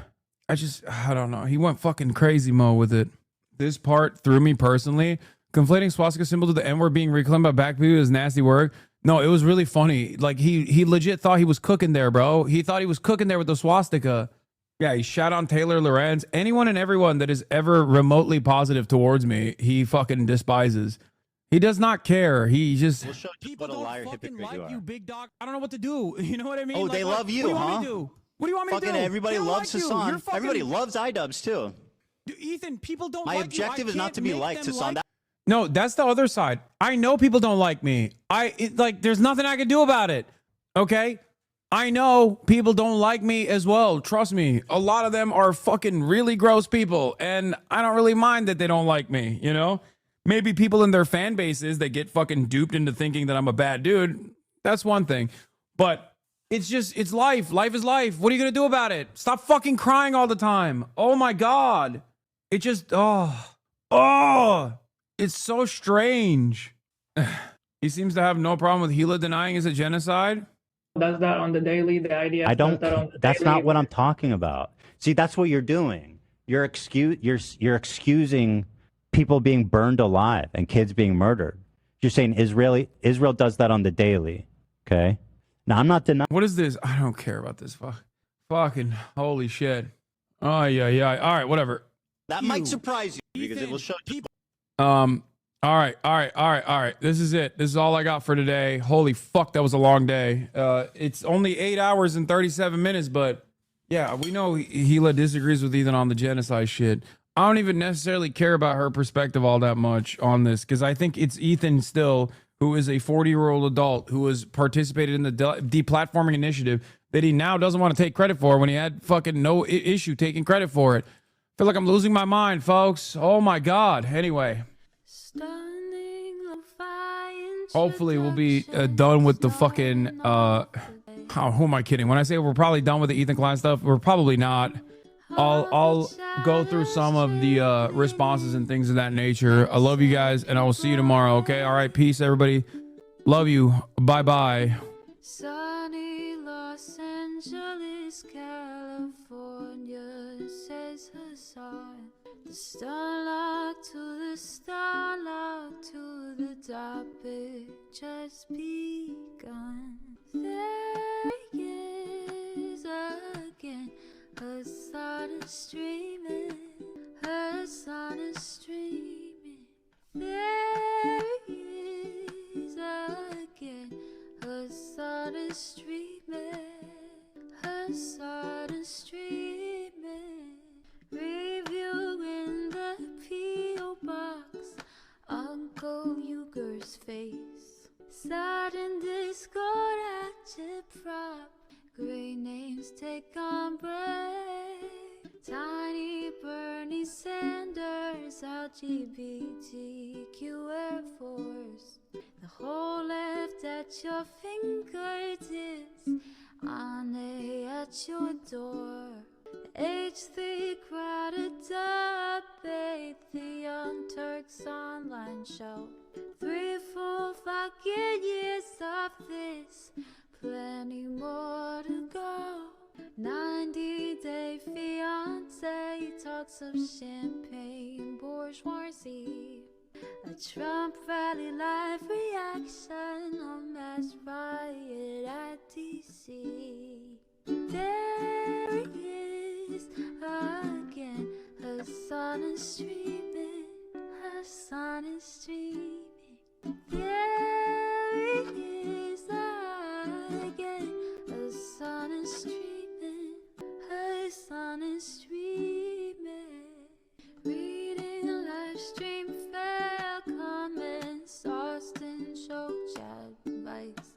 I don't know. He went fucking crazy mode with it. This part threw me personally. Conflating swastika symbol to the N-word being reclaimed by black people is nasty work. No, it was really funny. Like, he legit thought he was cooking there, bro. He thought he was cooking there with the swastika. Yeah, he shot on Taylor Lorenz. Anyone and everyone that is ever remotely positive towards me, he fucking despises. He does not care. He just... What a liar, hypocrite you are. You big dog. I don't know what to do. You know what I mean? Oh, Like, they love you, what do you huh? Want me to do? What do you want me to do? Fucking everybody They don't loves like you. Hassan. You're fucking- Everybody loves iDubbbz too. Dude, Ethan, people don't My like objective you. is not to be liked, Hassan. No, that's the other side. I know people don't like me. There's nothing I can do about it. Okay? I know people don't like me as well. Trust me. A lot of them are fucking really gross people. And I don't really mind that they don't like me, you know? Maybe people in their fan bases that get fucking duped into thinking that I'm a bad dude. That's one thing. But it's life. Life is life. What are you going to do about it? Stop fucking crying all the time. Oh my God. It just, it's so strange. He seems to have no problem with Gila denying it's a genocide. Does that on the daily, the idea. I don't. Does that on the That's daily. not what I'm talking about. See, that's what you're doing. You're excusing people being burned alive and kids being murdered. You're saying Israel does that on the daily. Okay. Now I'm not denying. What is this? I don't care about this. Fucking holy shit. Oh yeah. All right, whatever. That might surprise you because it will show you. All right. This is it. This is all I got for today. Holy fuck, that was a long day. It's only 8 hours and 37 minutes, but yeah, we know Gila disagrees with Ethan on the genocide shit. I don't even necessarily care about her perspective all that much on this because I think it's Ethan still, who is a 40-year-old adult who has participated in the deplatforming initiative that he now doesn't want to take credit for when he had fucking no issue taking credit for it. I feel like I'm losing my mind, folks. Oh my God. Anyway. Hopefully we'll be done with the fucking, who am I kidding? When I say we're probably done with the Ethan Klein stuff, we're probably not. I'll go through some of the responses and things of that nature. I love you guys, and I will see you tomorrow, okay? All right, peace, everybody. Love you. Bye-bye. Sunny Los Angeles, California, says Hassan. The starlight to the starlight to the topic just begun. There he is again. Hassan is streaming. Hassan is streaming. There he is again. Hassan is streaming. Hassan is streaming. Review in the P.O. box. Uncle Uger's face. Sudden Discord agitprop. Great names take on break. Tiny Bernie Sanders, LGBTQ Air Force. The whole left at your fingertips. Ane at your door. H3 crowded debate, the Young Turks online show. 3 full fucking years of this, plenty more to go. 90-day fiance. jugs of champagne, bourgeoisie. A Trump rally live reaction, a mass riot at DC. There he is again, her son is streaming, her son is streaming. There he is again, her son is streaming, her son is streaming. Reading a live stream, fair comments, Austin show chat advice,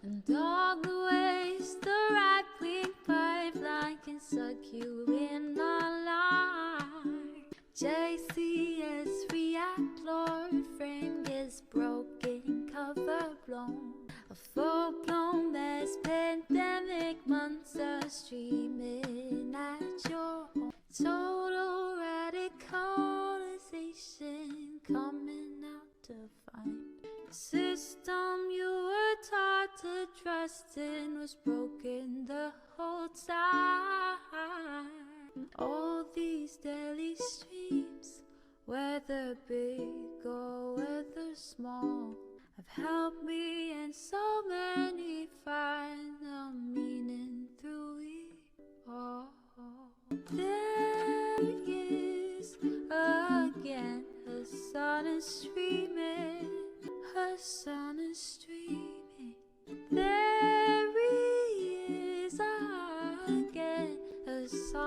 and all the ways the right-wing pipeline can suck you in online. JCS react, Lord, frame gets broken, cover blown. A full-blown mass pandemic, monster streaming at your home. Total radicalization coming out to find. The system you were taught to trust in was broken the whole time. All these daily streams, whether big or whether small, have helped me and so many find the meaning through it all. There he is again, her son is streaming, her son is streaming.